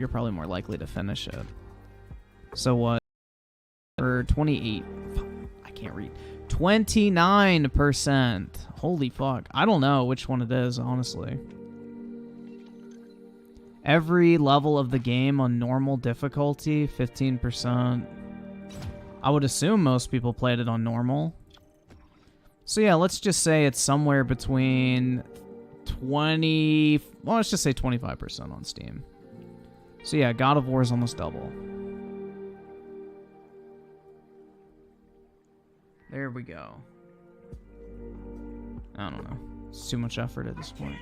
you're probably more likely to finish it. So what? For 28, I can't read. 29%. Holy fuck. I don't know which one it is, honestly. Every level of the game on normal difficulty, 15%. I would assume most people played it on normal. So yeah, let's just say it's somewhere between 20... Well, let's just say 25% on Steam. So yeah, God of War is almost double. There we go. I don't know. It's too much effort at this point.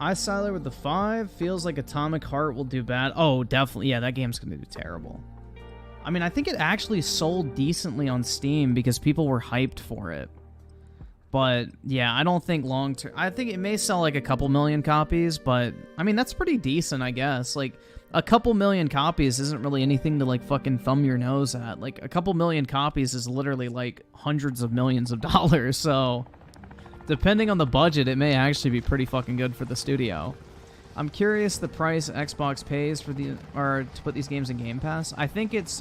Iciler with the 5 feels like Atomic Heart will do bad. Oh, definitely. Yeah, that game's gonna do terrible. I mean, I think it actually sold decently on Steam because people were hyped for it. But, yeah, I don't think long-term... I think it may sell like a couple million copies, but, I mean, that's pretty decent, I guess. Like, a couple million copies isn't really anything to, like, fucking thumb your nose at. Like, a couple million copies is literally, like, hundreds of millions of dollars, so... Depending on the budget, it may actually be pretty fucking good for the studio. I'm curious the price Xbox pays for the... or to put these games in Game Pass. I think it's,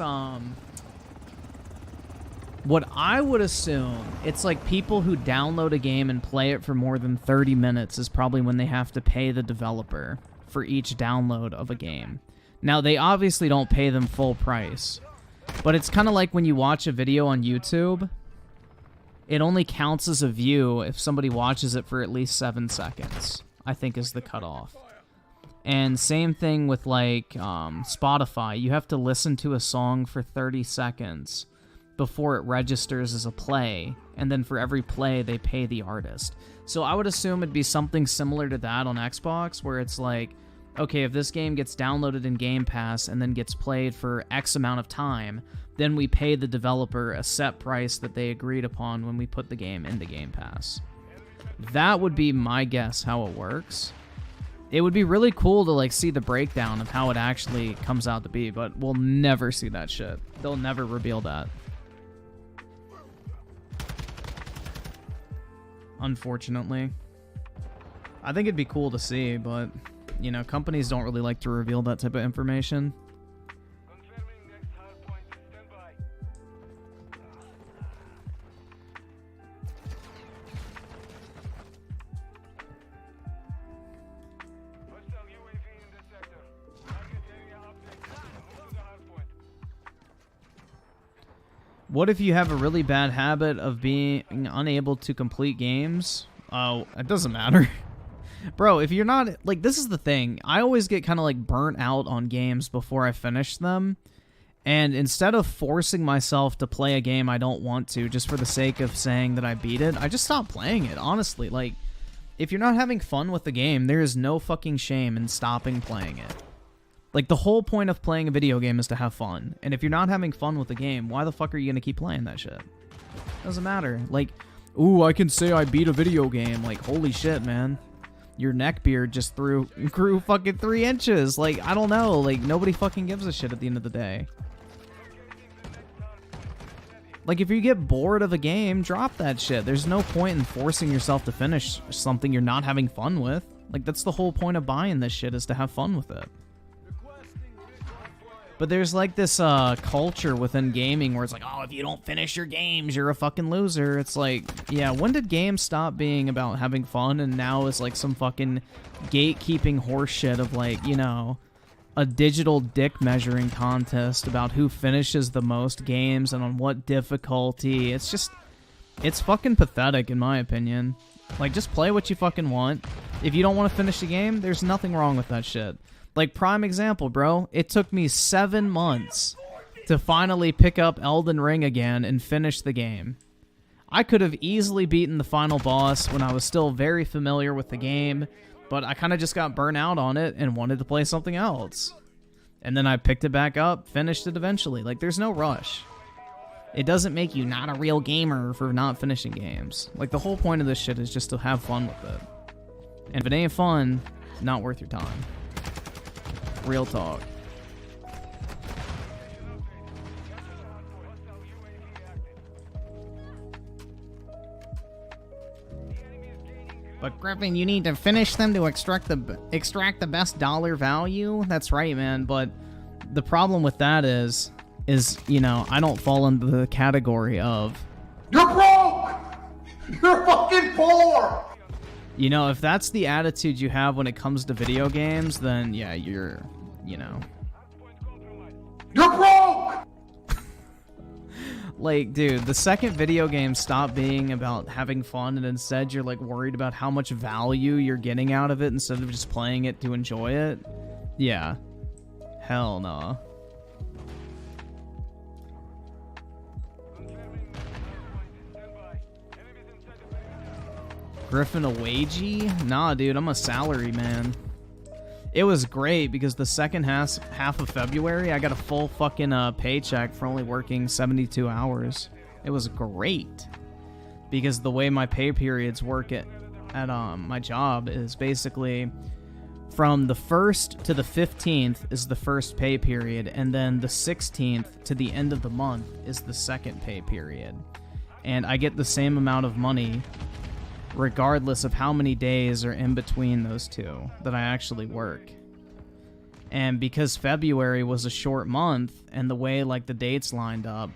what I would assume, it's like people who download a game and play it for more than 30 minutes is probably when they have to pay the developer for each download of a game. Now, they obviously don't pay them full price, but it's kind of like when you watch a video on YouTube, it only counts as a view if somebody watches it for at least 7 seconds, I think is the cutoff. And same thing with, like, Spotify. You have to listen to a song for 30 seconds before it registers as a play, and then for every play, they pay the artist. So I would assume it'd be something similar to that on Xbox, where it's like, okay, if this game gets downloaded in Game Pass and then gets played for X amount of time, then we pay the developer a set price that they agreed upon when we put the game into Game Pass. That would be my guess how it works. It would be really cool to, like, see the breakdown of how it actually comes out to be, but we'll never see that shit. They'll never reveal that. Unfortunately. I think it'd be cool to see, but, you know, companies don't really like to reveal that type of information. What if you have a really bad habit of being unable to complete games? Oh, it doesn't matter. Bro, if you're not... Like, this is the thing. I always get kind of, like, burnt out on games before I finish them. And instead of forcing myself to play a game I don't want to, just for the sake of saying that I beat it, I just stop playing it, honestly. Like, if you're not having fun with the game, there is no fucking shame in stopping playing it. Like, the whole point of playing a video game is to have fun. And if you're not having fun with the game, why the fuck are you gonna keep playing that shit? Doesn't matter. Like, ooh, I can say I beat a video game. Like, holy shit, man. Your neck beard just grew fucking 3 inches. Like, I don't know. Like, nobody fucking gives a shit at the end of the day. Like, if you get bored of a game, drop that shit. There's no point in forcing yourself to finish something you're not having fun with. Like, that's the whole point of buying this shit, is to have fun with it. But there's like this culture within gaming where it's like, oh, if you don't finish your games, you're a fucking loser. It's like, yeah, when did games stop being about having fun and now it's like some fucking gatekeeping horseshit of, like, you know, a digital dick measuring contest about who finishes the most games and on what difficulty. It's just, it's fucking pathetic in my opinion. Like, just play what you fucking want. If you don't want to finish the game, there's nothing wrong with that shit. Like, prime example, bro. It took me 7 months to finally pick up Elden Ring again and finish the game. I could have easily beaten the final boss when I was still very familiar with the game, but I kind of just got burnt out on it and wanted to play something else. And then I picked it back up, finished it eventually. Like, there's no rush. It doesn't make you not a real gamer for not finishing games. Like, the whole point of this shit is just to have fun with it. And if it ain't fun, not worth your time. Real talk. But Griffin, you need to finish them to extract the best dollar value. That's right, man. But the problem with that is you know, I don't fall into the category of you're broke. You're fucking poor. You know, if that's the attitude you have when it comes to video games, then yeah, you're, you know, you're broke. Like, dude, the second video games stop being about having fun and instead you're, like, worried about how much value you're getting out of it instead of just playing it to enjoy it. Yeah. Hell no. Griffin a wagey? Nah, dude, I'm a salary man. It was great because the second half of February, I got a full fucking paycheck for only working 72 hours. It was great because the way my pay periods work at my job is basically from the 1st to the 15th is the first pay period, and then the 16th to the end of the month is the second pay period. And I get the same amount of money regardless of how many days are in between those two that I actually work. And because February was a short month and the way like the dates lined up,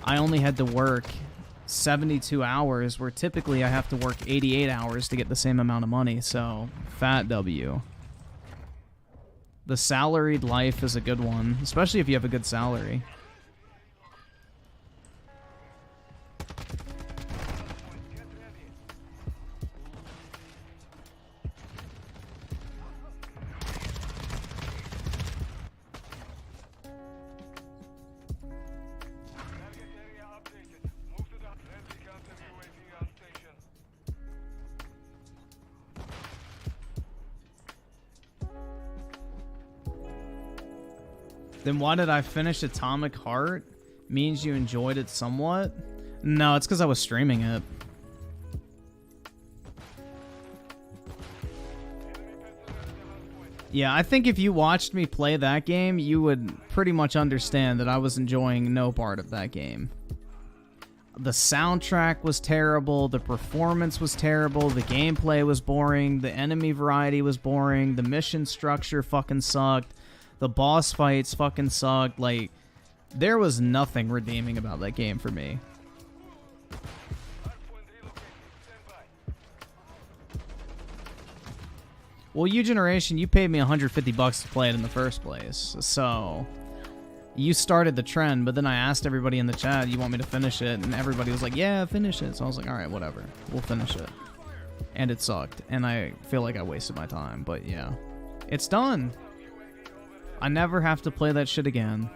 I only had to work 72 hours where typically I have to work 88 hours to get the same amount of money. So fat W. The salaried life is a good one, especially if you have a good salary. Then why did I finish Atomic Heart? Means you enjoyed it somewhat? No, it's because I was streaming it. Yeah, I think if you watched me play that game, you would pretty much understand that I was enjoying no part of that game. The soundtrack was terrible, the performance was terrible, the gameplay was boring, the enemy variety was boring, the mission structure fucking sucked. The boss fights fucking sucked. Like, there was nothing redeeming about that game for me. Well, U-Generation, you paid me $150 to play it in the first place. So, you started the trend, but then I asked everybody in the chat, you want me to finish it? And everybody was like, yeah, finish it. So I was like, alright, whatever. We'll finish it. And it sucked. And I feel like I wasted my time. But yeah. It's done. I never have to play that shit again.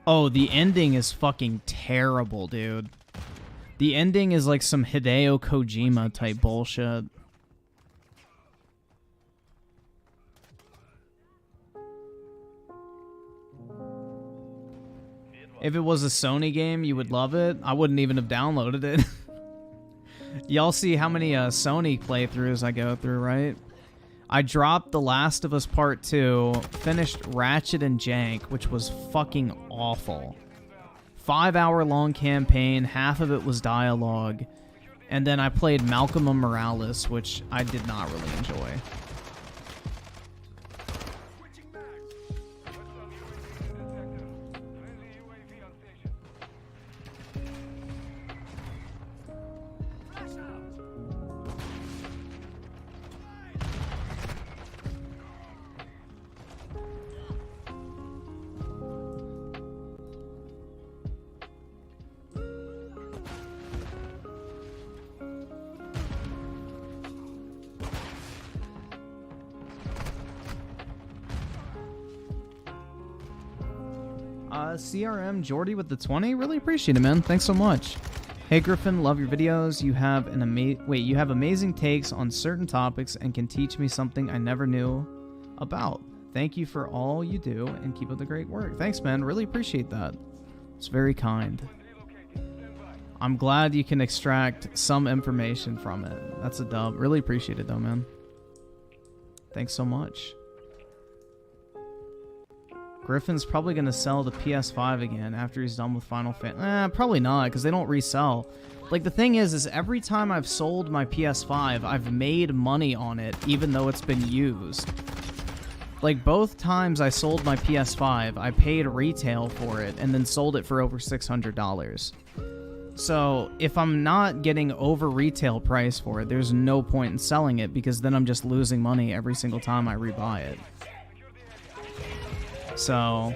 Oh, the ending is fucking terrible, dude. The ending is like some Hideo Kojima type bullshit. If it was a Sony game, you would love it. I wouldn't even have downloaded it. Y'all see how many Sony playthroughs I go through, right? I dropped The Last of Us Part 2, finished Ratchet and Jank, which was fucking awful. 5-hour-long campaign, half of it was dialogue, and then I played Malcolm Morales, which I did not really enjoy. CRM Jordy with the 20, really appreciate it, man. Thanks so much. Hey Griffin, love your videos. You have you have amazing takes on certain topics and can teach me something I never knew about. Thank you for all you do and keep up the great work. Thanks, man. Really appreciate that. It's very kind. I'm glad you can extract some information from it. That's a dub. Really appreciate it though, man. Thanks so much. Griffin's probably going to sell the PS5 again after he's done with Final Fantasy. Probably not, because they don't resell. Like, the thing is every time I've sold my PS5, I've made money on it, even though it's been used. Like, both times I sold my PS5, I paid retail for it, and then sold it for over $600. So, if I'm not getting over retail price for it, there's no point in selling it, because then I'm just losing money every single time I rebuy it. So,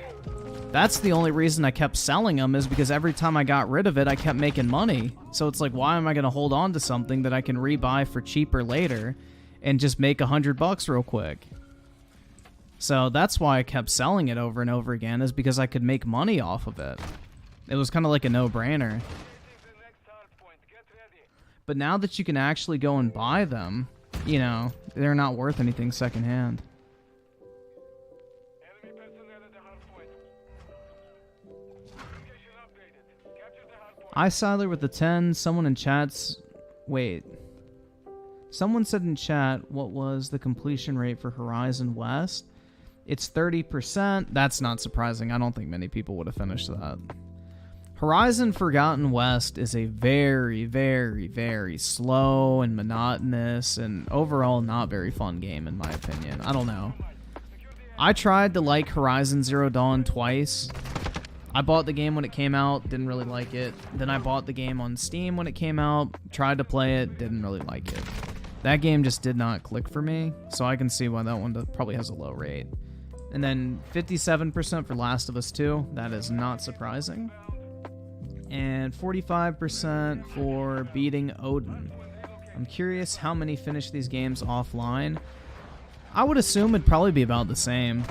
that's the only reason I kept selling them, is because every time I got rid of it, I kept making money. So it's like, why am I going to hold on to something that I can rebuy for cheaper later and just make $100 real quick? So that's why I kept selling it over and over again, is because I could make money off of it. It was kind of like a no-brainer. But now that you can actually go and buy them, you know, they're not worth anything secondhand. I Siler with the 10. Someone in chat's... Wait. Someone said in chat, what was the completion rate for Horizon West? It's 30%. That's not surprising. I don't think many people would have finished that. Horizon Forgotten West is a very, very, very slow and monotonous and overall not very fun game, in my opinion. I don't know. I tried to like Horizon Zero Dawn twice. I bought the game when it came out, didn't really like it. Then I bought the game on Steam when it came out, tried to play it, didn't really like it. That game just did not click for me, so I can see why that one probably has a low rate. And then 57% for Last of Us 2, that is not surprising. And 45% for Beating Odin. I'm curious how many finish these games offline. I would assume it'd probably be about the same.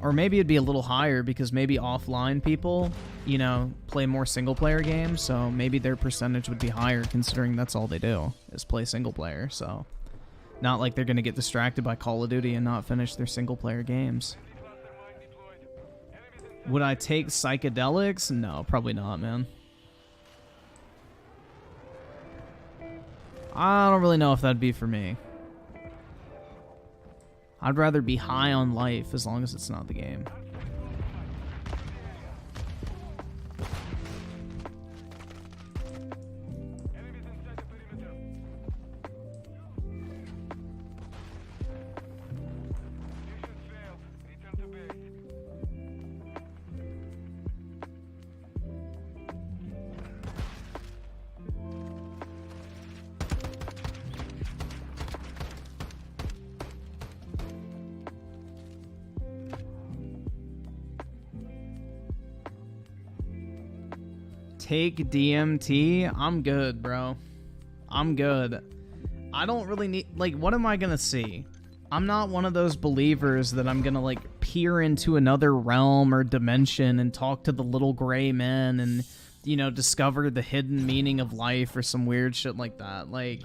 Or maybe it'd be a little higher, because maybe offline people, you know, play more single-player games, so maybe their percentage would be higher, considering that's all they do, is play single-player, so... Not like they're gonna get distracted by Call of Duty and not finish their single-player games. Would I take psychedelics? No, probably not, man. I don't really know if that'd be for me. I'd rather be high on life as long as it's not the game. Take DMT? I'm good, bro. I'm good. I don't really need... Like, what am I gonna see? I'm not one of those believers that I'm gonna, like, peer into another realm or dimension and talk to the little gray men and, you know, discover the hidden meaning of life or some weird shit like that. Like,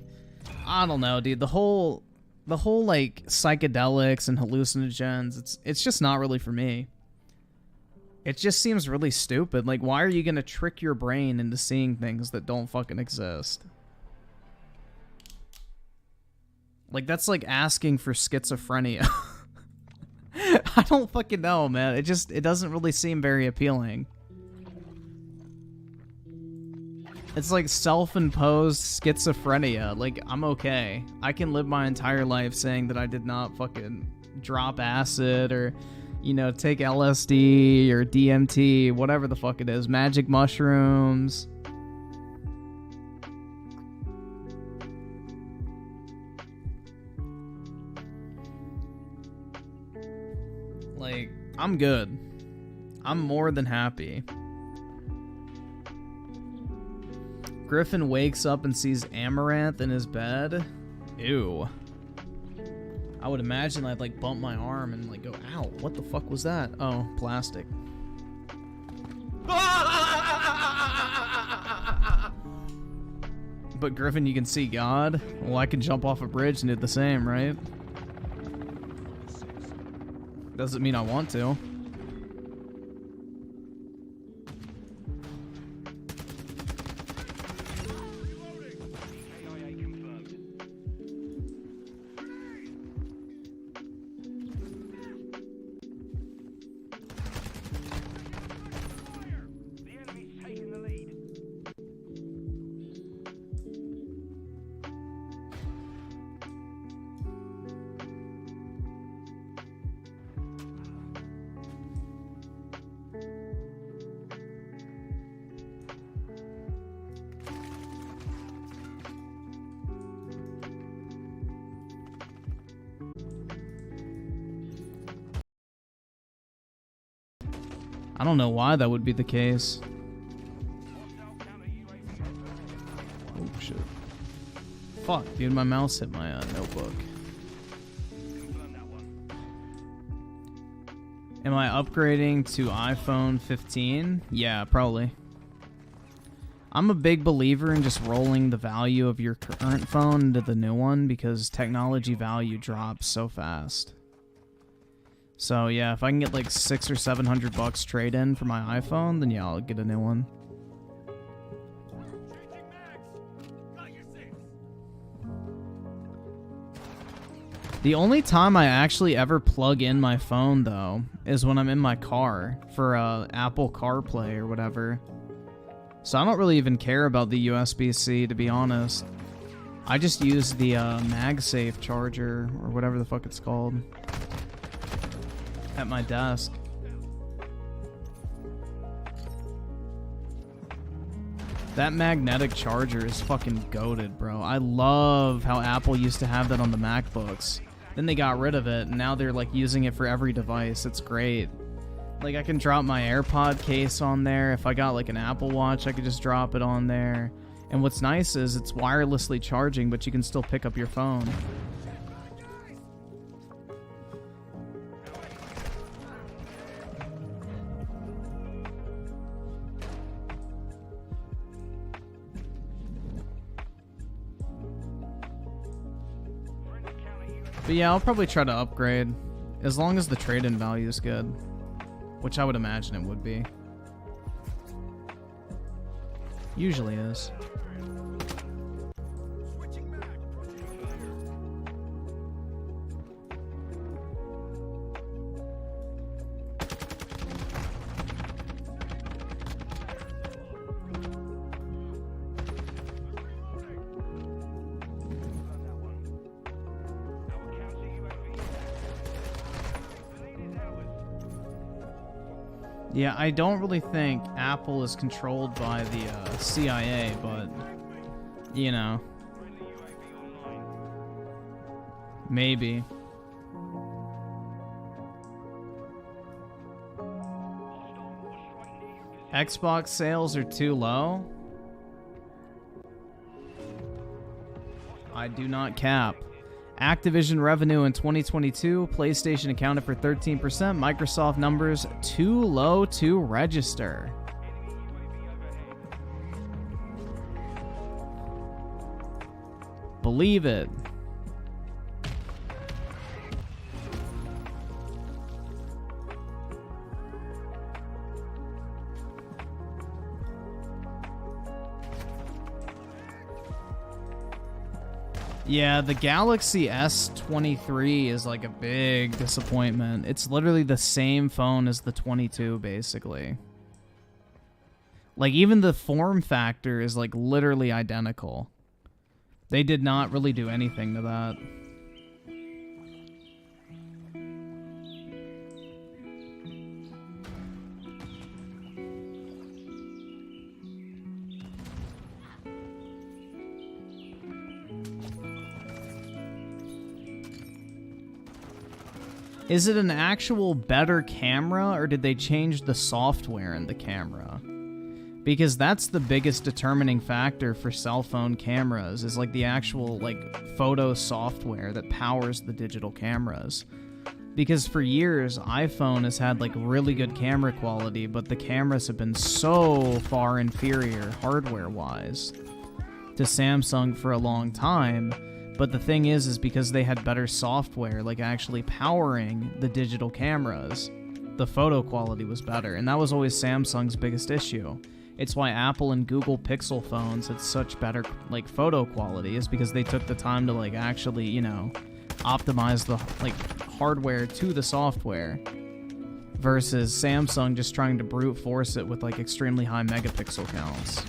I don't know, dude. The whole like, psychedelics and hallucinogens, it's just not really for me. It just seems really stupid. Like, why are you gonna trick your brain into seeing things that don't fucking exist? Like, that's like asking for schizophrenia. I don't fucking know, man. It doesn't really seem very appealing. It's like self-imposed schizophrenia. Like, I'm okay. I can live my entire life saying that I did not fucking drop acid or... You know, take LSD or DMT, whatever the fuck it is. Magic mushrooms. Like, I'm good. I'm more than happy. Griffin wakes up and sees Amaranth in his bed. Ew. I would imagine I'd, like, bump my arm and, like, go, ow, what the fuck was that? Oh, plastic. But Griffin, you can see God? Well, I can jump off a bridge and do the same, right? Doesn't mean I want to. I don't know why that would be the case. Oh shit. Fuck, dude, my mouse hit my notebook. Am I upgrading to iPhone 15? Yeah, probably. I'm a big believer in just rolling the value of your current phone into the new one because technology value drops so fast. So yeah, if I can get like $600 or $700 trade-in for my iPhone, then yeah, I'll get a new one. The only time I actually ever plug in my phone, though, is when I'm in my car for Apple CarPlay or whatever. So I don't really even care about the USB-C, to be honest. I just use the MagSafe charger, or whatever the fuck it's called, at my desk. That magnetic charger is fucking goated, bro. I love how Apple used to have that on the MacBooks. Then they got rid of it, and now they're like using it for every device. It's great. Like, I can drop my AirPod case on there. If I got like an Apple Watch, I could just drop it on there. And what's nice is it's wirelessly charging, but you can still pick up your phone. But yeah, I'll probably try to upgrade, as long as the trade-in value is good, which I would imagine it would be. Usually is. Yeah, I don't really think Apple is controlled by the CIA, but, you know, maybe. Xbox sales are too low? I do not cap. Activision revenue in 2022, PlayStation accounted for 13%, Microsoft numbers too low to register. Believe it. Yeah, the Galaxy S23 is like a big disappointment. It's literally the same phone as the 22, basically. Like, even the form factor is like literally identical. They did not really do anything to that. Is it an actual better camera, or did they change the software in the camera? Because that's the biggest determining factor for cell phone cameras, is like the actual like photo software that powers the digital cameras. Because for years, iPhone has had like really good camera quality, but the cameras have been so far inferior hardware-wise to Samsung for a long time. But the thing is because they had better software, like actually powering the digital cameras, the photo quality was better. And that was always Samsung's biggest issue. It's why Apple and Google Pixel phones had such better like photo quality, is because they took the time to like actually, you know, optimize the like hardware to the software, versus Samsung just trying to brute force it with like extremely high megapixel counts.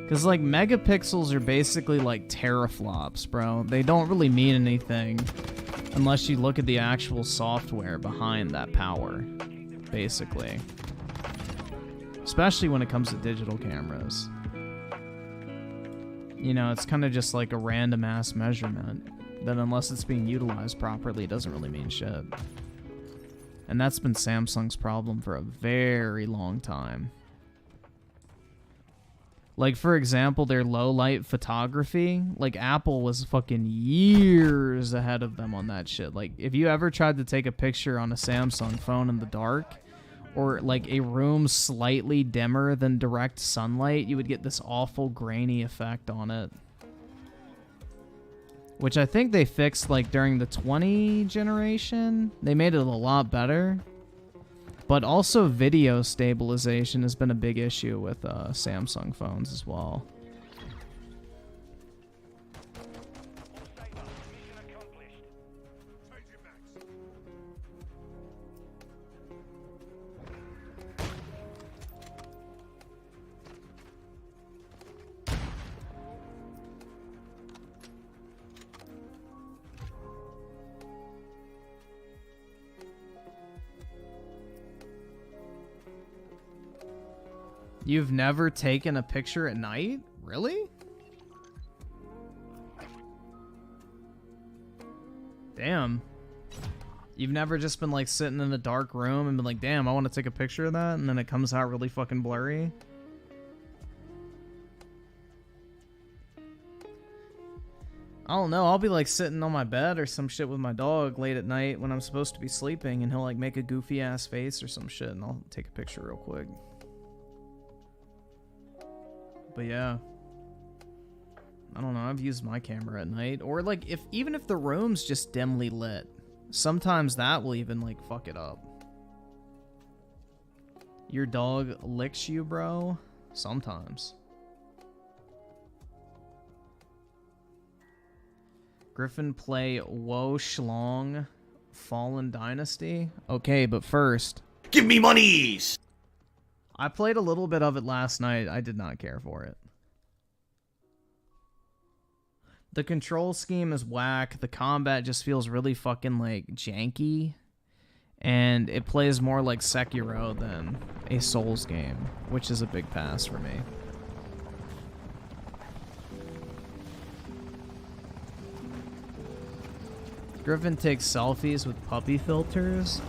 Because, like, megapixels are basically like teraflops, bro. They don't really mean anything unless you look at the actual software behind that power, basically. Especially when it comes to digital cameras. You know, it's kind of just like a random ass measurement that unless it's being utilized properly, it doesn't really mean shit. And that's been Samsung's problem for a very long time. Like, for example, their low light photography, like, Apple was fucking years ahead of them on that shit. Like, if you ever tried to take a picture on a Samsung phone in the dark, or like a room slightly dimmer than direct sunlight, you would get this awful grainy effect on it. Which I think they fixed like during the 20 generation. They made it a lot better. But also video stabilization has been a big issue with Samsung phones as well. You've never taken a picture at night? Really? Damn. You've never just been like sitting in a dark room and been like, damn, I want to take a picture of that, and then it comes out really fucking blurry? I don't know, I'll be like sitting on my bed or some shit with my dog late at night when I'm supposed to be sleeping, and he'll like make a goofy ass face or some shit, and I'll take a picture real quick. But yeah, I don't know, I've used my camera at night, or like even if the room's just dimly lit, sometimes that will even like fuck it up. Your dog licks you, bro? Sometimes. Griffin Play Wo Shlong Fallen Dynasty? Okay, but first, give me monies! I played a little bit of it last night. I did not care for it. The control scheme is whack. The combat just feels really fucking, like, janky. And it plays more like Sekiro than a Souls game, which is a big pass for me. Griffin takes selfies with puppy filters.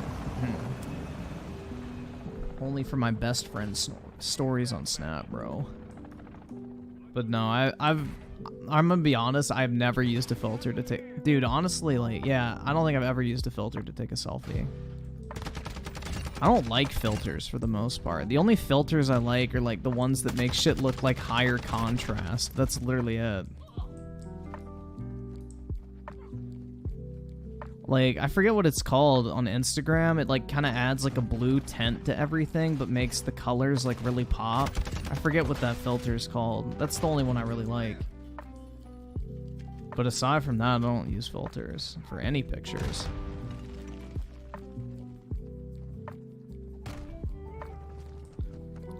Only for my best friend's stories on Snap, bro. But no, I'm gonna be honest, I've never used a filter to take... Dude, honestly, like, yeah, I don't think I've ever used a filter to take a selfie. I don't like filters for the most part. The only filters I like are, like, the ones that make shit look like higher contrast. That's literally it. Like, I forget what it's called on Instagram. It, like, kind of adds, like, a blue tint to everything, but makes the colors, like, really pop. I forget what that filter is called. That's the only one I really like. But aside from that, I don't use filters for any pictures.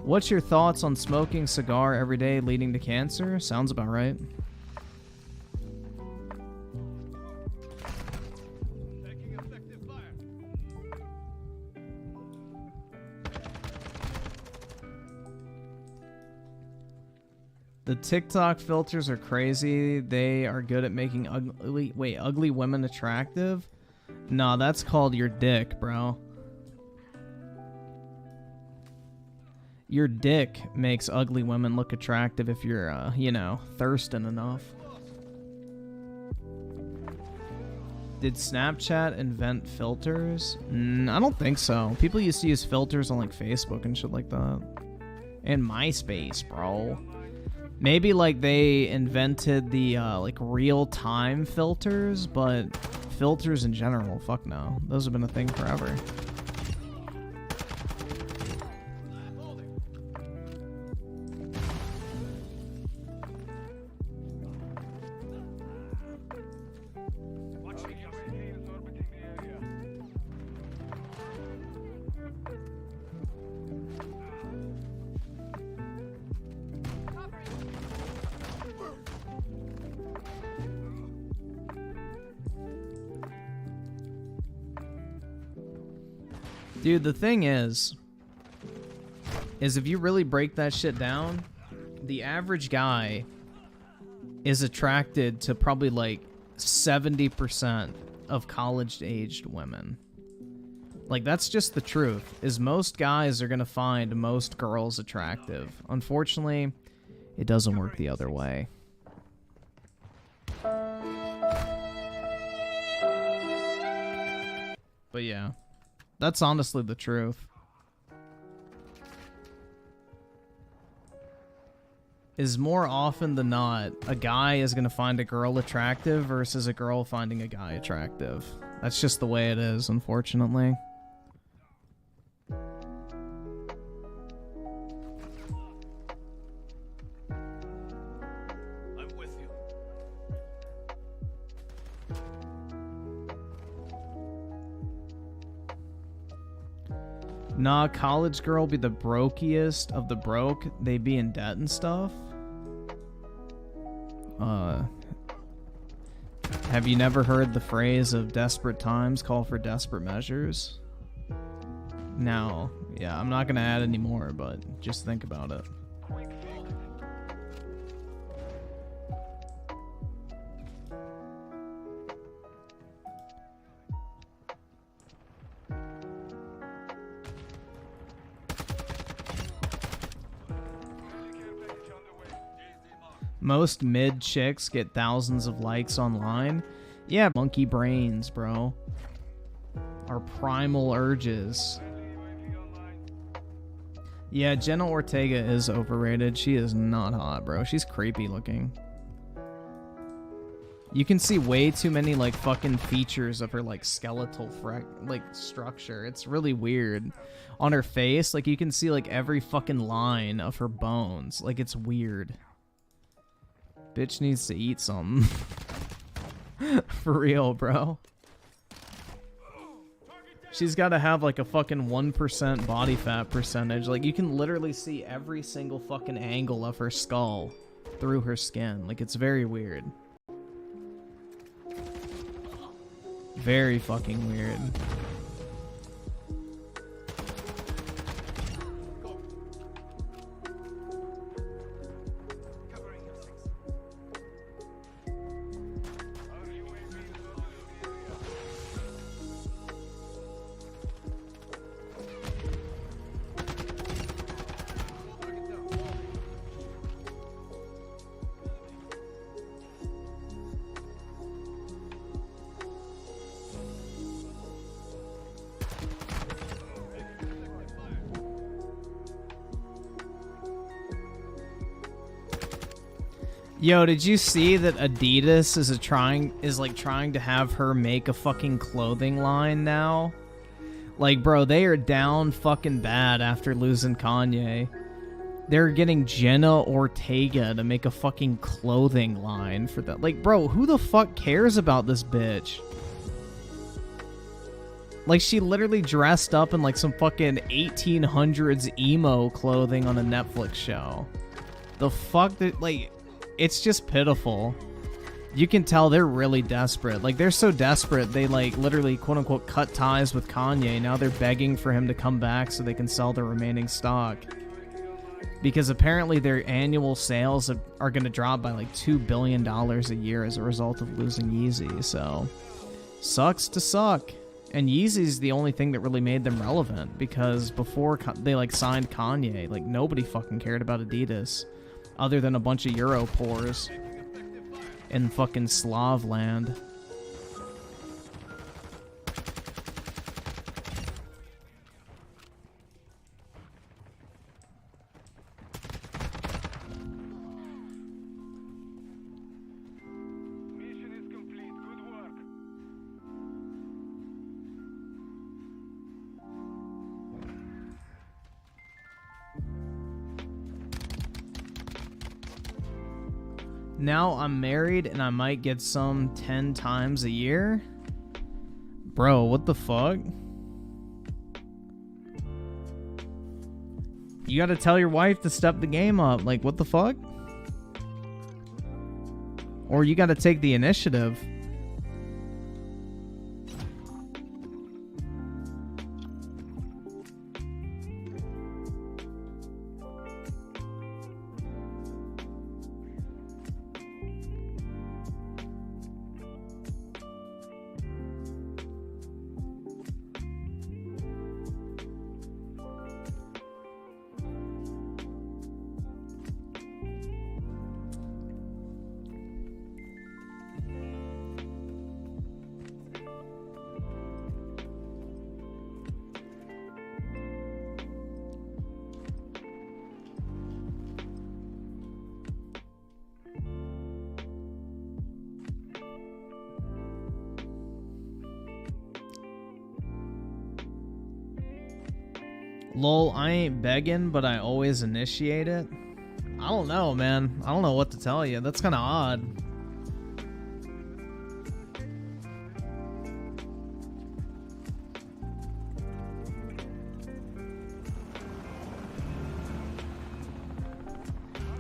What's your thoughts on smoking cigar every day leading to cancer? Sounds about right. The TikTok filters are crazy. They are good at making ugly women attractive. Nah, that's called your dick, bro. Your dick makes ugly women look attractive if you're, you know, thirsting enough. Did Snapchat invent filters? I don't think so. People used to use filters on, like, Facebook and shit like that. And MySpace, bro. Maybe, like, they invented the, like, real-time filters, but filters in general, fuck no. Those have been a thing forever. Dude, the thing is if you really break that shit down, the average guy is attracted to probably like 70% of college-aged women. Like, that's just the truth, is most guys are gonna find most girls attractive. Unfortunately, it doesn't work the other way. But yeah, that's honestly the truth. Is more often than not, a guy is gonna find a girl attractive versus a girl finding a guy attractive. That's just the way it is, unfortunately. I'm with you. Nah, college girl be the brokiest of the broke. They be in debt and stuff. Have you never heard the phrase of desperate times call for desperate measures? Now, yeah, I'm not gonna add any more, but just think about it. Most mid chicks get thousands of likes online. Yeah, monkey brains, bro. Our primal urges. Yeah, Jenna Ortega is overrated. She is not hot, bro. She's creepy looking. You can see way too many, like, fucking features of her, like, skeletal structure. It's really weird. On her face, like, you can see, like, every fucking line of her bones. Like, it's weird. Bitch needs to eat something. For real, bro. She's got to have like a fucking 1% body fat percentage. Like, you can literally see every single fucking angle of her skull through her skin. Like, it's very weird. Very fucking weird. Yo, did you see that Adidas is trying to have her make a fucking clothing line now? Like, bro, they are down fucking bad after losing Kanye. They're getting Jenna Ortega to make a fucking clothing line for that. Like, bro, who the fuck cares about this bitch? Like, she literally dressed up in like some fucking 1800s emo clothing on a Netflix show. The fuck that, like, it's just pitiful. You can tell they're really desperate. Like, they're so desperate, they, like, literally, quote-unquote, cut ties with Kanye. Now they're begging for him to come back so they can sell the remaining stock. Because apparently their annual sales are going to drop by, like, $2 billion a year as a result of losing Yeezy. So, sucks to suck. And Yeezy's the only thing that really made them relevant. Because before they, like, signed Kanye, like, nobody fucking cared about Adidas. Other than a bunch of Euro pores in fucking Slav land. Mission is complete. Good work. Now I'm married and I might get some 10 times a year? Bro, what the fuck? You gotta tell your wife to step the game up. Like, what the fuck? Or you gotta take the initiative. Lol, I ain't begging, but I always initiate it. I don't know, man. I don't know what to tell you. That's kind of odd.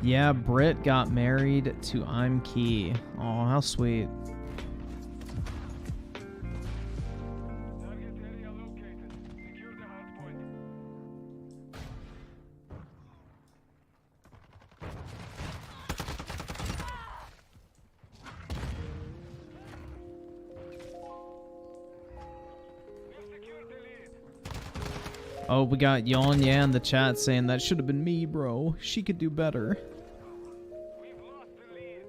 Yeah, Britt got married to I'm Key. Oh, how sweet. Target area located. Secure the hard point. We've secured the lead. Oh, we got Yonya in the chat saying that should have been me, bro. She could do better. We've lost the lead.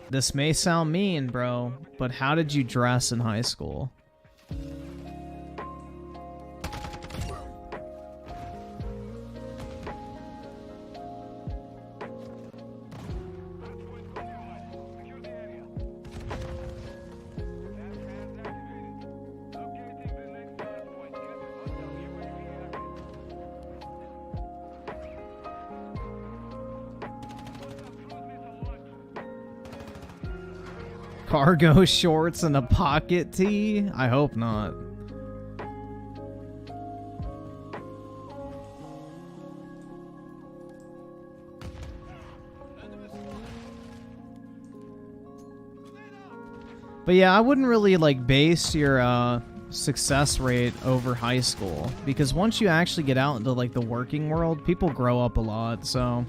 This may sound mean, bro, but how did you dress in high school? Hard point compromised. Secure the area. Last hands activated. Locating the next hard point. Hostile UAV active. Hostile cruise missile launched. Cargo shorts and a pocket tee? I hope not. But yeah, I wouldn't really like base your success rate over high school, because once you actually get out into like the working world, people grow up a lot. So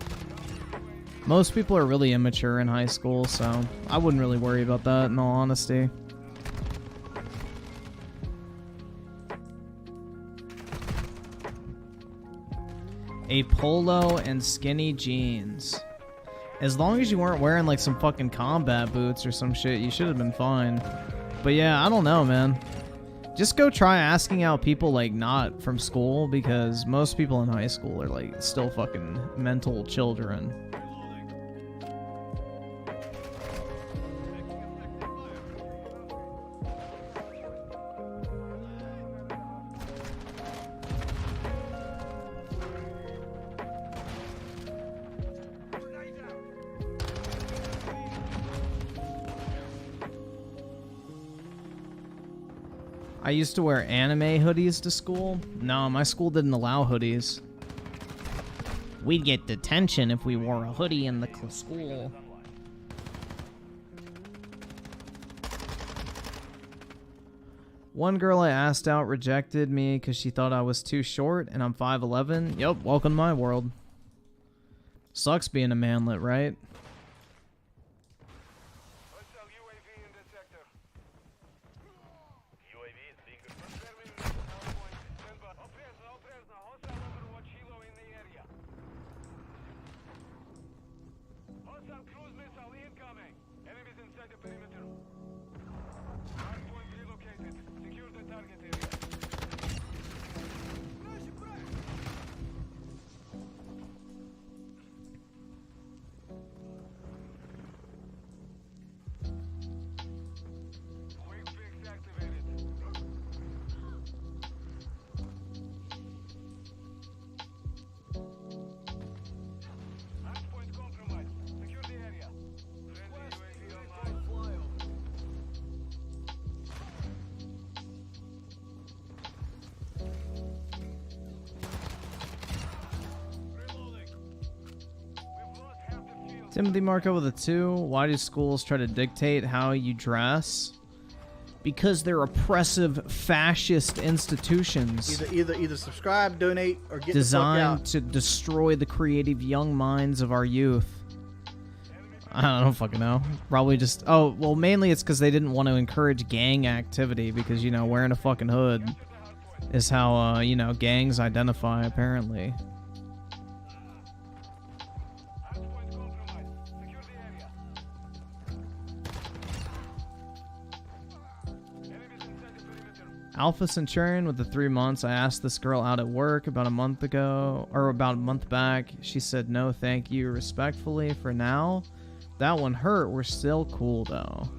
most people are really immature in high school, so I wouldn't really worry about that in all honesty. A polo and skinny jeans. As long as you weren't wearing like some fucking combat boots or some shit, you should have been fine. But yeah, I don't know, man. Just go try asking out people like not from school, because most people in high school are like still fucking mental children. I used to wear anime hoodies to school. No, my school didn't allow hoodies. We'd get detention if we wore a hoodie in the school. One girl I asked out rejected me because she thought I was too short, and I'm 5'11". Yup, welcome to my world. Sucks being a manlet, right? Hostile UAV in the sector. UAV is being confirming hard point. Stand by. Oprezna. Hostile Overwatch Hilo in the area. Hostile cruise missile incoming. Enemies inside the perimeter. Hard point relocated. Secure the target area. Quick fix activated. Hard point compromised. Secure the area. Friendly UAV online. Reloading. We've lost half the field. Timothy Marco with a 2. Why do schools try to dictate how you dress? Because they're oppressive, fascist institutions Either subscribe, donate, or get the fuck designed out. to destroy the creative young minds of our youth. I don't fucking know. Probably just... Oh, well, mainly it's because they didn't want to encourage gang activity, because, you know, wearing a fucking hood is how, you know, gangs identify, apparently. Hard point compromised. Secure the area. Enemies inside the perimeter. Alpha Centurion with the 3 months. I asked this girl out at work about a month ago, or about a month back. She said no thank you respectfully for now. That one hurt. We're still cool though.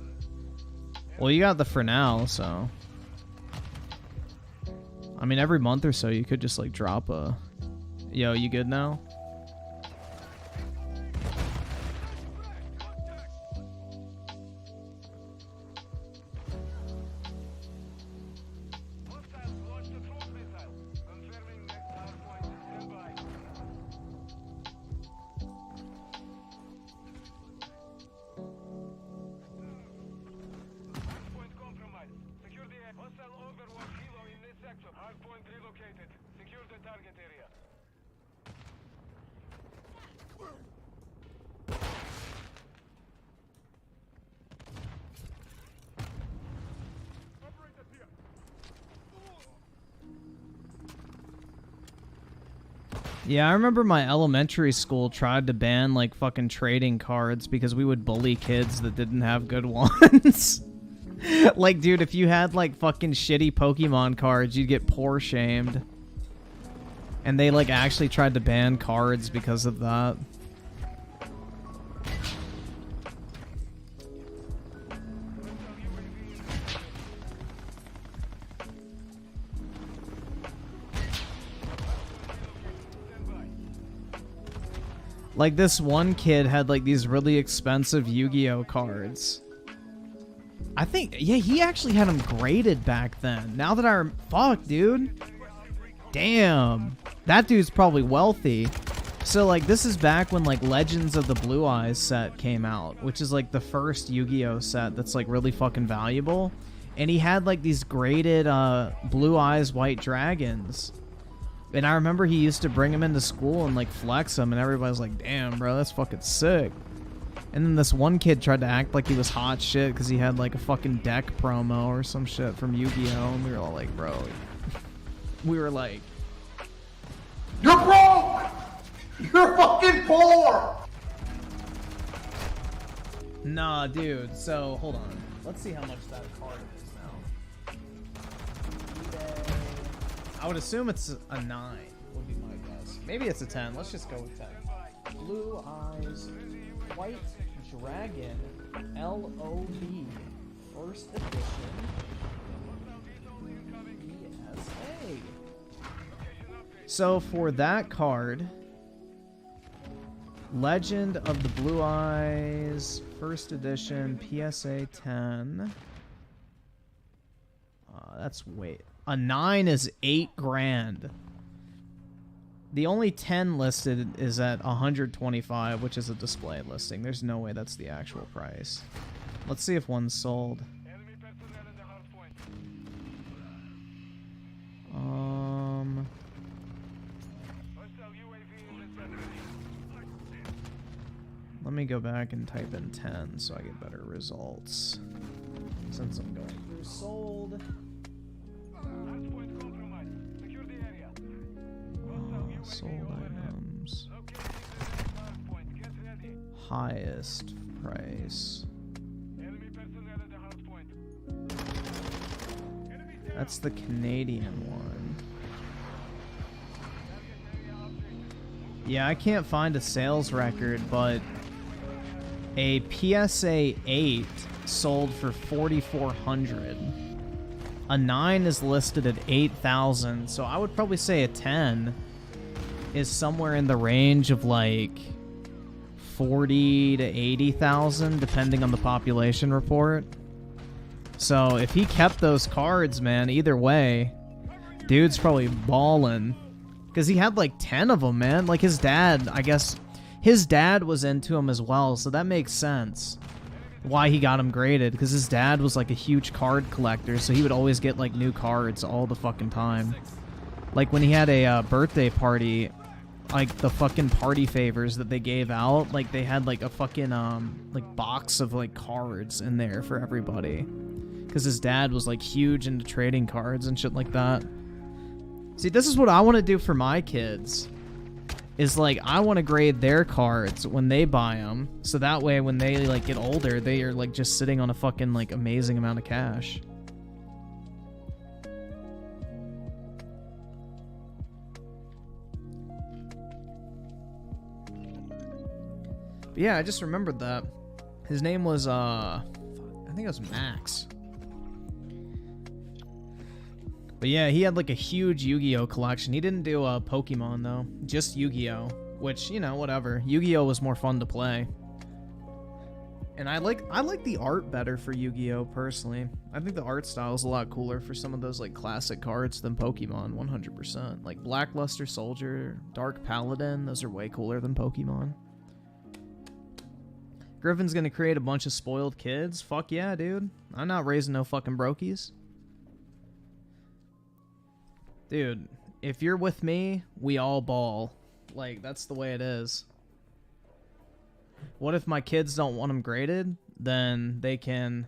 Well, you got the for now, so. I mean, every month or so, you could just, like, drop a... Yo, you good now? Hostiles launched a cruise missile. Confirming next hardpoint. Stand by. Hardpoint compromised. Secure the area. Hostile overwatch helo in this sector. Hardpoint relocated. Secure the target area. Yeah, I remember my elementary school tried to ban, like, fucking trading cards because we would bully kids that didn't have good ones. Like, dude, if you had, like, fucking shitty Pokemon cards, you'd get poor shamed. And they, like, actually tried to ban cards because of that. Like, this one kid had, like, these really expensive Yu-Gi-Oh cards. I think, yeah, he actually had them graded back then. Now that I... Fuck, dude. Damn. That dude's probably wealthy. So, like, this is back when, like, Legends of the Blue Eyes set came out, which is, like, the first Yu-Gi-Oh set that's, like, really fucking valuable. And he had, like, these graded, Blue Eyes White Dragons. And I remember he used to bring them into school and, like, flex them, and everybody's like, damn, bro, that's fucking sick. And then this one kid tried to act like he was hot shit because he had, like, a fucking deck promo or some shit from Yu-Gi-Oh! And we were all like, bro. We were like... You're broke! You're fucking poor! Nah, dude. So, hold on. Let's see how much that card is now. I would assume it's a 9, would be my guess. Maybe it's a 10. Let's just go with 10. Blue Eyes White Dragon LOB First Edition PSA. So for that card, Legend of the Blue Eyes First Edition PSA 10. That's wait. A 9 is 8 grand. The only 10 listed is at 125, which is a display listing. There's no way that's the actual price. Let's see if one's sold. Enemy personnel at the hardpoint. Hostile UAV in this sector. Let me go back and type in 10 so I get better results. Since I'm going through sold. Hardpoint compromised. Secure the area. Sold items. Locating the next hardpoint. Get ready. Highest price. Enemy personnel at the hardpoint. That's the Canadian one. Yeah, I can't find a sales record, but a PSA 8 sold for $4,400. A 9 is listed at 8,000, so I would probably say a 10 is somewhere in the range of like 40 to 80,000, depending on the population report. So if he kept those cards, man, either way, dude's probably balling. Because he had like 10 of them, man. Like his dad, I guess, his dad was into him as well, so that makes sense why he got him graded, because his dad was like a huge card collector, so he would always get like new cards all the fucking time. Like when he had a birthday party, like the fucking party favors that they gave out, like they had like a fucking like box of like cards in there for everybody, because his dad was like huge into trading cards and shit like that. See, this is what I want to do for my kids. Is like, I want to grade their cards when they buy them, so that way when they like get older, they are like just sitting on a fucking like amazing amount of cash. But yeah, I just remembered that his name was I think it was Max. But yeah, he had like a huge Yu-Gi-Oh collection. He didn't do Pokemon though, just Yu-Gi-Oh, which, you know, whatever. Yu-Gi-Oh was more fun to play. And I like the art better for Yu-Gi-Oh personally. I think the art style is a lot cooler for some of those like classic cards than Pokemon, 100%. Like Blackluster Soldier, Dark Paladin, those are way cooler than Pokemon. Griffin's gonna create a bunch of spoiled kids? Fuck yeah, dude. I'm not raising no fucking brokies. Dude, if you're with me, we all ball. Like, that's the way it is. What if my kids don't want them graded? Then they can...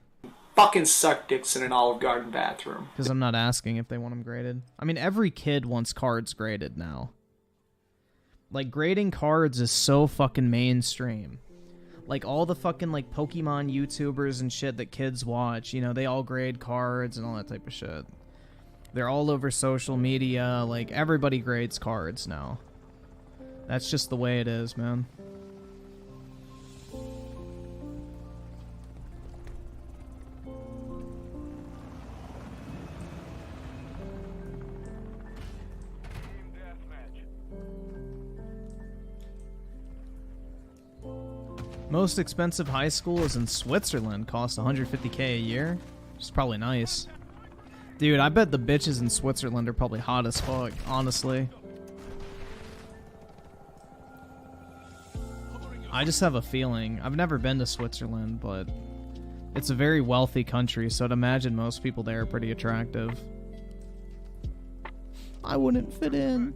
Fucking suck dicks in an Olive Garden bathroom. Because I'm not asking if they want them graded. I mean, every kid wants cards graded now. Like, grading cards is so fucking mainstream. Like, all the fucking, like, Pokemon YouTubers and shit that kids watch, you know, they all grade cards and all that type of shit. They're all over social media. Like, everybody grades cards now. That's just the way it is, man. Most expensive high school is in Switzerland. Costs 150K a year. Which is probably nice. Dude, I bet the bitches in Switzerland are probably hot as fuck, honestly. I just have a feeling. I've never been to Switzerland, but it's a very wealthy country, so I'd imagine most people there are pretty attractive. I wouldn't fit in.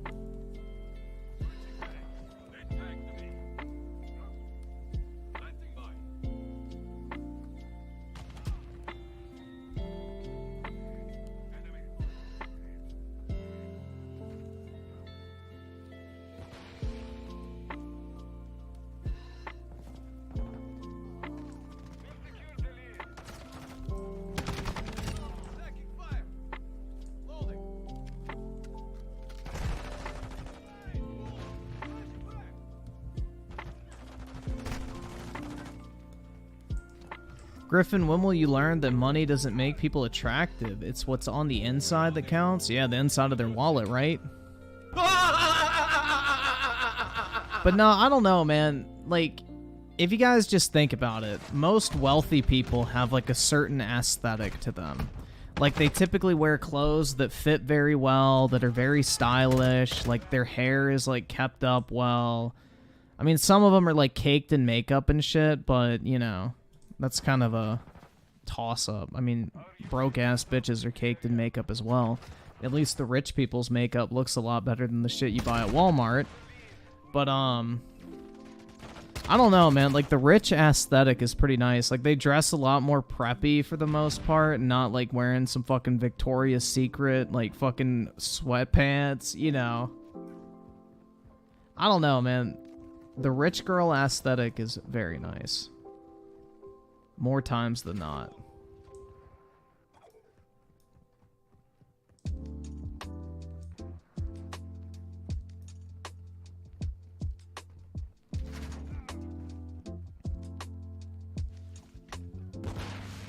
Griffin, when will you learn that money doesn't make people attractive? It's what's on the inside that counts? Yeah, the inside of their wallet, right? But no, I don't know, man. Like, if you guys just think about it, most wealthy people have, like, a certain aesthetic to them. Like, they typically wear clothes that fit very well, that are very stylish. Like, their hair is, like, kept up well. I mean, some of them are, like, caked in makeup and shit, but, you know... That's kind of a toss-up. I mean, broke-ass bitches are caked in makeup as well. At least the rich people's makeup looks a lot better than the shit you buy at Walmart. But, I don't know, man. Like, the rich aesthetic is pretty nice. Like, they dress a lot more preppy for the most part, not, like, wearing some fucking Victoria's Secret, like, fucking sweatpants, you know. I don't know, man. The rich girl aesthetic is very nice. More times than not.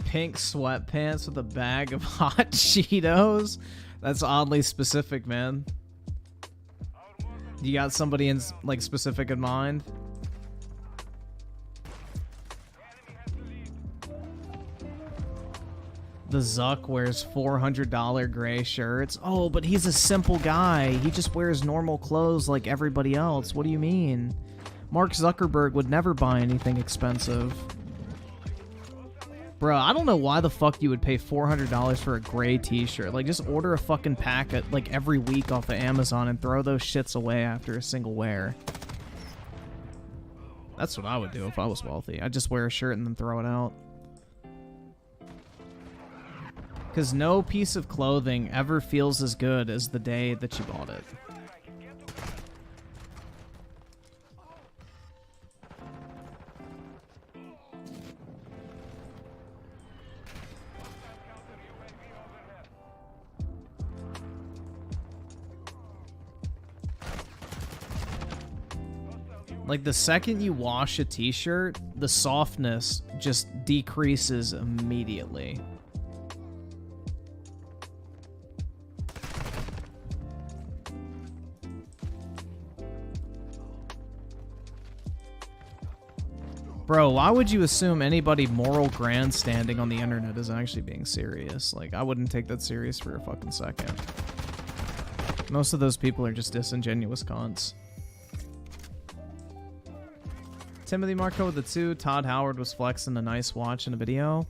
Pink sweatpants with a bag of hot Cheetos? That's oddly specific, man. You got somebody in, like, specific in mind? The Zuck wears $400 gray shirts. Oh, but he's a simple guy. He just wears normal clothes like everybody else. What do you mean? Mark Zuckerberg would never buy anything expensive. Bro, I don't know why the fuck you would pay $400 for a gray t-shirt. Like, just order a fucking packet, like, every week off of Amazon and throw those shits away after a single wear. That's what I would do if I was wealthy. I'd just wear a shirt and then throw it out. Because no piece of clothing ever feels as good as the day that you bought it. Like, the second you wash a t-shirt, the softness just decreases immediately. Bro, why would you assume anybody moral grandstanding on the internet is actually being serious? Like, I wouldn't take that serious for a fucking second. Most of those people are just disingenuous cunts. Timothy Marco with the 2. Todd Howard was flexing a nice watch in a video.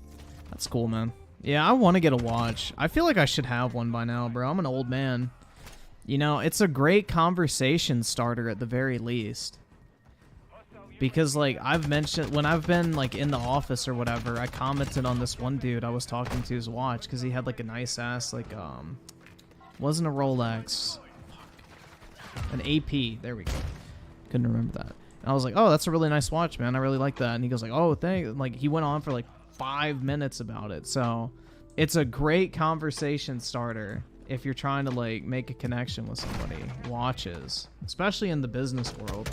That's cool, man. Yeah, I want to get a watch. I feel like I should have one by now, bro. I'm an old man. You know, it's a great conversation starter at the very least. Because, like, I've mentioned, when I've been, like, in the office or whatever, I commented on this one dude I was talking to's watch, because he had, like, a nice-ass, like, wasn't a Rolex. Fuck. An AP. There we go. Couldn't remember that. And I was like, oh, that's a really nice watch, man. I really like that. And he goes, like, oh, thanks. Like, he went on for, like, 5 minutes about it. So, it's a great conversation starter if you're trying to, like, make a connection with somebody. Watches. Especially in the business world.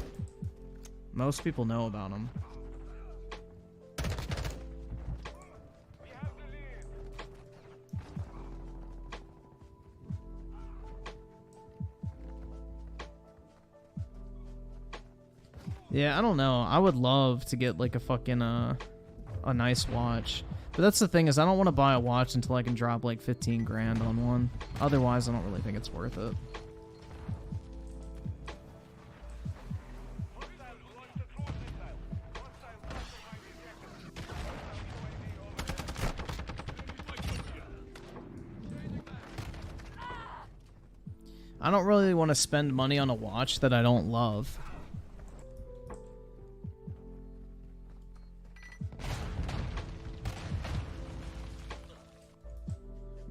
Most people know about them. Yeah, I don't know. I would love to get like a fucking a nice watch. But that's the thing is I don't want to buy a watch until I can drop like 15 grand on one. Otherwise, I don't really think it's worth it. I don't really want to spend money on a watch that I don't love.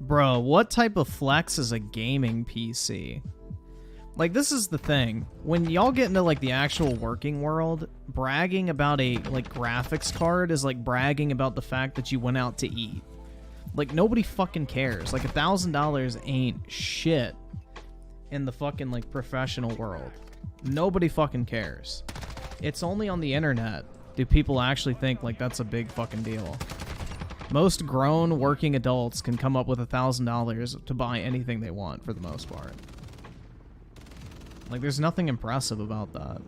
Bro, what type of flex is a gaming PC? Like, this is the thing. When y'all get into, like, the actual working world, bragging about a, like, graphics card is like bragging about the fact that you went out to eat. Like, nobody fucking cares. Like, $1,000 ain't shit in the fucking, like, professional world. Nobody fucking cares. It's only on the internet do people actually think, like, that's a big fucking deal. Most grown working adults can come up with $1,000 to buy anything they want for the most part. Like, there's nothing impressive about that.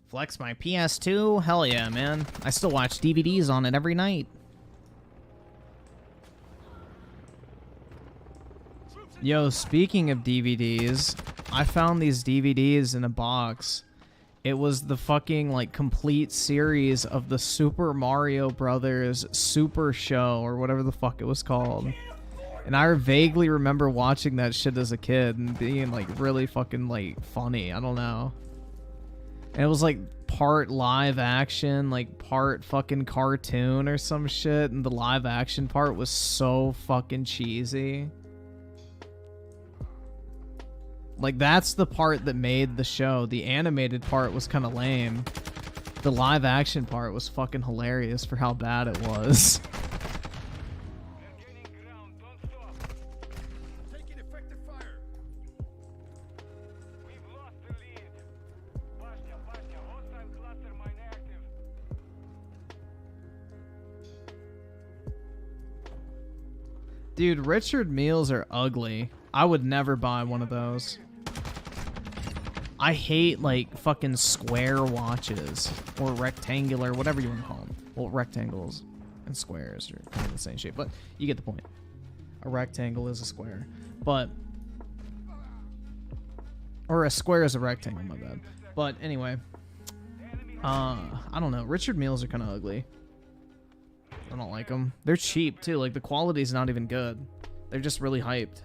Flex my PS2? Hell yeah, man. I still watch DVDs on it every night. Yo, speaking of DVDs, I found these DVDs in a box. It was the fucking, like, complete series of the Super Mario Brothers Super Show, or whatever the fuck it was called. And I vaguely remember watching that shit as a kid and being, like, really fucking, like, funny. I don't know. And it was like part live action, like part fucking cartoon or some shit. And the live action part was so fucking cheesy. Like, that's the part that made the show. The animated part was kind of lame. The live action part was fucking hilarious for how bad it was. Dude, Richard Meals are ugly. I would never buy one of those. I hate, like, fucking square watches. Or rectangular, whatever you want to call them. Well, rectangles and squares are kind of the same shape, but you get the point. A rectangle is a square. But... or a square is a rectangle, my bad. But anyway. I don't know. Richard Meals are kind of ugly. I don't like them. They're cheap, too. Like, the quality's not even good. They're just really hyped.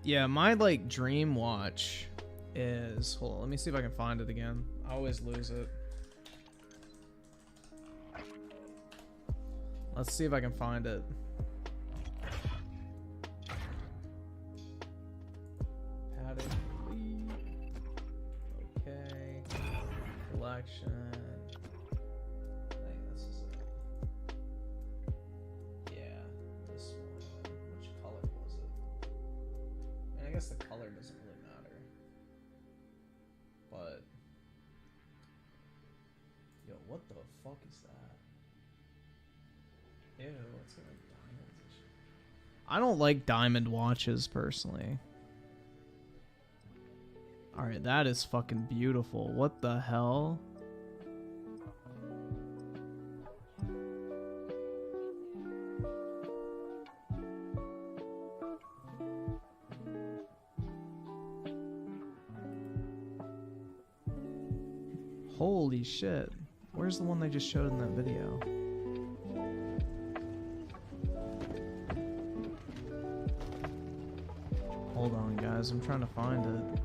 Yeah, my, like, dream watch is... hold on, let me see if I can find it again. I always lose it. Let's see if I can find it. Padded. guess the color doesn't really matter. But yo, what the fuck is that? Ew, it's got like diamonds and shit. I don't like diamond watches personally. Alright, that is fucking beautiful. What the hell? Holy shit. Where's the one they just showed in that video? Hold on, guys. I'm trying to find it.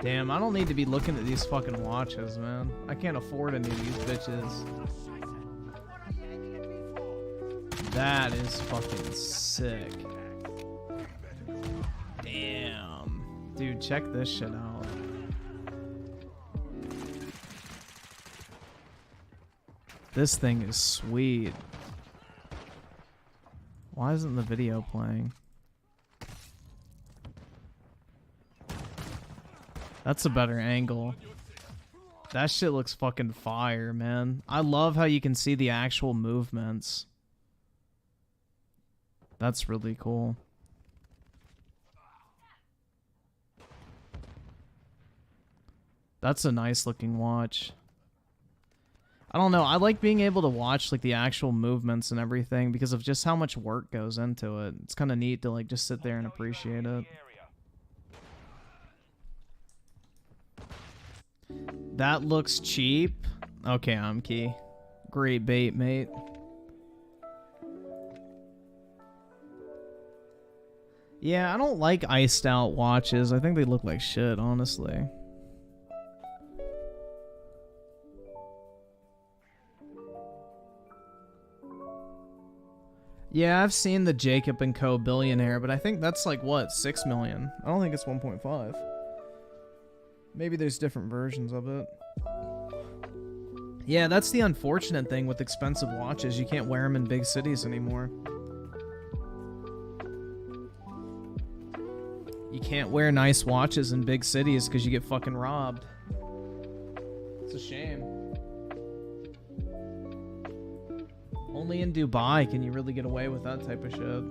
Damn, I don't need to be looking at these fucking watches, man. I can't afford any of these bitches. That is fucking sick. Damn. Dude, check this shit out. This thing is sweet. Why isn't the video playing? That's a better angle. That shit looks fucking fire, man. I love how you can see the actual movements. That's really cool. That's a nice looking watch. I don't know. I like being able to watch like the actual movements and everything because of just how much work goes into it. It's kind of neat to like just sit there and appreciate it. That looks cheap. Okay, I'm key. Great bait, mate. Yeah, I don't like iced out watches. I think they look like shit, honestly. Yeah, I've seen the Jacob & Co. Billionaire, but I think that's like, what, 6 million? I don't think it's 1.5. Maybe there's different versions of it. Yeah, that's the unfortunate thing with expensive watches. You can't wear them in big cities anymore. You can't wear nice watches in big cities because you get fucking robbed. It's a shame. Only in Dubai can you really get away with that type of shit.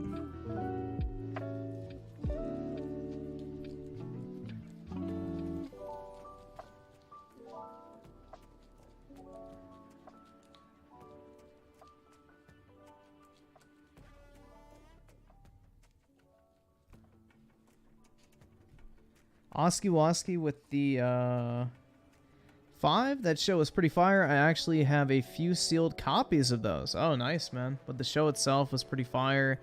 Oski Woski with the 5. That show was pretty fire. I actually have a few sealed copies of those. Oh, nice, man. But the show itself was pretty fire.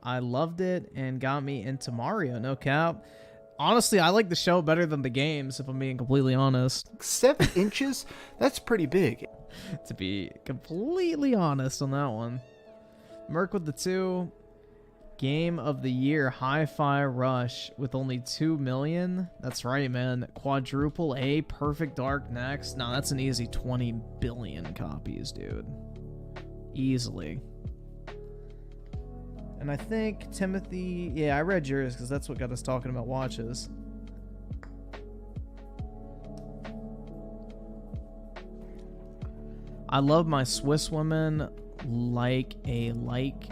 I loved it and got me into Mario, no cap. Honestly, I like the show better than the games, if I'm being completely honest. 7 inches? That's pretty big. To be completely honest on that one. Merc with the 2. Game of the Year Hi-Fi Rush with only 2 million. That's right, man. Quadruple A Perfect Dark next. Nah, that's an easy 20 billion copies, dude. Easily. And I think Timothy... Yeah, I read yours because that's what got us talking about watches. I love my Swiss women like a like...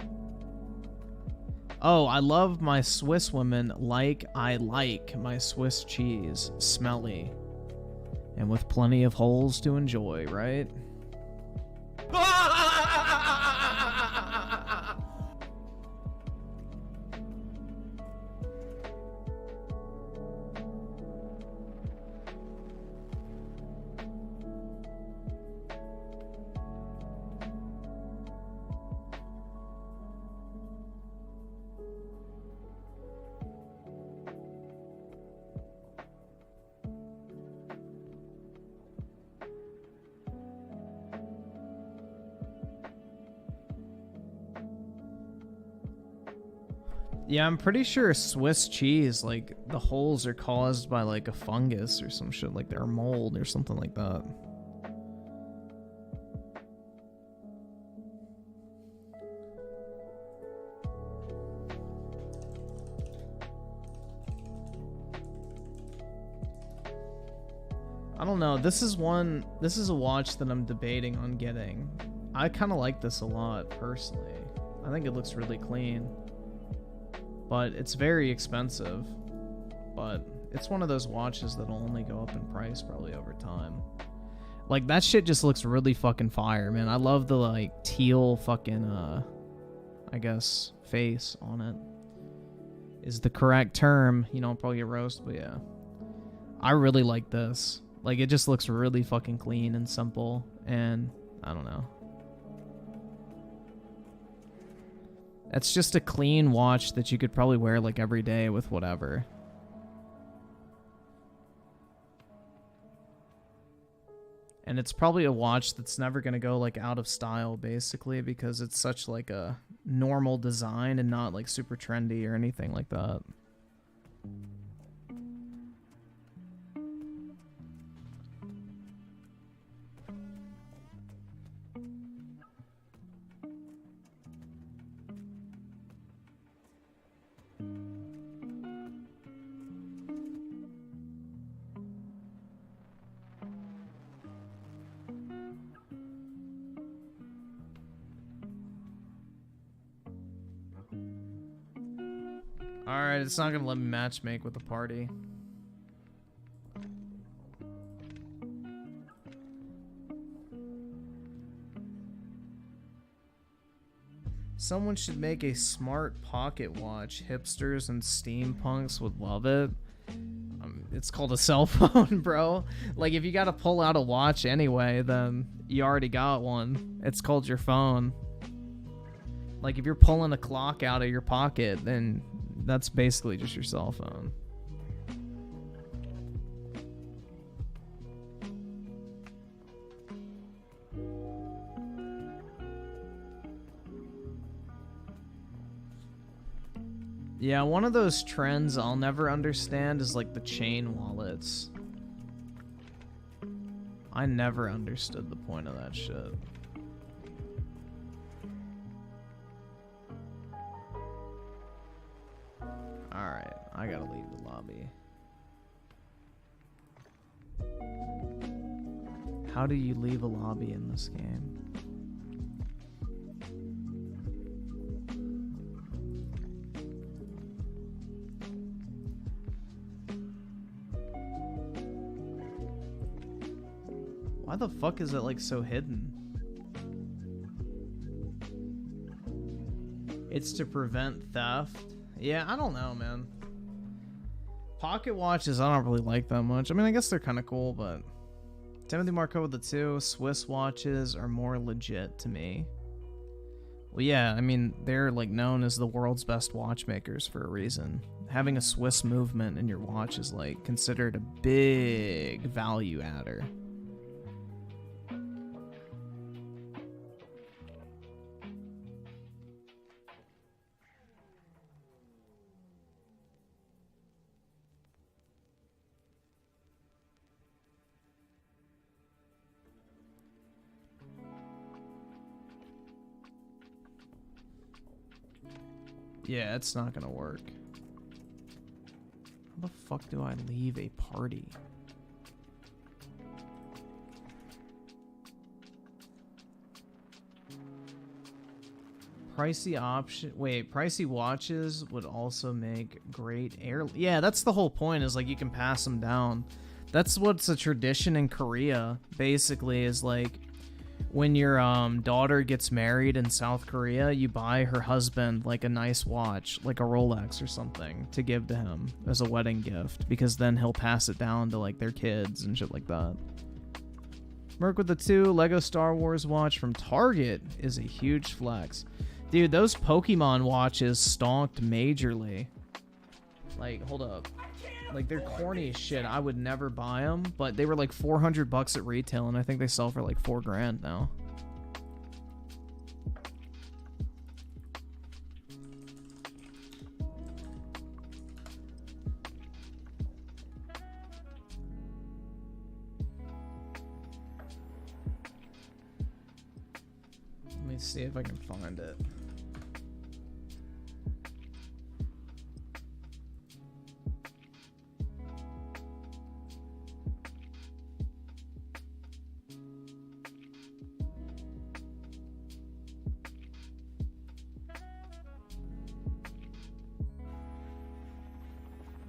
Oh, I love my Swiss women like I like my Swiss cheese. Smelly. And with plenty of holes to enjoy, right? Yeah, I'm pretty sure Swiss cheese, like, the holes are caused by, like, a fungus or some shit, like they're mold or something like that. I don't know. This is a watch that I'm debating on getting. I kind of like this a lot, personally. I think it looks really clean. But it's very expensive. But it's one of those watches that'll only go up in price probably over time. Like, that shit just looks really fucking fire, man. I love the, like, teal fucking, I guess, face on it. Is the correct term. You know, probably get roast, but yeah. I really like this. Like, it just looks really fucking clean and simple, and I don't know. It's just a clean watch that you could probably wear, like, every day with whatever. And it's probably a watch that's never going to go, like, out of style, basically, because it's such, like, a normal design and not, like, super trendy or anything like that. Alright, it's not gonna let me matchmake with the party. Someone should make a smart pocket watch. Hipsters and steampunks would love it. It's called a cell phone, bro. Like, if you gotta pull out a watch anyway, then you already got one. It's called your phone. Like, if you're pulling a clock out of your pocket, then that's basically just your cell phone. Yeah, one of those trends I'll never understand is, like, the chain wallets. I never understood the point of that shit. Alright, I gotta leave the lobby. How do you leave a lobby in this game? Why the fuck is it, like, so hidden? It's to prevent theft. Yeah, I don't know, man. Pocket watches, I don't really like that much. I mean, I guess they're kind of cool, but Timothy Marco with the 2 Swiss watches are more legit to me. Well, yeah, I mean, they're, like, known as the world's best watchmakers for a reason. Having a Swiss movement in your watch is, like, considered a big value adder. Yeah, it's not gonna work. How the fuck do I leave a party? Pricey option. Wait, pricey watches would also make great air. Yeah, that's the whole point, is, like, you can pass them down. That's what's a tradition in Korea, basically, is, like, when your daughter gets married in South Korea, you buy her husband, like, a nice watch, like a Rolex or something, to give to him as a wedding gift, because then he'll pass it down to, like, their kids and shit like that. Merc with the 2 Lego Star Wars watch from Target is a huge flex. Dude, those Pokemon watches stonked majorly. Like, hold up. Like, they're corny as shit. I would never buy them, but they were like $400 at retail, and I think they sell for like $4 grand now. see if I can find it.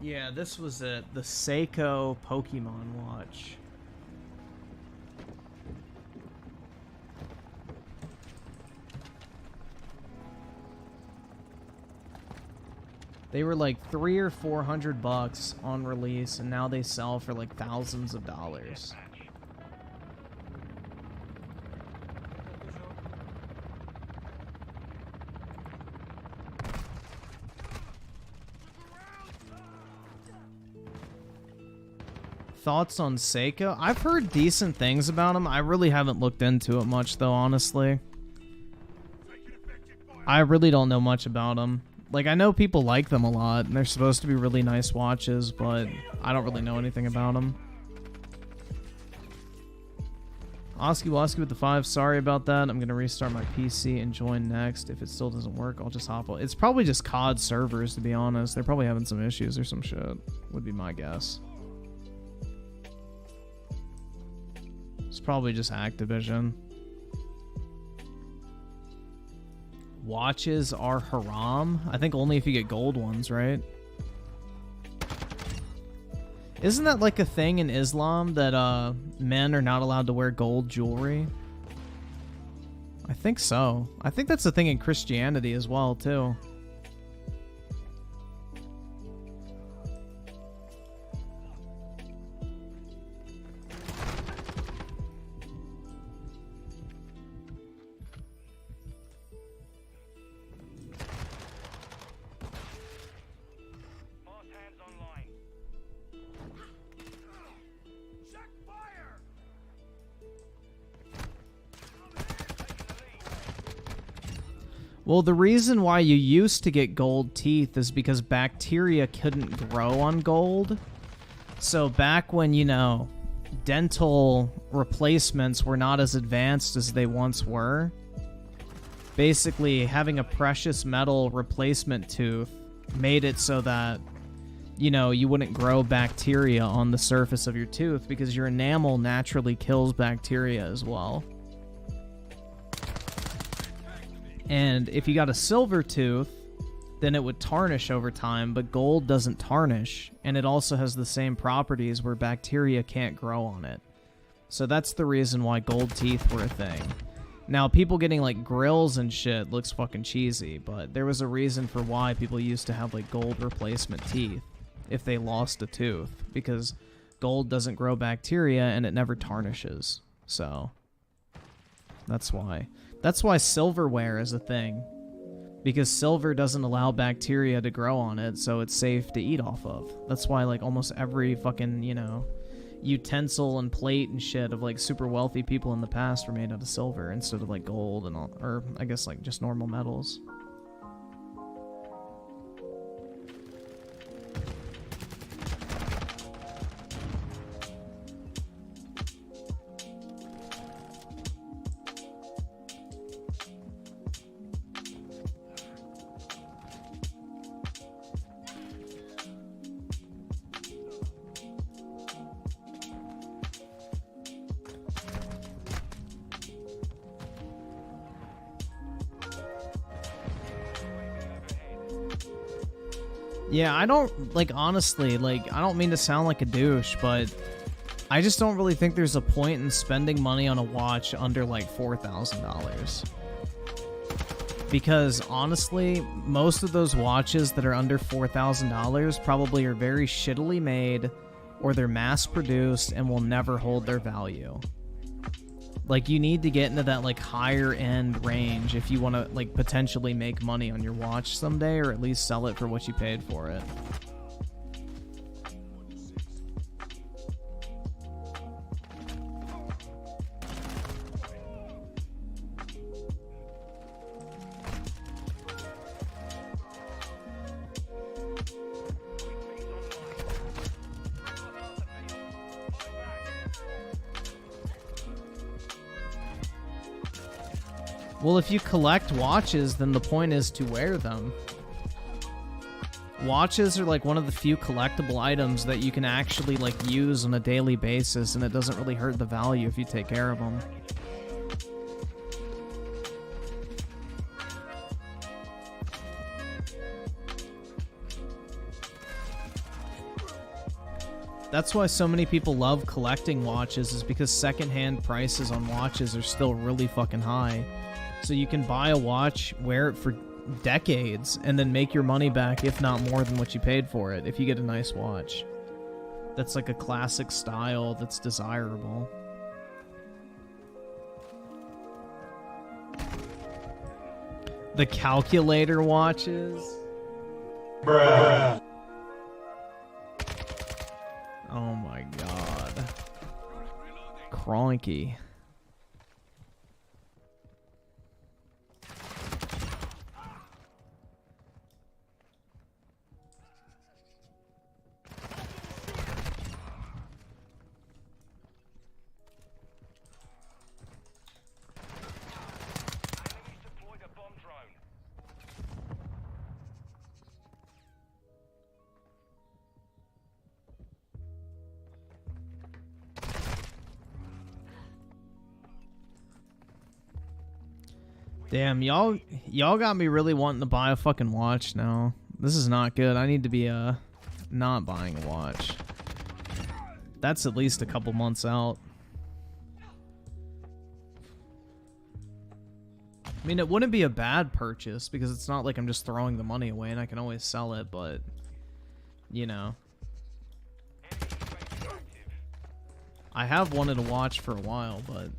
Yeah, this was it. The Seiko Pokemon watch. They were like $300 or $400 on release, and now they sell for like thousands of dollars. Thoughts on Seiko? I've heard decent things about them. I really haven't looked into it much, though, honestly. I really don't know much about them. Like, I know people like them a lot, and they're supposed to be really nice watches, but I don't really know anything about them. Oski Woski with the 5. Sorry about that. I'm going to restart my PC and join next. If it still doesn't work, I'll just hop on. It's probably just COD servers, to be honest. They're probably having some issues or some shit, would be my guess. It's probably just Activision. Watches are haram? I think only if you get gold ones, right? Isn't that like a thing in Islam that men are not allowed to wear gold jewelry? I think so. I think that's a thing in Christianity as well, too. Well, the reason why you used to get gold teeth is because bacteria couldn't grow on gold. So back when, you know, dental replacements were not as advanced as they once were, basically having a precious metal replacement tooth made it so that, you know, you wouldn't grow bacteria on the surface of your tooth because your enamel naturally kills bacteria as well. And if you got a silver tooth, then it would tarnish over time, but gold doesn't tarnish, and it also has the same properties where bacteria can't grow on it. So that's the reason why gold teeth were a thing. Now, people getting, like, grills and shit looks fucking cheesy, but there was a reason for why people used to have, like, gold replacement teeth if they lost a tooth, because gold doesn't grow bacteria and it never tarnishes. So that's why. That's why silverware is a thing, because silver doesn't allow bacteria to grow on it, so it's safe to eat off of. That's why, like, almost every fucking, you know, utensil and plate and shit of, like, super wealthy people in the past were made out of silver instead of, like, gold and all, or I guess, like, just normal metals. Yeah, I don't, like, honestly, like, I don't mean to sound like a douche, but I just don't really think there's a point in spending money on a watch under, like, $4,000. Because, honestly, most of those watches that are under $4,000 probably are very shittily made, or they're mass-produced and will never hold their value. Like, you need to get into that, like, higher-end range if you want to, like, potentially make money on your watch someday, or at least sell it for what you paid for it. Well, if you collect watches, then the point is to wear them. Watches are like one of the few collectible items that you can actually like use on a daily basis, and it doesn't really hurt the value if you take care of them. That's why so many people love collecting watches, is because secondhand prices on watches are still really fucking high. So you can buy a watch, wear it for decades, and then make your money back, if not more than what you paid for it, if you get a nice watch. That's like a classic style that's desirable. The calculator watches. Bruh. Oh my god. Cronky. Damn, y'all got me really wanting to buy a fucking watch now. This is not good. I need to be not buying a watch. That's at least a couple months out. I mean, it wouldn't be a bad purchase because it's not like I'm just throwing the money away and I can always sell it, but you know. I have wanted a watch for a while, but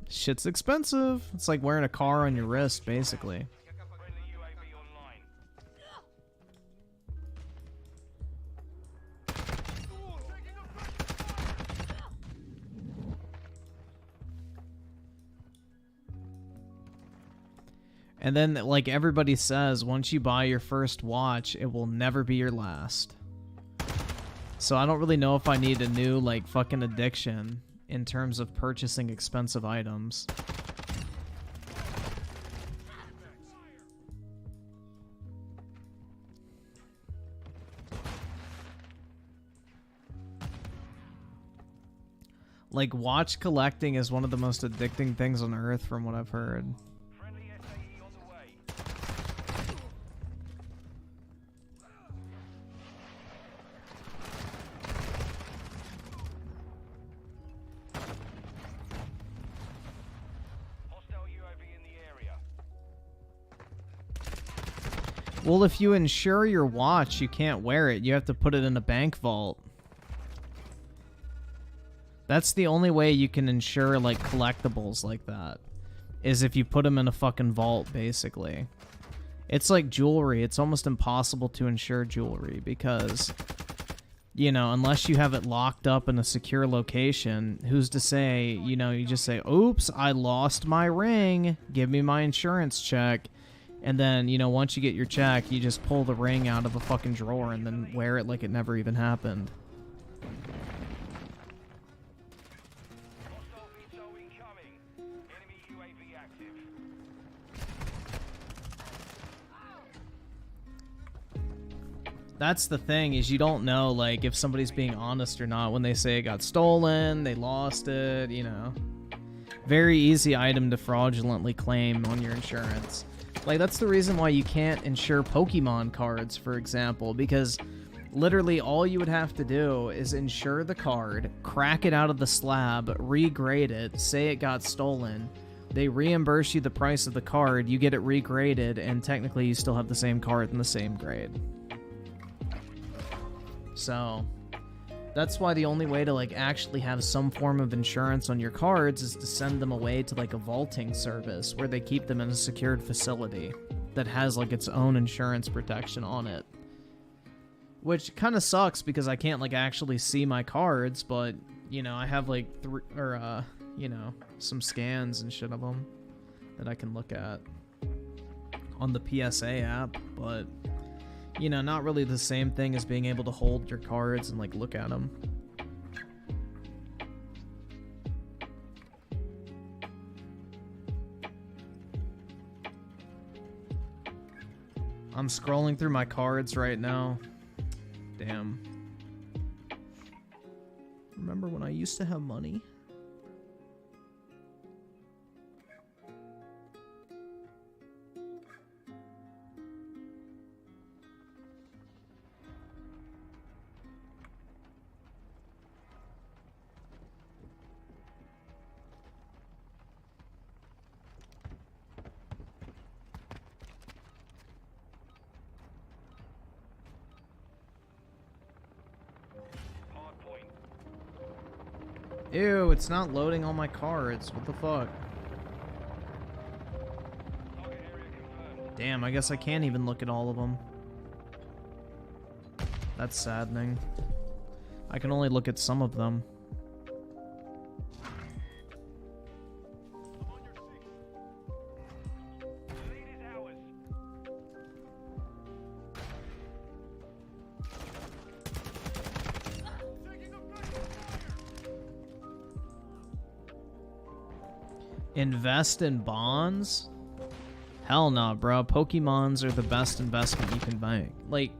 shit's expensive. It's like wearing a car on your wrist, basically. And then, like everybody says, once you buy your first watch, it will never be your last. So I don't really know if I need a new, like, fucking addiction in terms of purchasing expensive items. Like, watch collecting is one of the most addicting things on earth from what I've heard. Well, if you insure your watch, you can't wear it. You have to put it in a bank vault. That's the only way you can insure, like, collectibles like that. Is if you put them in a fucking vault, basically. It's like jewelry. It's almost impossible to insure jewelry because, you know, unless you have it locked up in a secure location, who's to say, you know, you just say, oops, I lost my ring. Give me my insurance check. And then, you know, once you get your check, you just pull the ring out of a fucking drawer and then wear it like it never even happened. That's the thing, is you don't know, like, if somebody's being honest or not when they say it got stolen, they lost it, you know. Very easy item to fraudulently claim on your insurance. Like, that's the reason why you can't insure Pokemon cards, for example, because literally all you would have to do is insure the card, crack it out of the slab, regrade it, say it got stolen, they reimburse you the price of the card, you get it regraded, and technically you still have the same card in the same grade. So, that's why the only way to, like, actually have some form of insurance on your cards is to send them away to, like, a vaulting service where they keep them in a secured facility that has, like, its own insurance protection on it. Which kind of sucks because I can't, like, actually see my cards, but, you know, I have, like, you know, some scans and shit of them that I can look at on the PSA app, but you know, not really the same thing as being able to hold your cards and, like, look at them. I'm scrolling through my cards right now. Damn. Remember when I used to have money? Ew, it's not loading all my cards. What the fuck? Damn, I guess I can't even look at all of them. That's saddening. I can only look at some of them. Invest in bonds? Hell no, bro. Pokemons are the best investment you can make. Like,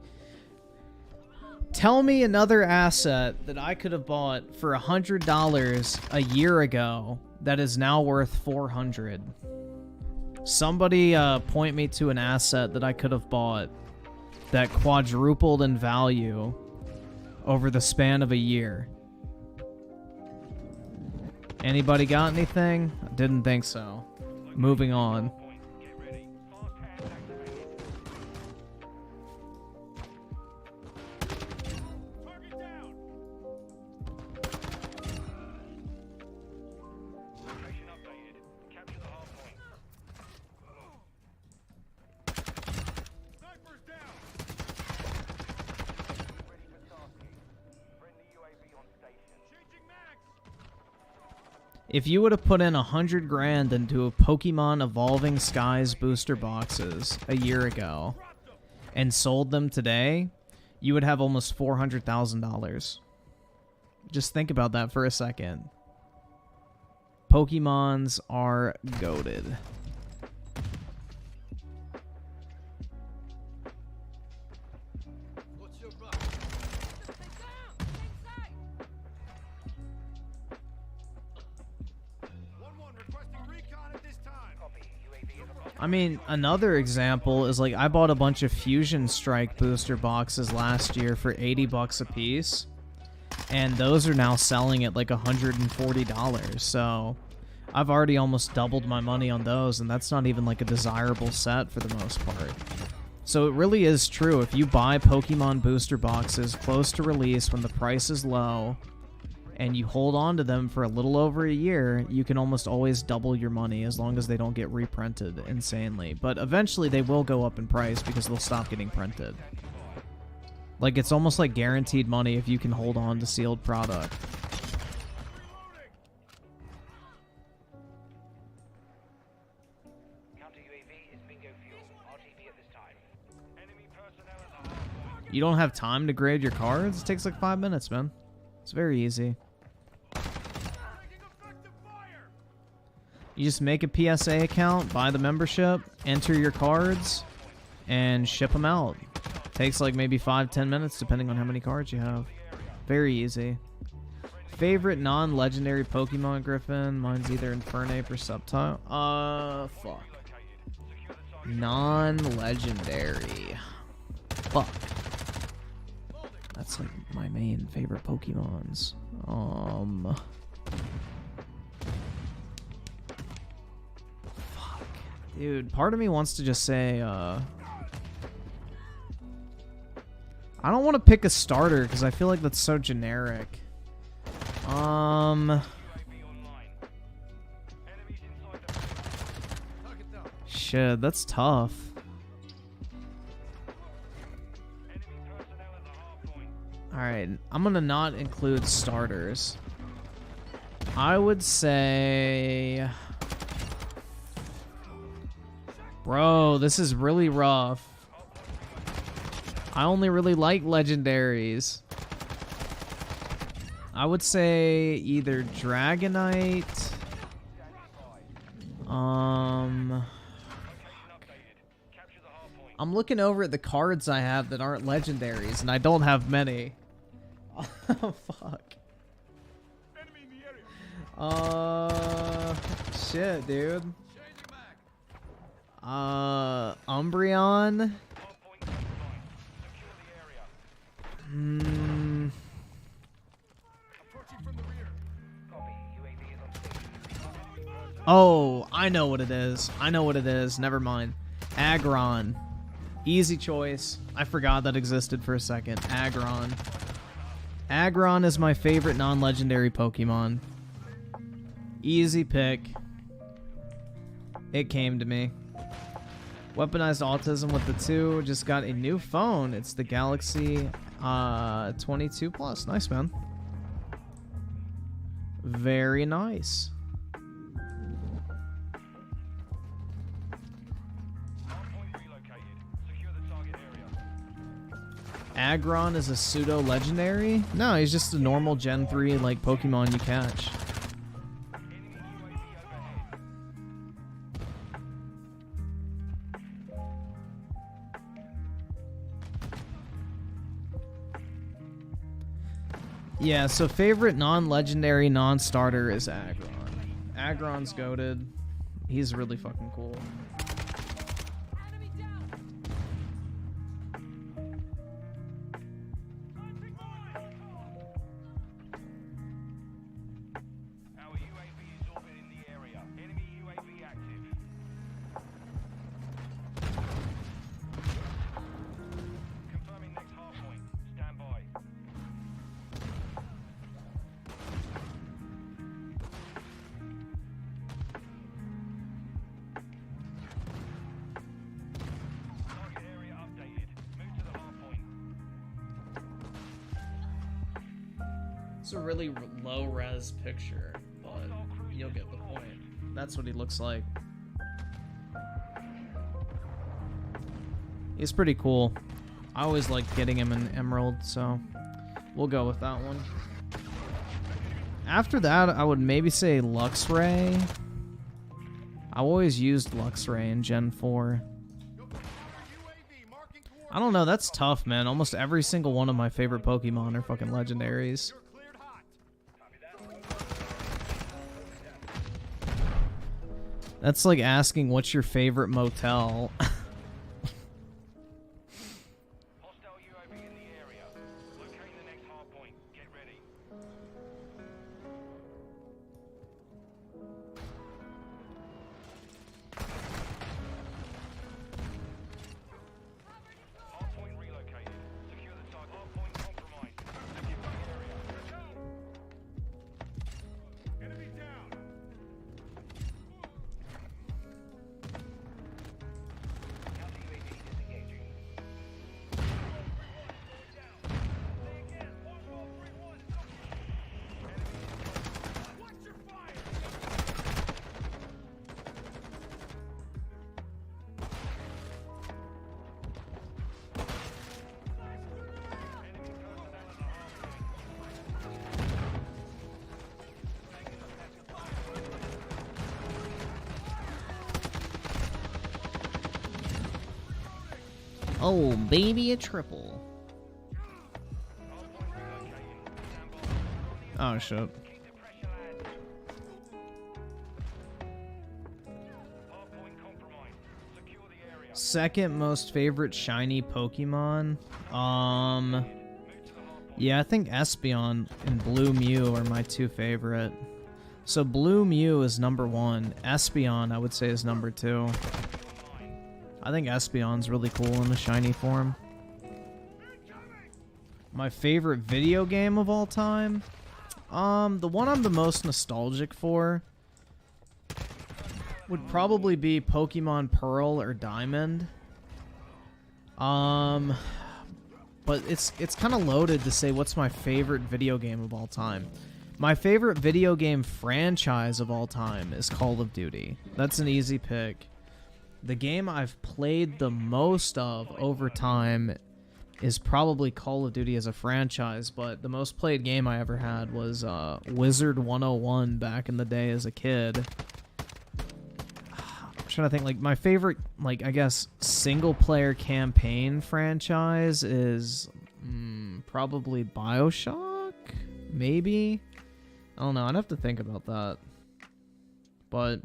tell me another asset that I could have bought for $100 a year ago that is now worth $400. Somebody point me to an asset that I could have bought that quadrupled in value over the span of a year. Anybody got anything? I didn't think so. Moving on. If you would have put in 100 grand into a Pokemon Evolving Skies booster boxes a year ago and sold them today, you would have almost $400,000. Just think about that for a second. Pokemons are goated. I mean, another example is like I bought a bunch of Fusion Strike booster boxes last year for $80 a piece, and those are now selling at like $140. So I've already almost doubled my money on those, and that's not even like a desirable set for the most part. So it really is true. If you buy Pokemon booster boxes close to release when the price is low, and you hold on to them for a little over a year, you can almost always double your money as long as they don't get reprinted insanely. But eventually they will go up in price because they'll stop getting printed. Like, it's almost like guaranteed money if you can hold on to sealed product. You don't have time to grade your cards? It takes like 5 minutes, man. It's very easy. You just make a PSA account, buy the membership, enter your cards, and ship them out. Takes like maybe 5-10 minutes depending on how many cards you have. Very easy. Favorite non-legendary Pokemon, Griffin? Mine's either Infernape or Subtile. Fuck. Non-legendary. Fuck. That's like my main favorite Pokemons. Dude, part of me wants to just say, I don't want to pick a starter because I feel like that's so generic. Shit, that's tough. Alright, I'm gonna not include starters. I would say... Bro, this is really rough. I only really like legendaries. I would say either Dragonite. I'm looking over at the cards I have that aren't legendaries, and I don't have many. Oh, fuck. Shit, dude. Umbreon. Oh, I know what it is. I know what it is. Never mind. Aggron. Easy choice. I forgot that existed for a second. Aggron. Aggron is my favorite non-legendary Pokemon. Easy pick. It came to me. Weaponized autism with the 2. Just got a new phone. It's the Galaxy 22 Plus. Nice, man. Very nice. Aggron is a pseudo-legendary? No, he's just a normal Gen 3 like Pokemon you catch. Yeah, so favorite non-legendary, non-starter is Aggron. Aggron's goated. He's really fucking cool. It's a really low-res picture, but you'll get the point. That's what he looks like. He's pretty cool. I always liked getting him in Emerald, so we'll go with that one. After that, I would maybe say Luxray. I always used Luxray in Gen 4. I don't know, that's tough, man. Almost every single one of my favorite Pokemon are fucking legendaries. That's like asking what's your favorite motel. Hostile UAV in the area. Locating the next hard point. Get ready. Hard point relocated. Secure the target. Hard point compromised. Secure the area. Enemy down. Counter UAV disengaging. Say again. 1431. Watch your fire. Enemy personnel at the hard point. Oh, baby, a triple. Hard point relocating. Stand by. Oh, shit. Keep the pressure land. Hard point compromised. Secure the area. Second most favorite shiny Pokemon? Move to the hard point. Yeah, I think Espeon and Blue Mew are my two favorite. So Blue Mew is number 1. Espeon, I would say, is number 2. I think Espeon's really cool in the shiny form. My favorite video game of all time? The one I'm the most nostalgic for would probably be Pokemon Pearl or Diamond. But it's kind of loaded to say what's my favorite video game of all time. My favorite video game franchise of all time is Call of Duty. That's an easy pick. The game I've played the most of over time is probably Call of Duty as a franchise, but the most played game I ever had was Wizard 101 back in the day as a kid. I'm trying to think, like, my favorite, like, I guess, single-player campaign franchise is probably BioShock? Maybe? I don't know. I'd have to think about that. But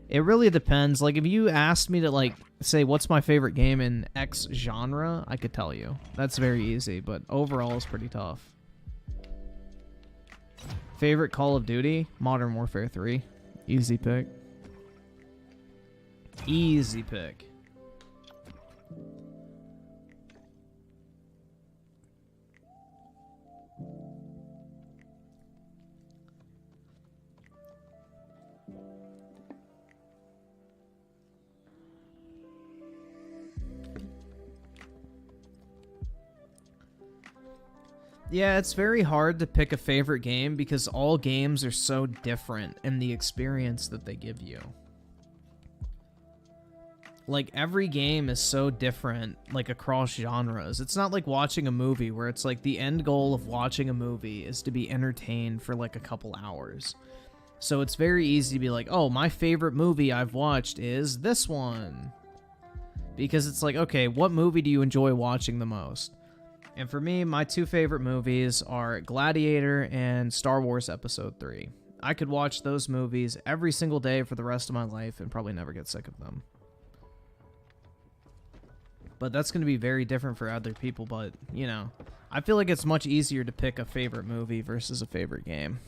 it really depends. Like, if you asked me to, like, say, what's my favorite game in X genre, I could tell you. That's very easy, but overall it's pretty tough. Favorite Call of Duty? Modern Warfare 3. Easy pick. Easy pick. Yeah, it's very hard to pick a favorite game because all games are so different in the experience that they give you. Like, every game is so different, like, across genres. It's not like watching a movie where it's like the end goal of watching a movie is to be entertained for like a couple hours. So it's very easy to be like, oh, my favorite movie I've watched is this one. Because it's like, okay, what movie do you enjoy watching the most? And for me, my two favorite movies are Gladiator and Star Wars Episode 3. I could watch those movies every single day for the rest of my life and probably never get sick of them. But that's going to be very different for other people, but, you know, I feel like it's much easier to pick a favorite movie versus a favorite game.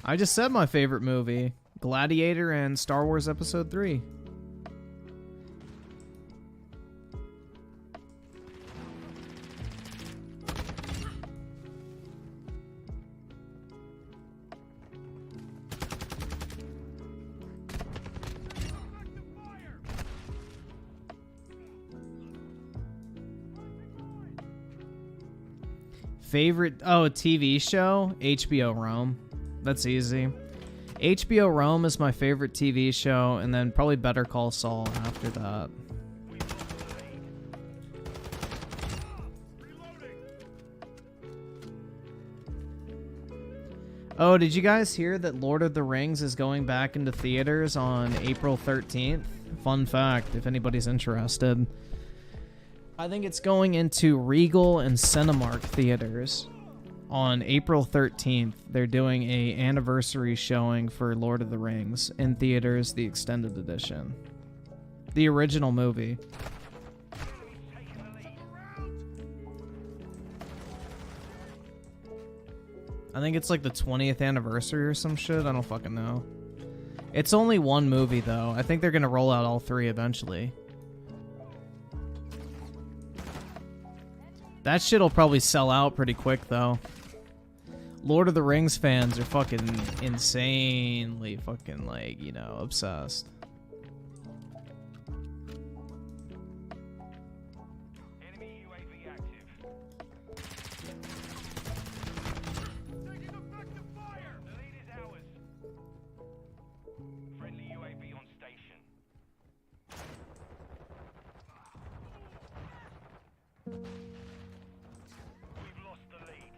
I just said my favorite movie, Gladiator and Star Wars Episode 3. Favorite, TV show? HBO Rome. That's easy. HBO Rome is my favorite TV show, and then probably Better Call Saul after that. Oh, did you guys hear that Lord of the Rings is going back into theaters on April 13th? Fun fact, if anybody's interested. I think it's going into Regal and Cinemark theaters. On April 13th, they're doing a anniversary showing for Lord of the Rings in theaters, the extended edition. The original movie. I think it's like the 20th anniversary or some shit. I don't fucking know. It's only one movie, though. I think they're going to roll out all three eventually. That shit'll probably sell out pretty quick, though. Lord of the Rings fans are fucking insanely fucking, like, you know, obsessed. Enemy UAV active. Taking effective fire! The lead is ours. Friendly UAV on station. We've lost the lead.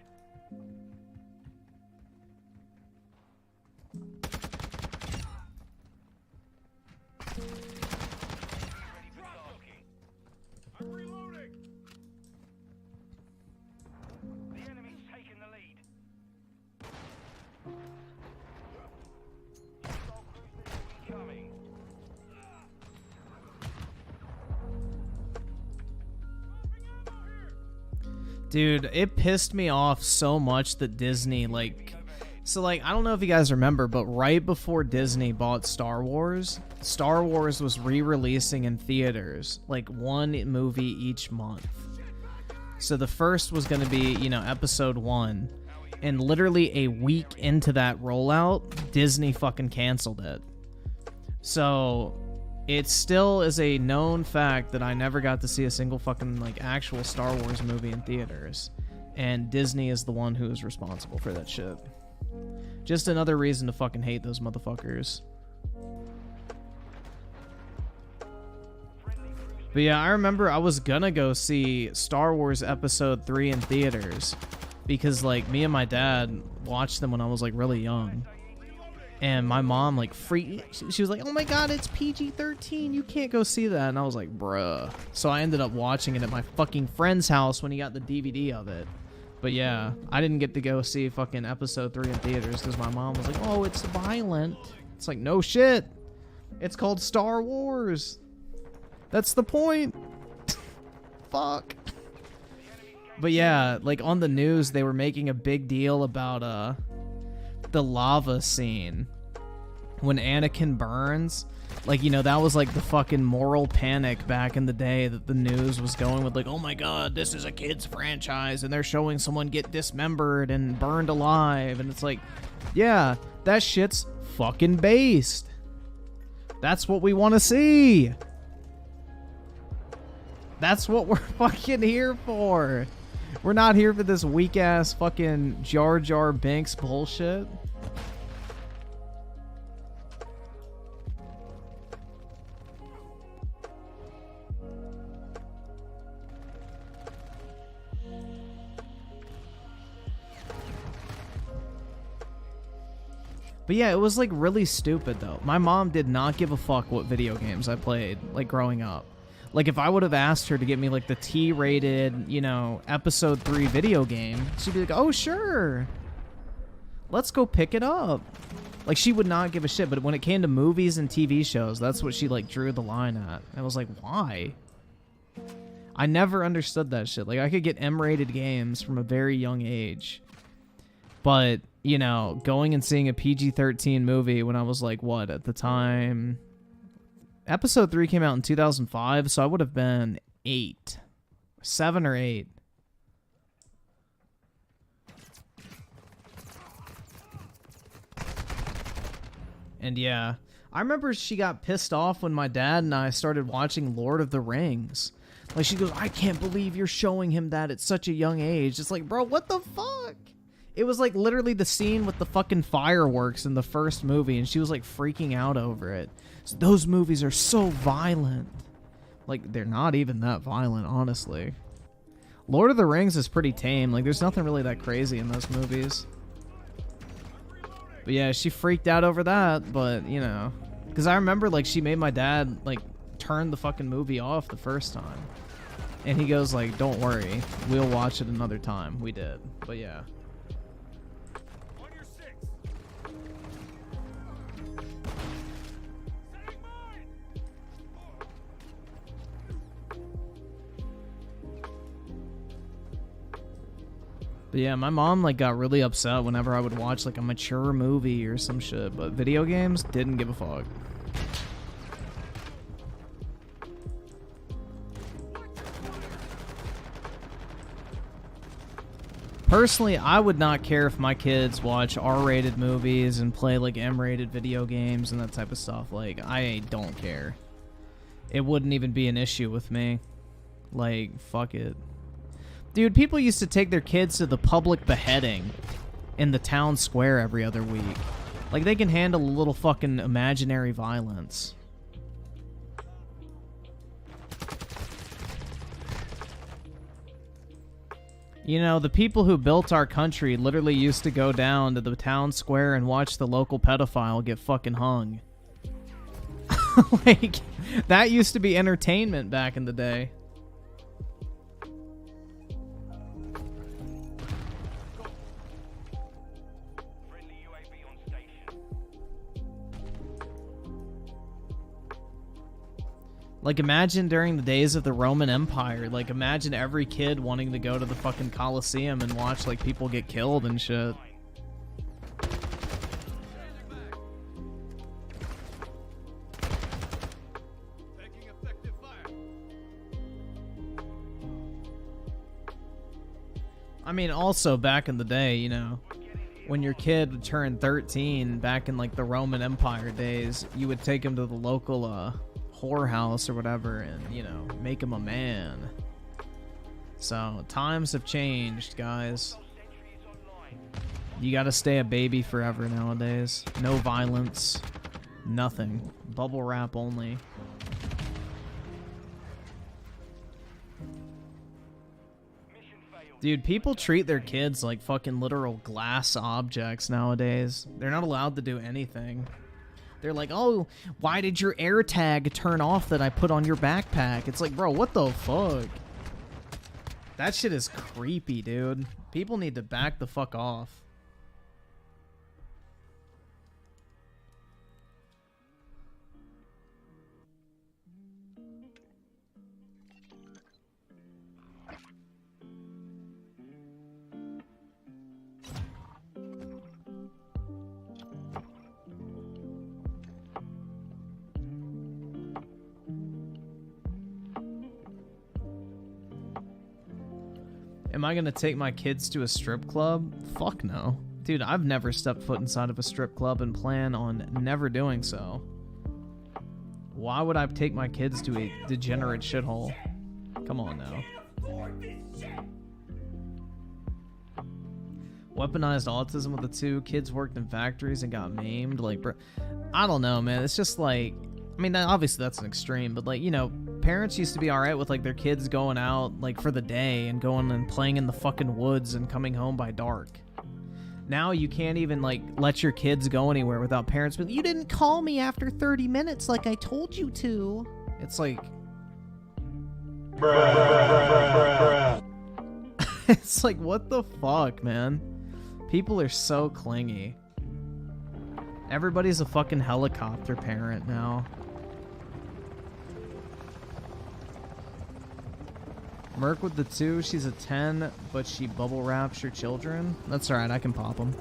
Ready for tasking. I'm reloading. The enemy's taken the lead. Hostile cruise missile incoming. Dude, it pissed me off so much that Disney, like... So, like, I don't know if you guys remember, but right before Disney bought Star Wars was re-releasing in theaters, like, one movie each month. So the first was going to be, you know, Episode 1. And literally a week into that rollout, Disney fucking canceled it. So... It still is a known fact that I never got to see a single fucking, like, actual Star Wars movie in theaters. and Disney is the one who is responsible for that shit. Just another reason to fucking hate those motherfuckers. But yeah, I remember I was gonna go see Star Wars Episode 3 in theaters because, like, me and my dad watched them when I was, like, really young. And my mom, like, she was like, oh my god, it's PG-13, you can't go see that. And I was like, bruh. So I ended up watching it at my fucking friend's house when he got the DVD of it. But yeah, I didn't get to go see fucking Episode 3 in theaters because my mom was like, oh, it's violent. It's like, no shit. It's called Star Wars. That's the point. Fuck. But yeah, like on the news, they were making a big deal about the lava scene when Anakin burns. Like, you know, that was like the fucking moral panic back in the day that the news was going with, like, oh my god, this is a kid's franchise and they're showing someone get dismembered and burned alive. And it's like, yeah, that shit's fucking based. That's what we want to see. That's what we're fucking here for. We're not here for this weak-ass fucking Jar Jar Binks bullshit. But yeah, it was like really stupid though. My mom did not give a fuck what video games I played, like growing up. Like, if I would have asked her to get me, like, the T-rated, you know, Episode 3 video game, she'd be like, oh, sure. Let's go pick it up. Like, she would not give a shit, but when it came to movies and TV shows, that's what she, like, drew the line at. I was like, why? I never understood that shit. Like, I could get M-rated games from a very young age. But, you know, going and seeing a PG-13 movie when I was, like, what, at the time... Episode 3 came out in 2005, so I would have been 7 or 8. And yeah, I remember she got pissed off when my dad and I started watching Lord of the Rings. Like, she goes, I can't believe you're showing him that at such a young age. It's like, bro, what the fuck? It was like literally the scene with the fucking fireworks in the first movie, and she was like freaking out over it. So those movies are so violent. Like, they're not even that violent, honestly. Lord of the Rings is pretty tame. Like, there's nothing really that crazy in those movies. But yeah, she freaked out over that, but, you know. Because I remember, like, she made my dad, like, turn the fucking movie off the first time. And he goes, like, don't worry. We'll watch it another time. We did. But yeah. But yeah, my mom, like, got really upset whenever I would watch, like, a mature movie or some shit. But video games, didn't give a fuck. Personally, I would not care if my kids watch R-rated movies and play, like, M-rated video games and that type of stuff. Like, I don't care. It wouldn't even be an issue with me. Like, fuck it. Dude, people used to take their kids to the public beheading in the town square every other week. Like, they can handle a little fucking imaginary violence. You know, the people who built our country literally used to go down to the town square and watch the local pedophile get fucking hung. Like, that used to be entertainment back in the day. Like, imagine during the days of the Roman Empire, like, imagine every kid wanting to go to the fucking Colosseum and watch, like, people get killed and shit. I mean, also, back in the day, you know, when your kid would turn 13, back in, like, the Roman Empire days, you would take him to the local, whorehouse or whatever and, you know, make him a man. So, times have changed, guys. You gotta stay a baby forever nowadays. No violence. Nothing. Bubble wrap only. Dude, people treat their kids like fucking literal glass objects nowadays. They're not allowed to do anything. They're like, oh, why did your air tag turn off that I put on your backpack? It's like, bro, what the fuck? That shit is creepy, dude. People need to back the fuck off. Am I gonna take my kids to a strip club? Fuck no. Dude, I've never stepped foot inside of a strip club and plan on never doing so. Why would I take my kids to a degenerate shithole? Come on now. Weaponized autism with the two kids worked in factories and got maimed. Like, bro, I don't know, man. It's just like, I mean, obviously that's an extreme, but like, you know, parents used to be alright with like their kids going out like for the day and going and playing in the fucking woods and coming home by dark. Now you can't even like let your kids go anywhere without parents being, you didn't call me after 30 minutes like I told you to. It's like, Bruh. it's like, what the fuck, man? People are so clingy. Everybody's a fucking helicopter parent now. Merc with the 2, she's a 10, but she bubble wraps your children. That's alright, I can pop them.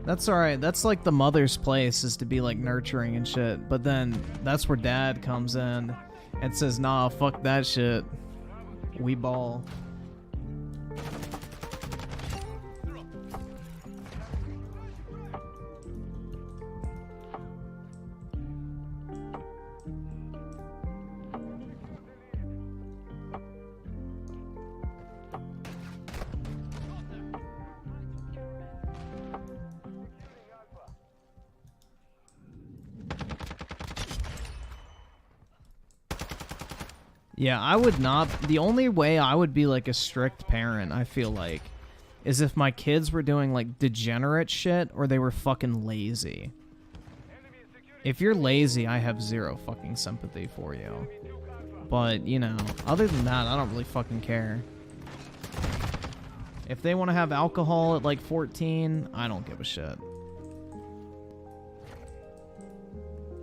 That's alright, that's like the mother's place, is to be like nurturing and shit. But then that's where dad comes in and says, nah, fuck that shit. We ball. Yeah, I would not. The only way I would be like a strict parent, I feel like, is if my kids were doing like degenerate shit or they were fucking lazy. If you're lazy, I have zero fucking sympathy for you. But, you know, other than that, I don't really fucking care. If they want to have alcohol at like 14, I don't give a shit.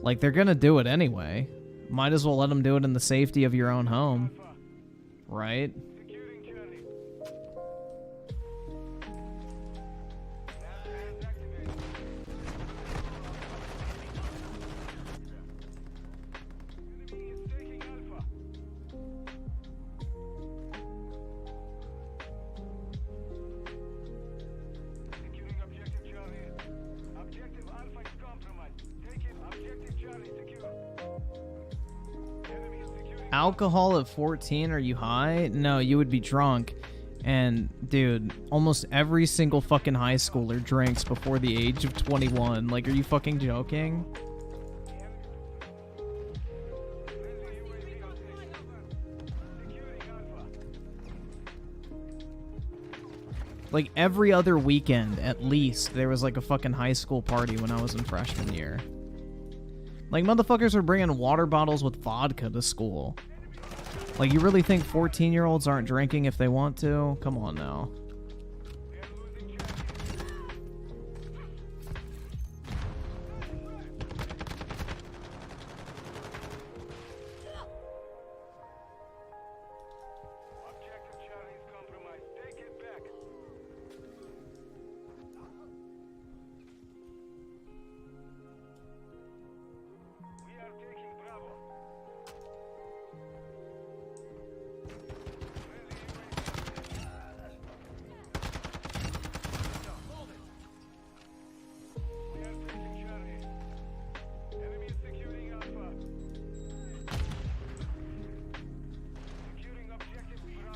Like, they're gonna do it anyway. Might as well let them do it in the safety of your own home. Right? Alcohol at 14, are you high? No, you would be drunk. And, dude, almost every single fucking high schooler drinks before the age of 21. Like, are you fucking joking? Like, every other weekend, at least, there was like a fucking high school party when I was in freshman year. Like, motherfuckers are bringing water bottles with vodka to school. Like, you really think 14-year-olds aren't drinking if they want to? Come on now.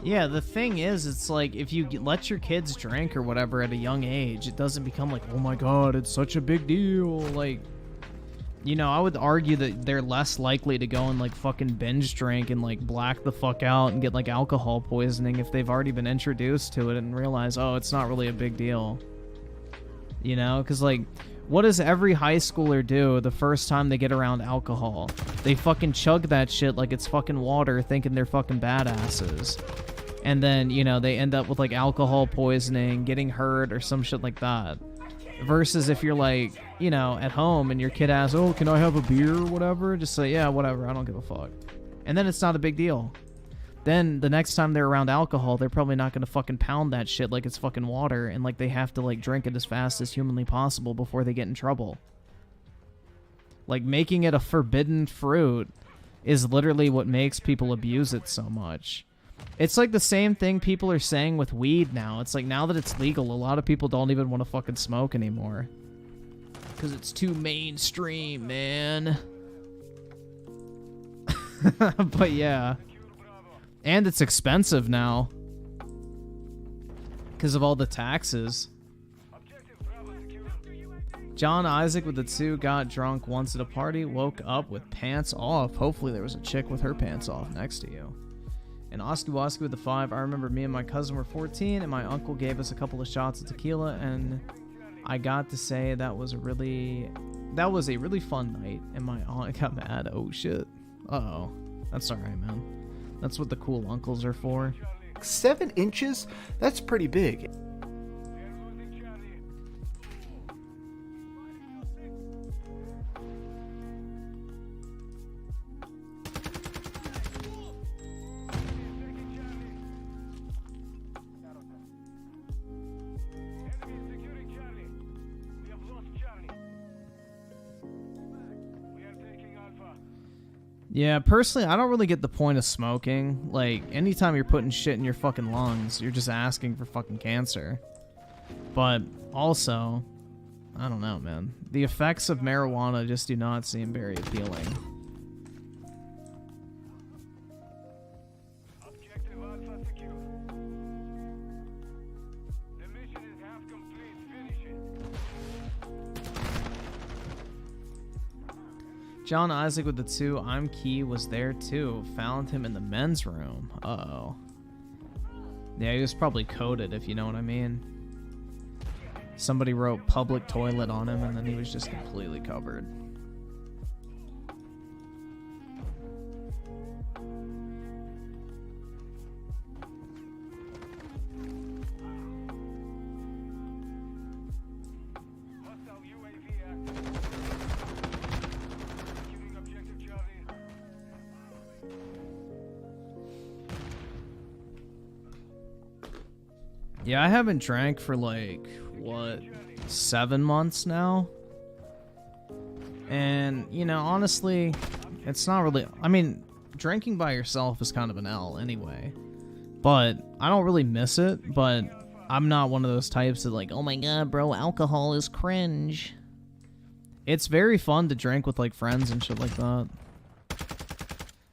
Yeah, the thing is, it's like, if you let your kids drink or whatever at a young age, it doesn't become like, oh my god, it's such a big deal. Like, you know, I would argue that they're less likely to go and, like, fucking binge drink and, like, black the fuck out and get, like, alcohol poisoning if they've already been introduced to it and realize, oh, it's not really a big deal. You know? Because, like, what does every high schooler do the first time they get around alcohol? They fucking chug that shit like it's fucking water, thinking they're fucking badasses. And then, you know, they end up with, like, alcohol poisoning, getting hurt, or some shit like that. Versus if you're, like, you know, at home and your kid asks, oh, can I have a beer or whatever? Just say, yeah, whatever, I don't give a fuck. And then it's not a big deal. Then the next time they're around alcohol, they're probably not going to fucking pound that shit like it's fucking water, and, like, they have to, like, drink it as fast as humanly possible before they get in trouble. Like, making it a forbidden fruit is literally what makes people abuse it so much. It's like the same thing people are saying with weed now. It's like, now that it's legal, a lot of people don't even want to fucking smoke anymore. Because it's too mainstream, man. But yeah. And it's expensive now. Because of all the taxes. John Isaac with the 2 got drunk once at a party, woke up with pants off. Hopefully there was a chick with her pants off next to you. And Oski Woski with the 5. I remember me and my cousin were 14, and my uncle gave us a couple of shots of tequila, and I got to say that was a really fun night, and my aunt got mad. Oh shit. Uh-oh. That's alright, man. That's what the cool uncles are for. 7 inches? That's pretty big. Yeah, personally, I don't really get the point of smoking. Like, anytime you're putting shit in your fucking lungs, you're just asking for fucking cancer. But also, I don't know, man. The effects of marijuana just do not seem very appealing. Objective Alpha secure. The mission is half complete. Finish it. John Isaac with the 2. I'm Key was there too. Found him in the men's room. Uh-oh. Yeah, he was probably coded, if you know what I mean. Somebody wrote public toilet on him, and then he was just completely covered. Hostile UAV active. Executing objective Charlie. Yeah, I haven't drank for like, what, 7 months now? And, you know, honestly, it's not really... I mean, drinking by yourself is kind of an L anyway. But I don't really miss it, but I'm not one of those types that like, oh my god, bro, alcohol is cringe. It's very fun to drink with, like, friends and shit like that.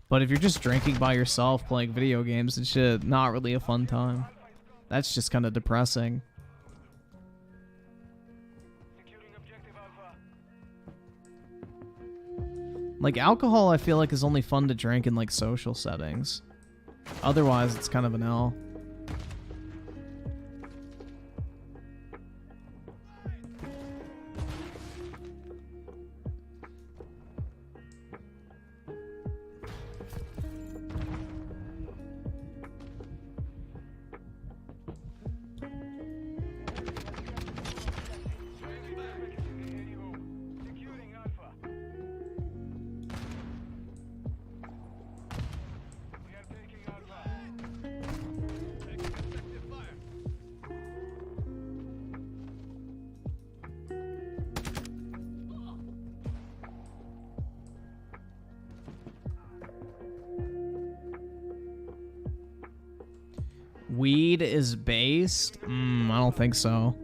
But if you're just drinking by yourself, playing video games and shit, not really a fun time. That's just kind of depressing. Securing objective Alpha. Like, alcohol, I feel like, is only fun to drink in, like, social settings. Otherwise, it's kind of an L. Securing Alpha. We are taking Alpha. Taking effective fire. Weed is based? I don't think so.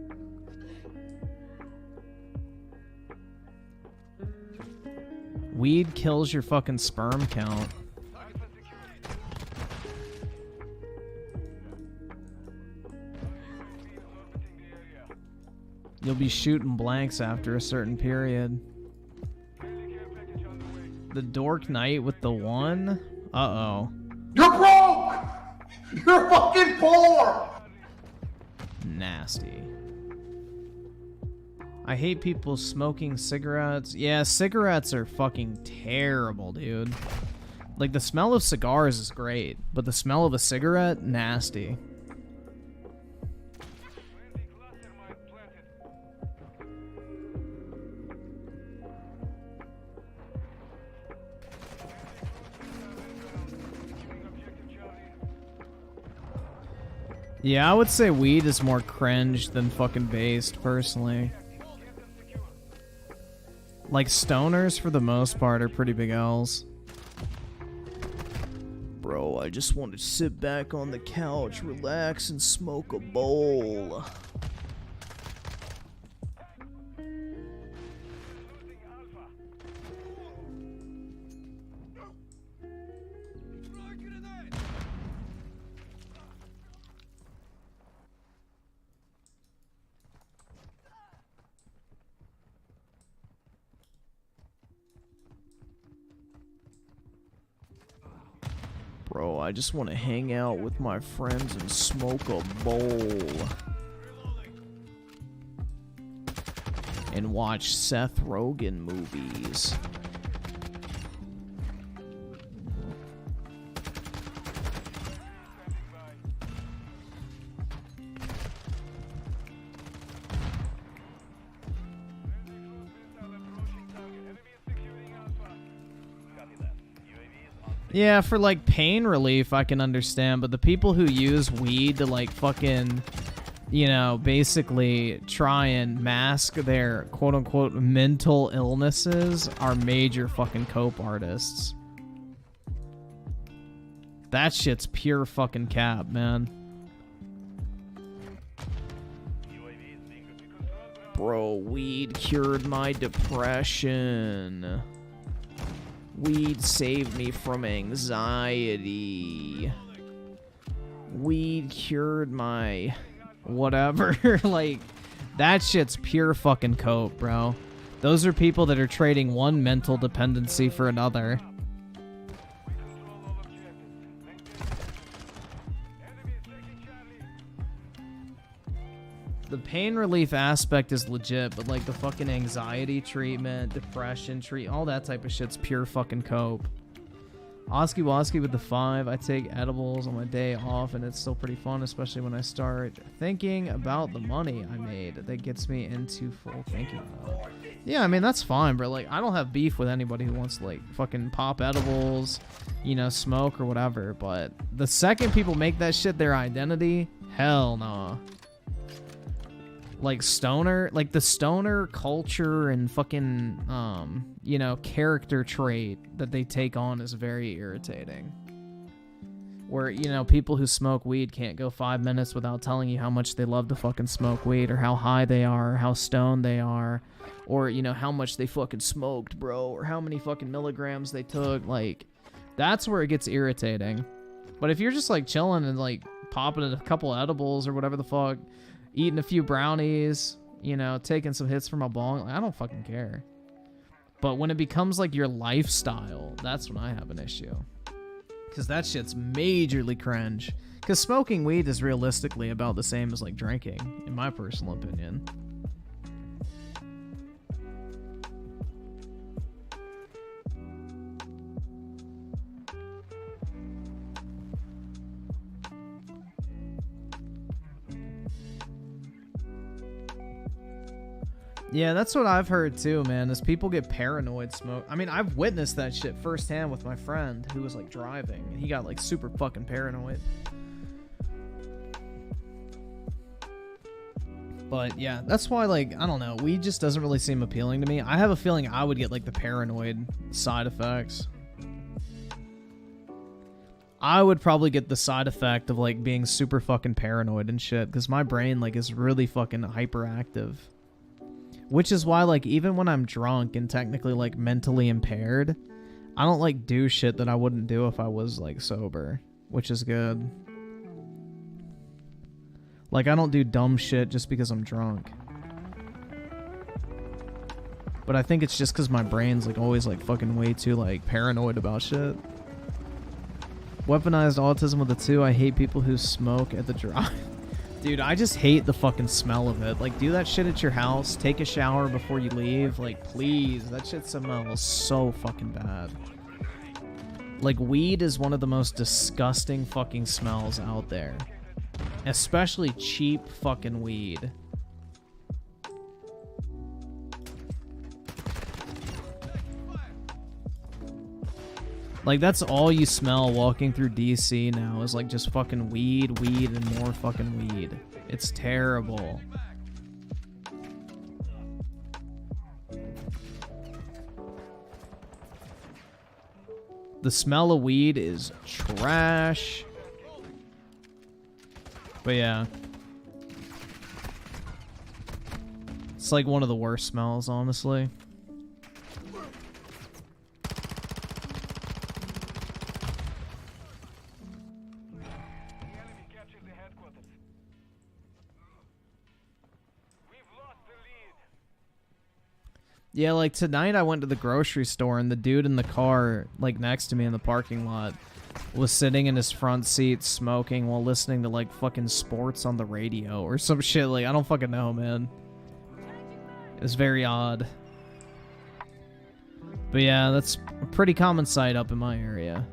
Weed kills your fucking sperm count. Alpha secured. You'll be shooting blanks after a certain period. The Dork Knight with the 1? Uh-oh. You're broke! You're fucking poor! Nasty. I hate people smoking cigarettes. Yeah, cigarettes are fucking terrible, dude. Like, the smell of cigars is great, but the smell of a cigarette, nasty. Yeah, I would say weed is more cringe than fucking based, personally. Like, stoners, for the most part, are pretty big L's. Bro, I just want to sit back on the couch, relax, and smoke a bowl. Bro, I just want to hang out with my friends and smoke a bowl. And watch Seth Rogen movies. Yeah, for like pain relief, I can understand, but the people who use weed to like fucking, you know, basically try and mask their quote unquote mental illnesses are major fucking cope artists. That shit's pure fucking cap, man. Bro, weed cured my depression. Weed saved me from anxiety. Weed cured my whatever. Like, that shit's pure fucking cope, bro. Those are people that are trading one mental dependency for another. The pain relief aspect is legit, but like the fucking anxiety treatment, depression all that type of shit's pure fucking cope. Oski Woski with the 5. I take edibles on my day off, and it's still pretty fun, especially when I start thinking about the money I made. That gets me into full thinking mode. Yeah, I mean, that's fine, bro. Like, I don't have beef with anybody who wants to, like, fucking pop edibles, you know, smoke or whatever, but the second people make that shit their identity, hell no. Like, stoner, like the stoner culture and fucking, you know, character trait that they take on is very irritating. Where, you know, people who smoke weed can't go 5 minutes without telling you how much they love to fucking smoke weed, or how high they are, or how stoned they are, or, you know, how much they fucking smoked, bro, or how many fucking milligrams they took. Like, that's where it gets irritating. But if you're just, like, chilling and, like, popping a couple edibles or whatever the fuck, eating a few brownies, you know, taking some hits from a bong, I don't fucking care. But when it becomes like your lifestyle, that's when I have an issue. Because that shit's majorly cringe. Because smoking weed is realistically about the same as like drinking, in my personal opinion. Yeah, that's what I've heard too, man, is people get paranoid smoke. I mean, I've witnessed that shit firsthand with my friend who was like driving, and he got like super fucking paranoid. But yeah, that's why, like, I don't know, weed just doesn't really seem appealing to me. I have a feeling I would get like the paranoid side effects. I would probably get the side effect of like being super fucking paranoid and shit, because my brain like is really fucking hyperactive. Which is why, like, even when I'm drunk and technically, like, mentally impaired, I don't, like, do shit that I wouldn't do if I was, like, sober. Which is good. Like, I don't do dumb shit just because I'm drunk. But I think it's just because my brain's like always like fucking way too like paranoid about shit. Weaponized autism with the 2. I hate people who smoke at the drive. Dude, I just hate the fucking smell of it. Like, do that shit at your house. Take a shower before you leave. Like, please. That shit smells so fucking bad. Like, weed is one of the most disgusting fucking smells out there. Especially cheap fucking weed. Like, that's all you smell walking through DC now is, like, just fucking weed, and more fucking weed. It's terrible. The smell of weed is trash. But yeah. It's, like, one of the worst smells, honestly. Yeah, like tonight I went to the grocery store and the dude in the car, like next to me in the parking lot, was sitting in his front seat smoking while listening to like fucking sports on the radio or some shit. Like, I don't fucking know, man. It was very odd. But yeah, that's a pretty common sight up in my area.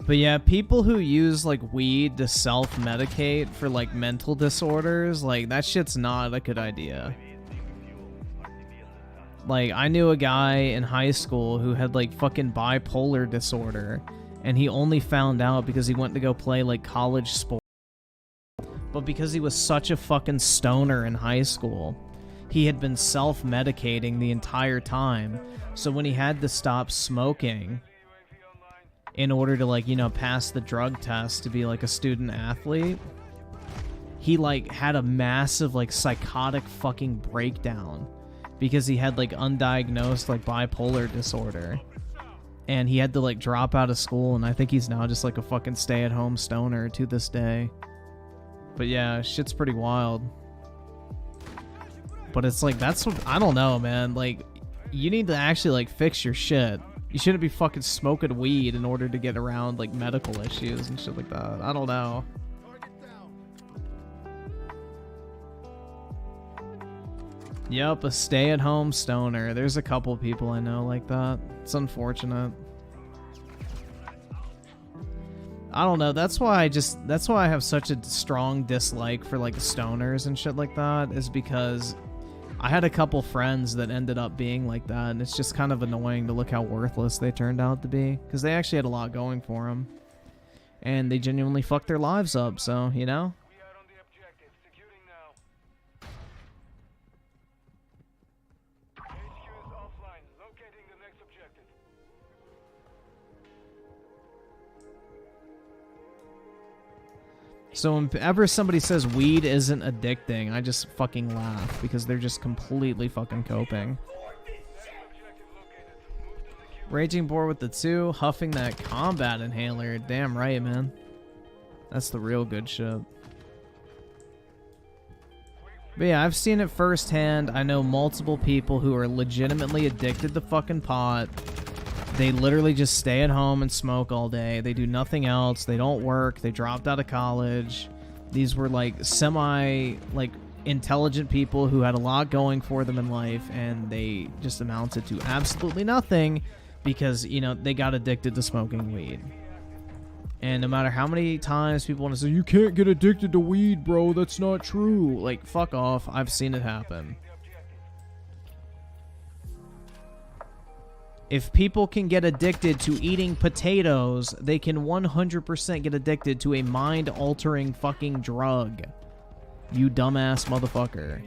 But yeah, people who use like weed to self-medicate for like mental disorders, like that shit's not a good idea. Like, I knew a guy in high school who had like fucking bipolar disorder, and he only found out because he went to go play like college sports. But because he was such a fucking stoner in high school, he had been self-medicating the entire time. So when he had to stop smoking in order to, like, you know, pass the drug test to be like a student athlete, he like had a massive like psychotic fucking breakdown because he had like undiagnosed like bipolar disorder, and he had to like drop out of school, and I think he's now just like a fucking stay-at-home stoner to this day. But yeah, shit's pretty wild. But it's like, that's what, I don't know, man. Like, you need to actually like fix your shit. You shouldn't be fucking smoking weed in order to get around, like, medical issues and shit like that. I don't know. Yup, a stay-at-home stoner. There's a couple people I know like that. It's unfortunate. I don't know. That's why I have such a strong dislike for, like, stoners and shit like that, is because I had a couple friends that ended up being like that, and it's just kind of annoying to look how worthless they turned out to be, because they actually had a lot going for them, and they genuinely fucked their lives up, so, you know? We are on the objective. Securing now. HQ is offline. Locating the next objective. So whenever somebody says weed isn't addicting, I just fucking laugh, because they're just completely fucking coping. Raging boar with the 2, huffing that combat inhaler. Damn right, man. That's the real good shit. But yeah, I've seen it firsthand. I know multiple people who are legitimately addicted to fucking pot. They literally just stay at home and smoke all day. They do nothing else. They don't work. They dropped out of college. These were like intelligent people who had a lot going for them in life, and they just amounted to absolutely nothing because, you know, they got addicted to smoking weed. And no matter how many times people want to say, you can't get addicted to weed, bro, that's not true. Like, fuck off. I've seen it happen. If people can get addicted to eating potatoes, they can 100% get addicted to a mind-altering fucking drug. You dumbass motherfucker.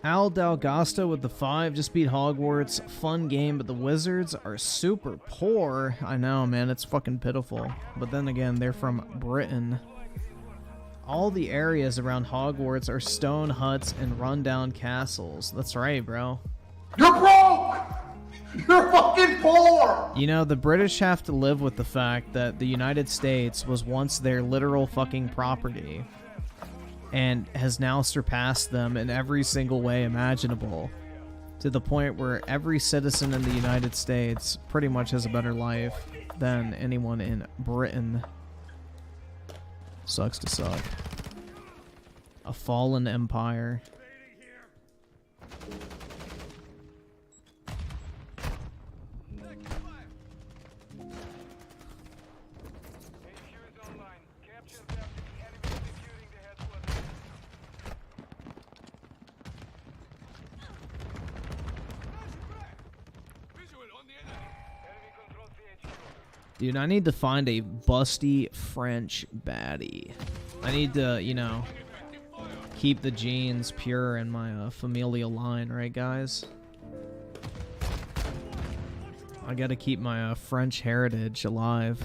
Al Dalgasta with the 5 just beat Hogwarts. Fun game, but the Wizards are super poor. I know, man, it's fucking pitiful. But then again, they're from Britain. All the areas around Hogwarts are stone huts and rundown castles. That's right, bro. You're broke! You're fucking poor! You know, the British have to live with the fact that the United States was once their literal fucking property and has now surpassed them in every single way imaginable, to the point where every citizen in the United States pretty much has a better life than anyone in Britain. Sucks to suck. A fallen empire. Dude, I need to find a busty French baddie. I need to, you know, keep the genes pure in my familial line, right, guys? I gotta keep my French heritage alive.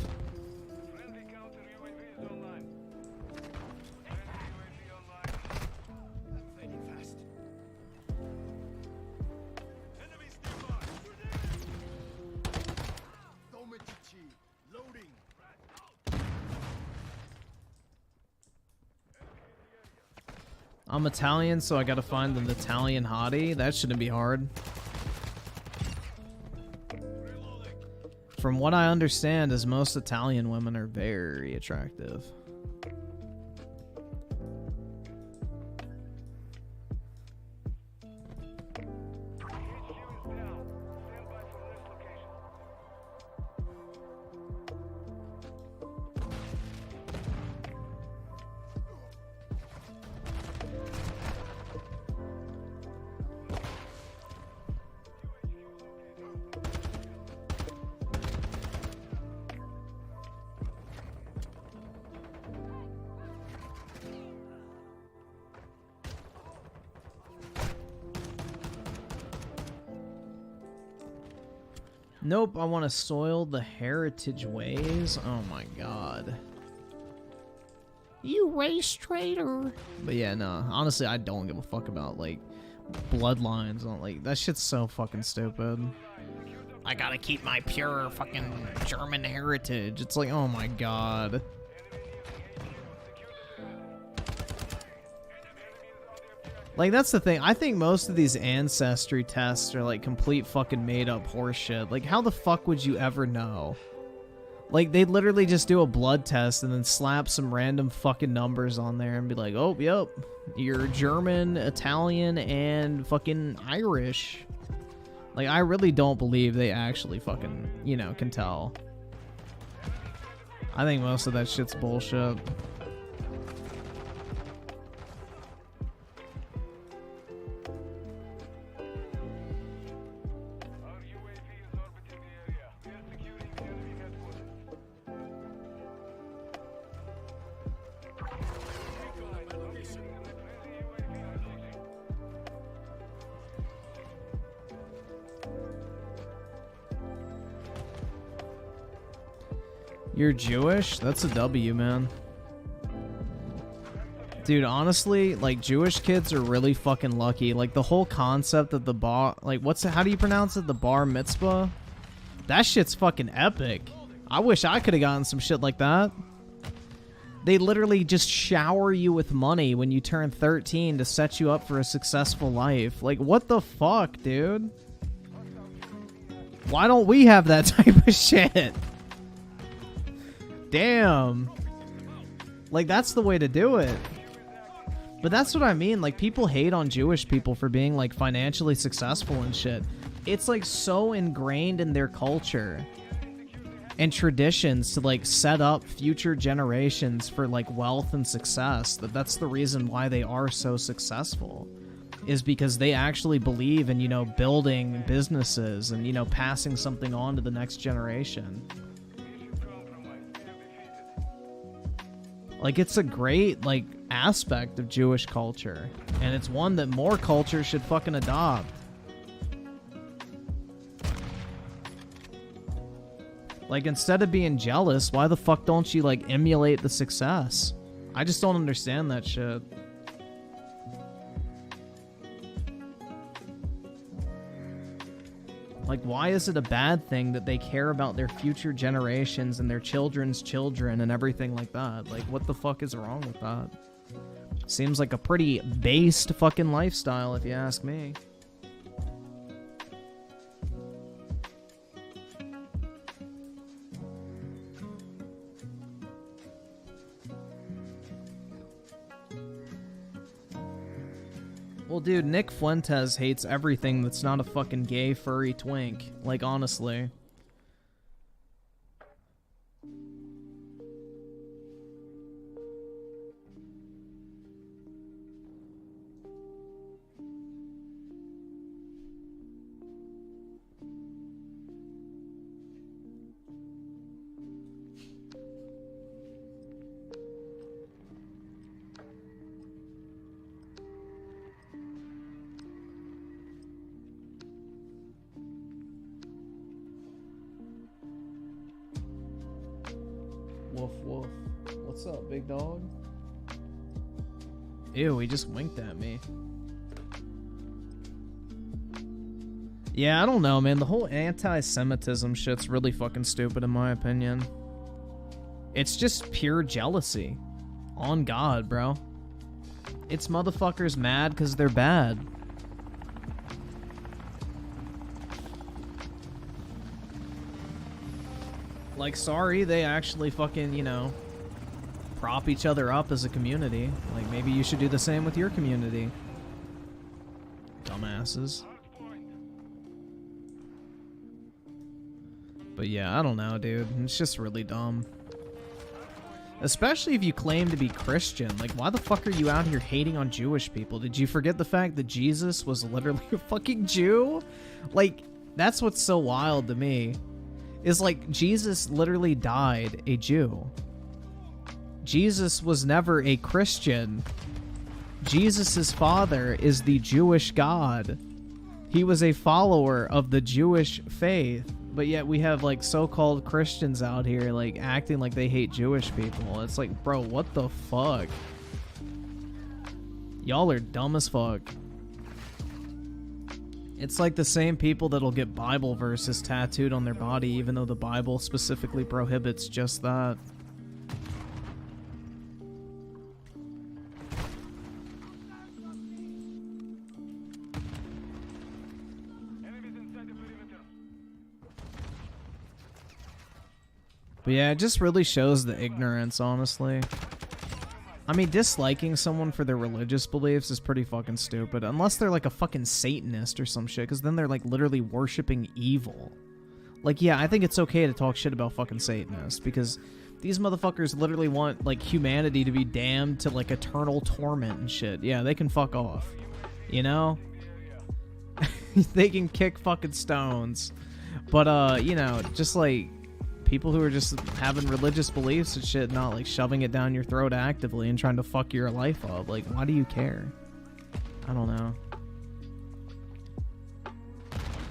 I'm Italian, so I gotta find an Italian hottie. That shouldn't be hard. From what I understand, is most Italian women are very attractive. Nope, I want to soil the heritage ways. Oh my god. You race traitor. But yeah, no, honestly, I don't give a fuck about, like, bloodlines. Like, that shit's so fucking stupid. I gotta keep my pure fucking German heritage. It's like, oh my god. Like, that's the thing. I think most of these ancestry tests are, like, complete fucking made-up horseshit. Like, how the fuck would you ever know? Like, they literally just do a blood test and then slap some random fucking numbers on there and be like, oh, yep, you're German, Italian, and fucking Irish. Like, I really don't believe they actually fucking, you know, can tell. I think most of that shit's bullshit. You're Jewish? That's a W, man. Dude, honestly, like, Jewish kids are really fucking lucky. Like, the whole concept of the bar... Like, how do you pronounce it? The bar mitzvah? That shit's fucking epic. I wish I could have gotten some shit like that. They literally just shower you with money when you turn 13 to set you up for a successful life. Like, what the fuck, dude? Why don't we have that type of shit? Damn. Like, that's the way to do it. But that's what I mean. Like, people hate on Jewish people for being, like, financially successful and shit. It's, like, so ingrained in their culture and traditions to, like, set up future generations for, like, wealth and success. That's the reason why they are so successful, is because they actually believe in, you know, building businesses and, you know, passing something on to the next generation. Like, it's a great, like, aspect of Jewish culture. And it's one that more cultures should fucking adopt. Like, instead of being jealous, why the fuck don't you, like, emulate the success? I just don't understand that shit. Like, why is it a bad thing that they care about their future generations and their children's children and everything like that? Like, what the fuck is wrong with that? Seems like a pretty based fucking lifestyle, if you ask me. Well, dude, Nick Fuentes hates everything that's not a fucking gay, furry twink. Like, honestly. Woof woof. What's up, big dog? Ew, he just winked at me. Yeah, I don't know, man. The whole anti-Semitism shit's really fucking stupid in my opinion. It's just pure jealousy. On God, bro. It's motherfuckers mad because they're bad. Like, sorry, they actually fucking, you know, prop each other up as a community. Like, maybe you should do the same with your community. Dumbasses. But yeah, I don't know, dude. It's just really dumb. Especially if you claim to be Christian. Like, why the fuck are you out here hating on Jewish people? Did you forget the fact that Jesus was literally a fucking Jew? Like, that's what's so wild to me. Is like, Jesus literally died a Jew. Jesus was never a Christian. Jesus' father is the Jewish God. He was a follower of the Jewish faith. But yet we have like so-called Christians out here like acting like they hate Jewish people. It's like, bro, what the fuck? Y'all are dumb as fuck. It's like the same people that'll get Bible verses tattooed on their body even though the Bible specifically prohibits just that. But yeah, it just really shows the ignorance, honestly. I mean, disliking someone for their religious beliefs is pretty fucking stupid. Unless they're like a fucking Satanist or some shit, because then they're like literally worshipping evil. Like, yeah, I think it's okay to talk shit about fucking Satanists, because these motherfuckers literally want like humanity to be damned to like eternal torment and shit. Yeah, they can fuck off. You know? They can kick fucking stones. But, you know, just like people who are just having religious beliefs and shit, not like shoving it down your throat actively and trying to fuck your life up. Like, why do you care? I don't know.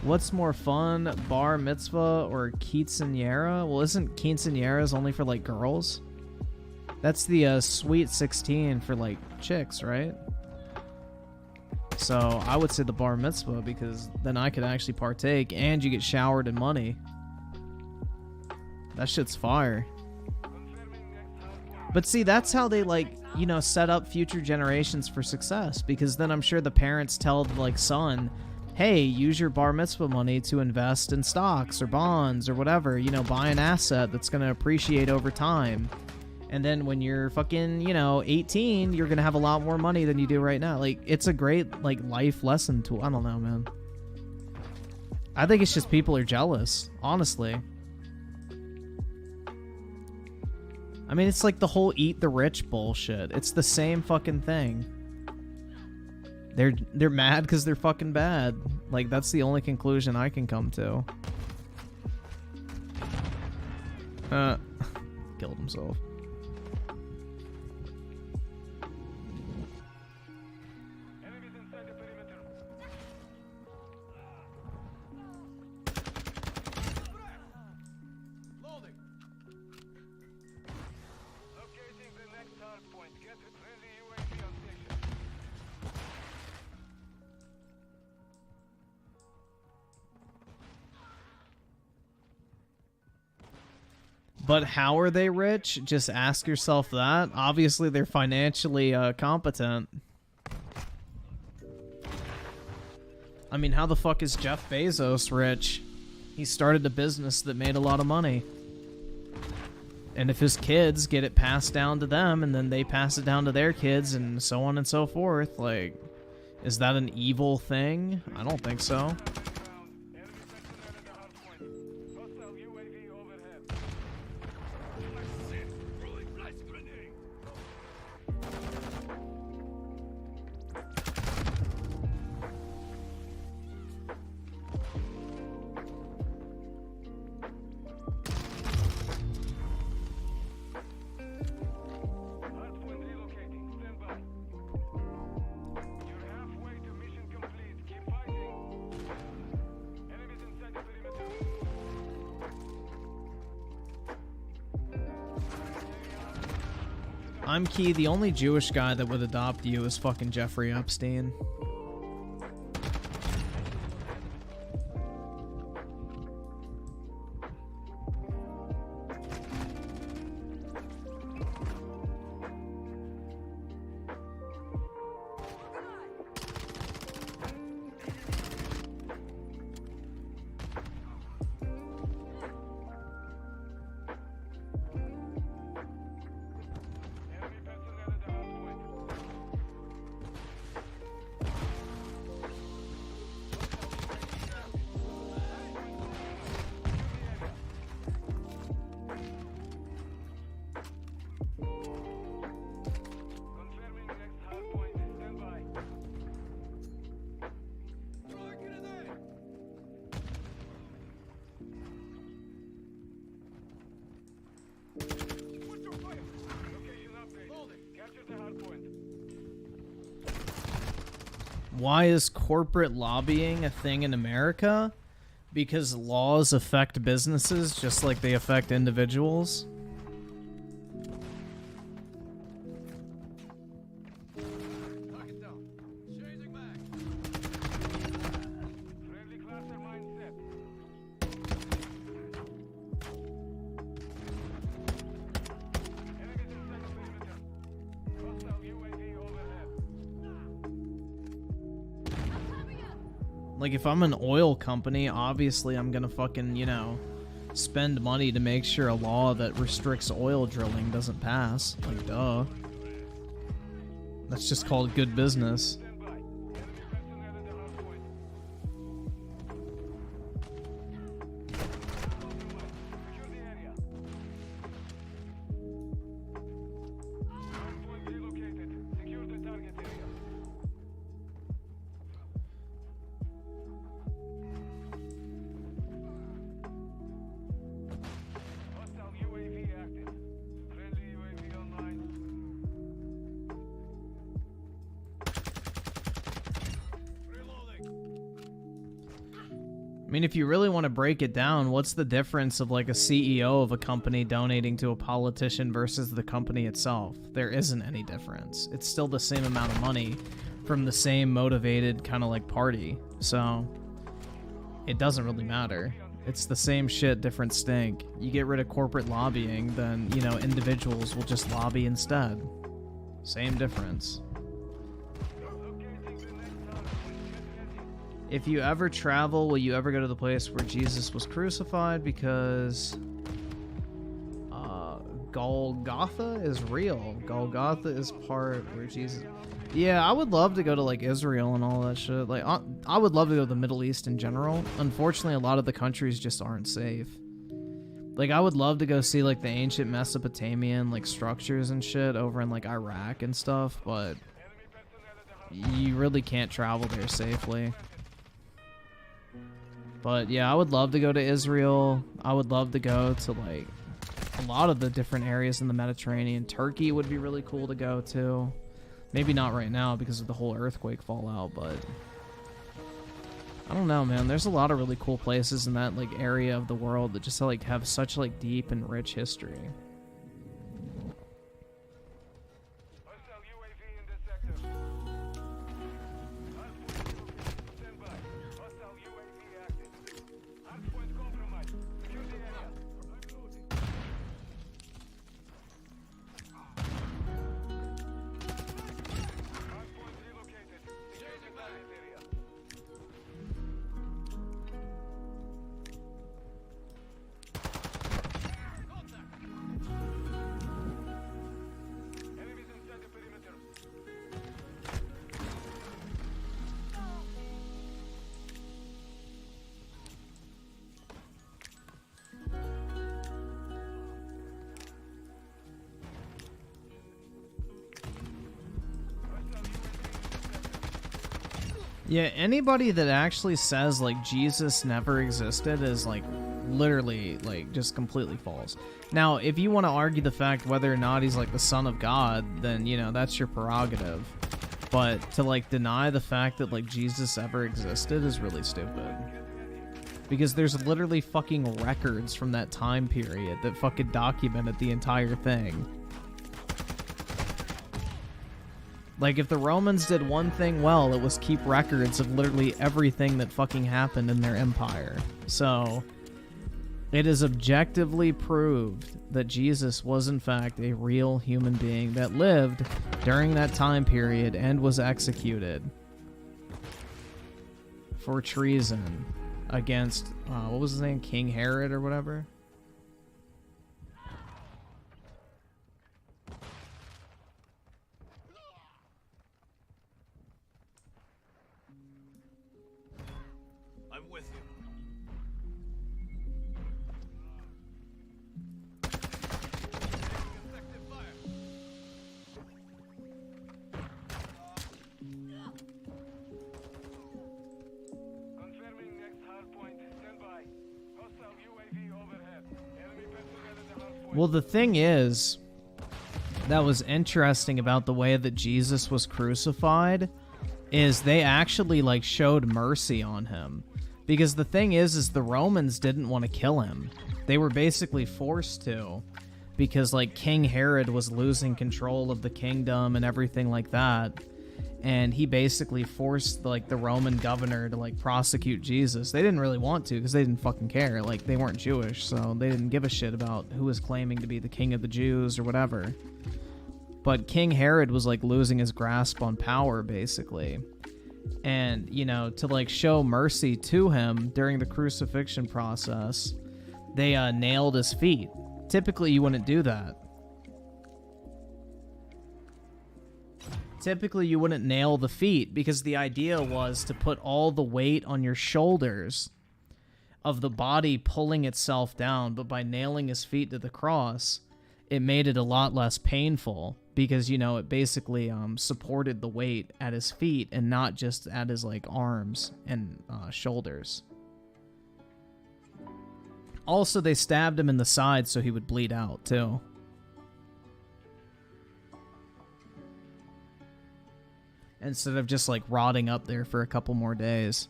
What's more fun, bar mitzvah or quinceañera? Well, isn't quinceañeras only for like girls? That's the sweet 16 for like chicks, right? So I would say the bar mitzvah, because then I could actually partake and you get showered in money. That shit's fire. But see, that's how they, like, you know, set up future generations for success. Because then I'm sure the parents tell the, like, son, hey, use your bar mitzvah money to invest in stocks or bonds or whatever. You know, buy an asset that's going to appreciate over time. And then when you're fucking, you know, 18, you're going to have a lot more money than you do right now. Like, it's a great, like, life lesson tool. I don't know, man. I think it's just people are jealous, honestly. I mean, it's like the whole eat the rich bullshit. It's the same fucking thing. They're mad because they're fucking bad. Like, that's the only conclusion I can come to. Killed himself. But how are they rich? Just ask yourself that. Obviously, they're financially competent. I mean, how the fuck is Jeff Bezos rich? He started a business that made a lot of money. And if his kids get it passed down to them, and then they pass it down to their kids, and so on and so forth, like, is that an evil thing? I don't think so. Hostile UAV overhead. Rolling flash grenade. Hardpoint relocating. Stand by. You're halfway to mission complete. Keep fighting. Enemies inside the perimeter. I'm Key, the only Jewish guy that would adopt you is fucking Jeffrey Epstein. Enemy personnel at the hardpoint. Confirming next hardpoint. Stand by. Location update. Capture the hardpoint. Why is corporate lobbying a thing in America? Because laws affect businesses just like they affect individuals. Friendly cluster mindset. Enemies inside the perimeter. Hostile UAV overhead. Like, if I'm an oil company, obviously I'm gonna fucking, you know, spend money to make sure a law that restricts oil drilling doesn't pass. Like, duh. That's just called good business. Stand by. Enemy personnel at the hardpoint. Secure the area. Hardpoint relocated. Secure the target area. Hostile UAV active. Friendly UAV online. I mean, if you really want to break it down, what's the difference of like a CEO of a company donating to a politician versus the company itself? There isn't any difference. It's still the same amount of money from the same motivated kind of like party. So it doesn't really matter. It's the same shit, different stink. You get rid of corporate lobbying, then, you know, individuals will just lobby instead. Same difference. If you ever travel, will you ever go to the place where Jesus was crucified? Because Golgotha is real. Golgotha is part where Jesus... Yeah, I would love to go to like Israel and all that shit. Like, I would love to go to the Middle East in general. Unfortunately, a lot of the countries just aren't safe. Like, I would love to go see like the ancient Mesopotamian like structures and shit over in like Iraq and stuff, but you really can't travel there safely. But yeah, I would love to go to Israel. I would love to go to like a lot of the different areas in the Mediterranean. Turkey would be really cool to go to. Maybe not right now because of the whole earthquake fallout, but I don't know, man. There's a lot of really cool places in that like area of the world that just like have such like deep and rich history. Hostile UAV in this sector. Hardpoint stand by. Hostile UAV active. Hardpoint compromised. Secure the area. Yeah, anybody that actually says, like, Jesus never existed is, like, literally, like, just completely false. Now, if you want to argue the fact whether or not he's, like, the son of God, then, you know, that's your prerogative. But to, like, deny the fact that, like, Jesus ever existed is really stupid. Because there's literally fucking records from that time period that fucking documented the entire thing. Like, if the Romans did one thing well, it was keep records of literally everything that fucking happened in their empire. So, it is objectively proved that Jesus was in fact a real human being that lived during that time period and was executed for treason against, what was his name? King Herod or whatever? I'm with you. Effective fire. Confirming next hard point. Stand by. Hostile UAV overhead. Enemy personnel at the hard point. Well, the thing is, that was interesting about the way that Jesus was crucified is they actually, like, showed mercy on him. Because the thing is the Romans didn't want to kill him. They were basically forced to. Because, like, King Herod was losing control of the kingdom and everything like that. And he basically forced, like, the Roman governor to, like, prosecute Jesus. They didn't really want to because they didn't fucking care. Like, they weren't Jewish, so they didn't give a shit about who was claiming to be the king of the Jews or whatever. But King Herod was, like, losing his grasp on power, basically. And, you know, to, like, show mercy to him during the crucifixion process, they nailed his feet. Typically, you wouldn't do that. Typically, you wouldn't nail the feet because the idea was to put all the weight on your shoulders of the body pulling itself down. But by nailing his feet to the cross, it made it a lot less painful because, you know, it basically supported the weight at his feet and not just at his, like, arms and shoulders. Also, they stabbed him in the side so he would bleed out, too. Instead of just, like, rotting up there for a couple more days.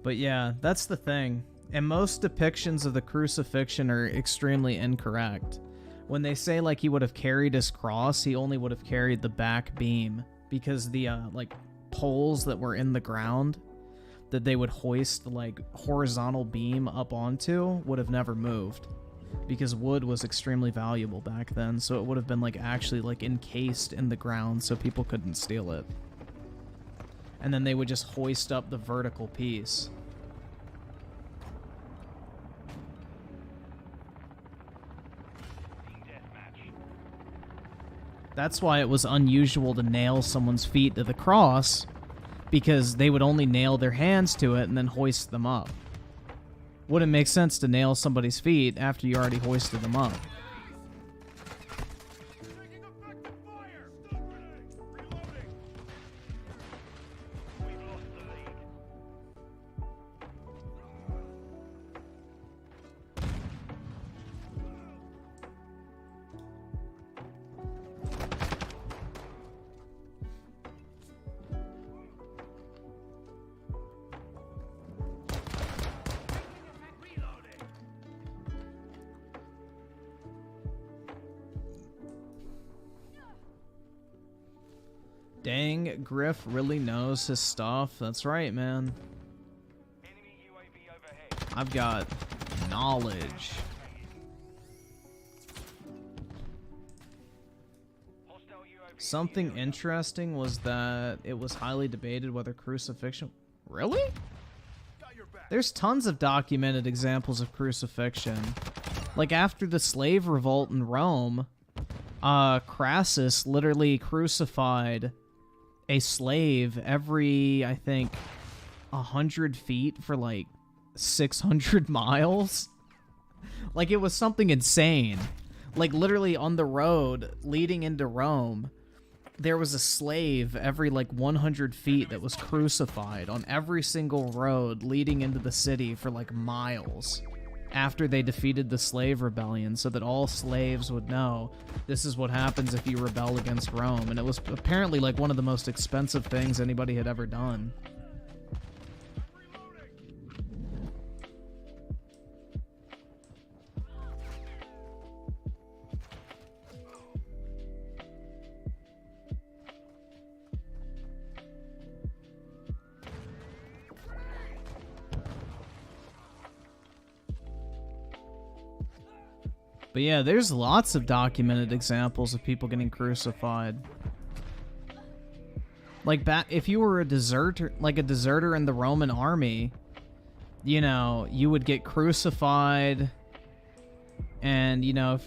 But yeah, that's the thing. And most depictions of the crucifixion are extremely incorrect. When they say, like, he would have carried his cross, he only would have carried the back beam. Because the, like, poles that were in the ground that they would hoist the, like, horizontal beam up onto would have never moved. Because wood was extremely valuable back then, so it would have been, like, actually, like, encased in the ground so people couldn't steal it. And then they would just hoist up the vertical piece. That's why it was unusual to nail someone's feet to the cross, because they would only nail their hands to it and then hoist them up. Wouldn't make sense to nail somebody's feet after you already hoisted them up. Taking effective fire. Stun grenade. Reloading. We've lost the lead. Dang, Griff really knows his stuff. That's right, man. Enemy UAV overhead. I've got knowledge. Hostile UAV. Something interesting was that it was highly debated whether crucifixion... Really? Got your back. There's tons of documented examples of crucifixion. Like after the slave revolt in Rome, Crassus literally crucified a slave every, I think, 100 feet for like 600 miles. Like it was something insane. Like literally on the road leading into Rome, there was a slave every like 100 feet that was crucified on every single road leading into the city for like miles after they defeated the slave rebellion, so that all slaves would know this is what happens if you rebel against Rome. And it was apparently like one of the most expensive things anybody had ever done. But yeah, there's lots of documented examples of people getting crucified. Like, if you were a deserter, like a deserter in the Roman army, you know, you would get crucified. And, you know,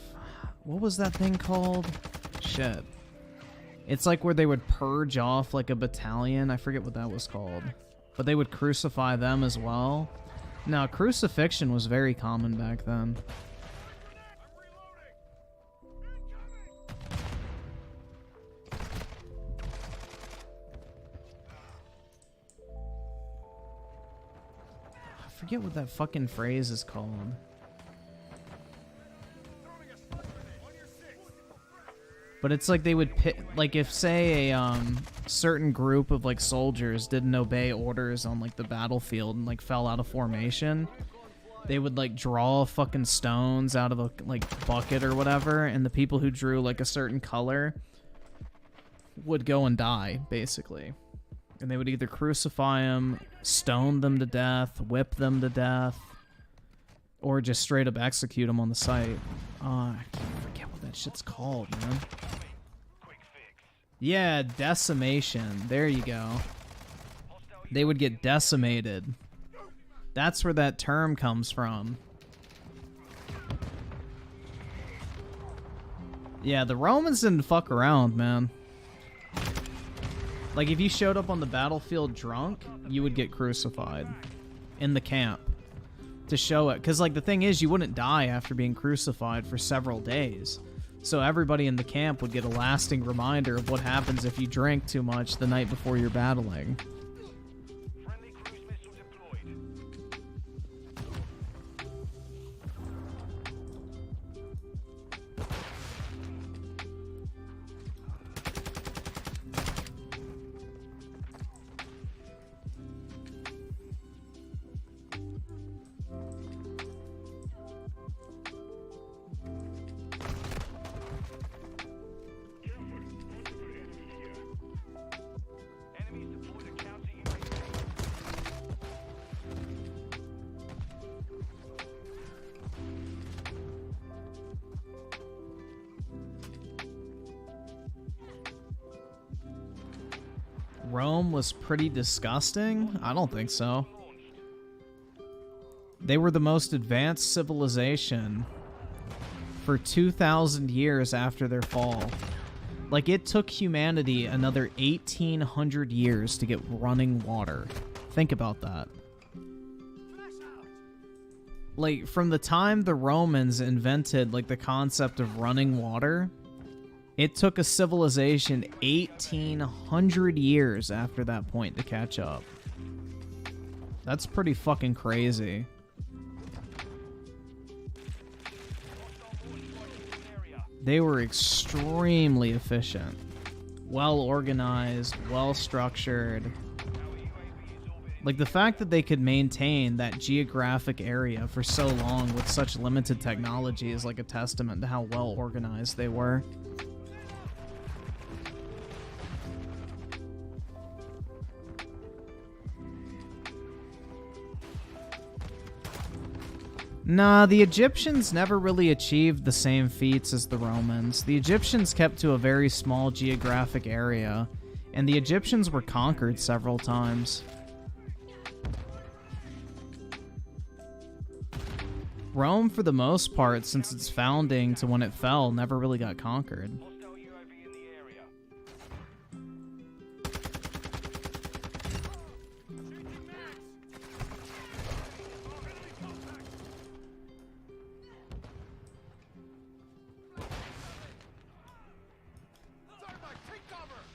what was that thing called? Shit. It's like where they would purge off like a battalion. I forget what that was called. But they would crucify them as well. Now, crucifixion was very common back then. I forget what that fucking phrase is called. But it's like they would like if say a certain group of like soldiers didn't obey orders on like the battlefield and like fell out of formation, they would like draw fucking stones out of a like bucket or whatever, and the people who drew like a certain color would go and die basically. And they would either crucify them, stone them to death, whip them to death, or just straight up execute them on the site. I forget what that shit's called, man. Yeah, decimation. There you go. They would get decimated. That's where that term comes from. Yeah, the Romans didn't fuck around, man. Like, if you showed up on the battlefield drunk, you would get crucified in the camp to show it. Because, like, the thing is, you wouldn't die after being crucified for several days. So everybody in the camp would get a lasting reminder of what happens if you drink too much the night before you're battling. Friendly cruise missile deployed. Enemies deployed a counter-UAV. Rome was pretty disgusting? I don't think so. They were the most advanced civilization for 2,000 years after their fall. Like, it took humanity another 1,800 years to get running water. Think about that. Like, from the time the Romans invented, like, the concept of running water, it took a civilization 1,800 years after that point to catch up. That's pretty fucking crazy. They were extremely efficient, well organized, well structured. Like, the fact that they could maintain that geographic area for so long with such limited technology is like a testament to how well organized they were. Nah, the Egyptians never really achieved the same feats as the Romans. The Egyptians kept to a very small geographic area, and the Egyptians were conquered several times. Rome, for the most part, since its founding to when it fell, never really got conquered. Hostile UAV in the area. Take cover!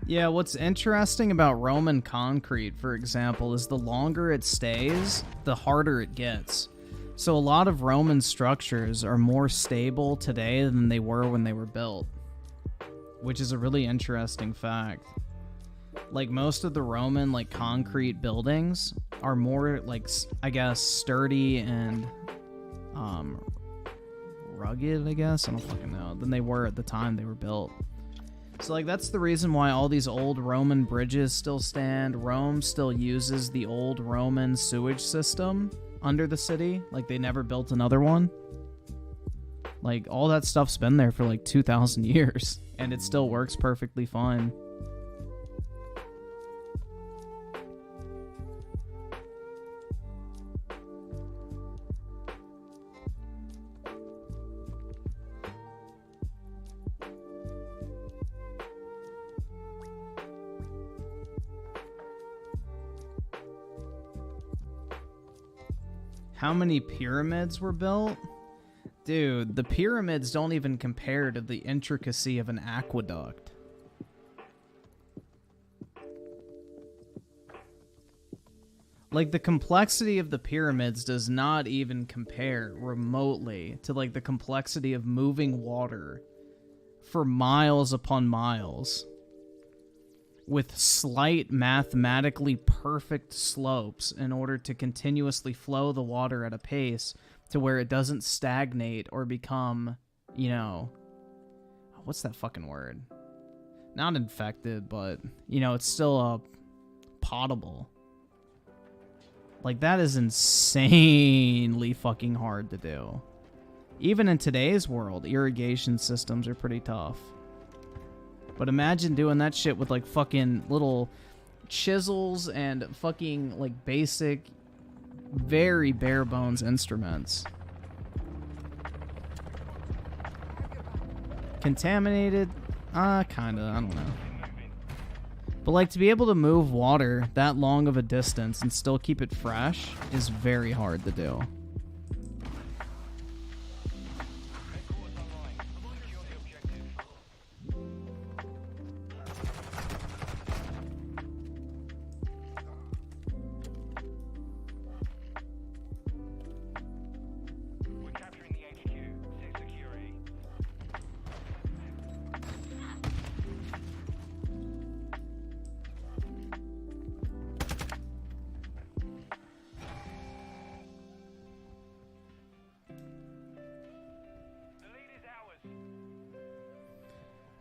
Yeah, what's interesting about Roman concrete, for example, is the longer it stays, the harder it gets. So a lot of Roman structures are more stable today than they were when they were built, which is a really interesting fact. Like, most of the Roman, like, concrete buildings are more, like, I guess, sturdy and, rugged, I guess? I don't fucking know. Than they were at the time they were built. So, like, that's the reason why all these old Roman bridges still stand. Rome still uses the old Roman sewage system under the city. Like, they never built another one. Like, all that stuff's been there for, like, 2,000 years. And it still works perfectly fine. How many pyramids were built? Dude, the pyramids don't even compare to the intricacy of an aqueduct. Like, the complexity of the pyramids does not even compare remotely to, like, the complexity of moving water for miles upon miles with slight, mathematically perfect slopes in order to continuously flow the water at a pace to where it doesn't stagnate or become, you know, what's that fucking word? Not infected, but, you know, it's still potable. Like, that is insanely fucking hard to do. Even in today's world, irrigation systems are pretty tough. But imagine doing that shit with, like, fucking little chisels and fucking, like, basic, very bare bones instruments. Contaminated? Kinda, I don't know. But, like, to be able to move water that long of a distance and still keep it fresh is very hard to do.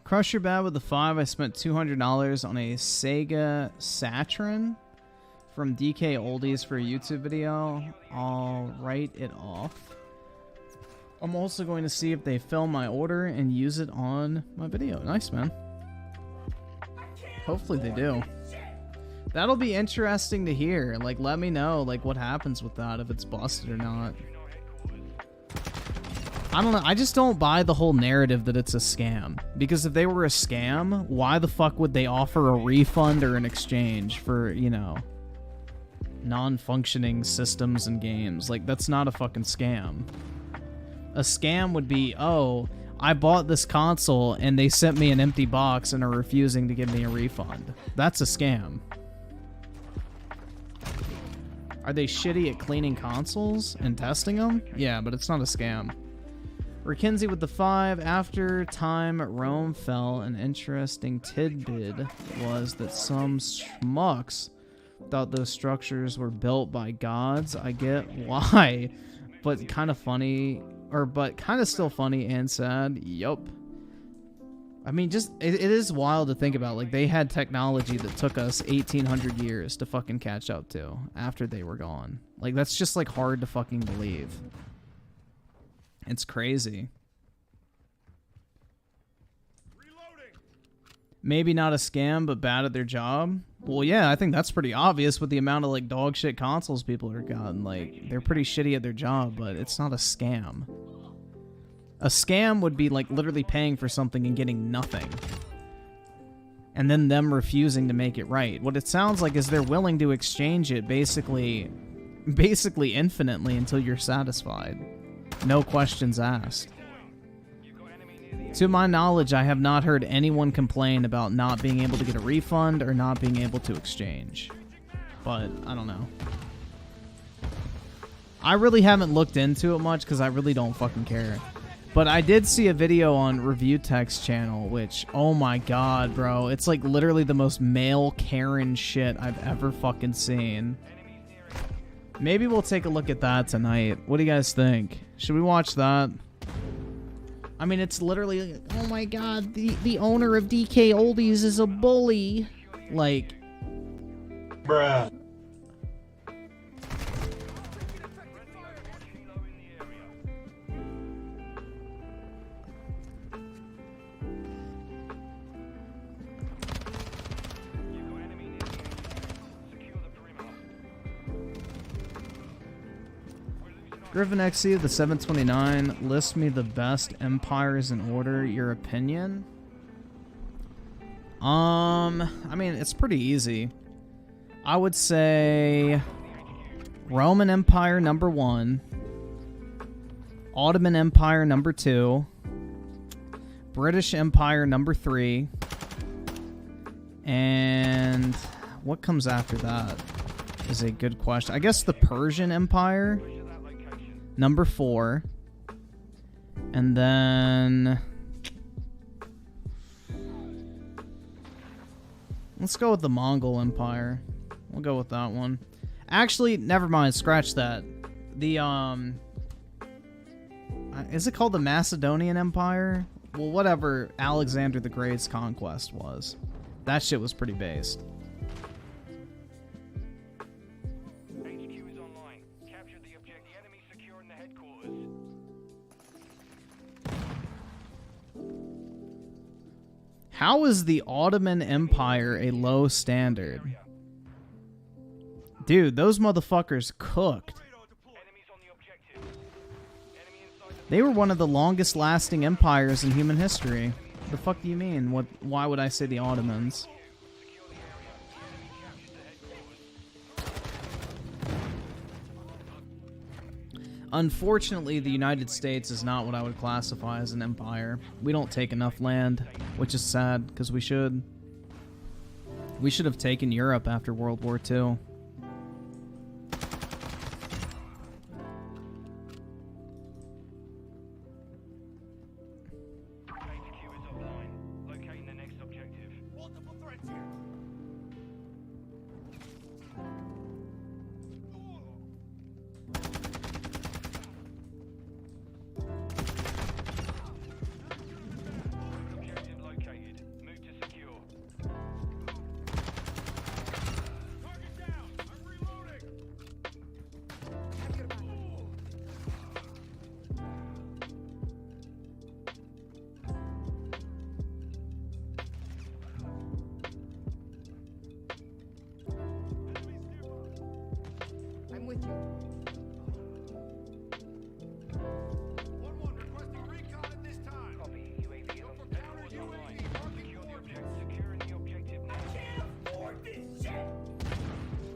Crush Your Bad with the 5. I spent $200 on a Sega Saturn from DK Oldies for a YouTube video. I'll write it off. I'm also going to see if they film my order and use it on my video. Nice, man. Hopefully they do. That'll be interesting to hear. Like, let me know, like, what happens with that, if it's busted or not. I don't know. I just don't buy the whole narrative that it's a scam. Because if they were a scam, why the fuck would they offer a refund or an exchange for, you know, non-functioning systems and games? Like, that's not a fucking scam. A scam would be, oh, I bought this console and they sent me an empty box and are refusing to give me a refund. That's a scam. Are they shitty at cleaning consoles and testing them? Yeah, but it's not a scam. Rickenzie with the 5. After time Rome fell, an interesting tidbit was that some schmucks thought those structures were built by gods. I get why, but kind of funny, but kind of still funny and sad. Yup. I mean, just, it is wild to think about. Like, they had technology that took us 1,800 years to fucking catch up to after they were gone. Like, that's just, like, hard to fucking believe. It's crazy. Reloading. Maybe not a scam, but bad at their job. Well, yeah, I think that's pretty obvious with the amount of, like, dog shit consoles people have gotten. Like, they're pretty shitty at their job, but it's not a scam. A scam would be, like, literally paying for something and getting nothing. And then them refusing to make it right. What it sounds like is they're willing to exchange it basically infinitely until you're satisfied. No questions asked. You've got enemy near the To my knowledge, I have not heard anyone complain about not being able to get a refund or not being able to exchange. But, I don't know. I really haven't looked into it much because I really don't fucking care. But I did see a video on Review Tech's channel, which, oh my god, bro. It's like literally the most male Karen shit I've ever fucking seen. Maybe we'll take a look at that tonight. What do you guys think? Should we watch that? I mean, it's literally, oh my god, the owner of DK Oldies is a bully. Like, Bruh. Griffin XC, the 729, list me the best empires in order. Your opinion? I mean, it's pretty easy. I would say Roman Empire number 1, Ottoman Empire number 2, British Empire number 3, and what comes after that is a good question. I guess the Persian Empire number 4, and then let's go with the Mongol Empire. We'll go with that one. Actually, never mind. Scratch that. The is it called the Macedonian Empire? Well, whatever Alexander the Great's conquest was. That shit was pretty based. How is the Ottoman Empire a low standard? Dude, those motherfuckers cooked. They were one of the longest lasting empires in human history. The fuck do you mean? Why would I say the Ottomans? Unfortunately, the United States is not what I would classify as an empire. We don't take enough land, which is sad, because we should. We should have taken Europe after World War II.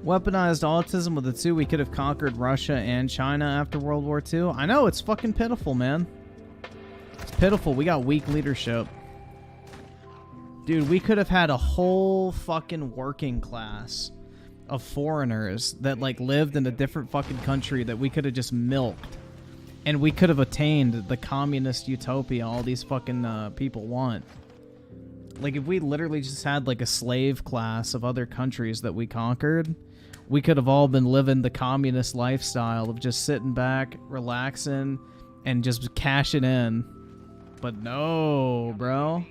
Weaponized autism with the 2, we could have conquered Russia and China after World War II. I know, it's fucking pitiful, man. It's pitiful. We got weak leadership. Dude, we could have had a whole fucking working class of foreigners that, like, lived in a different fucking country that we could have just milked. And we could have attained the communist utopia all these fucking people want. Like, if we literally just had, like, a slave class of other countries that we conquered, we could have all been living the communist lifestyle of just sitting back, relaxing, and just cashing in. But no, bro.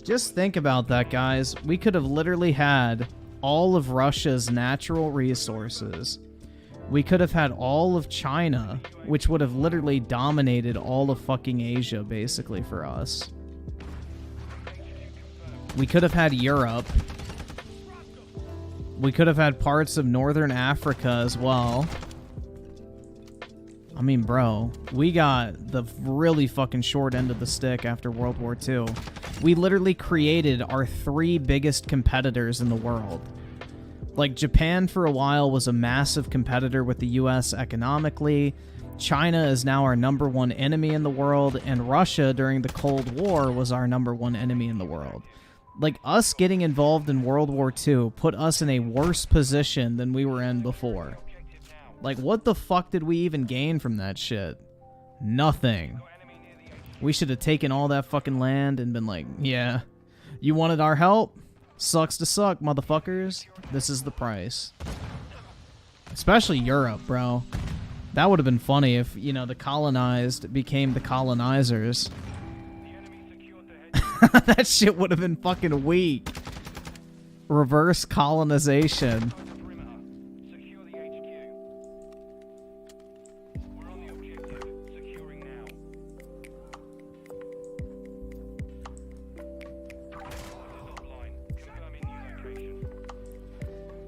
Just think about that, guys. We could have literally had all of Russia's natural resources. We could have had all of China, which would have literally dominated all of fucking Asia, basically, for us. We could have had Europe. We could have had parts of Northern Africa as well. I mean, bro, we got the really fucking short end of the stick after World War II. We literally created our 3 biggest competitors in the world. Like, Japan for a while was a massive competitor with the US economically. China is now our #1 enemy in the world, and Russia during the Cold War was our #1 enemy in the world. Like, us getting involved in World War II put us in a worse position than we were in before. Like, what the fuck did we even gain from that shit? Nothing. We should have taken all that fucking land and been like, yeah, you wanted our help? Sucks to suck, motherfuckers. This is the price. Especially Europe, bro. That would have been funny if, you know, the colonized became the colonizers. That shit would have been fucking weak. Reverse colonization.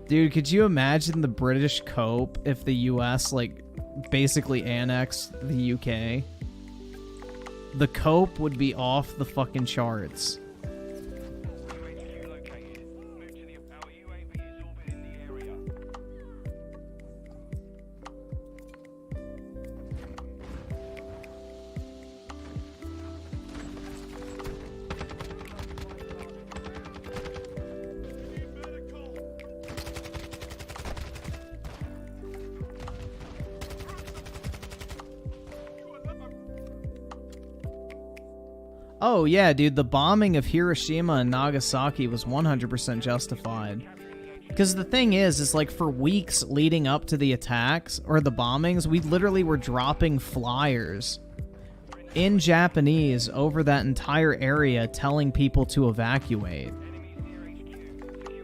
Dude, could you imagine the British cope if the US, like, basically annexed the UK? The cope would be off the fucking charts. Oh, yeah, dude, the bombing of Hiroshima and Nagasaki was 100% justified. Because the thing is like, for weeks leading up to the attacks, or the bombings, we literally were dropping flyers in Japanese over that entire area telling people to evacuate.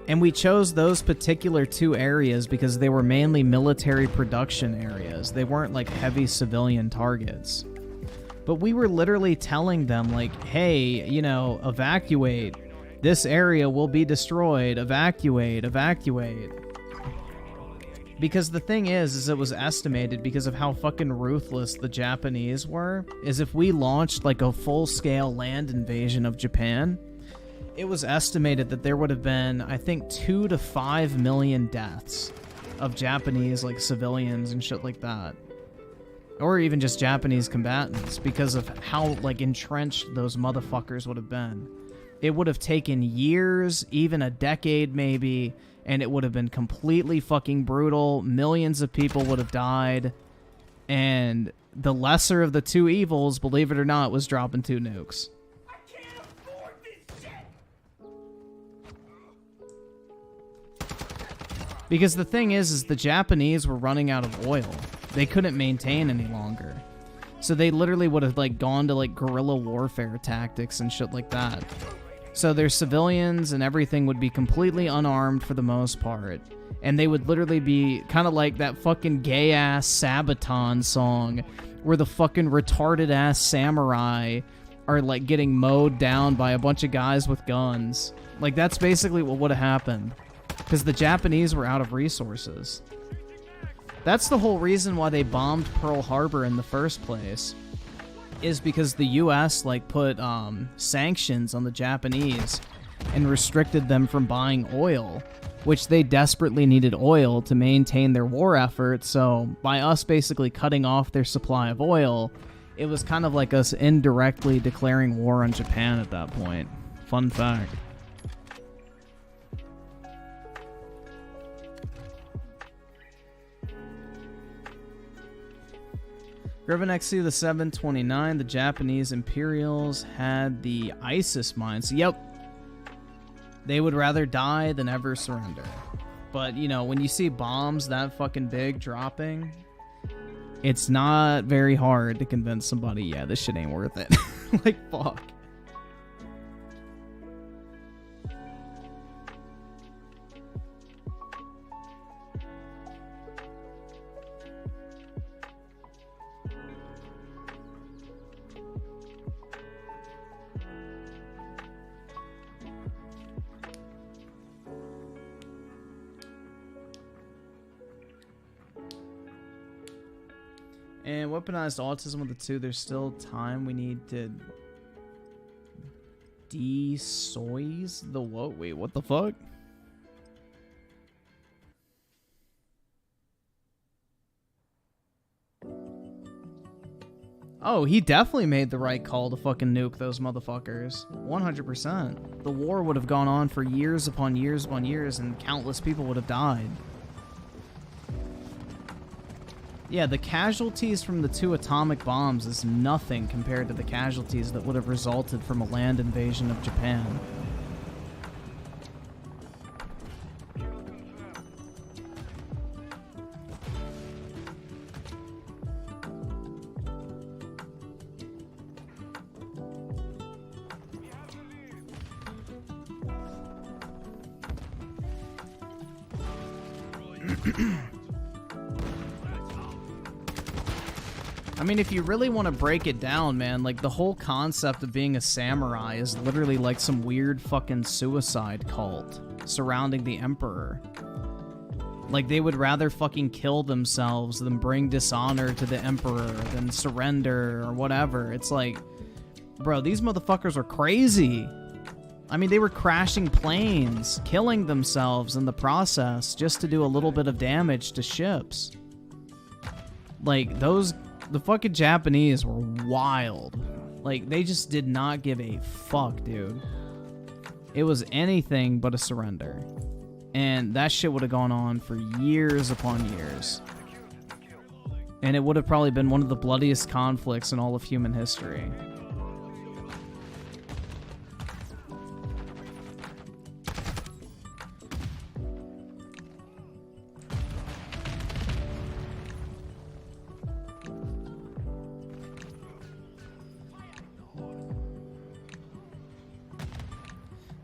And we chose those particular 2 areas because they were mainly military production areas. They weren't, like, heavy civilian targets. But we were literally telling them, like, hey, you know, evacuate. This area will be destroyed. Evacuate, evacuate. Because the thing is it was estimated, because of how fucking ruthless the Japanese were, is if we launched, like, a full-scale land invasion of Japan, it was estimated that there would have been, I think, 2 to 5 million deaths of Japanese, like, civilians and shit like that. Or even just Japanese combatants, because of how, like, entrenched those motherfuckers would have been. It would have taken years, even a decade maybe, and it would have been completely fucking brutal. Millions of people would have died. And the lesser of the 2 evils, believe it or not, was dropping 2 nukes. I can't afford this shit! Because the thing is the Japanese were running out of oil. They couldn't maintain any longer. So they literally would have, like, gone to, like, guerrilla warfare tactics and shit like that. So their civilians and everything would be completely unarmed for the most part. And they would literally be kind of like that fucking gay-ass Sabaton song where the fucking retarded-ass samurai are, like, getting mowed down by a bunch of guys with guns. Like, that's basically what would have happened. Because the Japanese were out of resources. That's the whole reason why they bombed Pearl Harbor in the first place, is because the US, like, put sanctions on the Japanese and restricted them from buying oil, which they desperately needed oil to maintain their war effort. So by us basically cutting off their supply of oil, it was kind of like us indirectly declaring war on Japan at that point. Fun fact. Griffin XC, the 729, the Japanese Imperials had the ISIS mines. Yep. They would rather die than ever surrender. But, you know, when you see bombs that fucking big dropping, it's not very hard to convince somebody, yeah, this shit ain't worth it. Like, fuck. And weaponized autism with the 2, there's still time. We need to de-soys the what? Wait, what the fuck? Oh, he definitely made the right call to fucking nuke those motherfuckers. 100%. The war would have gone on for years upon years upon years, and countless people would have died. Yeah, the casualties from the 2 atomic bombs is nothing compared to the casualties that would have resulted from a land invasion of Japan. I mean, if you really want to break it down, man, like, the whole concept of being a samurai is literally like some weird fucking suicide cult surrounding the emperor. Like, they would rather fucking kill themselves than bring dishonor to the emperor, than surrender or whatever. It's like, bro, these motherfuckers are crazy. I mean, they were crashing planes, killing themselves in the process just to do a little bit of damage to ships. Like, the fucking Japanese were wild. Like, they just did not give a fuck, dude. It was anything but a surrender. And that shit would have gone on for years upon years. And it would have probably been one of the bloodiest conflicts in all of human history.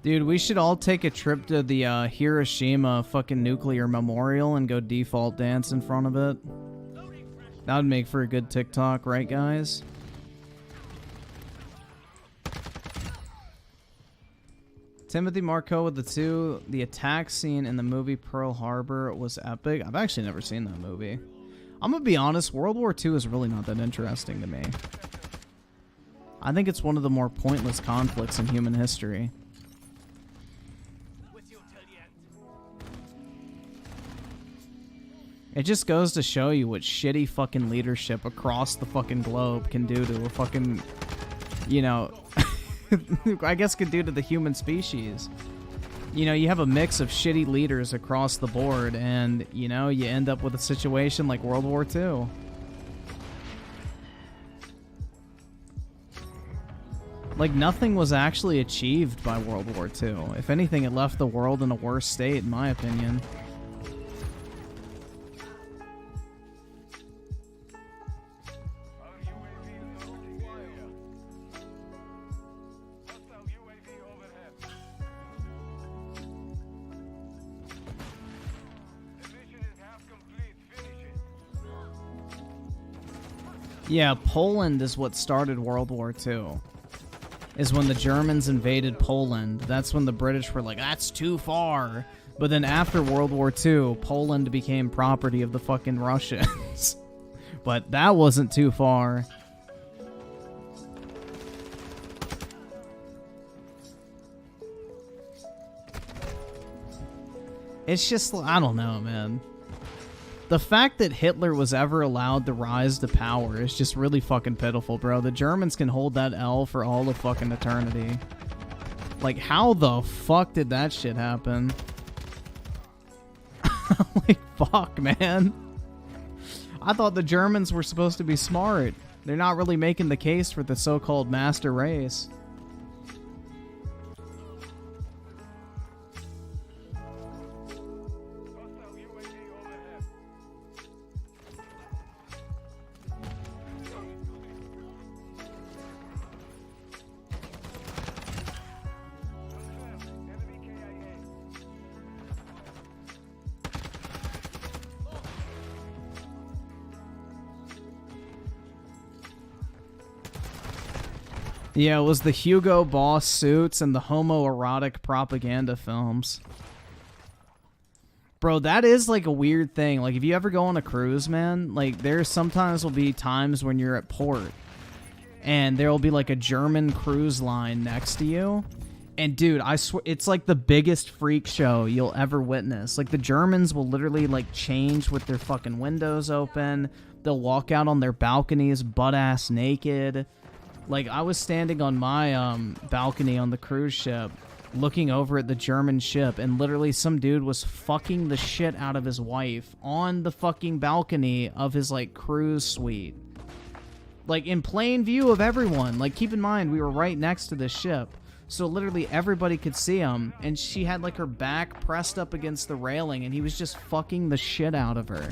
Dude, we should all take a trip to the Hiroshima fucking nuclear memorial and go default dance in front of it. That would make for a good TikTok, right, guys? Timothy Marco with the 2. The attack scene in the movie Pearl Harbor was epic. I've actually never seen that movie. I'm gonna be honest, World War II is really not that interesting to me. I think it's one of the more pointless conflicts in human history. It just goes to show you what shitty fucking leadership across the fucking globe can do to a fucking, you know, I guess could do to the human species. You know, you have a mix of shitty leaders across the board and, you know, you end up with a situation like World War II. Like, nothing was actually achieved by World War II. If anything, it left the world in a worse state, in my opinion. Yeah, Poland is what started World War II. Is when the Germans invaded Poland. That's when the British were like, that's too far. But then after World War II, Poland became property of the fucking Russians. But that wasn't too far. It's just, I don't know, man. The fact that Hitler was ever allowed to rise to power is just really fucking pitiful, bro. The Germans can hold that L for all of fucking eternity. Like, how the fuck did that shit happen? Like, fuck, man. I thought the Germans were supposed to be smart. They're not really making the case for the so-called master race. Yeah, it was the Hugo Boss suits and the homoerotic propaganda films. Bro, that is like a weird thing. Like if you ever go on a cruise, man, like there's sometimes will be times when you're at port and there will be like a German cruise line next to you. And dude, I swear it's like the biggest freak show you'll ever witness. Like the Germans will literally like change with their fucking windows open. They'll walk out on their balconies butt-ass naked. Like I was standing on my balcony on the cruise ship looking over at the German ship, and literally some dude was fucking the shit out of his wife on the fucking balcony of his like cruise suite. Like in plain view of everyone. Like keep in mind we were right next to the ship. So literally everybody could see him, and she had like her back pressed up against the railing, and he was just fucking the shit out of her.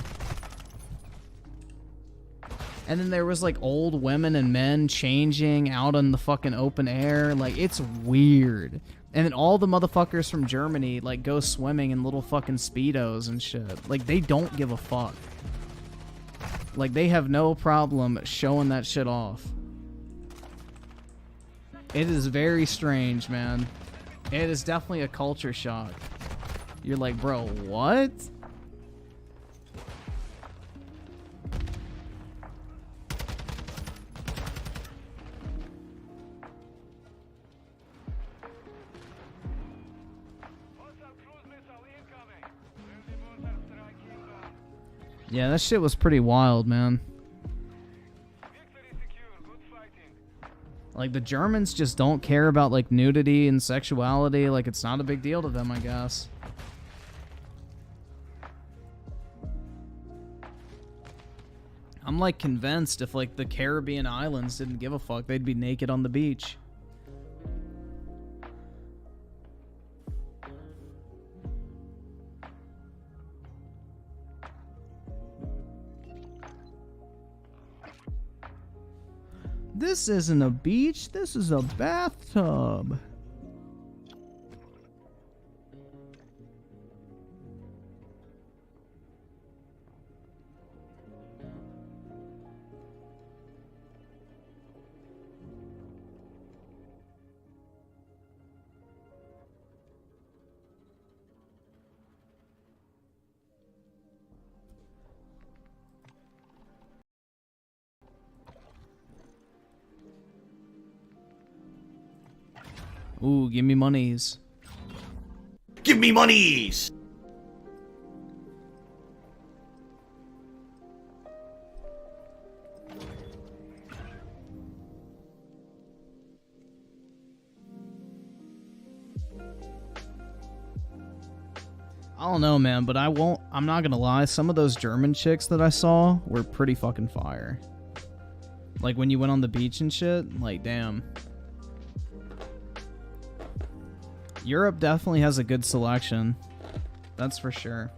And then there was like old women and men changing out on the fucking open air. Like it's weird. And then all the motherfuckers from Germany like go swimming in little fucking Speedos and shit. Like they don't give a fuck. Like they have no problem showing that shit off. It is very strange, man. It is definitely a culture shock. You're like, bro, what? Yeah, that shit was pretty wild, man. Like, the Germans just don't care about, like, nudity and sexuality. Like, it's not a big deal to them, I guess. I'm, like, convinced if, like, the Caribbean islands didn't give a fuck, they'd be naked on the beach. This isn't a beach, this is a bathtub. Ooh, give me monies. Give me monies! I don't know, man, but I'm not gonna lie, some of those German chicks that I saw were pretty fucking fire. Like when you went on the beach and shit, like damn. Europe definitely has a good selection. That's for sure.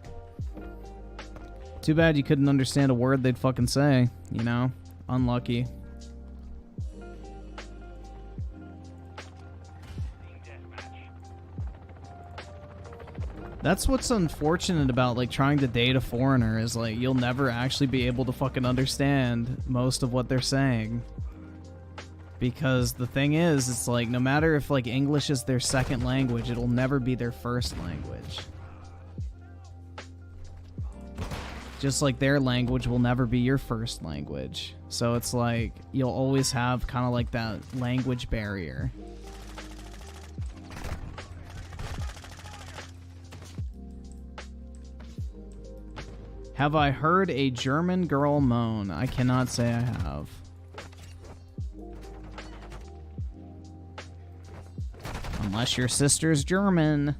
Too bad you couldn't understand a word they'd fucking say, you know? Unlucky. That's what's unfortunate about like trying to date a foreigner is like you'll never actually be able to fucking understand most of what they're saying. Because the thing is, it's like, no matter if, like, English is their second language, it'll never be their first language. Just like their language will never be your first language. So it's like, you'll always have kind of like that language barrier. Have I heard a German girl moan? I cannot say I have. Unless your sister's German.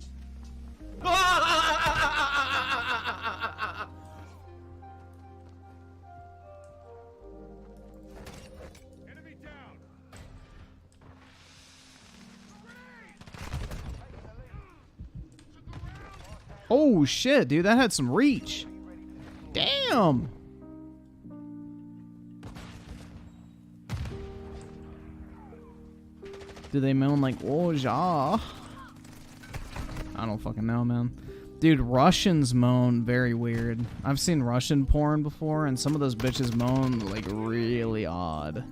Enemy down. Oh shit, dude, that had some reach. Damn. Do they moan like, oh, ja? I don't fucking know, man. Dude, Russians moan very weird. I've seen Russian porn before, and some of those bitches moan, like, really odd.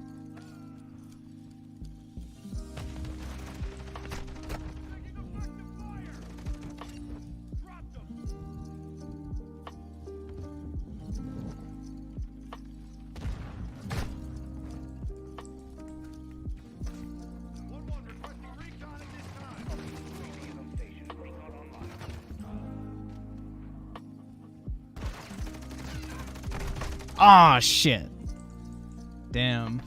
Ah, shit. Damn.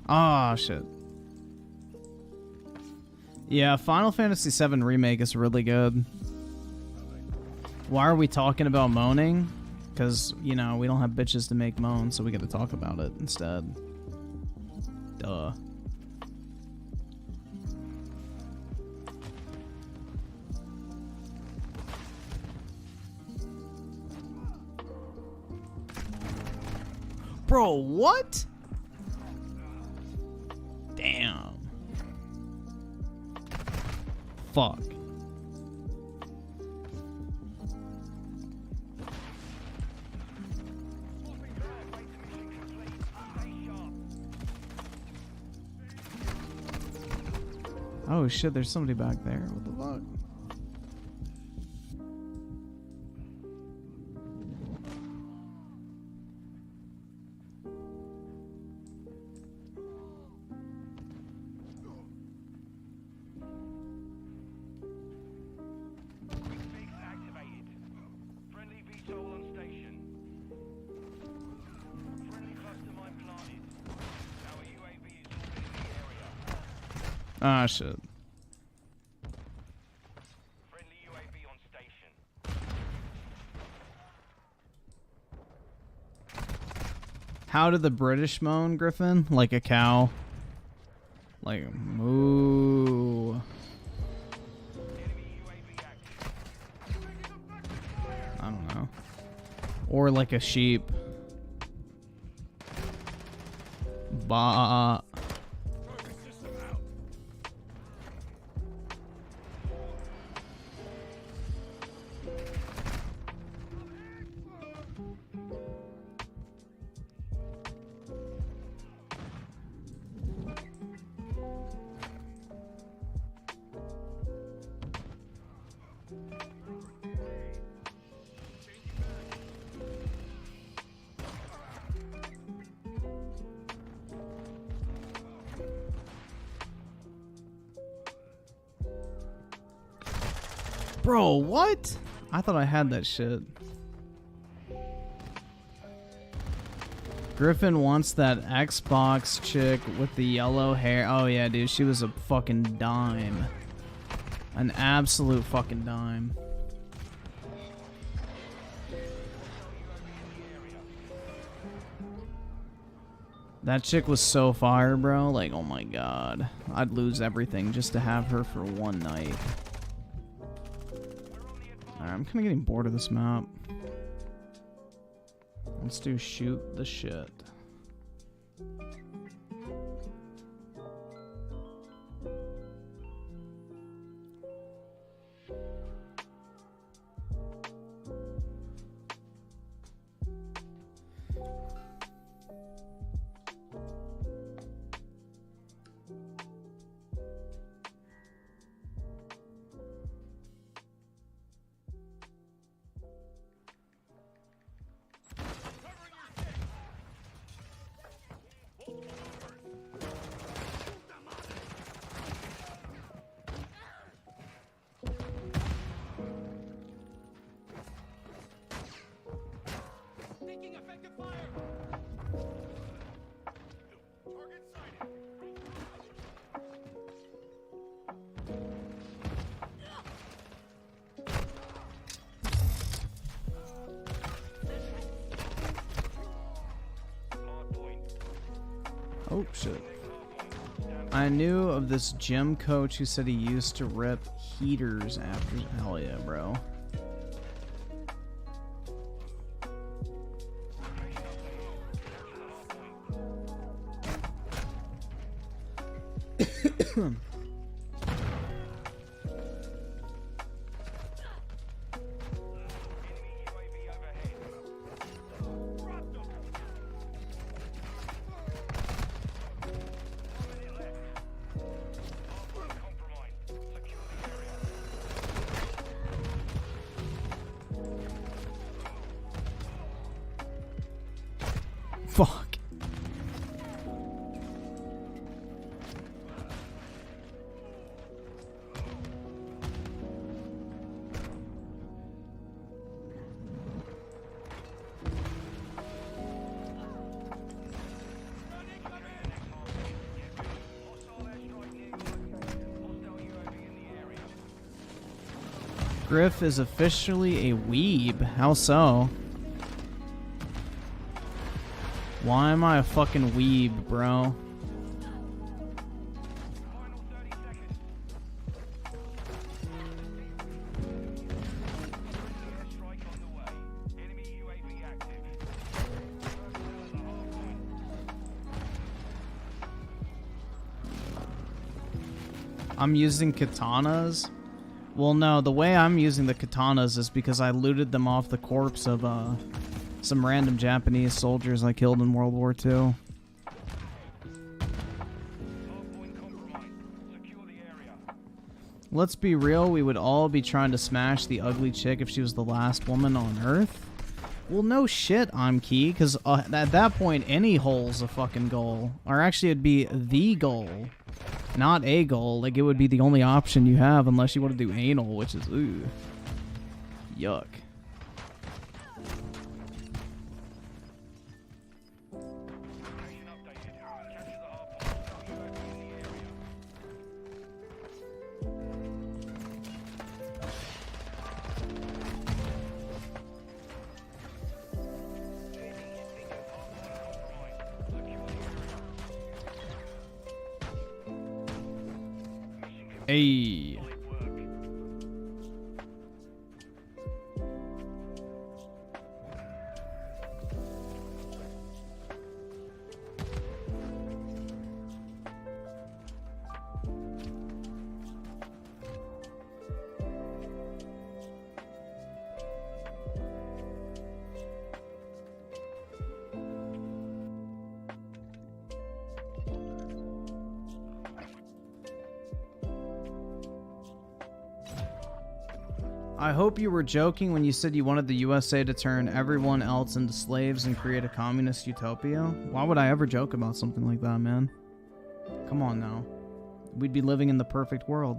Oh, shit. Yeah, Final Fantasy VII Remake is really good. Why are we talking about moaning? Because, you know, we don't have bitches to make moan, so we gotta talk about it instead. Duh. Bro, what? Damn. Fuck. Oh shit, there's somebody back there. What the fuck? Ah, shit. Friendly UAV on station. How did the British moan, Griffin? Like a cow? Like, moo. Enemy UAV active. I don't know. Or like a sheep. Ba. Bro, what? I thought I had that shit. Griffin wants that Xbox chick with the yellow hair. Oh yeah, dude, she was a fucking dime. An absolute fucking dime. That chick was so fire, bro. Like, oh my god. I'd lose everything just to have her for one night. Alright, I'm kinda getting bored of this map. Let's do shoot the shit. Oh shit. I knew of this gym coach who said he used to rip heaters after. Hell yeah, bro. Fuck. Griff is officially a weeb. How so? Why am I a fucking weeb, bro? I'm using katanas? Well, no, the way I'm using the katanas is because I looted them off the corpse of some random Japanese soldiers I killed in World War II. Let's be real, we would all be trying to smash the ugly chick if she was the last woman on Earth. Well, no shit, I'm key, because at that point, any hole's a fucking goal. Or actually, it'd be the goal. Not a goal. Like, it would be the only option you have unless you want to do anal, which is, ooh. Yuck. Hey. I hope you were joking when you said you wanted the USA to turn everyone else into slaves and create a communist utopia. Why would I ever joke about something like that, man? Come on now. We'd be living in the perfect world.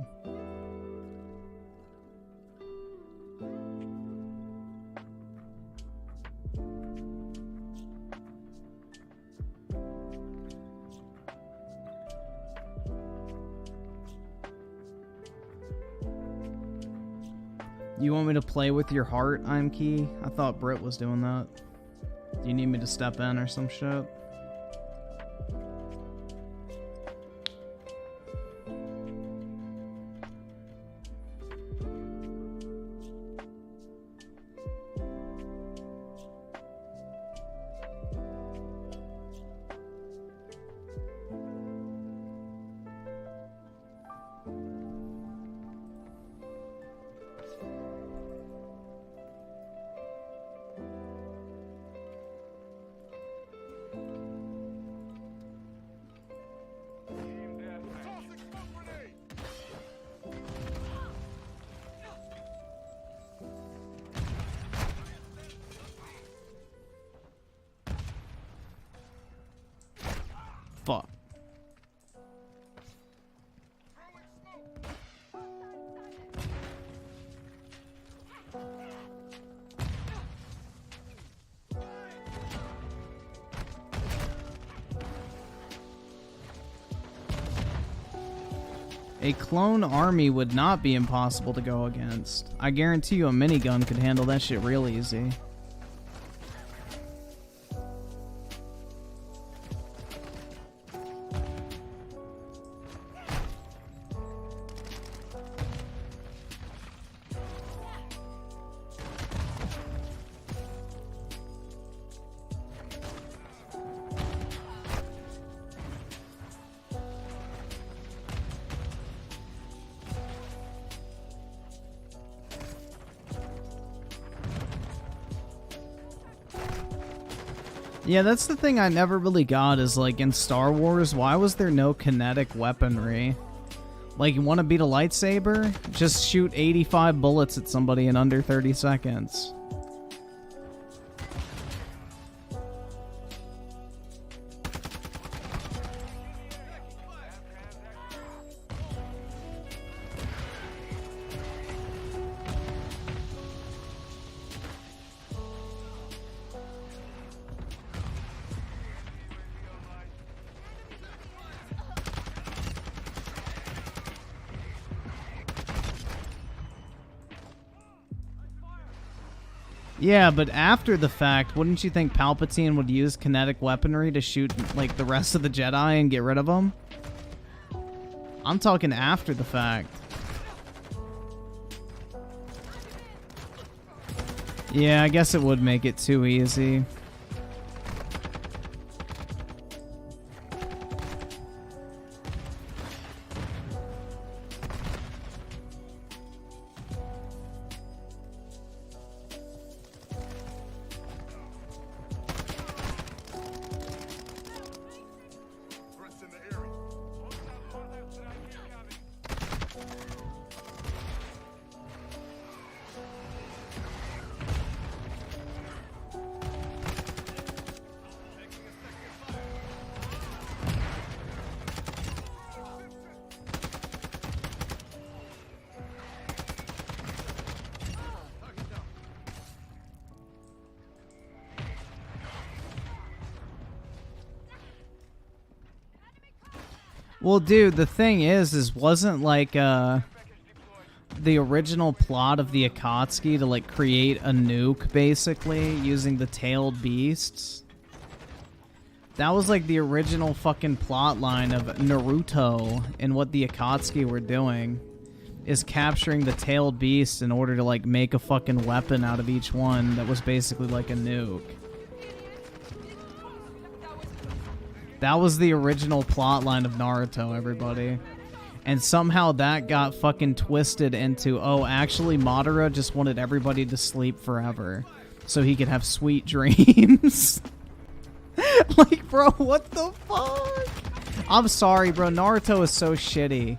You want me to play with your heart, I'm key? I thought Britt was doing that. Do you need me to step in or some shit? Fuck. A clone army would not be impossible to go against. I guarantee you a minigun could handle that shit real easy. Yeah, that's the thing I never really got is, like, in Star Wars, why was there no kinetic weaponry? Like, you want to beat a lightsaber? Just shoot 85 bullets at somebody in under 30 seconds. Yeah, but after the fact, wouldn't you think Palpatine would use kinetic weaponry to shoot, like, the rest of the Jedi and get rid of them? I'm talking after the fact. Yeah, I guess it would make it too easy. Well, dude, the thing is wasn't like, the original plot of the Akatsuki to, like, create a nuke, basically, using the tailed beasts? That was, like, the original fucking plot line of Naruto and what the Akatsuki were doing, is capturing the tailed beasts in order to, like, make a fucking weapon out of each one that was basically like a nuke. That was the original plotline of Naruto, everybody. And somehow that got fucking twisted into, oh, actually Madara just wanted everybody to sleep forever so he could have sweet dreams. Like, bro, what the fuck? I'm sorry, bro. Naruto is so shitty.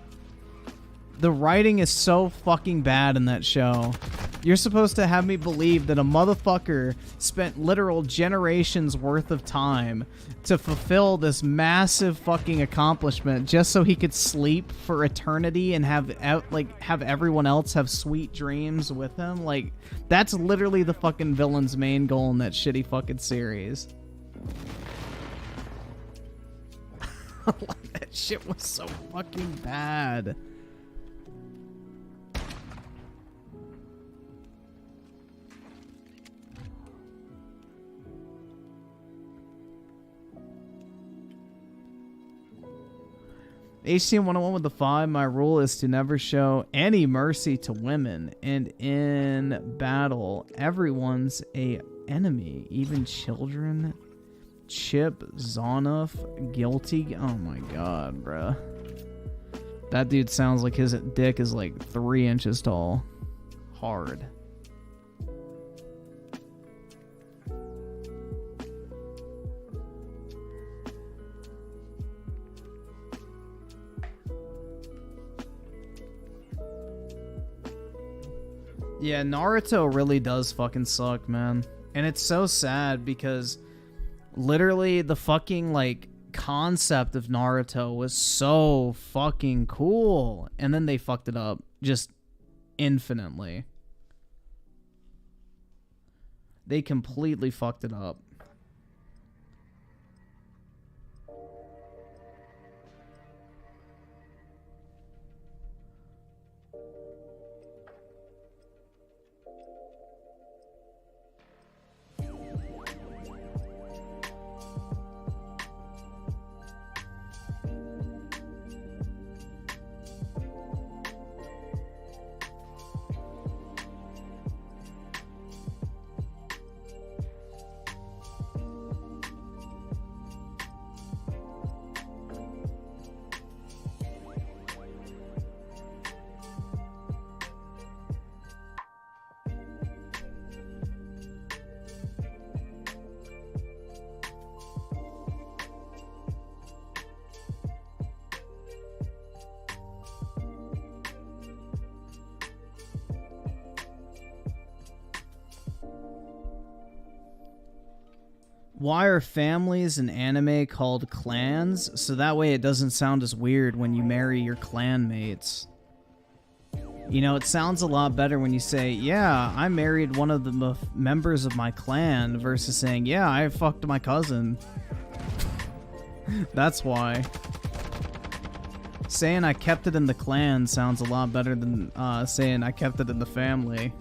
The writing is so fucking bad in that show. You're supposed to have me believe that a motherfucker spent literal generations worth of time to fulfill this massive fucking accomplishment just so he could sleep for eternity and have everyone else have sweet dreams with him. Like, that's literally the fucking villain's main goal in that shitty fucking series. That shit was so fucking bad. HTM 101 with the 5. My rule is to never show any mercy to women, and in battle, everyone's a enemy, even children. Chip Zonoff, guilty. Oh my god, bruh. That dude sounds like his dick is like 3 inches tall. Hard. Yeah, Naruto really does fucking suck, man. And it's so sad because literally the fucking, like, concept of Naruto was so fucking cool. And then they fucked it up just infinitely. They completely fucked it up. Why are families in anime called clans? So that way it doesn't sound as weird when you marry your clan mates. You know, it sounds a lot better when you say, yeah, I married one of the members of my clan, versus saying, yeah, I fucked my cousin. That's why. Saying I kept it in the clan sounds a lot better than saying I kept it in the family.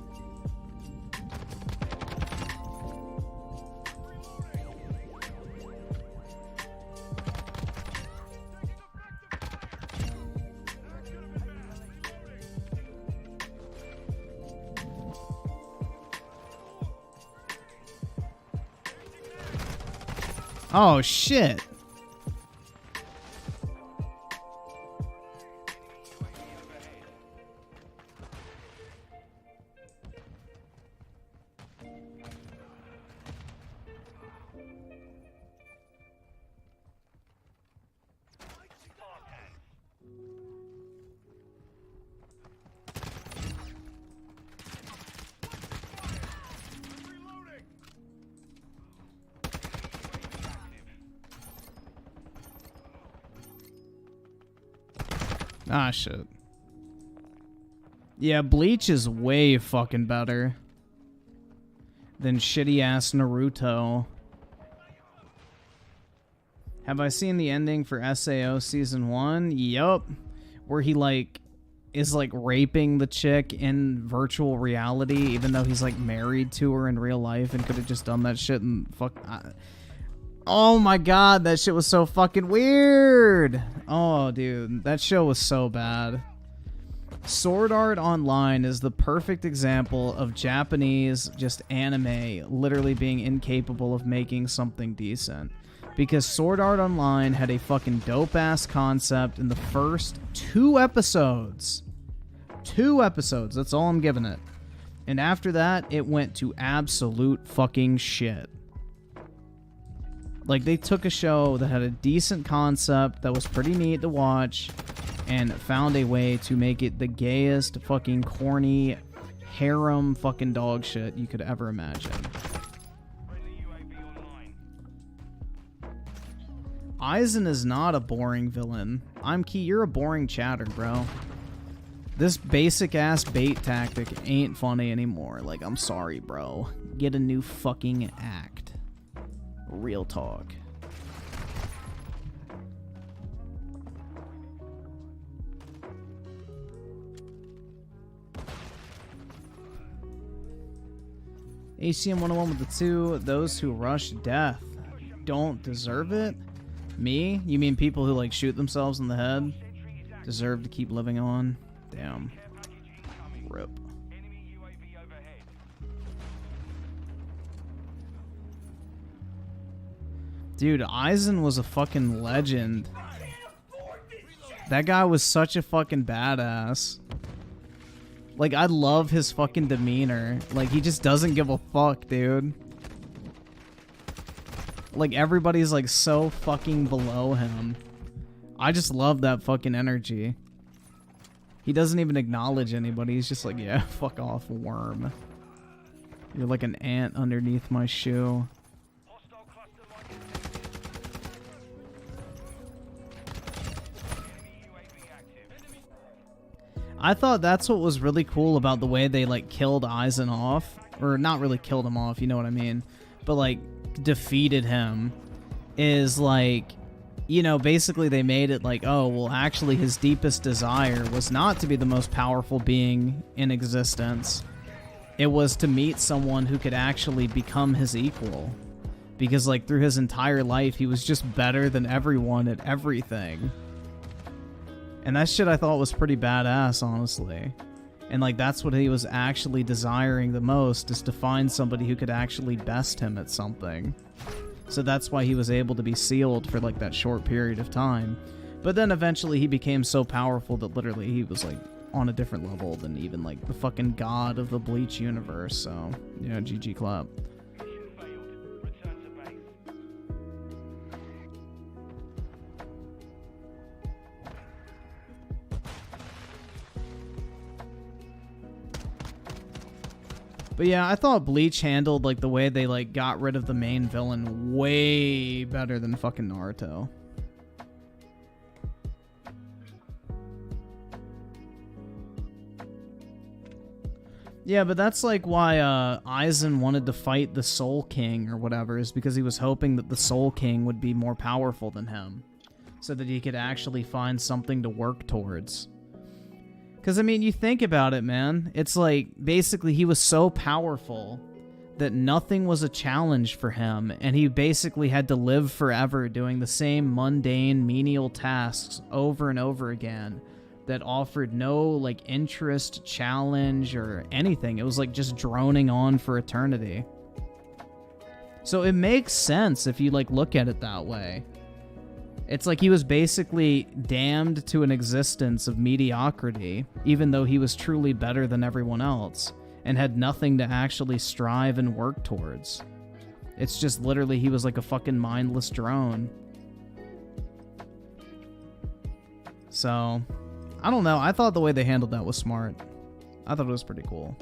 Oh, shit. Ah, shit. Yeah, Bleach is way fucking better than shitty-ass Naruto. Have I seen the ending for SAO Season 1? Yup. Where he, like, is, like, raping the chick in virtual reality, even though he's, like, married to her in real life and could have just done that shit and oh my god, that shit was so fucking weird. Oh, dude, that show was so bad. Sword Art Online is the perfect example of Japanese just anime literally being incapable of making something decent. Because Sword Art Online had a fucking dope-ass concept in the first 2 episodes. 2 episodes, that's all I'm giving it. And after that, it went to absolute fucking shit. Like, they took a show that had a decent concept that was pretty neat to watch and found a way to make it the gayest fucking corny harem fucking dog shit you could ever imagine. Aizen is not a boring villain. I'm Key, you're a boring chatter, bro. This basic ass bait tactic ain't funny anymore. Like, I'm sorry, bro. Get a new fucking act. Real talk. HCM 101 with the 2. Those who rush death don't deserve it? Me? You mean people who, like, shoot themselves in the head? Deserve to keep living on? Damn. Rip. Dude, Aizen was a fucking legend. That guy was such a fucking badass. Like, I love his fucking demeanor. Like, he just doesn't give a fuck, dude. Like, everybody's, like, so fucking below him. I just love that fucking energy. He doesn't even acknowledge anybody. He's just like, yeah, fuck off, worm. You're like an ant underneath my shoe. I thought that's what was really cool about the way they, like, killed Aizen off. Or not really killed him off, you know what I mean. But, like, defeated him. Is, like, you know, basically they made it like, oh, well, actually his deepest desire was not to be the most powerful being in existence. It was to meet someone who could actually become his equal. Because, like, through his entire life, he was just better than everyone at everything. And that shit I thought was pretty badass, honestly. And, like, that's what he was actually desiring the most, is to find somebody who could actually best him at something. So that's why he was able to be sealed for, like, that short period of time. But then eventually he became so powerful that literally he was, like, on a different level than even, like, the fucking god of the Bleach universe. So, yeah, GG clap. But yeah, I thought Bleach handled, like, the way they, like, got rid of the main villain way better than fucking Naruto. Yeah, but that's, like, why, Aizen wanted to fight the Soul King or whatever, is because he was hoping that the Soul King would be more powerful than him. So that he could actually find something to work towards. Because, I mean, you think about it, man. It's like, basically, he was so powerful that nothing was a challenge for him, and he basically had to live forever doing the same mundane, menial tasks over and over again that offered no, like, interest, challenge, or anything. It was, like, just droning on for eternity. So it makes sense if you like look at it that way. It's like he was basically damned to an existence of mediocrity, even though he was truly better than everyone else, and had nothing to actually strive and work towards. It's just literally he was like a fucking mindless drone. So, I don't know. I thought the way they handled that was smart. I thought it was pretty cool.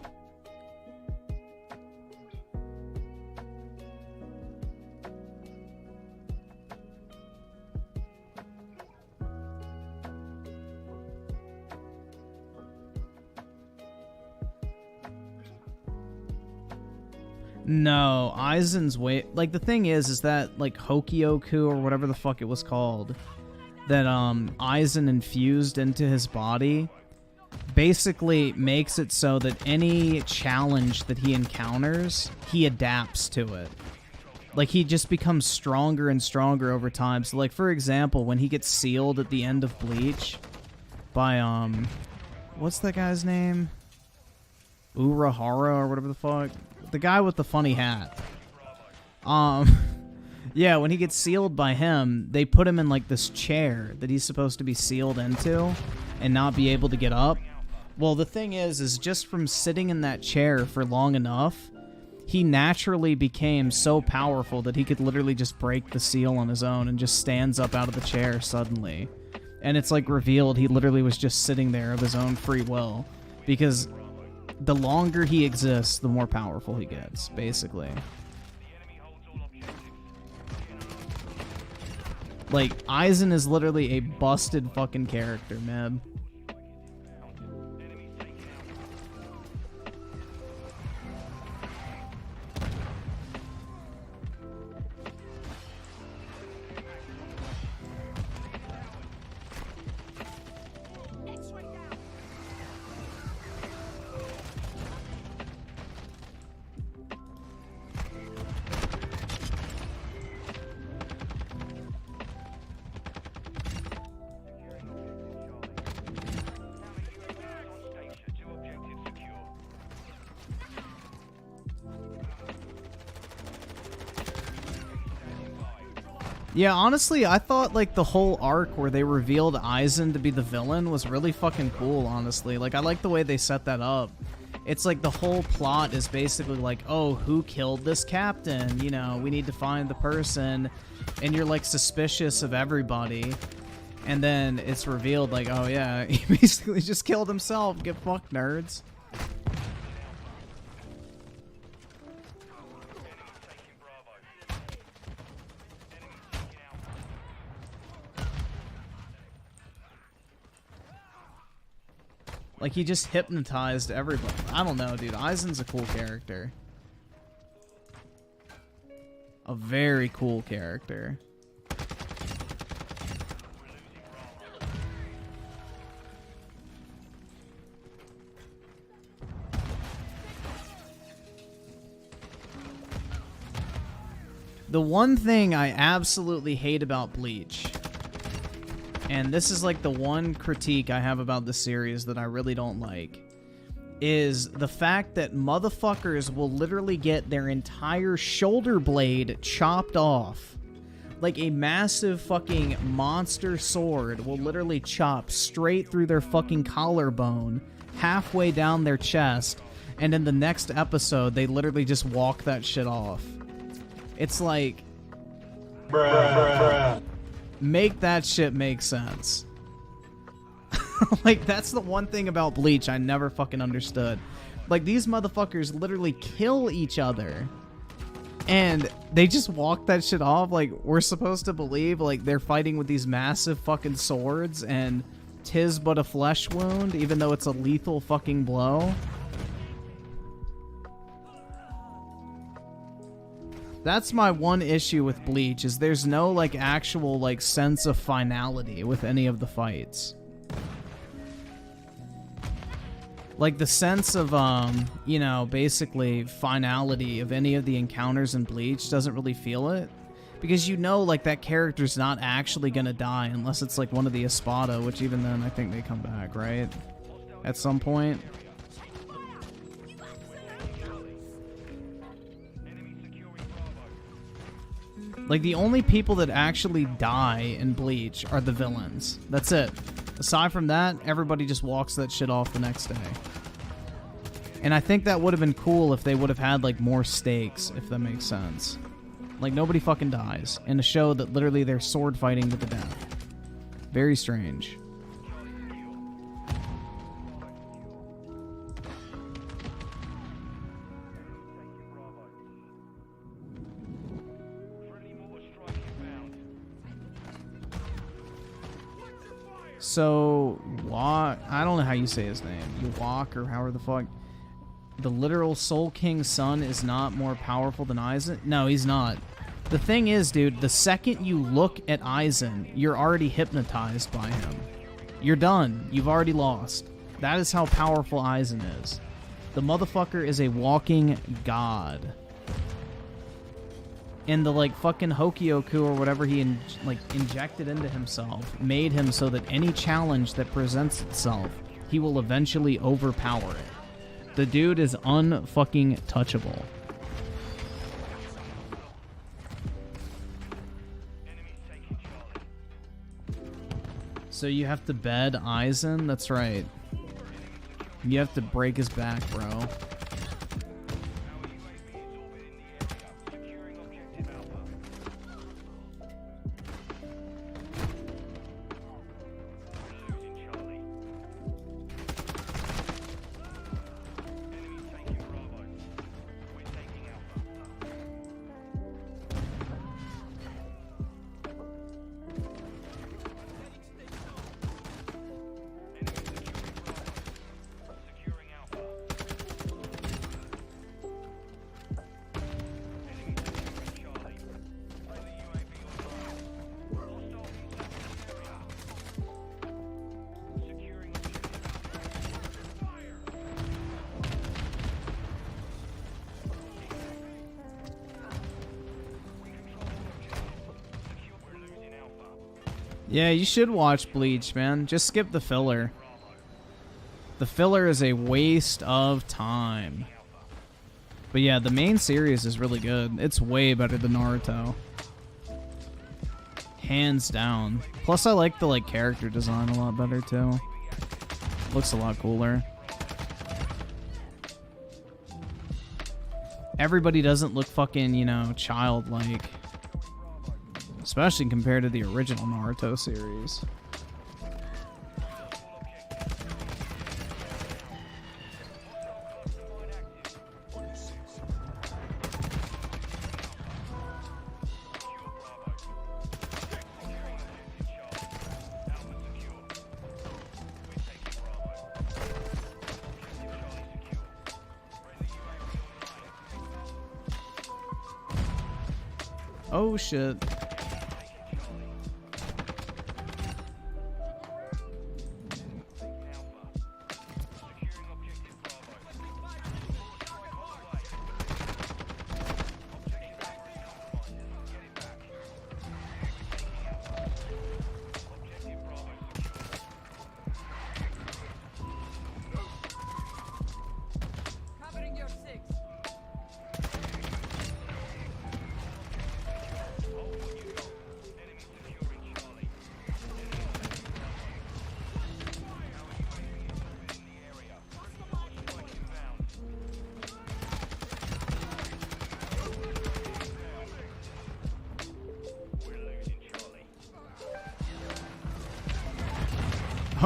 No, Aizen's way... Like, the thing is that, like, Hokyoku or whatever the fuck it was called, that, Aizen infused into his body, basically makes it so that any challenge that he encounters, he adapts to it. Like, he just becomes stronger and stronger over time. So, like, for example, when he gets sealed at the end of Bleach by, what's that guy's name? Urahara or whatever the fuck? The guy with the funny hat. Yeah, when he gets sealed by him, they put him in, like, this chair that he's supposed to be sealed into and not be able to get up. Well, the thing is just from sitting in that chair for long enough, he naturally became so powerful that he could literally just break the seal on his own and just stands up out of the chair suddenly. And it's, like, revealed he literally was just sitting there of his own free will. Because the longer he exists, the more powerful he gets, basically. Like, Aizen is literally a busted fucking character, man. Yeah, honestly, I thought, like, the whole arc where they revealed Aizen to be the villain was really fucking cool, honestly. Like, I like the way they set that up. It's like the whole plot is basically like, oh, who killed this captain? You know, we need to find the person. And you're, like, suspicious of everybody. And then it's revealed, like, oh, yeah, he basically just killed himself. Get fucked, nerds. Like, he just hypnotized everybody. I don't know, dude. Aizen's a cool character. A very cool character. The one thing I absolutely hate about Bleach, and this is like the one critique I have about the series that I really don't like, is the fact that motherfuckers will literally get their entire shoulder blade chopped off. Like a massive fucking monster sword will literally chop straight through their fucking collarbone, halfway down their chest, and in the next episode, they literally just walk that shit off. It's like... Bruh. Make that shit make sense. Like, that's the one thing about Bleach I never fucking understood. Like, these motherfuckers literally kill each other. And they just walk that shit off. Like, we're supposed to believe, like, they're fighting with these massive fucking swords and 'tis but a flesh wound, even though it's a lethal fucking blow. That's my one issue with Bleach, is there's no, like, actual, like, sense of finality with any of the fights. Like, the sense of, you know, basically finality of any of the encounters in Bleach doesn't really feel it. Because you know, like, that character's not actually gonna die unless it's, like, one of the Espada, which even then I think they come back, right? At some point. Like, the only people that actually die in Bleach are the villains. That's it. Aside from that, everybody just walks that shit off the next day. And I think that would have been cool if they would have had, like, more stakes, if that makes sense. Like, nobody fucking dies in a show that literally they're sword fighting to the death. Very strange. So, I don't know how you say his name. Ewok, or however the fuck. The literal Soul King's son is not more powerful than Aizen? No, he's not. The thing is, dude, the second you look at Aizen, you're already hypnotized by him. You're done. You've already lost. That is how powerful Aizen is. The motherfucker is a walking god. And the, like, fucking Hokyoku or whatever he, injected into himself made him so that any challenge that presents itself, he will eventually overpower it. The dude is unfucking touchable. So you have to bed Aizen? That's right. You have to break his back, bro. Yeah, you should watch Bleach, man. Just skip the filler. The filler is a waste of time. But yeah, the main series is really good. It's way better than Naruto. Hands down. Plus, I like the character design a lot better too. Looks a lot cooler. Everybody doesn't look fucking, childlike. Especially compared to the original Naruto series. Oh shit.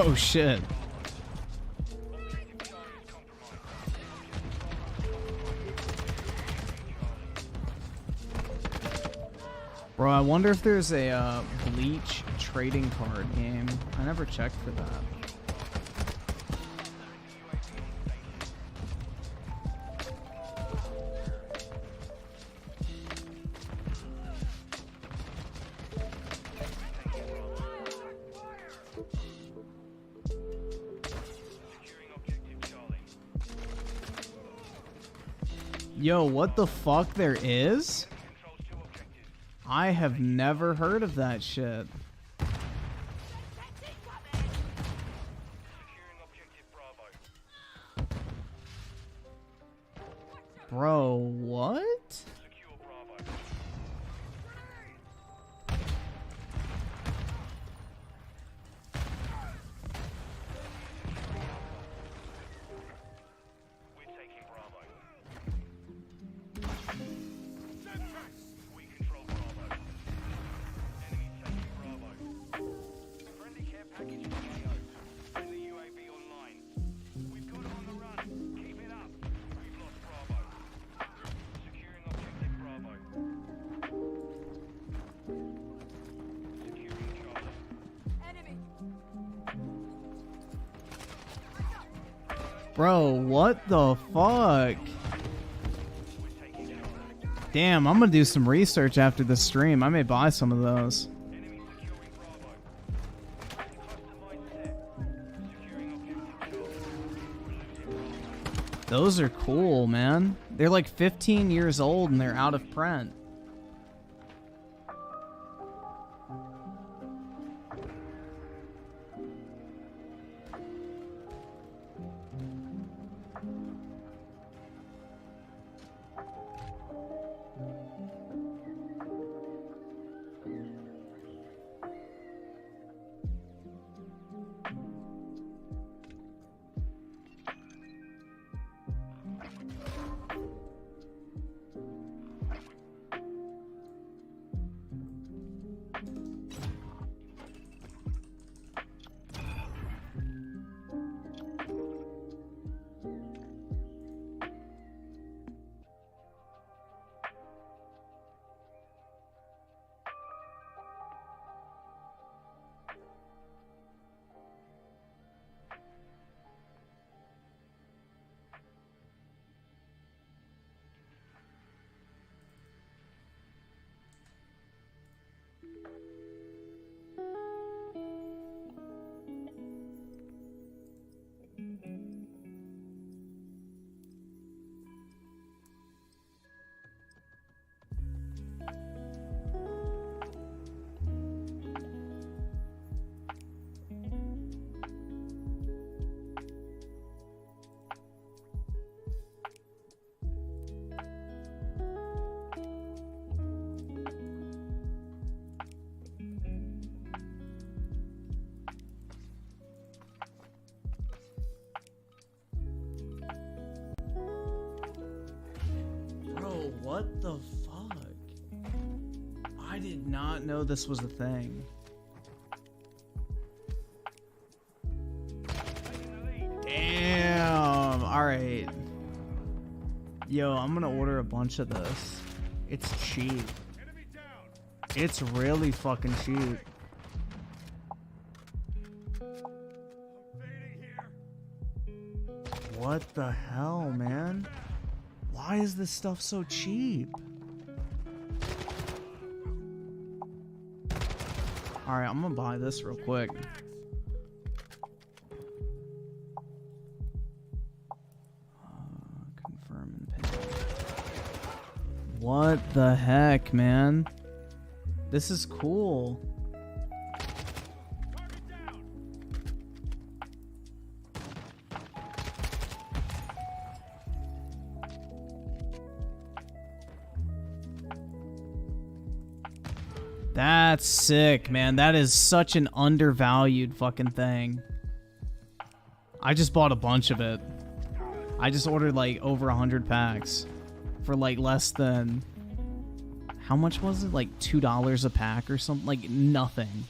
Oh shit. Bro, I wonder if there's a Bleach trading card game. I never checked for that. Yo, what the fuck there is? I have never heard of that shit. Bro, what? Bro, what the fuck? Damn, I'm gonna do some research after this stream. I may buy some of those. Those are cool, man. They're like 15 years old and they're out of print. What the fuck? I did not know this was a thing. Damn. Alright. Yo, I'm gonna order a bunch of this. It's cheap. It's really fucking cheap. What the hell, man? Why is this stuff so cheap? Alright, I'm gonna buy this real quick. Confirm and pay. What the heck, man? This is cool. That's sick, man. That is such an undervalued fucking thing. I just bought a bunch of it. I just ordered like over 100 packs for like less than... How much was it? Like $2 a pack or something? Like nothing.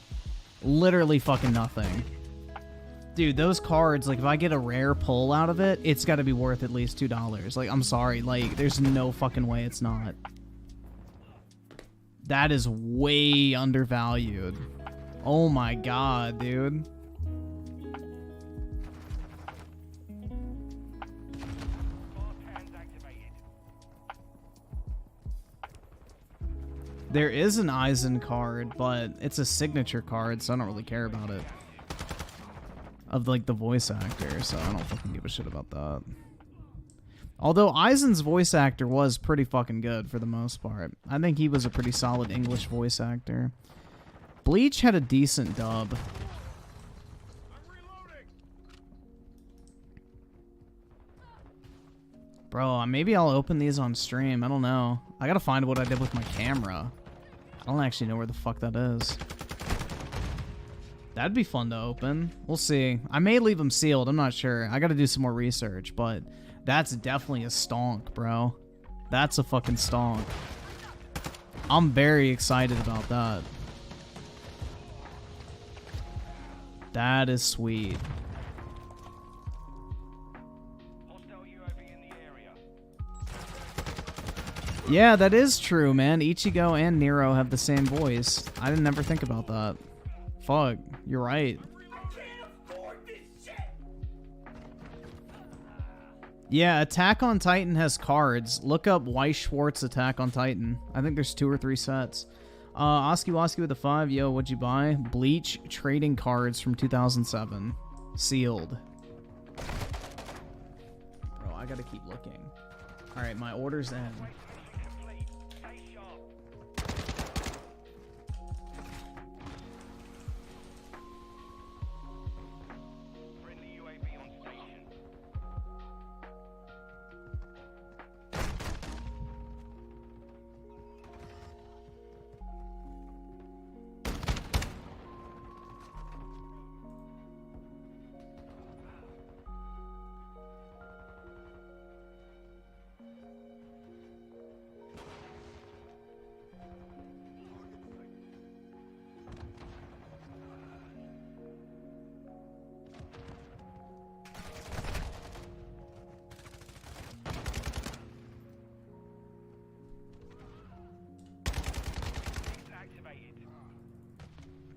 Literally fucking nothing. Dude, those cards, like if I get a rare pull out of it, it's gotta be worth at least $2. Like, I'm sorry. Like, there's no fucking way it's not. That is way undervalued. Oh my god, dude. There is an Eisen card, but it's a signature card, so I don't really care about it. Of like the voice actor, so I don't fucking give a shit about that. Although Eisen's voice actor was pretty fucking good for the most part. I think he was a pretty solid English voice actor. Bleach had a decent dub. Bro, maybe I'll open these on stream. I don't know. I gotta find what I did with my camera. I don't actually know where the fuck that is. That'd be fun to open. We'll see. I may leave them sealed. I'm not sure. I gotta do some more research, but... That's definitely a stonk, bro. That's a fucking stonk. I'm very excited about that. That is sweet. Yeah, that is true, man. Ichigo and Nero have the same voice. I didn't ever think about that. Fuck, you're right. Yeah, Attack on Titan has cards. Look up Weiss Schwartz Attack on Titan. I think there's 2 or 3 sets. Oski Woski with the 5. Yo, what'd you buy? Bleach trading cards from 2007. Sealed. Bro, I gotta keep looking. Alright, my order's in.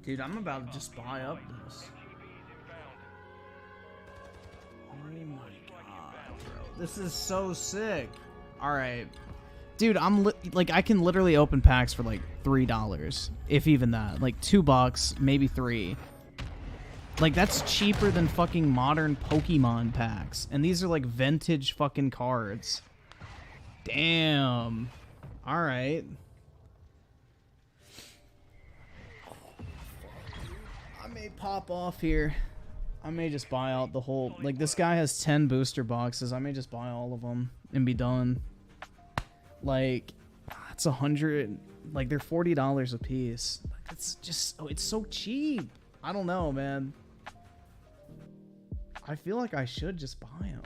Dude, I'm about to just buy up this. Oh my god, bro. This is so sick. Alright. Dude, like, I can literally open packs for like $3. If even that. Like $2, maybe 3. Like, that's cheaper than fucking modern Pokemon packs. And these are like vintage fucking cards. Damn. Alright. I may pop off here. I may just buy out the whole... Like, this guy has 10 booster boxes. I may just buy all of them and be done. Like, it's 100... Like, they're $40 a piece. Like, it's just... Oh, it's so cheap. I don't know, man. I feel like I should just buy them.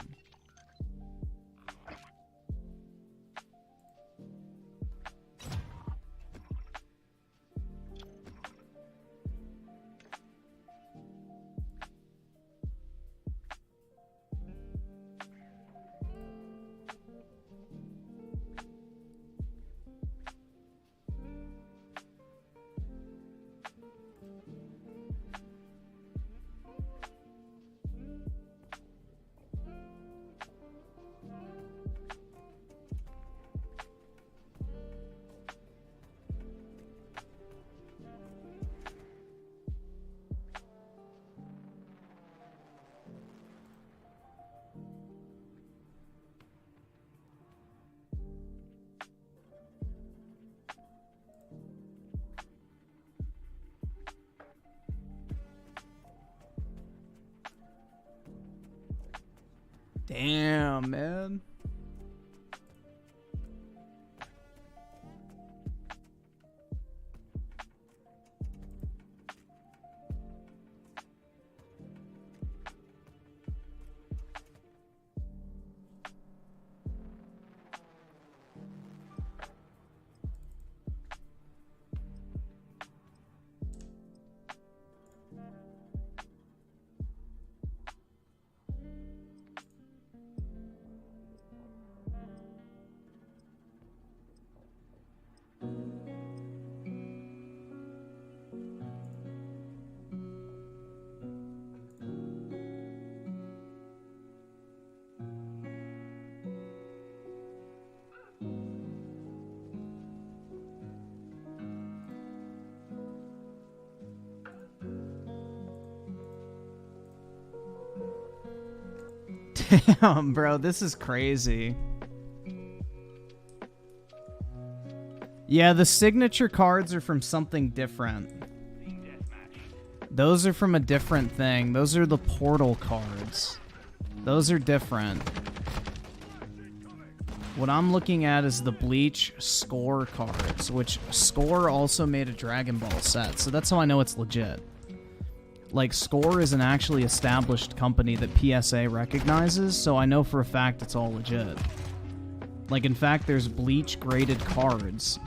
Damn, man. Damn, bro, this is crazy. Yeah, the signature cards are from something different. Those are from a different thing. Those are the portal cards. Those are different. What I'm looking at is the Bleach Score cards, which Score also made a Dragon Ball set, so that's how I know it's legit. Like, Score is an actually established company that PSA recognizes, so I know for a fact it's all legit. Like, in fact, there's Bleach-graded cards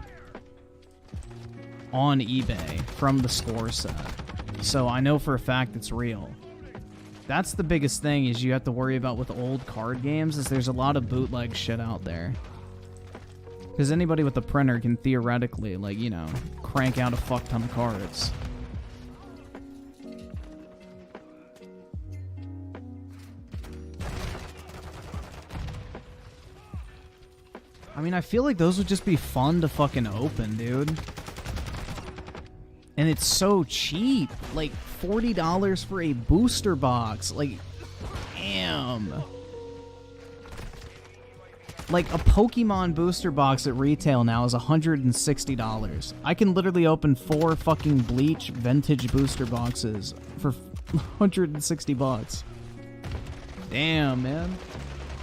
on eBay from the Score set. So I know for a fact it's real. That's the biggest thing is you have to worry about with old card games is there's a lot of bootleg shit out there. Because anybody with a printer can theoretically, like, you know, crank out a fuck ton of cards. I mean, I feel like those would just be fun to fucking open, dude. And it's so cheap. Like, $40 for a booster box. Like, damn. Like, a Pokemon booster box at retail now is $160. I can literally open 4 fucking Bleach vintage booster boxes for 160 bucks. Damn, man.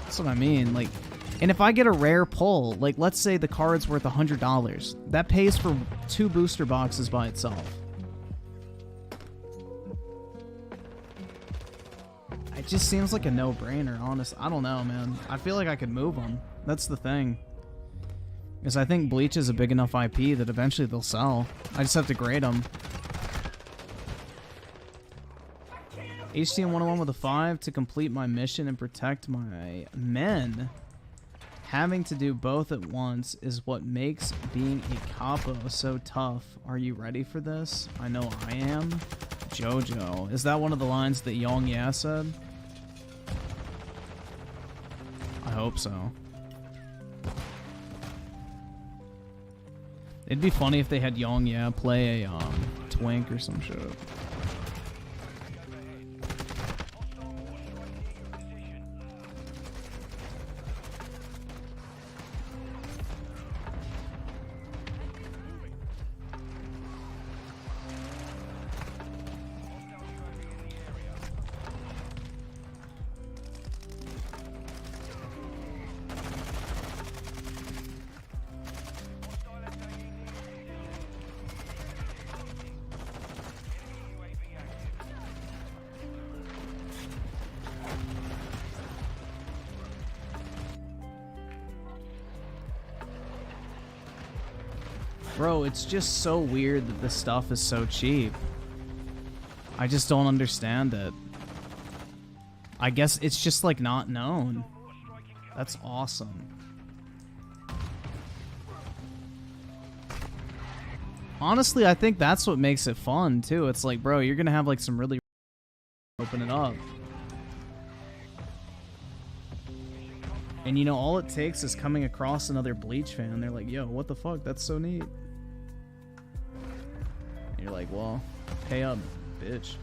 That's what I mean. Like, and if I get a rare pull, like, let's say the card's worth $100, that pays for 2 booster boxes by itself. It just seems like a no-brainer, honest. I don't know, man. I feel like I could move them. That's the thing. Because I think Bleach is a big enough IP that eventually they'll sell. I just have to grade them. HTM 101 with a 5 to complete my mission and protect my men. Having to do both at once is what makes being a capo so tough. Are you ready for this? I know I am. Jojo. Is that one of the lines that Yong Ya said? I hope so. It'd be funny if they had Yong Ya play a twink or some shit. Bro, it's just so weird that this stuff is so cheap. I just don't understand it. I guess it's just like not known. That's awesome. Honestly, I think that's what makes it fun too. It's like, bro, you're gonna have like some really open it up. And you know, all it takes is coming across another Bleach fan. They're like, yo, what the fuck? That's so neat. And you're like, well, pay up, bitch.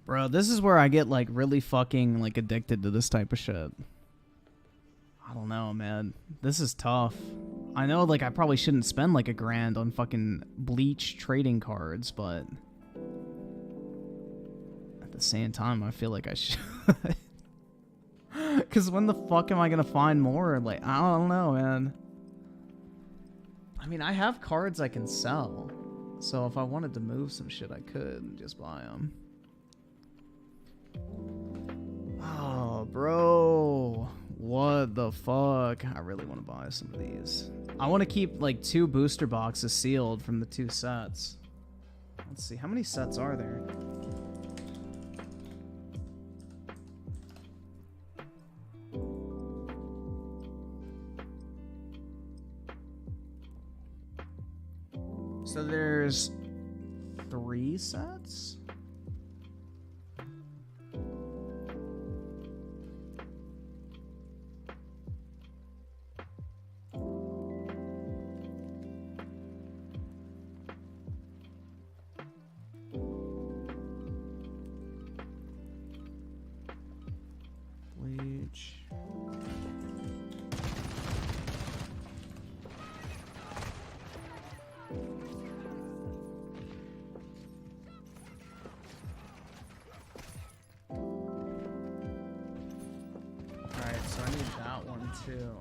Bro, this is where I get like really fucking like addicted to this type of shit. I don't know, man. This is tough. I know like I probably shouldn't spend like $1,000 on fucking Bleach trading cards, but at the same time I feel like I should. Cause when the fuck am I gonna find more? Like, I don't know, man. I mean, I have cards I can sell. So if I wanted to move some shit, I could and just buy them. Oh, bro. What the fuck? I really want to buy some of these. I want to keep like 2 booster boxes sealed from the 2 sets. Let's see. How many sets are there? So there's 3 sets? Bleach. too.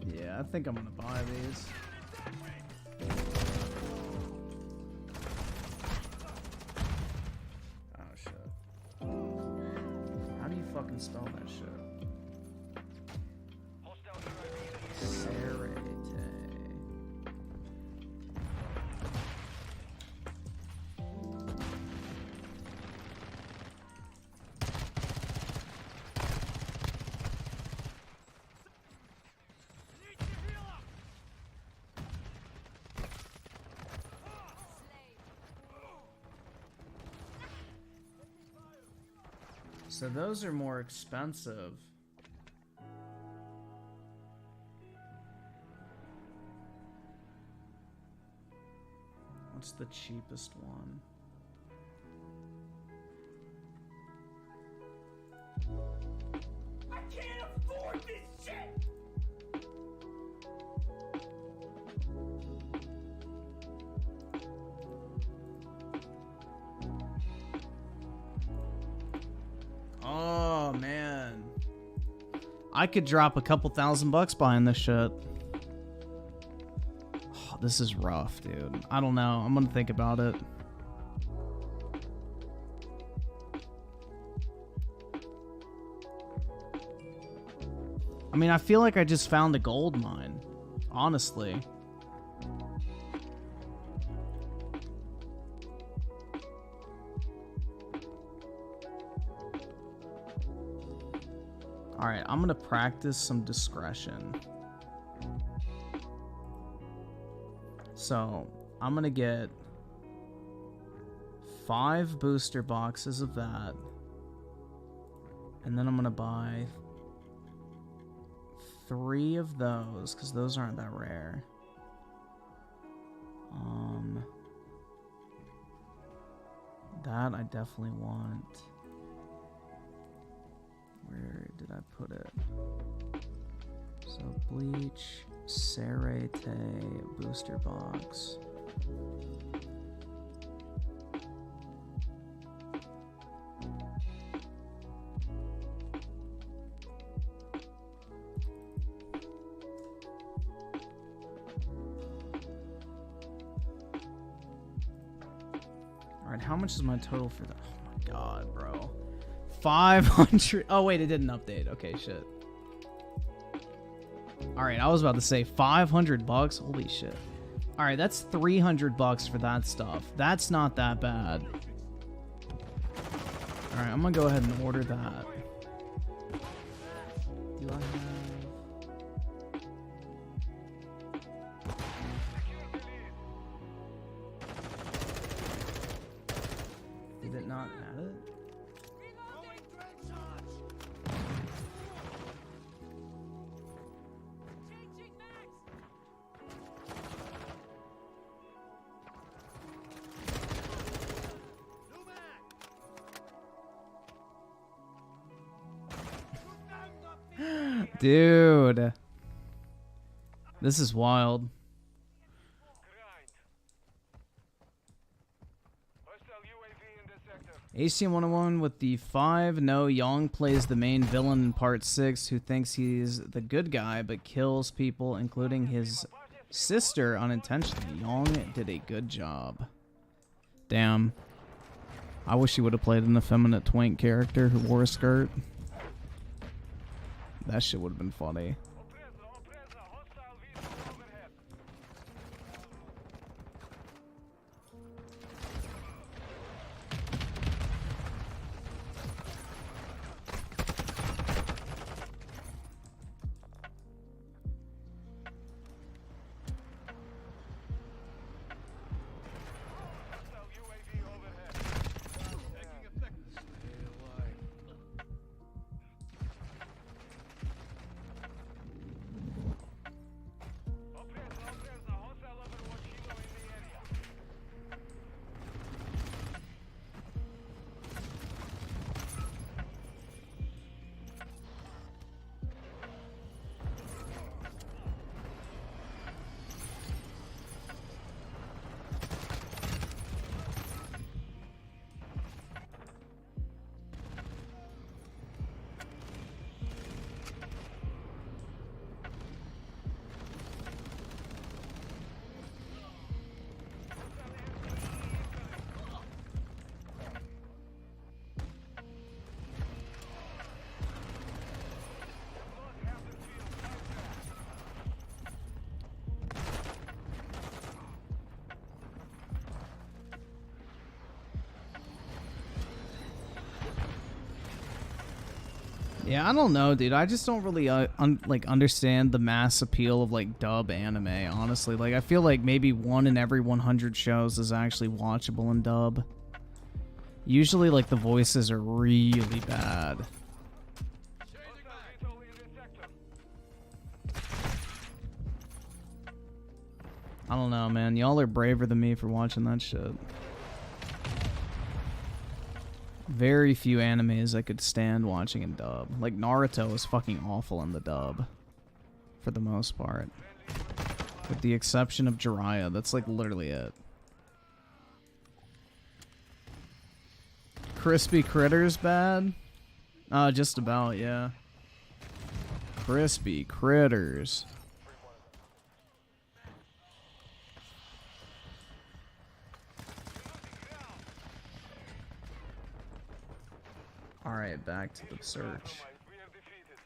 Yeah, I think I'm gonna buy these. Oh shit. How do you fucking spell that shit? Serete. So those are more expensive. What's the cheapest one? I can't afford this shit! Oh man, I could drop a couple $1,000 buying this shit. Oh, this is rough, dude. I don't know. I'm gonna think about it. I mean, I feel like I just found a gold mine, honestly. Alright, I'm gonna practice some discretion. So, I'm gonna get 5 booster boxes of that. And then I'm gonna buy 3 of those, because those aren't that rare. That I definitely want. Where did I put it? So bleach, Serete, booster box. Alright, how much is my total for that? Oh my god, bro. 500. Oh wait, it didn't update. Okay, shit. All right, I was about to say $500. Holy shit. All right, that's $300 for that stuff. That's not that bad. All right, I'm gonna go ahead and order that. Do I have? Did it not add it? Dude, this is wild. AC-101 with the 5. No, Yong plays the main villain in part 6 who thinks he's the good guy but kills people, including his sister, unintentionally. Yong did a good job. Damn. I wish he would have played an effeminate twink character who wore a skirt. That shit would have been funny. Yeah, I don't know, dude. I just don't really like understand the mass appeal of like dub anime. Honestly, like I feel like maybe 1 in every 100 shows is actually watchable in dub. Usually, like the voices are really bad. I don't know, man. Y'all are braver than me for watching that shit. Very few animes I could stand watching in dub. Like Naruto is fucking awful in the dub, for the most part. With the exception of Jiraiya, that's like literally it. Crispy Critters bad? Just about, yeah. Crispy Critters. Alright, back to the search. We are defeated.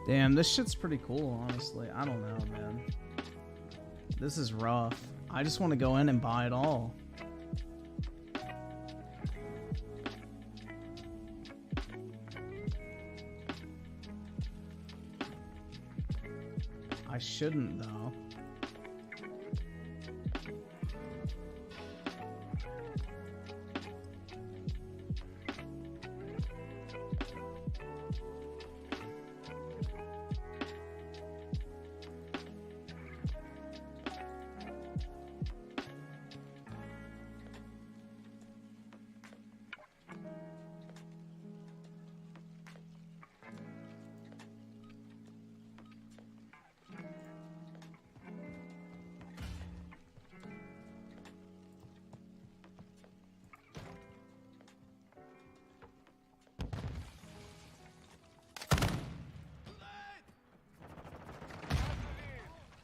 Damn, this shit's pretty cool, honestly. I don't know, man. This is rough. I just want to go in and buy it all. I shouldn't, though.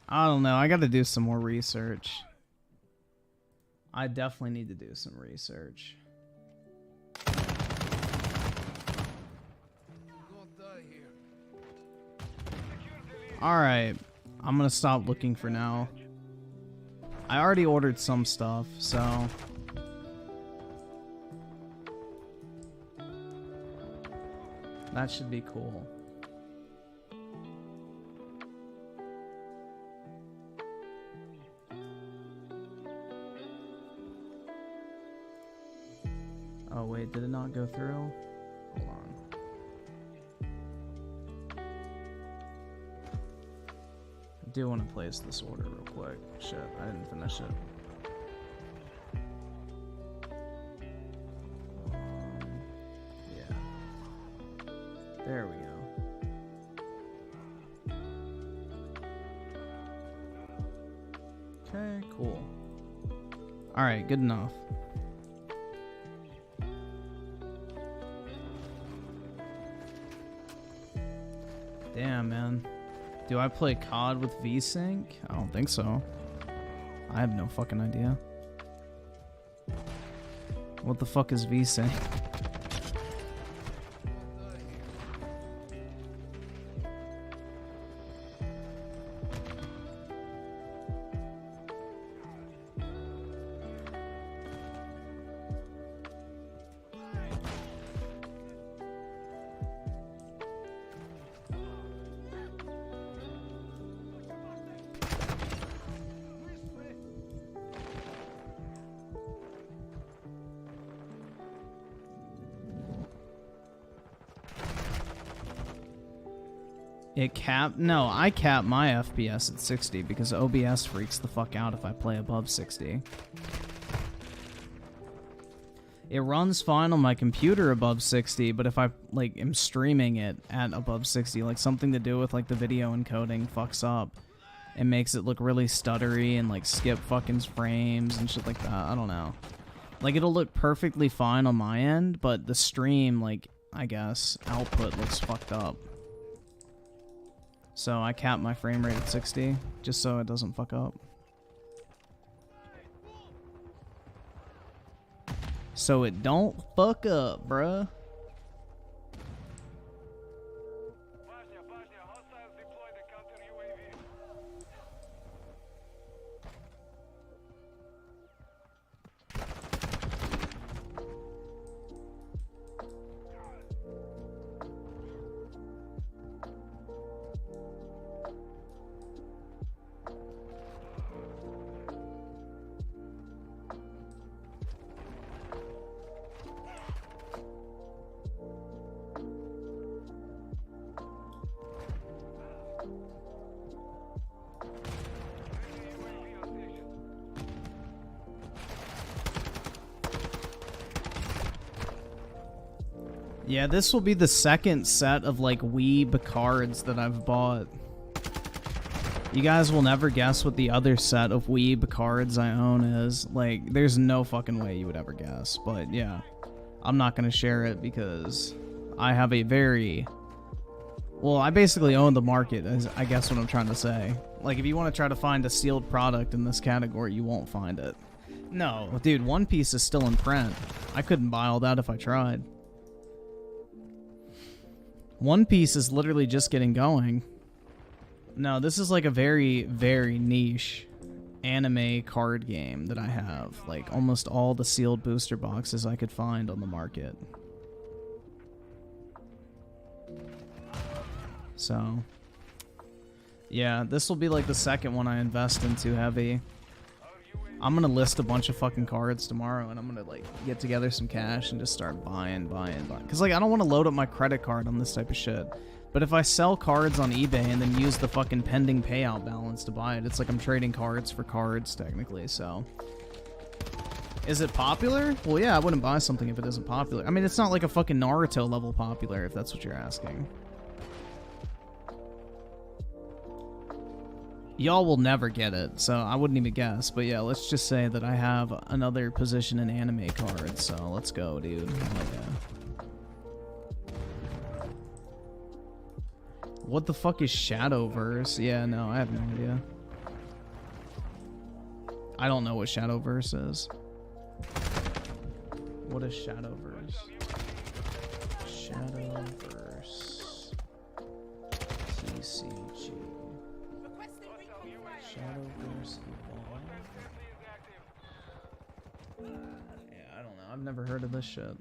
I don't know. I got to do some more research. I definitely need to do some research. Alright. I'm going to stop looking for now. I already ordered some stuff, so... that should be cool. Oh wait, did it not go through? Hold on. I do want to place this order real quick. Shit, I didn't finish it. Yeah. There we go. Okay, cool. Alright, good enough. Damn, man. Do I play COD with VSync? I don't think so. I have no fucking idea. What the fuck is VSync? No, I cap my FPS at 60 because OBS freaks the fuck out if I play above 60. It runs fine on my computer above 60, but if I like am streaming it at above 60, like something to do with like the video encoding fucks up. It makes it look really stuttery and like skip fucking frames and shit like that. I don't know. Like it'll look perfectly fine on my end, but the stream, like, I guess, output looks fucked up. So I cap my frame rate at 60, just so it doesn't fuck up. So it don't fuck up, bruh. Bashня, Bashня, hostiles deploy the counter UAV. Yeah, this will be the second set of like Weeb cards that I've bought. You guys will never guess what the other set of Weeb cards I own is. Like, there's no fucking way you would ever guess. But yeah, I'm not gonna share it because I have a very... Well, I basically own the market, is I guess what I'm trying to say. Like, if you want to try to find a sealed product in this category, you won't find it. No, dude, One Piece is still in print. I couldn't buy all that if I tried. One Piece is literally just getting going. No, this is like a very, very niche anime card game that I have. Like, almost all the sealed booster boxes I could find on the market. So, yeah, this will be like the second one I invest into heavy. I'm gonna list a bunch of fucking cards tomorrow, and I'm gonna like get together some cash and just start buying. Cause like I don't want to load up my credit card on this type of shit. But if I sell cards on eBay and then use the fucking pending payout balance to buy it, it's like I'm trading cards for cards technically. So, is it popular? Well, yeah, I wouldn't buy something if it isn't popular. I mean, it's not like a fucking Naruto level popular, if that's what you're asking. Y'all will never get it, so I wouldn't even guess. But yeah, let's just say that I have another position in anime cards, so let's go, dude. Oh, yeah. What the fuck is Shadowverse? Yeah, no, I have no idea. I don't know what Shadowverse is. What is Shadowverse? Shadowverse. TCG. Shadowverse Evolve. Yeah, I don't know. I've never heard of this shit.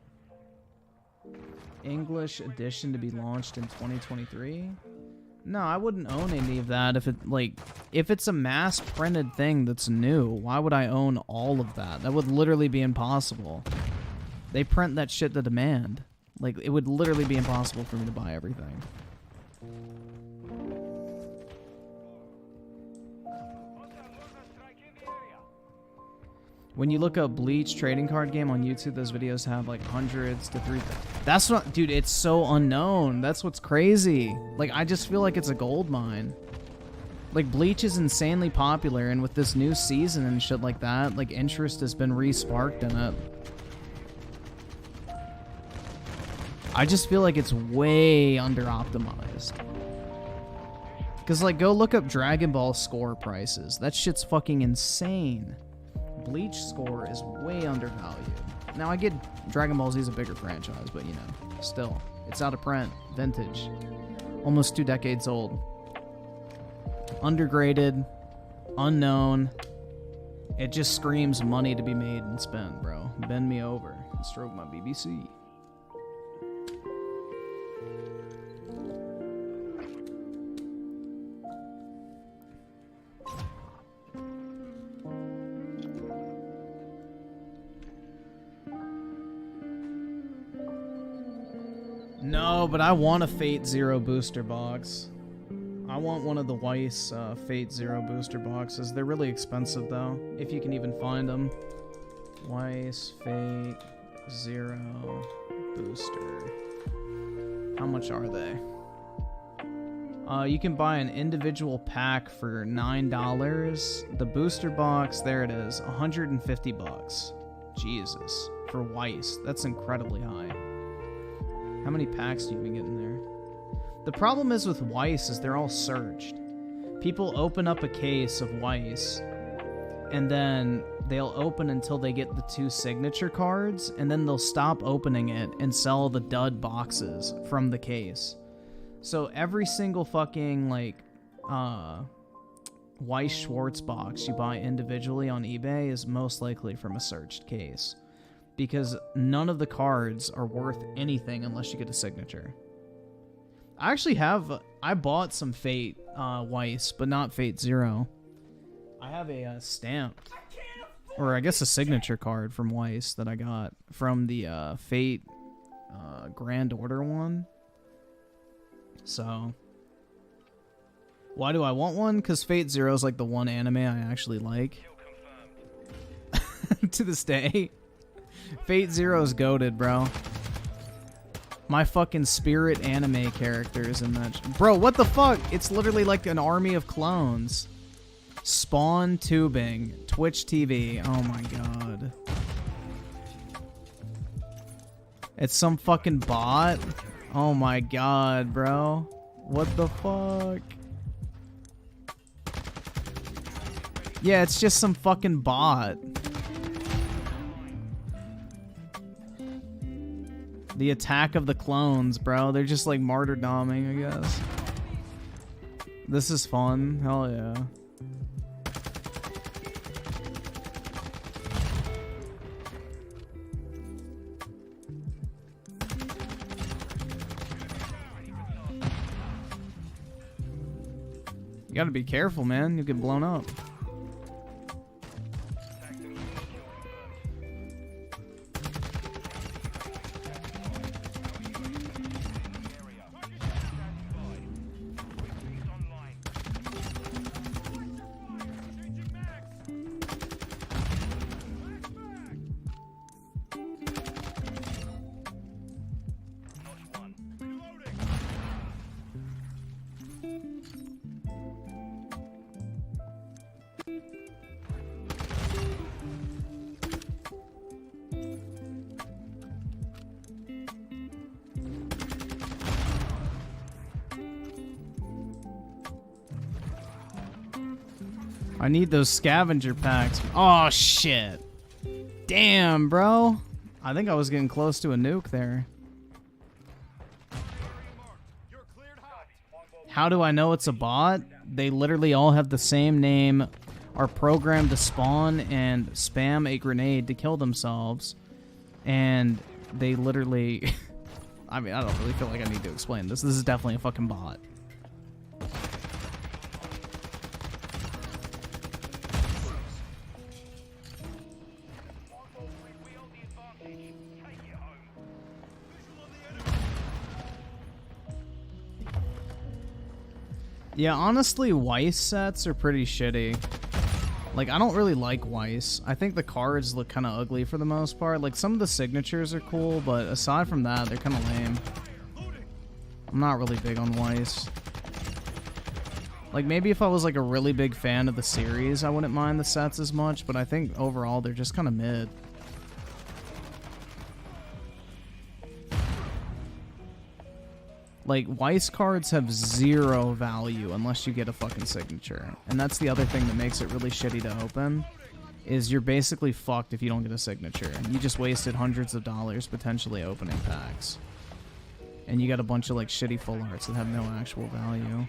English edition to be launched in 2023? No, I wouldn't own any of that if it's a mass printed thing that's new. Why would I own all of that? That would literally be impossible. They print that shit to demand. Like, it would literally be impossible for me to buy everything. When you look up Bleach trading card game on YouTube, those videos have like hundreds to 3,000. That's what, dude, it's so unknown. That's what's crazy. Like, I just feel like it's a gold mine. Like, Bleach is insanely popular, and with this new season and shit like that, like, interest has been re-sparked in it. I just feel like it's way under-optimized. Because, like, go look up Dragon Ball score prices. That shit's fucking insane. Bleach score is way undervalued. Now, I get Dragon Ball Z is a bigger franchise, but, you know, still. It's out of print. Vintage. Almost 2 decades old. Undergraded. Unknown. It just screams money to be made and spent, bro. Bend me over and stroke my BBC. No, but I want a Fate Zero booster box. I want one of the Weiss Fate Zero booster boxes. They're really expensive though, if you can even find them. Weiss Fate Zero booster. How much are they? You can buy an individual pack for $9. The booster box, there it is, 150 bucks. Jesus, for Weiss, that's incredibly high. How many packs do you even get in there? The problem is with Weiss is they're all searched. People open up a case of Weiss, and then they'll open until they get the 2 signature cards, and then they'll stop opening it and sell the dud boxes from the case. So every single fucking, like, Weiss Schwartz box you buy individually on eBay is most likely from a searched case. Because none of the cards are worth anything unless you get a signature. I bought some Fate Weiss, but not Fate Zero. I have a stamped, or I guess a signature card from Weiss that I got from the Fate Grand Order one. So, why do I want one? Because Fate Zero is like the one anime I actually like. To this day. Fate Zero is goated, bro. My fucking spirit anime characters in that. Bro, what the fuck? It's literally like an army of clones. Spawn tubing. Twitch TV. Oh my god. It's some fucking bot? Oh my god, bro. What the fuck? Yeah, it's just some fucking bot. The attack of the clones, bro. They're just like martyrdoming, I guess. This is fun. Hell yeah. You gotta be careful, man. You'll get blown up. I need those scavenger packs. Oh, shit. Damn, bro. I think I was getting close to a nuke there. How do I know it's a bot? They literally all have the same name, are programmed to spawn and spam a grenade to kill themselves. And they literally... I mean, I don't really feel like I need to explain this. This is definitely a fucking bot. Yeah, honestly, Weiss sets are pretty shitty. Like, I don't really like Weiss. I think the cards look kind of ugly for the most part. Like, some of the signatures are cool, but aside from that, they're kind of lame. I'm not really big on Weiss. Like, maybe if I was, like, a really big fan of the series, I wouldn't mind the sets as much, but I think overall they're just kind of mid. Like, Weiss cards have zero value unless you get a fucking signature. And that's the other thing that makes it really shitty to open, is you're basically fucked if you don't get a signature. You just wasted hundreds of dollars potentially opening packs. And you got a bunch of, like, shitty full arts that have no actual value.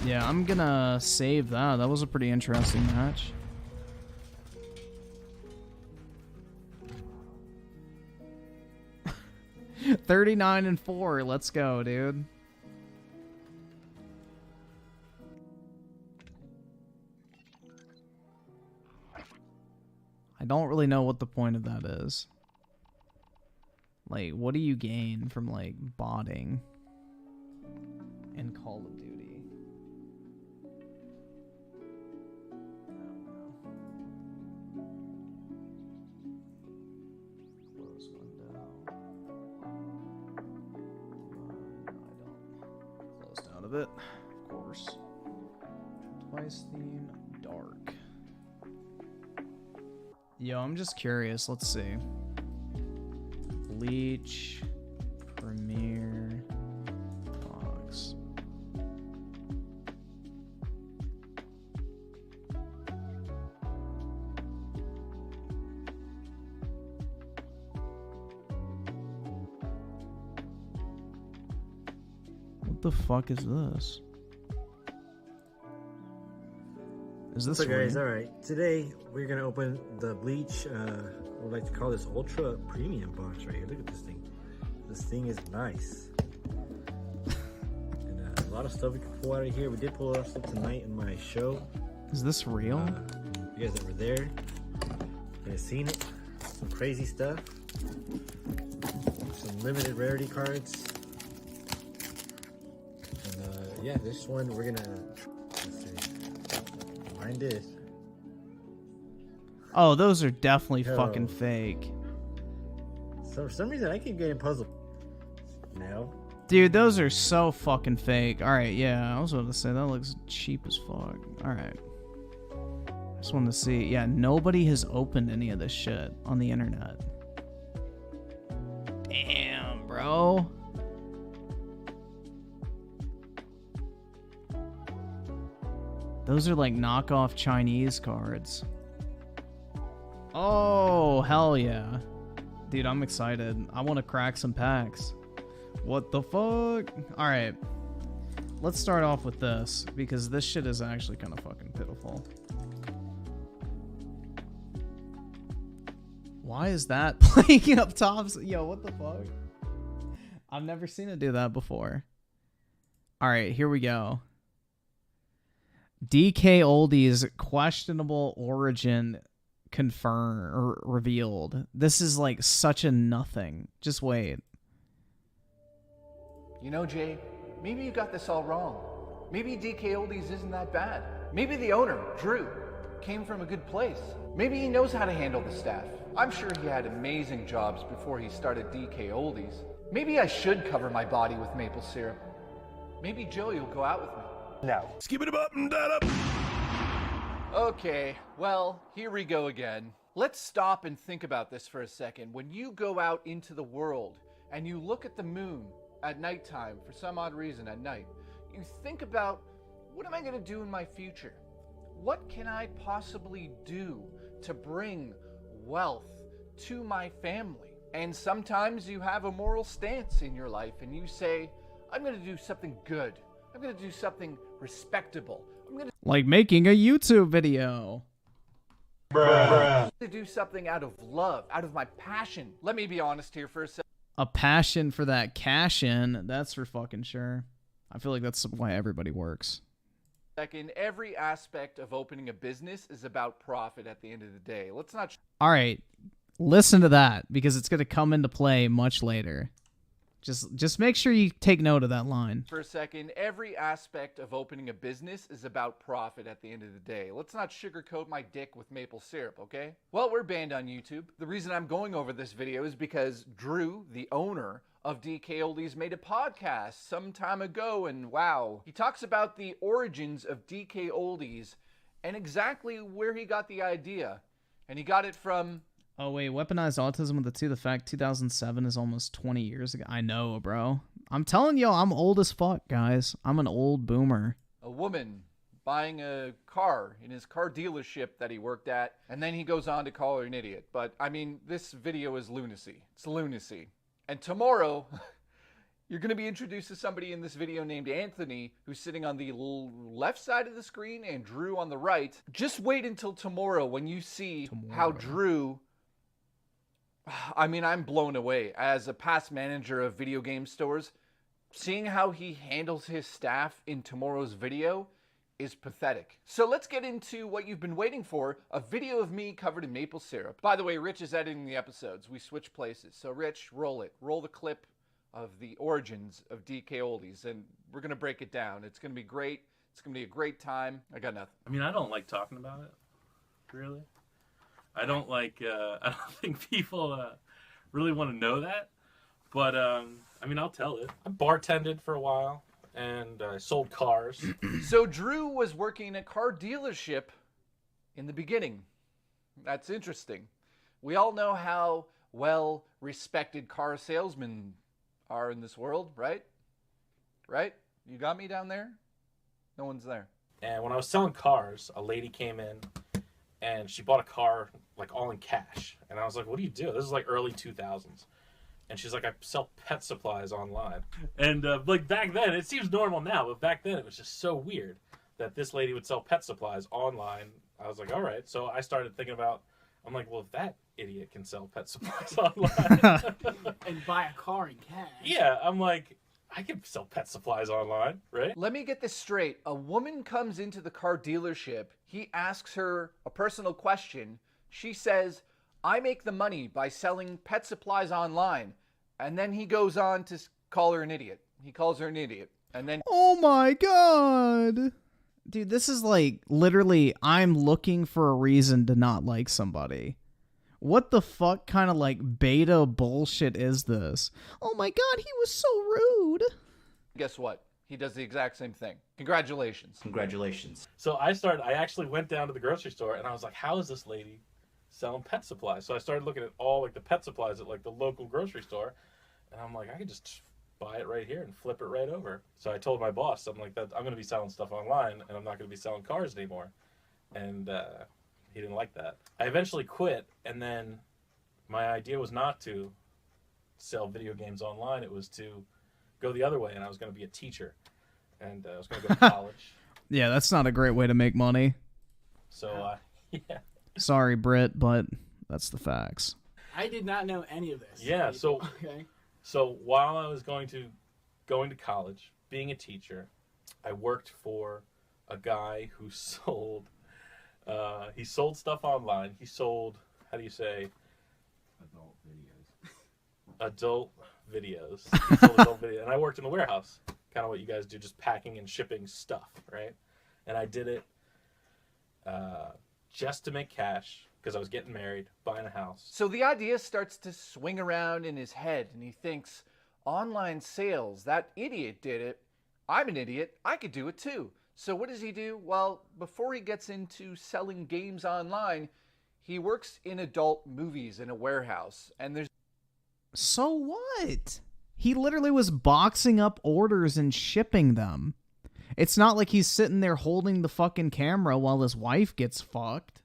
Yeah, I'm gonna save that. That was a pretty interesting match. $39-4. Let's go, dude. I don't really know what the point of that is. Like, what do you gain from, like, botting in Call of Duty? I don't know. Close window. No, I don't. Closed out of it, of course. Twice theme, dark. Yo, I'm just curious. Let's see. Bleach, Premiere, Box. What the fuck is this? Is this What's up, guys? real? Alright, today we're gonna open the Bleach, we'd like to call this Ultra Premium box right here. Look at this thing. This thing is nice. And a lot of stuff we can pull out of here. We did pull out stuff tonight in my show. Is this real? You guys that were there, you guys seen it. Some crazy stuff. Some limited rarity cards. And yeah, this one we're gonna, let's see. Find it. Oh, those are definitely Yo. fucking fake. So for some reason I keep getting puzzled now. Dude, those are so fucking fake. Alright, yeah, I was about to say, that looks cheap as fuck. Alright. I just wanted to see. Yeah, nobody has opened any of this shit on the internet. Damn, bro. Those are like knockoff Chinese cards. Oh, hell yeah. Dude, I'm excited. I want to crack some packs. What the fuck? Alright. Let's start off with this, because this shit is actually kind of fucking pitiful. Why is that playing up top? Yo, what the fuck? I've never seen it do that before. Alright, here we go. DK Oldies questionable origin confirmed or revealed. This is like such a nothing. Just wait. You know, Jay, maybe you got this all wrong. Maybe DK Oldies isn't that bad. Maybe the owner, Drew, came from a good place. Maybe he knows how to handle the staff. I'm sure he had amazing jobs before he started DK Oldies. Maybe I should cover my body with maple syrup. Maybe Joey will go out with me. No. Skip it up and that up. Okay, well, here we go again. Let's stop and think about this for a second. When you go out into the world and you look at the moon at nighttime, for some odd reason at night, you think about, what am I going to do in my future? What can I possibly do to bring wealth to my family? And sometimes you have a moral stance in your life and you say, I'm going to do something good. I'm going to do something respectable. I'm going Like making a YouTube video. Bruh. to do something out of love, out of my passion. Let me be honest here for a second. A passion for that cash in. That's for fucking sure. I feel like that's why everybody works. Every aspect of opening a business is about profit at the end of the day. Let's not All right. Listen to that, because it's going to come into play much later. Just make sure you take note of that line. for a second. Every aspect of opening a business is about profit at the end of the day. Let's not sugarcoat my dick with maple syrup, okay? Well, we're banned on YouTube. The reason I'm going over this video is because Drew, the owner of DK Oldies, made a podcast some time ago, and wow, he talks about the origins of DK Oldies and exactly where he got the idea. And he got it from Oh, wait. Weaponized autism with the fact 2007 is almost 20 years ago. I know, bro. I'm telling you, I'm old as fuck, guys. I'm an old boomer. a woman buying a car in his car dealership that he worked at, and then he goes on to call her an idiot. But, I mean, this video is lunacy. It's lunacy. And tomorrow, You're going to be introduced to somebody in this video named Anthony, who's sitting on the left side of the screen, and Drew on the right. Just wait until tomorrow when you see how Drew... I mean, I'm blown away. As a past manager of video game stores, seeing how he handles his staff in tomorrow's video is pathetic. So let's get into what you've been waiting for, a video of me covered in maple syrup. By the way, Rich is editing the episodes. We switch places. So Rich, roll it. Roll the clip of the origins of DK Oldies, and we're gonna break it down. It's gonna be great. It's gonna be a great time. I got nothing. I mean, I don't like talking about it, really. I don't like, I don't think people really want to know that, but I mean, I'll tell it. I bartended for a while, and I sold cars. So Drew was working at a car dealership in the beginning. That's interesting. We all know how well respected car salesmen are in this world, right? Right? You got me down there? No one's there. And when I was selling cars, a lady came in and she bought a car like all in cash. And I was like, what do you do? This is like early 2000s. And she's like, I sell pet supplies online. And like back then, it seems normal now, but back then it was just so weird that this lady would sell pet supplies online. I was like, all right. So I started thinking about, I'm like, well, if that idiot can sell pet supplies online and buy a car in cash. Yeah, I'm like, I can sell pet supplies online, right? Let me get this straight. A woman comes into the car dealership. He asks her a personal question. She says, I make the money by selling pet supplies online. And then he goes on to call her an idiot. He calls her an idiot. And then... Oh my god. Dude, this is like, literally, I'm looking for a reason to not like somebody. What the fuck kind of like beta bullshit is this? Oh my god, he was so rude. Guess what? He does the exact same thing. Congratulations. Congratulations. So I actually went down to the grocery store and I was like, how is this lady selling pet supplies? So I started looking at all like the pet supplies at like the local grocery store. And I'm like, I could just buy it right here and flip it right over. So I told my boss, I'm like, I'm going to be selling stuff online and I'm not going to be selling cars anymore. And he didn't like that. I eventually quit, and then my idea was not to sell video games online. It was to go the other way, and I was going to be a teacher. And I was going to go to college. Yeah, that's not a great way to make money. So, yeah. Sorry, Britt, but that's the facts. I did not know any of this. Yeah, so okay. So while I was going to college, being a teacher, I worked for a guy who sold he sold stuff online. He sold, how do you say? Adult videos. He sold adult videos. And I worked in the warehouse. Kind of what you guys do, just packing and shipping stuff, right? And I did it just to make cash because I was getting married, buying a house. So the idea starts to swing around in his head, and he thinks, online sales, that idiot did it. I'm an idiot. I could do it too. So what does he do? Well, before he gets into selling games online, he works in adult movies in a warehouse. And there's... So what? He literally was boxing up orders and shipping them. It's not like he's sitting there holding the fucking camera while his wife gets fucked.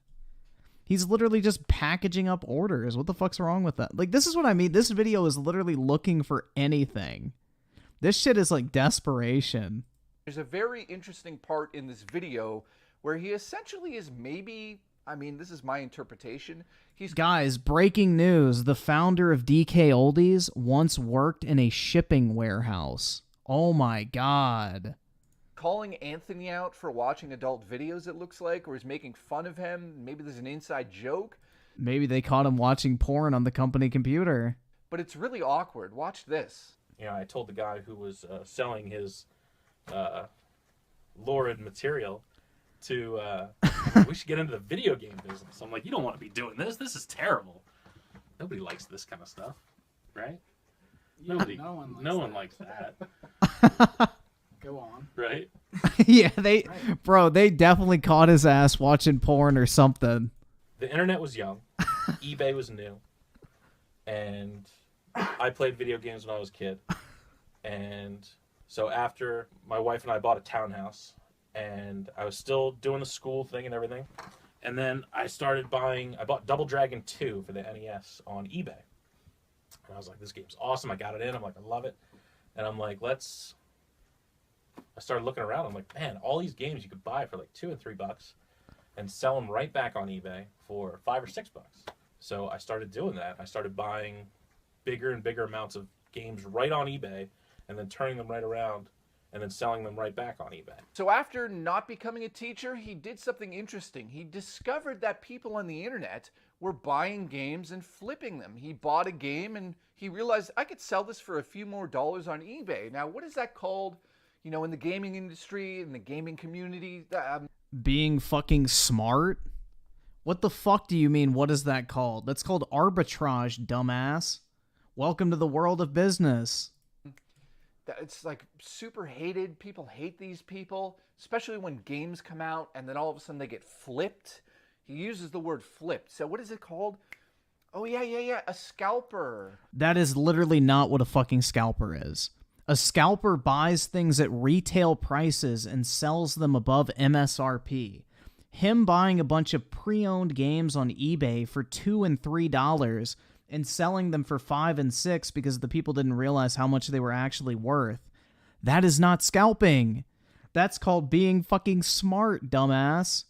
He's literally just packaging up orders. What the fuck's wrong with that? Like, this is what I mean. This video is literally looking for anything. This shit is like desperation. There's a very interesting part in this video where he essentially is maybe, I mean, this is my interpretation. Guys, breaking news. The founder of DK Oldies once worked in a shipping warehouse. Oh my god. Calling Anthony out for watching adult videos, it looks like, or he's making fun of him. Maybe there's an inside joke. Maybe they caught him watching porn on the company computer. But it's really awkward. Watch this. You know, I told the guy who was selling his lurid material to, we should get into the video game business. I'm like, you don't want to be doing this. This is terrible. Nobody likes this kind of stuff, right? Yeah, no one likes that. Go on. Right? Yeah, they definitely caught his ass watching porn or something. The internet was young. eBay was new. And I played video games when I was a kid. And so after my wife and I bought a townhouse, and I was still doing the school thing and everything, and then I bought Double Dragon 2 for the NES on eBay. And I was like, this game's awesome. I got it in. I'm like, I love it. And I'm like, I started looking around. I'm like, man, all these games you could buy for like $2 and $3 and sell them right back on eBay for $5 or $6. So I started doing that. I started buying bigger and bigger amounts of games right on eBay and then turning them right around and then selling them right back on eBay. So after not becoming a teacher, he did something interesting. He discovered that people on the internet were buying games and flipping them. He bought a game and he realized, I could sell this for a few more dollars on eBay. Now, what is that called, you know, in the gaming industry, in the gaming community? Being fucking smart? What the fuck do you mean, what is that called? That's called arbitrage, dumbass. Welcome to the world of business. It's like super hated. People hate these people, especially when games come out and then all of a sudden they get flipped. He uses the word flipped. So what is it called? Oh, yeah. A scalper. That is literally not what a fucking scalper is. A scalper buys things at retail prices and sells them above MSRP. Him buying a bunch of pre-owned games on eBay for $2 and $3 and selling them for $5 and $6 because the people didn't realize how much they were actually worth. That is not scalping. That's called being fucking smart, dumbass.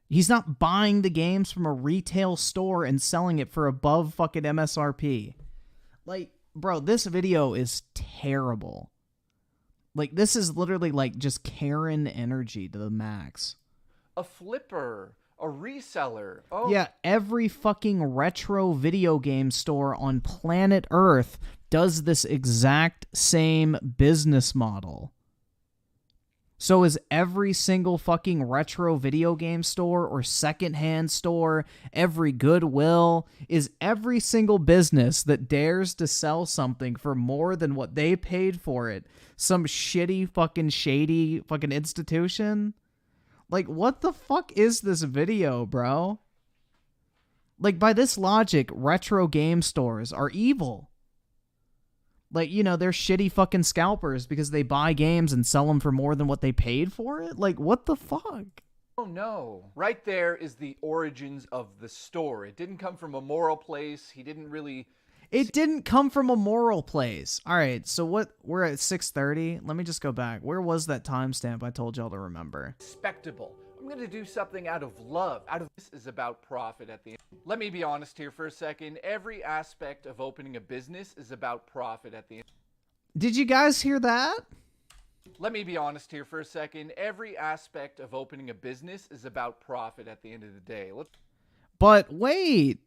He's not buying the games from a retail store and selling it for above fucking MSRP. Like, bro, this video is terrible. Like, this is literally like just Karen energy to the max. A flipper, a reseller. Oh, yeah, every fucking retro video game store on planet Earth does this exact same business model. So is every single fucking retro video game store or secondhand store, every Goodwill, is every single business that dares to sell something for more than what they paid for it some shitty fucking shady fucking institution? Like, what the fuck is this video, bro? Like, by this logic, retro game stores are evil. Like, you know, they're shitty fucking scalpers because they buy games and sell them for more than what they paid for it? Like, what the fuck? Oh, no. Right there is the origins of the store. It didn't come from a moral place. He didn't really... It didn't come from a moral place. All right, so what? We're at 6:30. Let me just go back. Where was that timestamp I told y'all to remember? Respectable. I'm going to do something out of love. This is about profit at the end. Let me be honest here for a second. Every aspect of opening a business is about profit at the end. Did you guys hear that? Let me be honest here for a second. Every aspect of opening a business is about profit at the end of the day. But wait.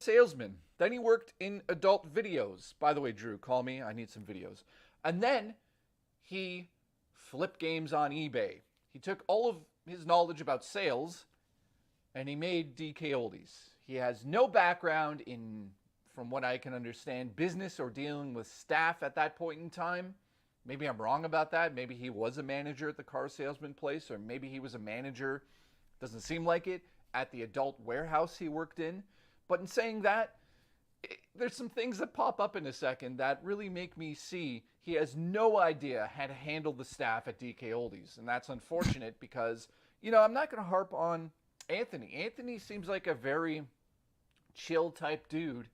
Salesman. Then he worked in adult videos. By the way, Drew, call me. I need some videos. And then he flipped games on eBay. He took all of his knowledge about sales and he made DK Oldies. He has no background in, from what I can understand, business or dealing with staff at that point in time. Maybe I'm wrong about that. Maybe he was a manager at the car salesman place, or maybe he was a manager, doesn't seem like it, at the adult warehouse he worked in. But in saying that, there's some things that pop up in a second that really make me see he has no idea how to handle the staff at DK Oldies. And that's unfortunate because, you know, I'm not going to harp on Anthony. Anthony seems like a very chill type dude.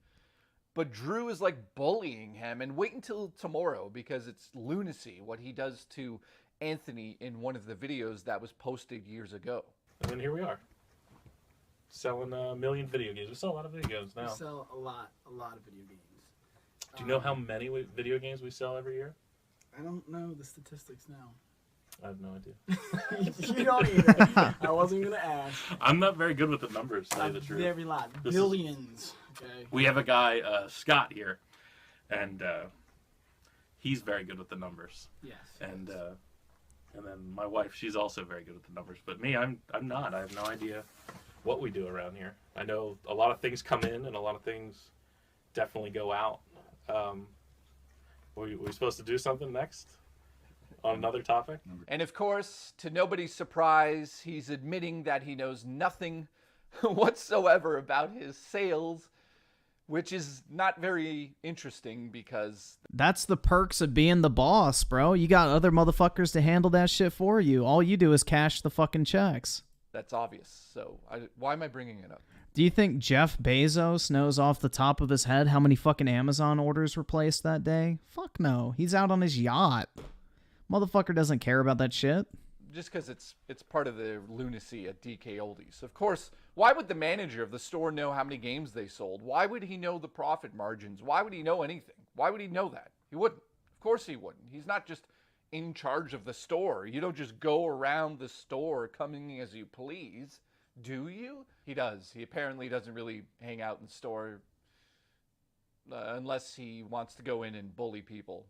But Drew is like bullying him. And wait until tomorrow because it's lunacy what he does to Anthony in one of the videos that was posted years ago. And then here we are. Selling a million video games. We sell a lot of video games now. We sell a lot of video games. Do you know how many video games we sell every year? I don't know the statistics now. I have no idea. You don't either. I wasn't going to ask. I'm not very good with the numbers, to tell you the truth. Very lot. Billions. Okay. We have a guy, Scott, here, and he's very good with the numbers. Yes. And then my wife, she's also very good with the numbers. But me, I'm not. I have no idea what we do around here. I know a lot of things come in and a lot of things definitely go out. Were we supposed to do something next on another topic? And of course, to nobody's surprise, he's admitting that he knows nothing whatsoever about his sales, which is not very interesting because... That's the perks of being the boss, bro. You got other motherfuckers to handle that shit for you. All you do is cash the fucking checks. That's obvious. So why am I bringing it up? Do you think Jeff Bezos knows off the top of his head how many fucking Amazon orders were placed that day? Fuck no. He's out on his yacht. Motherfucker doesn't care about that shit. Just because it's part of the lunacy at DK Oldies. Of course, why would the manager of the store know how many games they sold? Why would he know the profit margins? Why would he know anything? Why would he know that? He wouldn't. Of course he wouldn't. He's not just in charge of the store. You don't just go around the store coming as you please, do you? He does. He apparently doesn't really hang out in the store unless he wants to go in and bully people.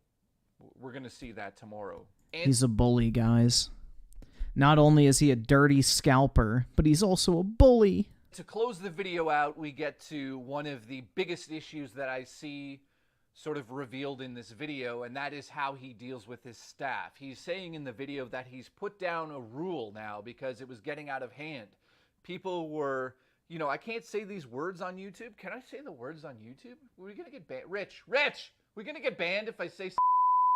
We're going to see that tomorrow. And He's a bully, guys. Not only is he a dirty scalper, but he's also a bully. to close the video out, we get to one of the biggest issues that I see sort of revealed in this video, and that is how he deals with his staff. He's saying in the video that he's put down a rule now because it was getting out of hand. People were, you know, I can't say these words on YouTube. Can I say the words on YouTube? We're going to get banned. Rich, we're going to get banned if I say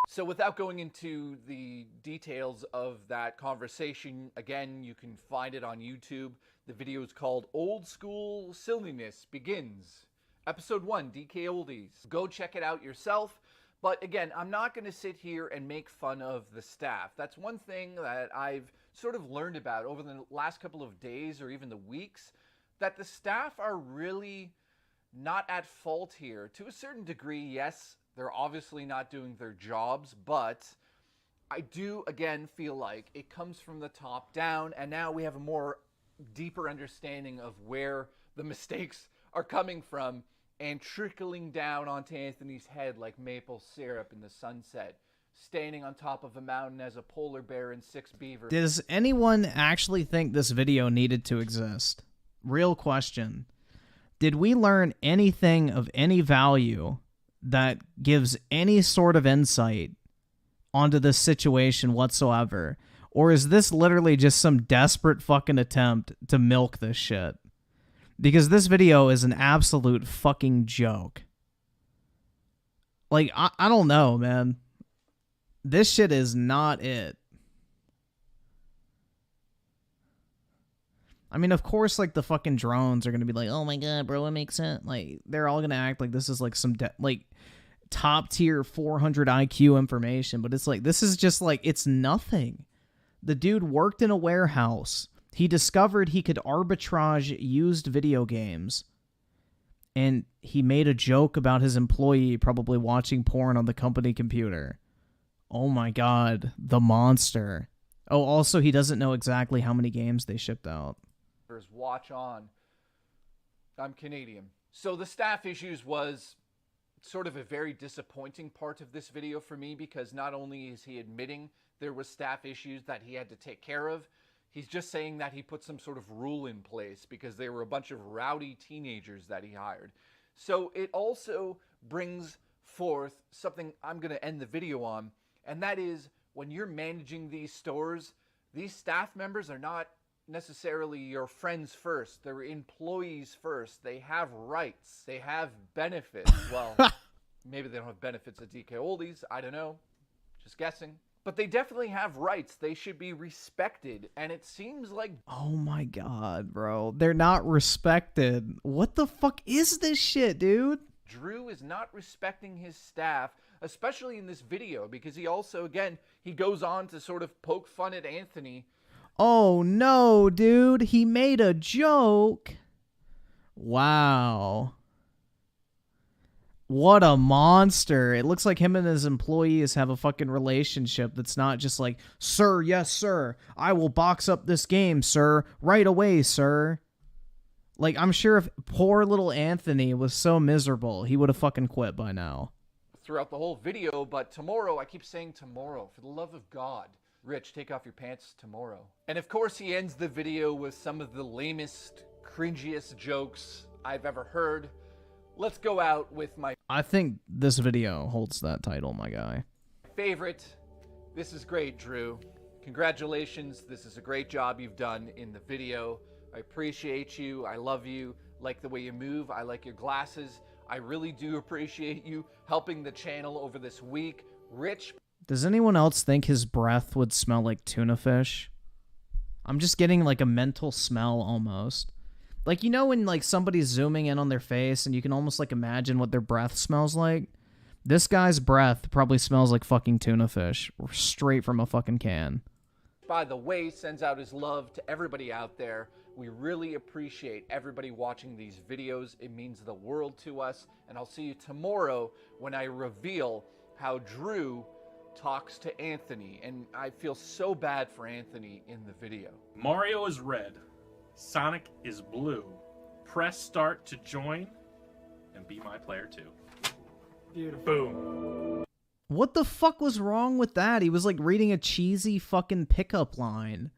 So without going into the details of that conversation, again, you can find it on YouTube. The video is called Old School Silliness Begins. Episode 1, DK Oldies. Go check it out yourself. But again, I'm not going to sit here and make fun of the staff. That's one thing that I've sort of learned about over the last couple of days or even the weeks, that the staff are really not at fault here. To a certain degree, yes, they're obviously not doing their jobs, but I do, again, feel like it comes from the top down, and now we have a more deeper understanding of where the mistakes are coming from and trickling down onto Anthony's head like maple syrup in the sunset, standing on top of a mountain as a polar bear and 6 beavers. Does anyone actually think this video needed to exist? Real question. Did we learn anything of any value that gives any sort of insight onto this situation whatsoever? Or is this literally just some desperate fucking attempt to milk this shit? Because this video is an absolute fucking joke. Like, I don't know, man. This shit is not it. I mean, of course, like, the fucking drones are gonna be like, oh my god, bro, it makes sense. Like, they're all gonna act like this is, like, some, like, top-tier 400 IQ information. But it's like, this is just, like, it's nothing. The dude worked in a warehouse. He discovered he could arbitrage used video games. And he made a joke about his employee probably watching porn on the company computer. Oh my god, the monster. Oh, also, he doesn't know exactly how many games they shipped out. Watch on. I'm Canadian. So the staff issues was sort of a very disappointing part of this video for me, because not only is he admitting there was staff issues that he had to take care of, he's just saying that he put some sort of rule in place because they were a bunch of rowdy teenagers that he hired. So it also brings forth something I'm going to end the video on, and that is, when you're managing these stores, these staff members are not necessarily your friends first. They're employees first. They have rights. They have benefits. Well, maybe they don't have benefits at DK Oldies. I don't know. Just guessing. But they definitely have rights. They should be respected. And it seems like... Oh my god, bro. They're not respected. What the fuck is this shit, dude? Drew is not respecting his staff, especially in this video, because he also, again, he goes on to sort of poke fun at Anthony. Oh no, dude. He made a joke. Wow. What a monster. It looks like him and his employees have a fucking relationship that's not just like, sir, yes, sir. I will box up this game, sir. Right away, sir. Like, I'm sure if poor little Anthony was so miserable, he would have fucking quit by now. Throughout the whole video, but tomorrow, I keep saying tomorrow, for the love of God. Rich, take off your pants tomorrow. And of course, he ends the video with some of the lamest, cringiest jokes I've ever heard. Let's go out with my... I think this video holds that title, my guy. Favorite. This is great, Drew. Congratulations. This is a great job you've done in the video. I appreciate you. I love you. Like the way you move. I like your glasses. I really do appreciate you helping the channel over this week. Rich... Does anyone else think his breath would smell like tuna fish? I'm just getting like a mental smell almost. Like, you know when like somebody's zooming in on their face and you can almost like imagine what their breath smells like? This guy's breath probably smells like fucking tuna fish, straight from a fucking can. By the way, sends out his love to everybody out there. We really appreciate everybody watching these videos. It means the world to us. And I'll see you tomorrow when I reveal how Drew talks to Anthony. And I feel so bad for Anthony in the video. Mario is red. Sonic is blue. Press start to join and be my player too. Beautiful. Boom. What the fuck was wrong with that? He was like reading a cheesy fucking pickup line.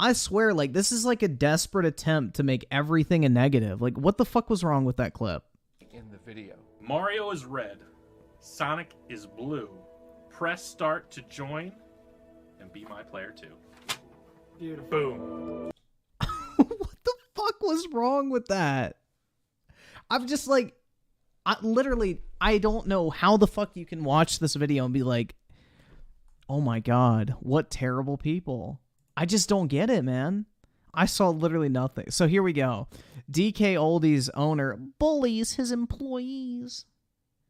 I swear, like, this is like a desperate attempt to make everything a negative. Like, what the fuck was wrong with that clip? In the video. Mario is red. Sonic is blue. Press start to join and be my player too. Beautiful. Boom. What the fuck was wrong with that? I'm just like, I don't know how the fuck you can watch this video and be like, oh my god, what terrible people. I just don't get it, man. I saw literally nothing. So here we go. DK Oldies owner bullies his employees.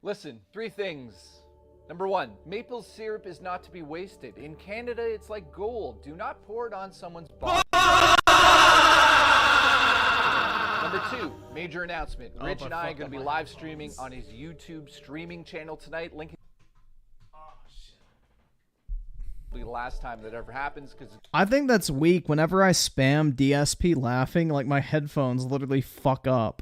Listen, 3 things. Number 1, maple syrup is not to be wasted. In Canada, it's like gold. Do not pour it on someone's body. Number 2, major announcement. Rich and I are going to be live streaming on his YouTube streaming channel tonight. Link will be the last time that ever happens because I think that's weak. Whenever I spam DSP laughing, like my headphones literally fuck up.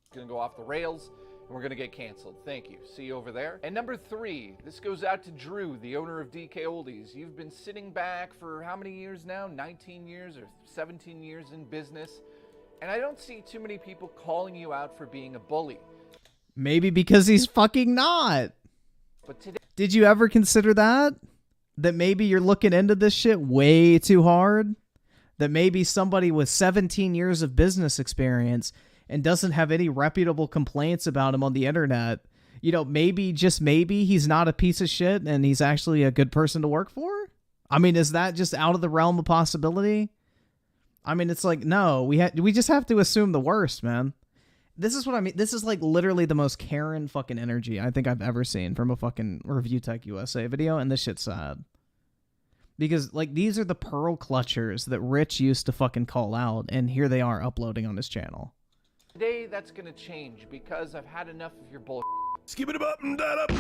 it's going to go off the rails and we're going to get canceled. Thank you. See you over there. And number 3, this goes out to Drew, the owner of DK Oldies. You've been sitting back for how many years now? 19 years or 17 years in business. And I don't see too many people calling you out for being a bully. Maybe because he's fucking not. But today, Did you ever consider that? That maybe you're looking into this shit way too hard? That maybe somebody with 17 years of business experience and doesn't have any reputable complaints about him on the internet, you know, maybe, just maybe, he's not a piece of shit and he's actually a good person to work for? I mean, is that just out of the realm of possibility? I mean, it's like, no, we just have to assume the worst, man. This is what I mean. This is like literally the most Karen fucking energy I think I've ever seen from a fucking Review Tech USA video, and this shit's sad. Because, like, these are the pearl clutchers that Rich used to fucking call out, and here they are uploading on his channel. today that's going to change because I've had enough of your bull. Skip it up and that up.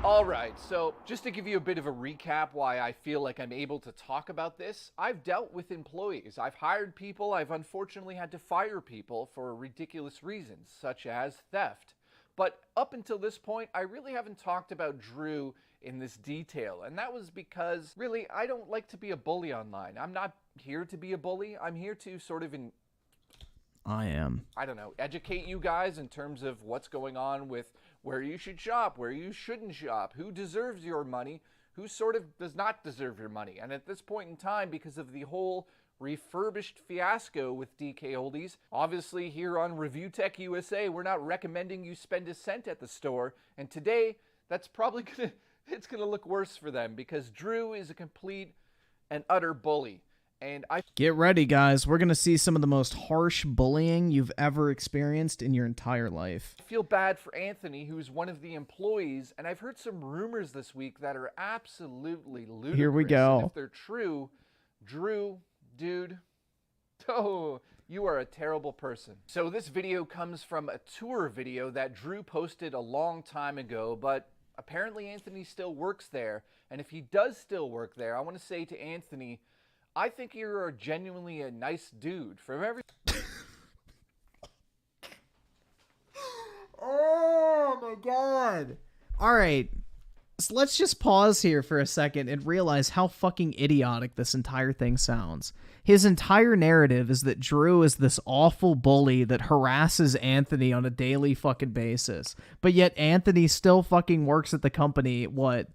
Alright, so just to give you a bit of a recap why I feel like I'm able to talk about this, I've dealt with employees. I've hired people. I've unfortunately had to fire people for ridiculous reasons, such as theft. But up until this point, I really haven't talked about Drew in this detail. And that was because, really, I don't like to be a bully online. I'm not here to be a bully. I'm here to sort of I don't know, educate you guys in terms of what's going on with where you should shop, where you shouldn't shop, who deserves your money, who sort of does not deserve your money. And at this point in time, because of the whole refurbished fiasco with DK Oldies, obviously here on Review Tech USA, we're not recommending you spend a cent at the store. And today, that's probably it's gonna look worse for them because Drew is a complete and utter bully. And Get ready, guys. We're going to see some of the most harsh bullying you've ever experienced in your entire life. I feel bad for Anthony, who's one of the employees, and I've heard some rumors this week that are absolutely ludicrous. Here we go. And if they're true, Drew, dude, oh, you are a terrible person. So this video comes from a tour video that Drew posted a long time ago, but apparently Anthony still works there. And if he does still work there, I want to say to Anthony, I think you're genuinely a nice dude. From every Oh my god. All right. So let's just pause here for a second and realize how fucking idiotic this entire thing sounds. His entire narrative is that Drew is this awful bully that harasses Anthony on a daily fucking basis. But yet Anthony still fucking works at the company, what,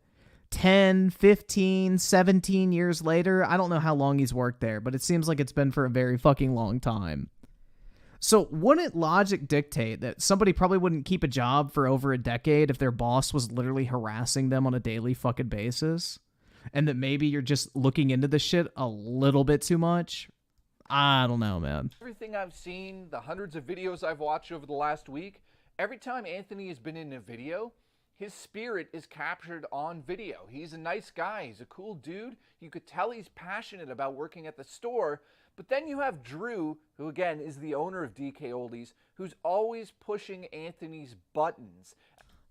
10, 15, 17 years later? I don't know how long he's worked there, but it seems like it's been for a very fucking long time. So wouldn't logic dictate that somebody probably wouldn't keep a job for over a decade if their boss was literally harassing them on a daily fucking basis? and that maybe you're just looking into the shit a little bit too much. I don't know, man. Everything I've seen, the hundreds of videos I've watched over the last week, every time Anthony has been in a video, his spirit is captured on video. He's a nice guy. He's a cool dude. You could tell he's passionate about working at the store. But then you have Drew, who again is the owner of DK Oldies, who's always pushing Anthony's buttons.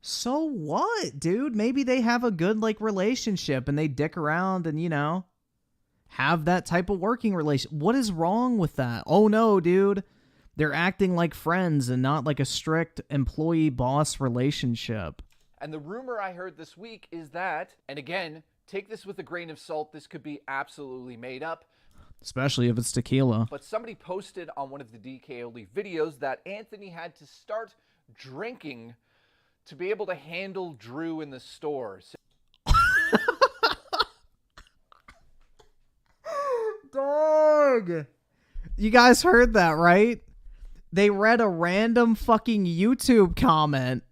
So what, dude? Maybe they have a good, like, relationship and they dick around and, you know, have that type of working relation. What is wrong with that? Oh, no, dude. They're acting like friends and not like a strict employee-boss relationship. And the rumor I heard this week is that, and again, take this with a grain of salt, this could be absolutely made up, especially if it's tequila. but somebody posted on one of the DKOD videos that Anthony had to start drinking to be able to handle Drew in the store. Dog! You guys heard that, right? They read a random fucking YouTube comment,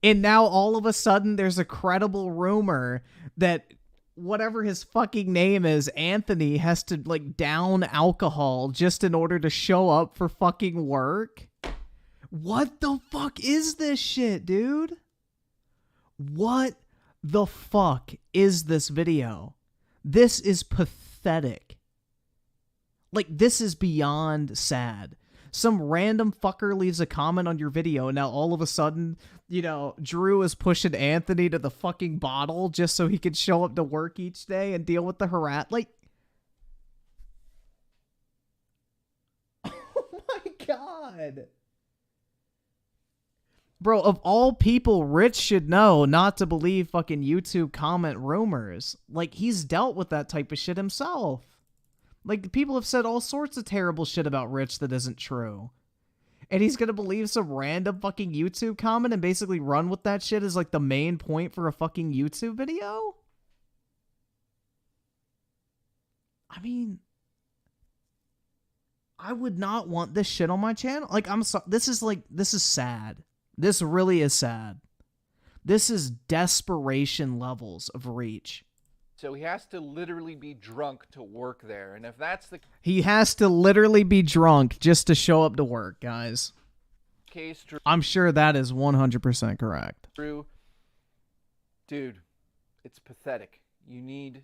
and now all of a sudden there's a credible rumor that whatever his fucking name is, Anthony, has to, like, down alcohol just in order to show up for fucking work? What the fuck is this shit, dude? What the fuck is this video? This is pathetic. Like, this is beyond sad. Some random fucker leaves a comment on your video, and now all of a sudden, you know, Drew is pushing Anthony to the fucking bottle just so he can show up to work each day and deal with the like, oh my god. Bro, of all people, Rich should know not to believe fucking YouTube comment rumors. Like, he's dealt with that type of shit himself. Like, people have said all sorts of terrible shit about Rich that isn't true. And he's gonna believe some random fucking YouTube comment and basically run with that shit as, like, the main point for a fucking YouTube video? I mean, I would not want this shit on my channel. Like, I'm sorry. This is sad. This really is sad. This is desperation levels of reach. So he has to literally be drunk to work there. And if that's the He has to literally be drunk just to show up to work, guys. case, I'm sure that is 100% correct. Drew, dude, it's pathetic. You need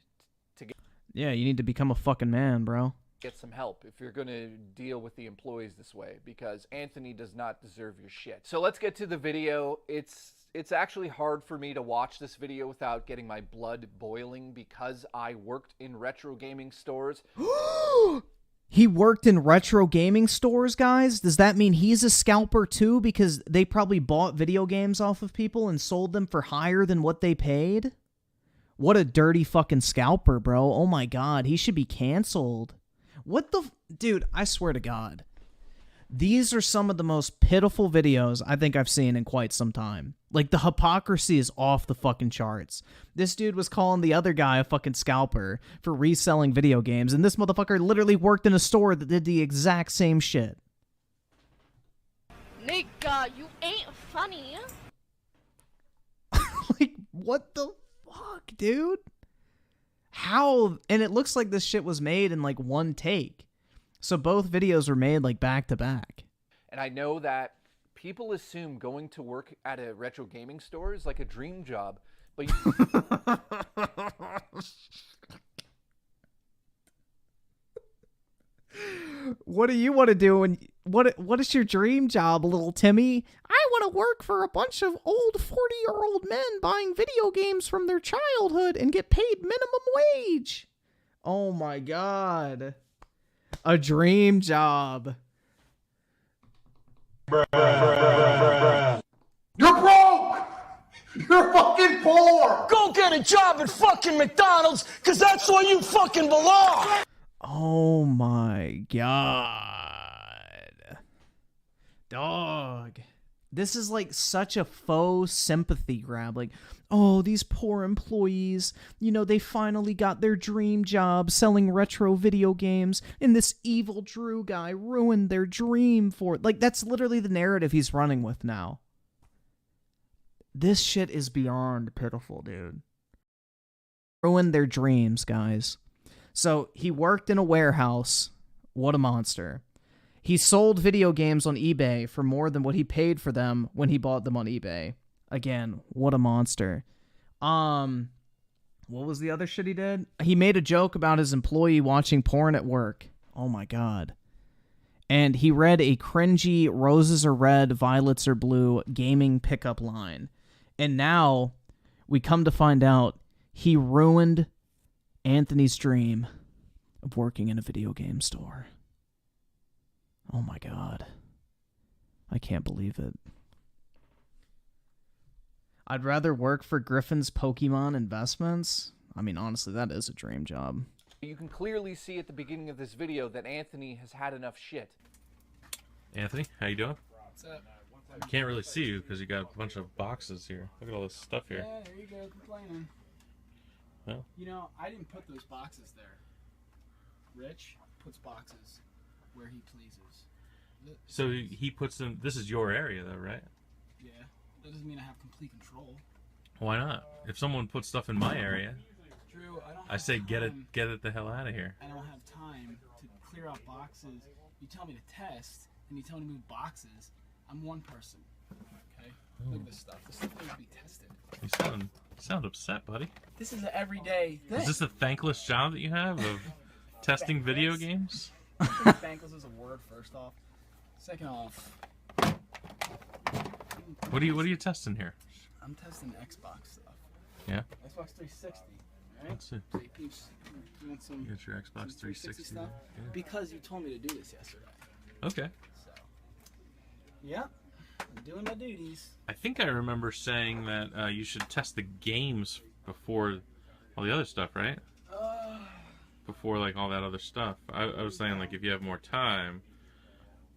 to Yeah, you need to become a fucking man, bro. get some help if you're going to deal with the employees this way, because Anthony does not deserve your shit. So let's get to the video. It's actually hard for me to watch this video without getting my blood boiling because I worked in retro gaming stores. He worked in retro gaming stores, guys? Does that mean he's a scalper too, because they probably bought video games off of people and sold them for higher than what they paid? What a dirty fucking scalper, bro. Oh my god, he should be canceled. What the... Dude, I swear to God. These are some of the most pitiful videos I think I've seen in quite some time. Like, the hypocrisy is off the fucking charts. This dude was calling the other guy a fucking scalper for reselling video games, and this motherfucker literally worked in a store that did the exact same shit. Nigga, you ain't funny. Like, what the fuck, dude? How? And it looks like this shit was made in, like, one take. So both videos were made, like, back to back. And I know that people assume going to work at a retro gaming store is like a dream job, but what do you want to do? And what is your dream job, little Timmy? I want to work for a bunch of old 40-year-old men buying video games from their childhood and get paid minimum wage. Oh my god. A dream job. Bruh. You're broke! You're fucking poor! Go get a job at fucking McDonald's, cause that's where you fucking belong! Oh my god. Dog. This is like such a faux sympathy grab. Like, oh, these poor employees, you know, they finally got their dream job selling retro video games, and this evil Drew guy ruined their dream for it. Like, that's literally the narrative he's running with now. This shit is beyond pitiful, dude. Ruined their dreams, guys. So he worked in a warehouse. What a monster. He sold video games on eBay for more than what he paid for them when he bought them on eBay. Again, what a monster. What was the other shit he did? He made a joke about his employee watching porn at work. Oh my god. And he read a cringy roses are red, violets are blue gaming pickup line. And now we come to find out he ruined Anthony's dream of working in a video game store. Oh my god. I can't believe it. I'd rather work for Griffin's Pokemon Investments. I mean, honestly, that is a dream job. You can clearly see at the beginning of this video that Anthony has had enough shit. Anthony, how you doing? What's up? I can't really see you because you got a bunch of boxes here. Look at all this stuff here. Yeah, there you go, complaining. Well, You know, I didn't put those boxes there. Rich puts boxes where he pleases. so he puts them. This is your area, though, right? Yeah, that doesn't mean I have complete control. Why not? If someone puts stuff in my area, Drew, I don't I have say get it time. the hell out of here. I don't have time to clear out boxes. You tell me to test, and you tell me to move boxes. I'm one person. Okay? Look at this stuff. This stuff needs to be tested. You sound upset, buddy. This is an everyday thing. Is this a thankless job that you have of testing video games? I think thankless is a word, first off. Second off, What are you testing here? I'm testing Xbox stuff. Yeah. Xbox 360. Right? Let's see. So you want some, You got your Xbox some 360 stuff? yeah. Because you told me to do this yesterday. Okay. So, yeah, I'm doing my duties. I think I remember saying that you should test the games before all the other stuff, right? Before like all that other stuff. I was saying like if you have more time.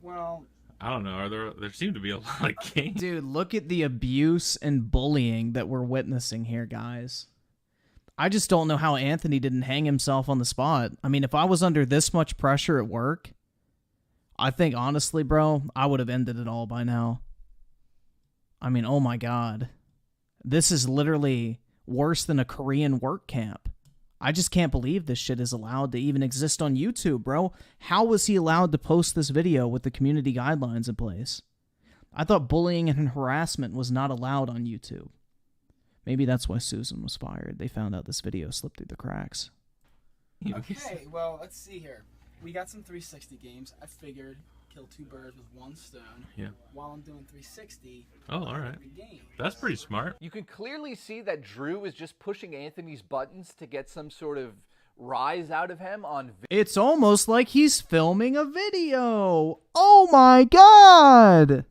Well, I don't know. There seem to be a lot of games. Dude, look at the abuse and bullying that we're witnessing here, guys. I just don't know how Anthony didn't hang himself on the spot. I mean, if I was under this much pressure at work, I think honestly, bro, I would have ended it all by now. I mean, oh my god. This is literally worse than a Korean work camp. I just can't believe this shit is allowed to even exist on YouTube, bro. How was he allowed to post this video with the community guidelines in place? I thought bullying and harassment was not allowed on YouTube. Maybe that's why Susan was fired. They found out this video slipped through the cracks. okay, well, let's see here. We got some 360 games. I figured kill two birds with one stone. Yeah. While I'm doing 360. Oh, all right. every game. That's pretty smart. You can clearly see that Drew is just pushing Anthony's buttons to get some sort of rise out of him on It's almost like he's filming a video. Oh my god.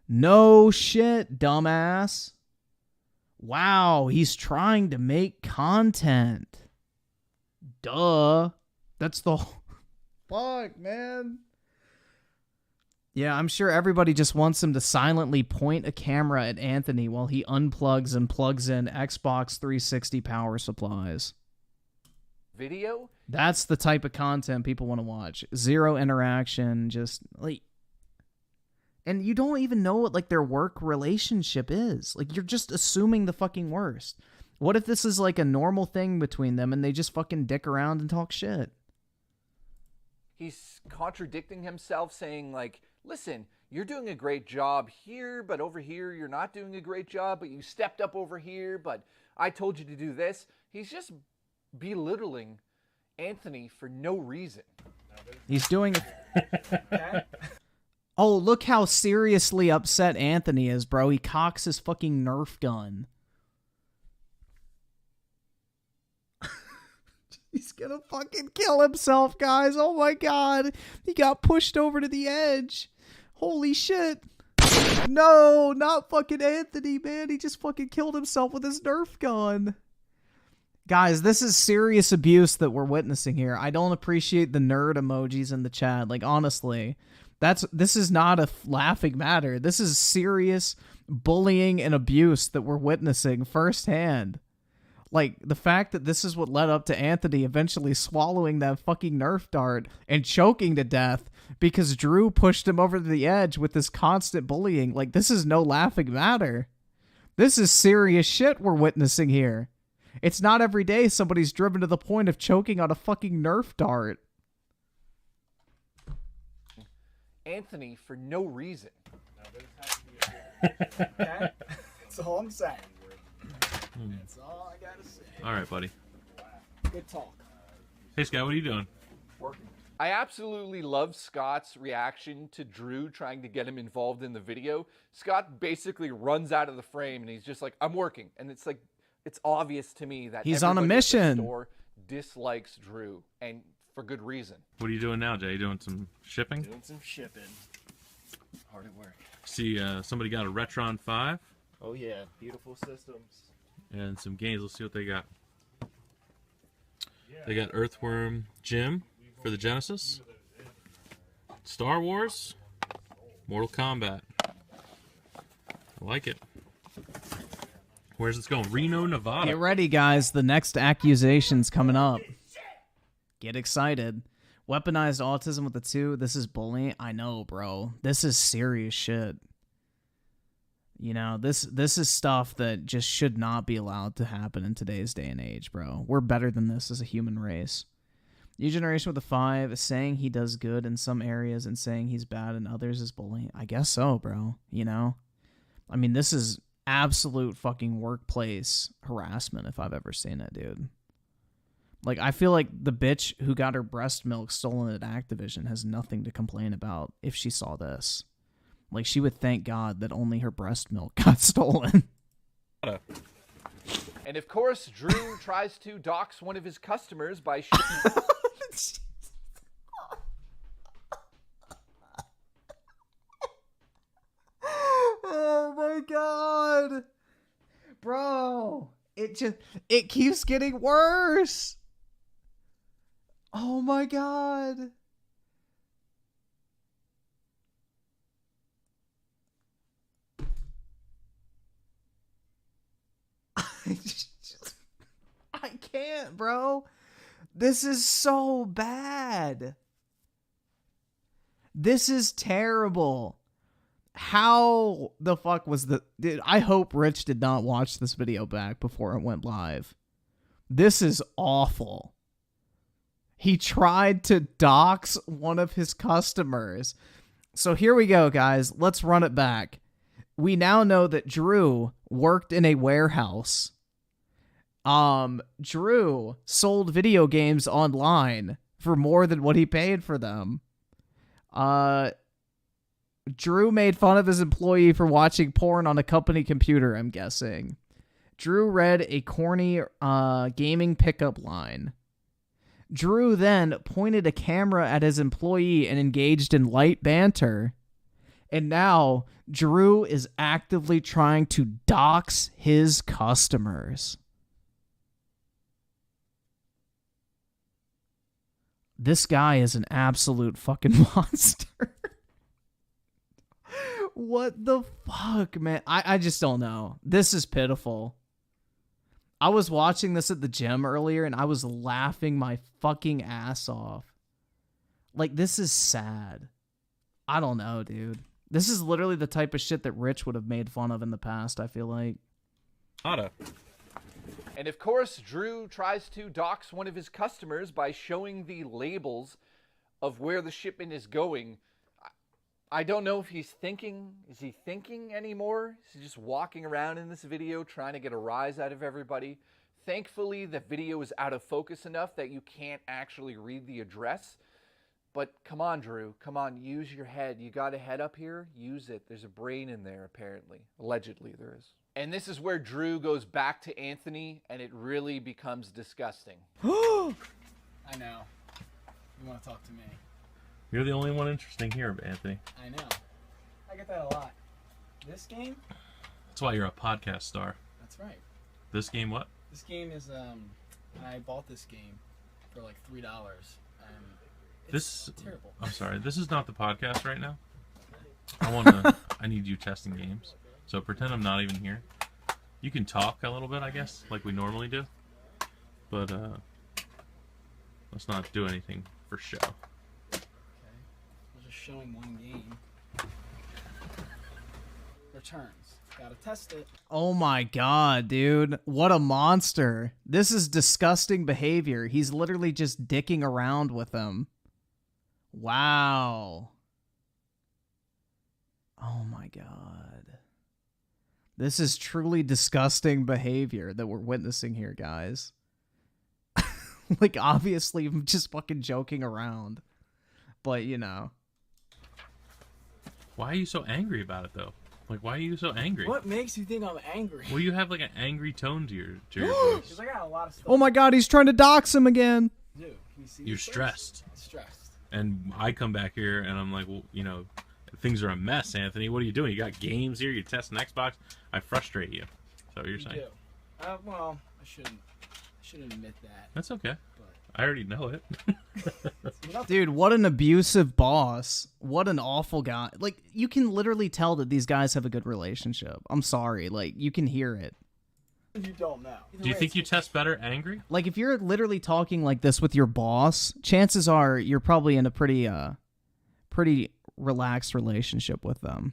No shit, dumbass. Wow, he's trying to make content. Duh. That's the... Fuck, man. Yeah, I'm sure everybody just wants him to silently point a camera at Anthony while he unplugs and plugs in Xbox 360 power supplies. video. That's the type of content people want to watch. Zero interaction, just like... And you don't even know what like their work relationship is. Like, you're just assuming the fucking worst. What if this is like a normal thing between them and they just fucking dick around and talk shit? He's contradicting himself, saying like, listen, you're doing a great job here, but over here you're not doing a great job, but you stepped up over here, but I told you to do this. He's just belittling Anthony for no reason. He's doing... Oh, look how seriously upset Anthony is, bro. He cocks his fucking Nerf gun. He's gonna fucking kill himself, guys. Oh my god. He got pushed over to the edge. Holy shit. No, not fucking Anthony, man. He just fucking killed himself with his Nerf gun. Guys, this is serious abuse that we're witnessing here. I don't appreciate the nerd emojis in the chat. Like, honestly, this is not a laughing matter. This is serious bullying and abuse that we're witnessing firsthand. Like, the fact that this is what led up to Anthony eventually swallowing that fucking Nerf dart and choking to death because Drew pushed him over the edge with this constant bullying. Like, this is no laughing matter. This is serious shit we're witnessing here. It's not every day somebody's driven to the point of choking on a fucking Nerf dart. Anthony for no reason. That's all I'm saying. That's all I gotta say. All right, buddy. Good talk. Hey, Scott, what are you doing? Working. I absolutely love Scott's reaction to Drew trying to get him involved in the video. Scott basically runs out of the frame and he's just like, I'm working. And it's like, it's obvious to me that he's on a everybody at the mission. store dislikes Drew, and for good reason. What are you doing now, Jay? You doing some shipping? Doing some shipping. Hard at work. See, somebody got a Retron 5. Oh yeah, beautiful systems. And some games. Let's see what they got. They got Earthworm Jim for the Genesis. Star Wars. Mortal Kombat. I like it. Where's this going? Reno, Nevada. Get ready, guys. The next accusation's coming up. Get excited. Weaponized autism with the 2. This is bullying. I know, bro. This is serious shit. You know, this is stuff that just should not be allowed to happen in today's day and age, bro. We're better than this as a human race. New generation with the 5 is saying he does good in some areas and saying he's bad in others is bullying. I guess so, bro. You know? I mean, this is absolute fucking workplace harassment if I've ever seen it, dude. Like, I feel like the bitch who got her breast milk stolen at Activision has nothing to complain about if she saw this. Like, she would thank God that only her breast milk got stolen. And of course, Drew tries to dox one of his customers by Oh my God. Bro, it keeps getting worse. Oh my God. I can't, bro. This is so bad. This is terrible. How the fuck was the... Dude, I hope Rich did not watch this video back before it went live. This is awful. He tried to dox one of his customers. So here we go, guys. Let's run it back. We now know that Drew worked in a warehouse. Drew sold video games online for more than what he paid for them. Drew made fun of his employee for watching porn on a company computer, I'm guessing. Drew read a corny gaming pickup line. Drew then pointed a camera at his employee and engaged in light banter. And now Drew is actively trying to dox his customers. This guy is an absolute fucking monster. What the fuck, man? I just don't know. This is pitiful. I was watching this at the gym earlier and I was laughing my fucking ass off. Like, this is sad. I don't know, dude. This is literally the type of shit that Rich would have made fun of in the past, I feel like. And of course, Drew tries to dox one of his customers by showing the labels of where the shipment is going. I don't know if he's thinking. Is he thinking anymore? Is he just walking around in this video trying to get a rise out of everybody? Thankfully, the video is out of focus enough that you can't actually read the address. But come on, Drew. Come on, use your head. You got a head up here? Use it. There's a brain in there, apparently. Allegedly, there is. And this is where Drew goes back to Anthony, and it really becomes disgusting. I know. You want to talk to me. You're the only one interesting here, Anthony. I know. I get that a lot. This game? That's why you're a podcast star. That's right. This game what? This game is, I bought this game for like $3. It's terrible. I'm sorry. This is not the podcast right now. I need you testing games. So pretend I'm not even here. You can talk a little bit, I guess, like we normally do. But let's not do anything for show. Okay. We're just showing one game. returns. Gotta test it. Oh my god, dude. What a monster. This is disgusting behavior. He's literally just dicking around with them. Wow. Oh my god. This is truly disgusting behavior that we're witnessing here, guys. Like, obviously, I'm just fucking joking around. But, you know. Why are you so angry about it, though? Like, why are you so angry? What makes you think I'm angry? Well, you have, like, an angry tone to your voice. Because I got a lot of stuff. Oh my god, he's trying to dox him again. Dude, can you see You're this face? stressed. Stressed. And I come back here, and I'm like, well, you know, things are a mess, Anthony. What are you doing? You got games here. You're testing Xbox. I frustrate you. Is that what you're saying? Do. Well, I shouldn't admit that. That's okay. But I already know it. Dude, what an abusive boss. What an awful guy. Like, you can literally tell that these guys have a good relationship. I'm sorry. Like, you can hear it. You don't know. Do you think you test better angry? Like, if you're literally talking like this with your boss, chances are you're probably in a pretty relaxed relationship with them.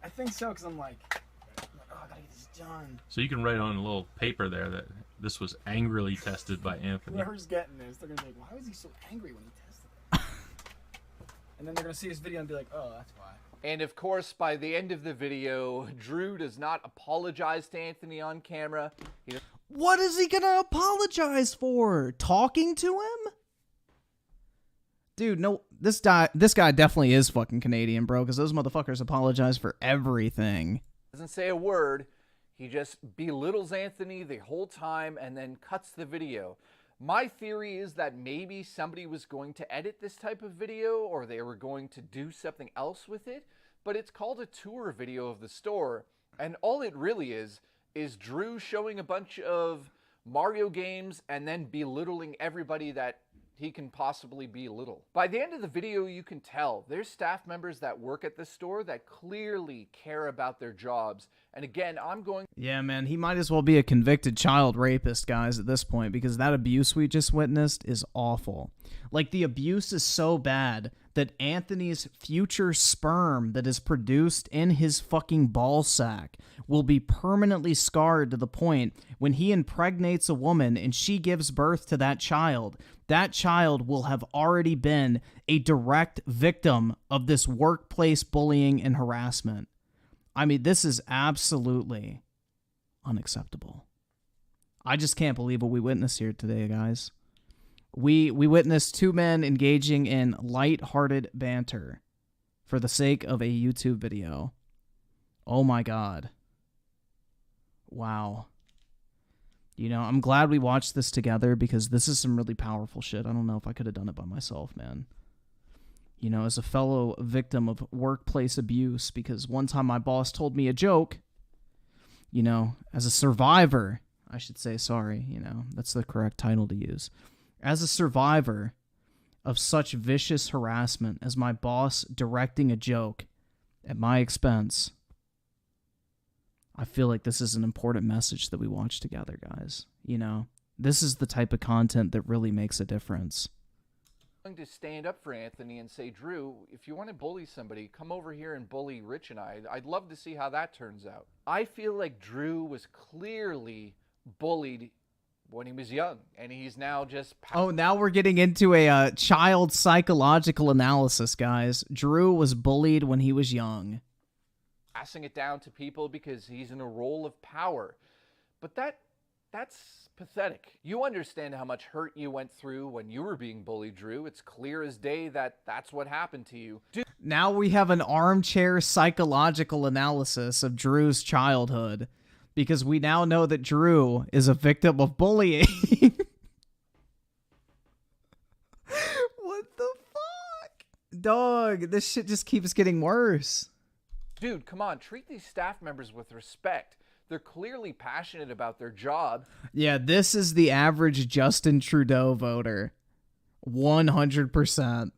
I think so, because I'm like, oh, I gotta get this done. So you can write on a little paper there that this was angrily tested by Anthony. Whoever's getting this, they're gonna be like, why was he so angry when he tested it? And then they're gonna see his video and be like, oh, that's why. And of course, by the end of the video, Drew does not apologize to Anthony on camera. What is he gonna apologize for? Talking to him? Dude, no, this guy definitely is fucking Canadian, bro, because those motherfuckers apologize for everything. Doesn't say a word. He just belittles Anthony the whole time and then cuts the video. My theory is that maybe somebody was going to edit this type of video or they were going to do something else with it, but it's called a tour video of the store, and all it really is Drew showing a bunch of Mario games and then belittling everybody that he can possibly belittle. By the end of the video, you can tell there's staff members that work at this store that clearly care about their jobs. And again, Yeah, man, he might as well be a convicted child rapist, guys, at this point, because that abuse we just witnessed is awful. Like, the abuse is so bad that Anthony's future sperm that is produced in his fucking ball sack will be permanently scarred to the point when he impregnates a woman and she gives birth to that child will have already been a direct victim of this workplace bullying and harassment. I mean, this is absolutely unacceptable. I just can't believe what we witnessed here today, guys. We witnessed two men engaging in light-hearted banter for the sake of a YouTube video. Oh my god. Wow. You know, I'm glad we watched this together because this is some really powerful shit. I don't know if I could have done it by myself, man. You know, as a fellow victim of workplace abuse, because one time my boss told me a joke, you know, as a survivor, I should say, sorry, you know, that's the correct title to use. As a survivor of such vicious harassment as my boss directing a joke at my expense, I feel like this is an important message that we watch together, guys. You know, this is the type of content that really makes a difference. I'm going to stand up for Anthony and say, Drew, if you want to bully somebody, come over here and bully Rich and I. I'd love to see how that turns out. I feel like Drew was clearly bullied when he was young, and he's now just... Oh, now we're getting into a child psychological analysis, guys. Drew was bullied when he was young. Passing it down to people because he's in a role of power. But that's pathetic. You understand how much hurt you went through when you were being bullied, Drew. It's clear as day that that's what happened to you. Now we have an armchair psychological analysis of Drew's childhood, because we now know that Drew is a victim of bullying. What the fuck? Dog, this shit just keeps getting worse. Dude, come on, treat these staff members with respect. They're clearly passionate about their job. Yeah, this is the average Justin Trudeau voter. 100%.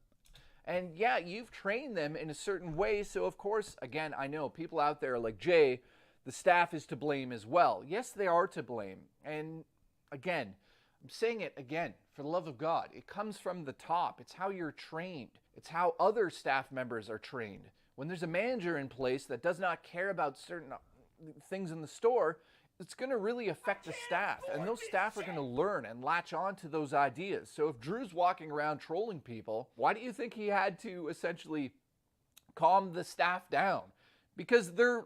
And yeah, you've trained them in a certain way. So of course, again, I know people out there are like, Jay, the staff is to blame as well. Yes, they are to blame. And again, I'm saying it again, for the love of God, it comes from the top. It's how you're trained. It's how other staff members are trained. When there's a manager in place that does not care about certain things in the store, it's going to really affect the staff. And those staff are going to learn and latch on to those ideas. So if Drew's walking around trolling people, why do you think he had to essentially calm the staff down? Because they're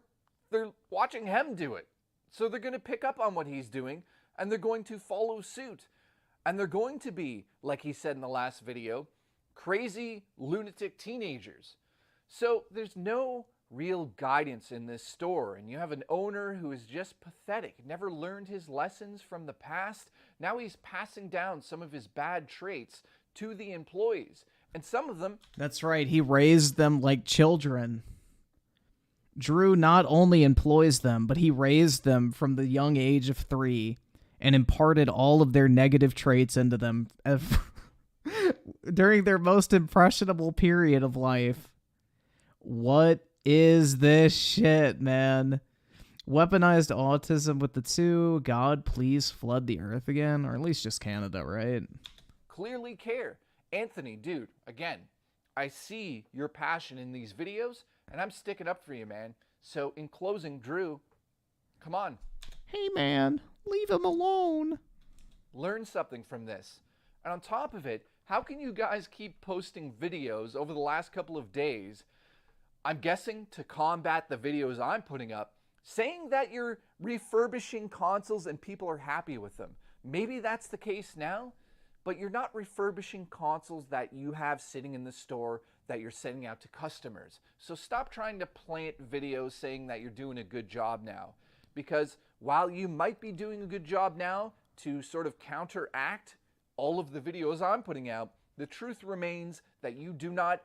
watching him do it. So they're going to pick up on what he's doing, and they're going to follow suit. And they're going to be, like he said in the last video, crazy, lunatic teenagers. So there's no real guidance in this store, and you have an owner who is just pathetic, never learned his lessons from the past. Now he's passing down some of his bad traits to the employees, and some of them... That's right, he raised them like children. Drew not only employs them, but he raised them from the young age of 3 and imparted all of their negative traits into them during their most impressionable period of life. What is this shit, man? Weaponized autism with the 2. God, please flood the earth again. Or at least just Canada, right? clearly care. Anthony, dude, again, I see your passion in these videos, and I'm sticking up for you, man. So in closing, Drew, come on. Hey, man, leave him alone. Learn something from this. And on top of it, how can you guys keep posting videos over the last couple of days, I'm guessing to combat the videos I'm putting up, saying that you're refurbishing consoles and people are happy with them? Maybe that's the case now, but you're not refurbishing consoles that you have sitting in the store that you're sending out to customers. So stop trying to plant videos saying that you're doing a good job now. Because while you might be doing a good job now to sort of counteract all of the videos I'm putting out, the truth remains that you do not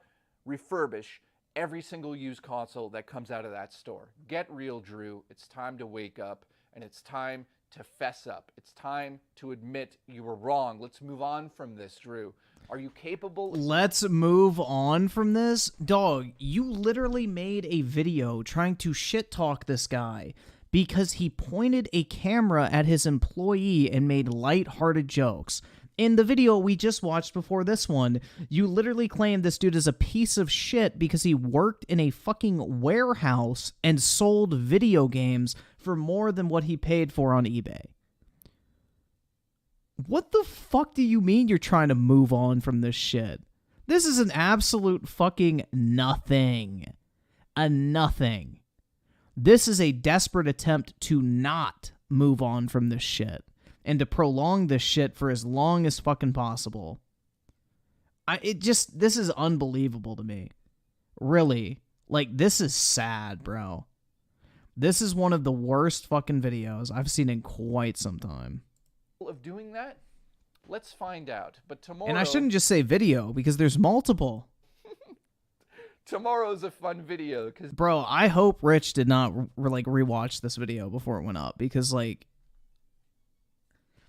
refurbish every single used console that comes out of that store. Get real, Drew. It's time to wake up, and it's time to fess up. It's time to admit you were wrong. Let's move on from this, Drew. Are you capable? Let's move on from this? Dog, you literally made a video trying to shit talk this guy because he pointed a camera at his employee and made lighthearted jokes. In the video we just watched before this one, you literally claimed this dude is a piece of shit because he worked in a fucking warehouse and sold video games for more than what he paid for on eBay. What the fuck do you mean you're trying to move on from this shit? This is an absolute fucking nothing. A nothing. This is a desperate attempt to not move on from this shit and to prolong this shit for as long as fucking possible. This is unbelievable to me. Really. Like, this is sad, bro. This is one of the worst fucking videos I've seen in quite some time. Of doing that? Let's find out. But tomorrow... And I shouldn't just say video, because there's multiple. Tomorrow's a fun video, because... Bro, I hope Rich did not, rewatch this video before it went up, because,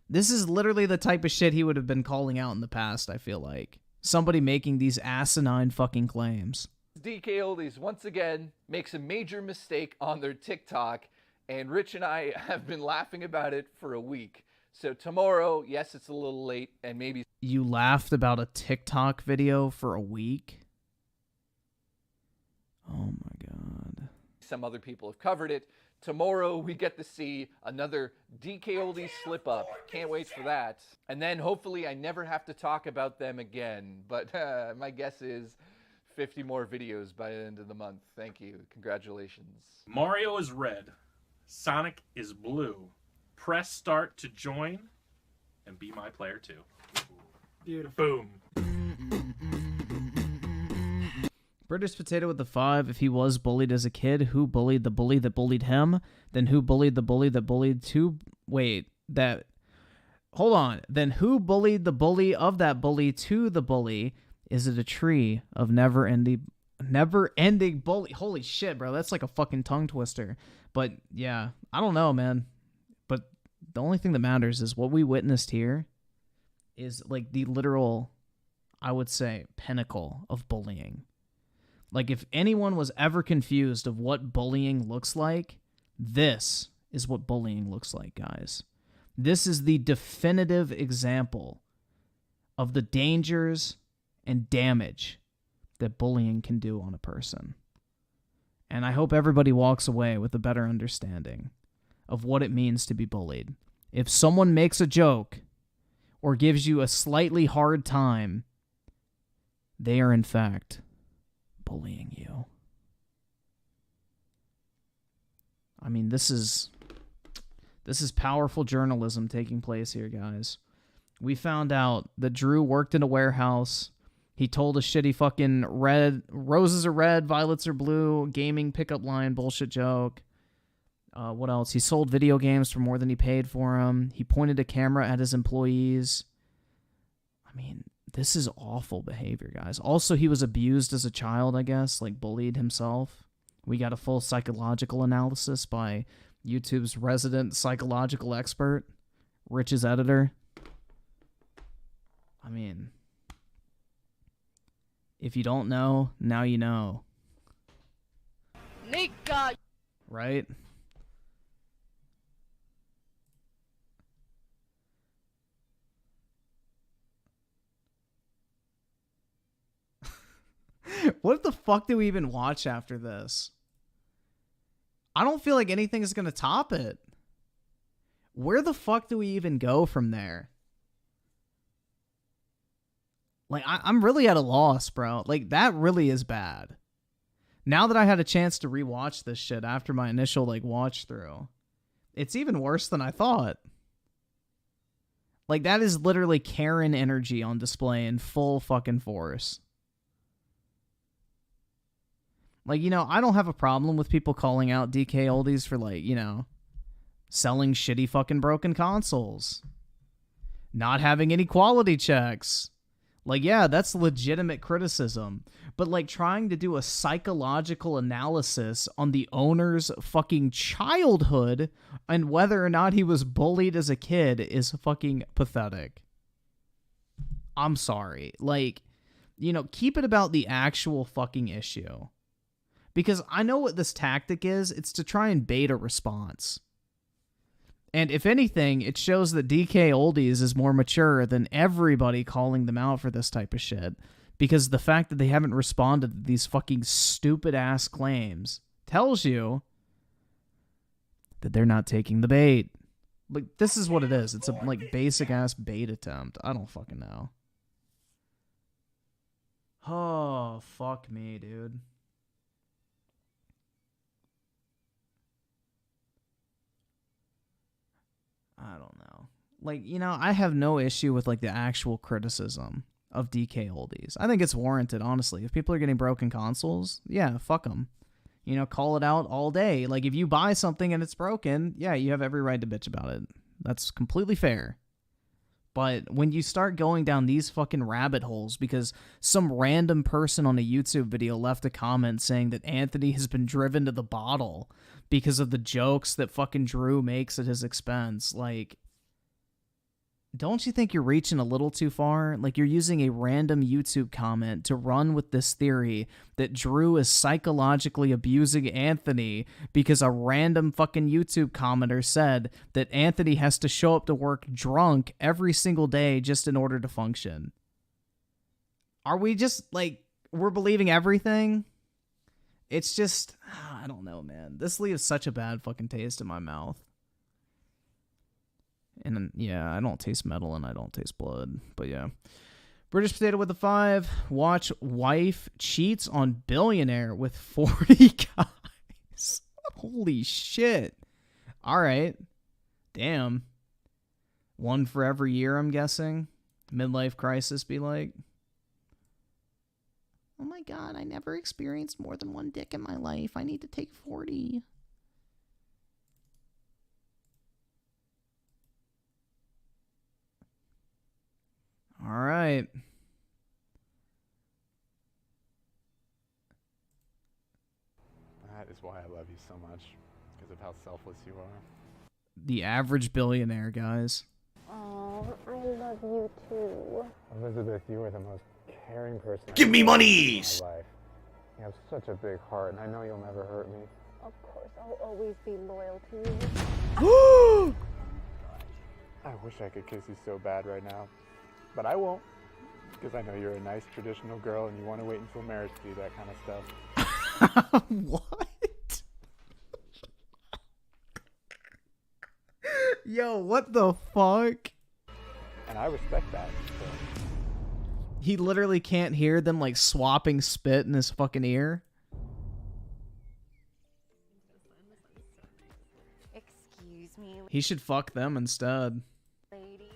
this is literally the type of shit he would have been calling out in the past, I feel like. Somebody making these asinine fucking claims. DK Oldies, once again, makes a major mistake on their TikTok, and Rich and I have been laughing about it for a week. So tomorrow, yes, it's a little late, and maybe... You laughed about a TikTok video for a week? Oh my god. Some other people have covered it. Tomorrow, we get to see another DK Oldies slip up. Can't wait for that. And then, hopefully, I never have to talk about them again. But my guess is 50 more videos by the end of the month. Thank you. Congratulations. Mario is red. Sonic is blue. Press start to join and be my player too. Beautiful. Boom. British Potato with the 5. If he was bullied as a kid, who bullied the bully that bullied him? Then who bullied the bully that bullied to... Wait, that... Hold on. Then who bullied the bully of that bully to the bully? Is it a tree of never-ending bully? Holy shit, bro. That's like a fucking tongue twister. But, yeah. I don't know, man. But the only thing that matters is what we witnessed here is, the literal, I would say, pinnacle of bullying. If anyone was ever confused of what bullying looks like, this is what bullying looks like, guys. This is the definitive example of the dangers and damage that bullying can do on a person. And I hope everybody walks away with a better understanding of what it means to be bullied. If someone makes a joke or gives you a slightly hard time, they are in fact bullying you. I mean, this is powerful journalism taking place here, guys. We found out that Drew worked in a warehouse. He told a shitty fucking roses are red, violets are blue, gaming pickup line bullshit joke. What else? He sold video games for more than he paid for them. He pointed a camera at his employees. I mean, this is awful behavior, guys. Also, he was abused as a child, I guess, like bullied himself. We got a full psychological analysis by YouTube's resident psychological expert, Rich's editor. I mean, if you don't know, now you know. Nigga. Right? What the fuck do we even watch after this? I don't feel like anything is going to top it. Where the fuck do we even go from there? Like, I'm really at a loss, bro. Like, that really is bad. Now that I had a chance to rewatch this shit after my initial, like, watch through, it's even worse than I thought. Like, that is literally Karen energy on display in full fucking force. Like, you know, I don't have a problem with people calling out DK oldies for, like, you know, selling shitty fucking broken consoles. Not having any quality checks. Like, yeah, that's legitimate criticism. But, like, trying to do a psychological analysis on the owner's fucking childhood and whether or not he was bullied as a kid is fucking pathetic. I'm sorry. Like, you know, keep it about the actual fucking issue. Because I know what this tactic is. It's to try and bait a response. And if anything, it shows that DK Oldies is more mature than everybody calling them out for this type of shit. Because the fact that they haven't responded to these fucking stupid-ass claims tells you that they're not taking the bait. Like, this is what it is. It's a, like, basic-ass bait attempt. I don't fucking know. Oh, fuck me, dude. I don't know. Like, you know, I have no issue with, like, the actual criticism of DK Oldies. I think it's warranted, honestly. If people are getting broken consoles, yeah, fuck them. You know, call it out all day. Like, if you buy something and it's broken, yeah, you have every right to bitch about it. That's completely fair. But when you start going down these fucking rabbit holes because some random person on a YouTube video left a comment saying that Anthony has been driven to the bottle because of the jokes that fucking Drew makes at his expense, like, don't you think you're reaching a little too far? Like, you're using a random YouTube comment to run with this theory that Drew is psychologically abusing Anthony because a random fucking YouTube commenter said that Anthony has to show up to work drunk every single day just in order to function. Are we just, like, we're believing everything? It's just, I don't know, man. This leaves such a bad fucking taste in my mouth. And yeah, I don't taste metal and I don't taste blood. But yeah. British Potato with a 5. Watch wife cheats on billionaire with 40 guys. Holy shit. Alright. Damn. One for every year, I'm guessing. Midlife crisis be like. Oh my god, I never experienced more than one dick in my life. I need to take 40. All right. That is why I love you so much, because of how selfless you are. The average billionaire, guys. Oh, I love you too. Elizabeth, you are the most caring person. Give me monies! In my life. You have such a big heart, and I know you'll never hurt me. Of course, I'll always be loyal to you. I wish I could kiss you so bad right now, but I won't, because I know you're a nice traditional girl and you want to wait until marriage to do that kind of stuff. What? Yo, what the fuck? And I respect that. So. He literally can't hear them like swapping spit in his fucking ear. Excuse me, He should fuck them instead. ladies.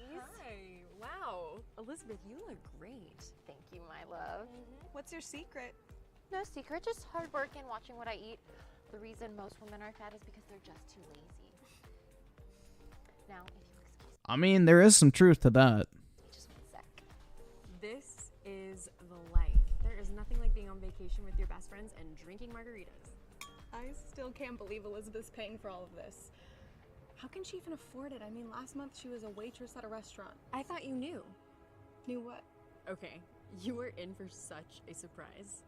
Hi. Wow. Elizabeth, you look great. Thank you, my love. What's your secret? No secret, just hard work and watching what I eat. The reason most women are fat is because they're just too lazy. Now, if you excuse I mean, there is some truth to that. me just 1 sec. This is the life. There is nothing like being on vacation with your best friends and drinking margaritas. I still can't believe Elizabeth's paying for all of this. How can she even afford it? I mean, last month she was a waitress at a restaurant. I thought you knew. Knew what? Okay, you were in for such a surprise.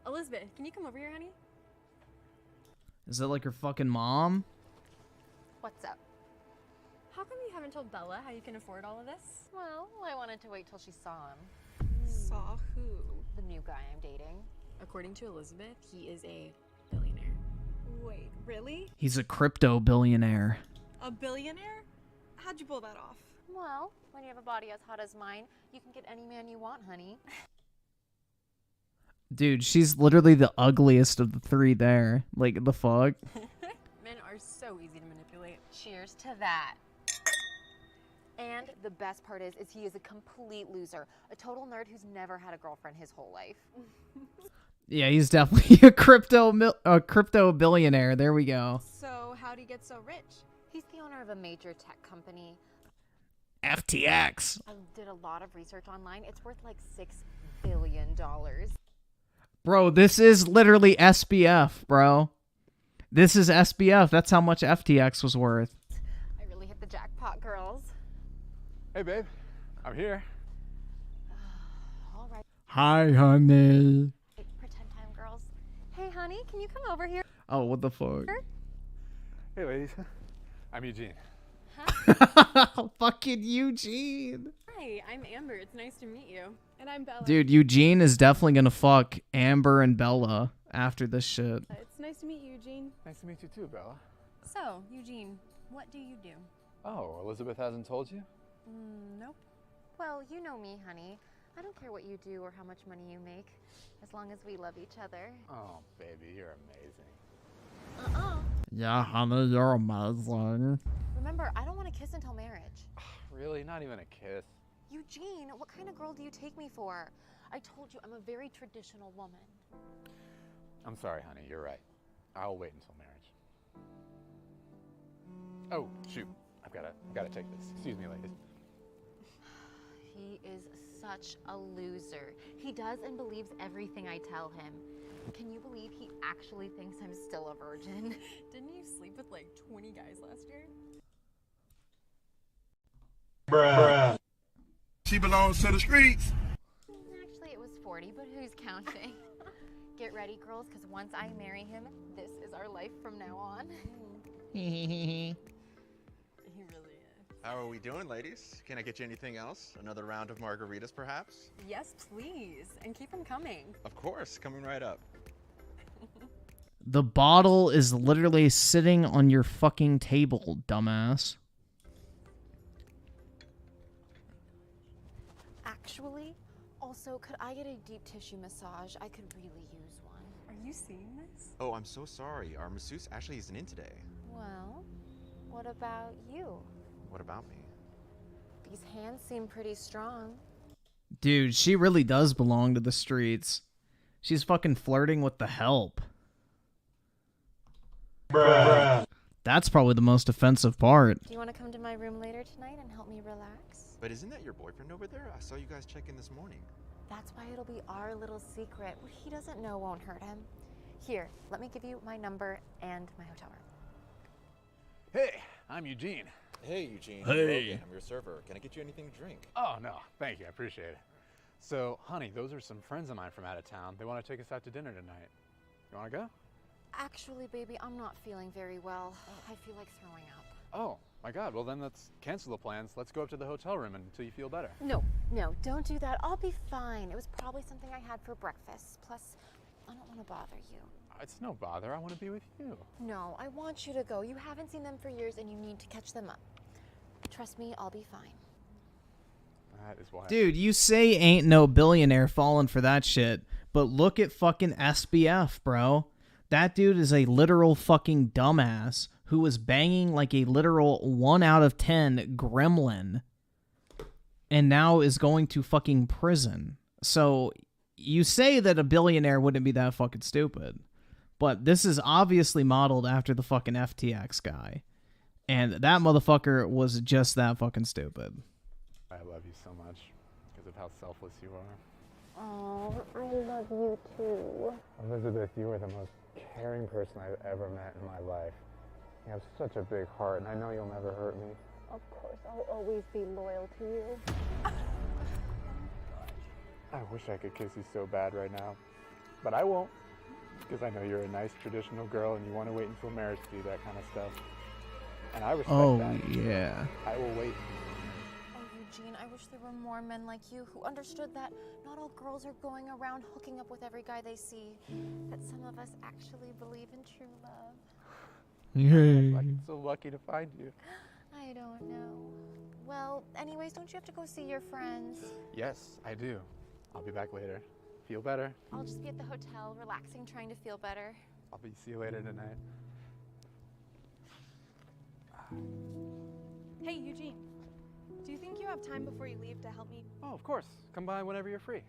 Elizabeth, can you come over here, honey? Is that like her fucking mom? What's up? How come you haven't told Bella how you can afford all of this? Well, I wanted to wait till she saw him. Saw who? The new guy I'm dating. According to Elizabeth, he is a billionaire. Wait, really? He's a crypto billionaire. A billionaire? How'd you pull that off? Well, when you have a body as hot as mine, you can get any man you want, honey. Dude, she's literally the ugliest of the three there. Like, the fuck? Men are so easy to manipulate. Cheers to that. And the best part is he is a complete loser. A total nerd who's never had a girlfriend his whole life. Yeah, he's definitely a crypto billionaire. There we go. So, how'd he get so rich? He's the owner of a major tech company. FTX. I did a lot of research online. It's worth like $6 billion. Bro, this is literally SBF, bro. This is SBF. That's how much FTX was worth. I really hit the jackpot, girls. Hey, babe. I'm here. All right. Hi, honey. Pretend time, girls. Hey, honey, can you come over here? Oh, what the fuck? Hey, ladies. I'm Eugene. Fucking Eugene. Hi, I'm Amber. It's nice to meet you. And I'm Bella. Dude, Eugene is definitely gonna fuck Amber and Bella after this shit. It's nice to meet you, Eugene. Nice to meet you too, Bella. So, Eugene, what do you do? Oh, Elizabeth hasn't told you? Nope. Well, you know me, honey. I don't care what you do or how much money you make, as long as we love each other. Oh, baby, you're amazing. Yeah, honey, you're amazing. Remember, I don't want to kiss until marriage. Really? Not even a kiss? Eugene, what kind of girl do you take me for? I told you I'm a very traditional woman. I'm sorry, honey. You're right. I'll wait until marriage. Oh, shoot. I've gotta take this. Excuse me, ladies. He is such a loser. He does and believes everything I tell him. Can you believe he actually thinks I'm still a virgin? Didn't you sleep with like 20 guys last year? Bruh. She belongs to the streets. Actually, it was 40, but who's counting? Get ready, girls, because once I marry him, this is our life from now on. He really is. How are we doing, ladies? Can I get you anything else? Another round of margaritas, perhaps? Yes, please. And keep them coming. Of course, coming right up. The bottle is literally sitting on your fucking table, dumbass. Actually, also, could I get a deep tissue massage? I could really use one. Are you seeing this? Oh, I'm so sorry. Our masseuse actually isn't in today. Well, what about you? What about me? These hands seem pretty strong. Dude, she really does belong to the streets. She's fucking flirting with the help. Bruh. That's probably the most offensive part. Do you want to come to my room later tonight and help me relax? But isn't that your boyfriend over there? I saw you guys check in this morning. That's why it'll be our little secret. What he doesn't know won't hurt him. Here, let me give you my number and my hotel room. Hey, I'm Eugene. Hey, Eugene. Hey. I'm Logan. I'm your server. Can I get you anything to drink? Oh, no. Thank you. I appreciate it. So, honey, those are some friends of mine from out of town. They want to take us out to dinner tonight. You want to go? Actually, baby, I'm not feeling very well. I feel like throwing up. Oh, my God. Well, then let's cancel the plans. Let's go up to the hotel room until you feel better. No, don't do that. I'll be fine. It was probably something I had for breakfast. Plus, I don't want to bother you. It's no bother. I want to be with you. No, I want you to go. You haven't seen them for years and you need to catch them up. Trust me, I'll be fine. That is why. Dude, you say ain't no billionaire falling for that shit, but look at fucking SBF, bro. That dude is a literal fucking dumbass who was banging like a literal 1 out of 10 gremlin and now is going to fucking prison. So you say that a billionaire wouldn't be that fucking stupid, but this is obviously modeled after the fucking FTX guy. And that motherfucker was just that fucking stupid. I love you so much because of how selfless you are. Oh, I love you too. Elizabeth, you are the most caring person I've ever met in my life. You have such a big heart, and I know you'll never hurt me. Of course, I'll always be loyal to you. I wish I could kiss you so bad right now, but I won't, because I know you're a nice traditional girl and you want to wait until marriage to do that kind of stuff. And I respect that. Yeah. I will wait. Oh, Eugene, I wish there were more men like you who understood that not all girls are going around hooking up with every guy they see, that some of us actually believe in true love. I'm so lucky to find you. I don't know. Well, anyways, don't you have to go see your friends? Yes, I do. I'll be back later. Feel better? I'll just be at the hotel, relaxing, trying to feel better. See you later tonight. Hey, Eugene. Do you think you have time before you leave to help me? Oh, of course. Come by whenever you're free.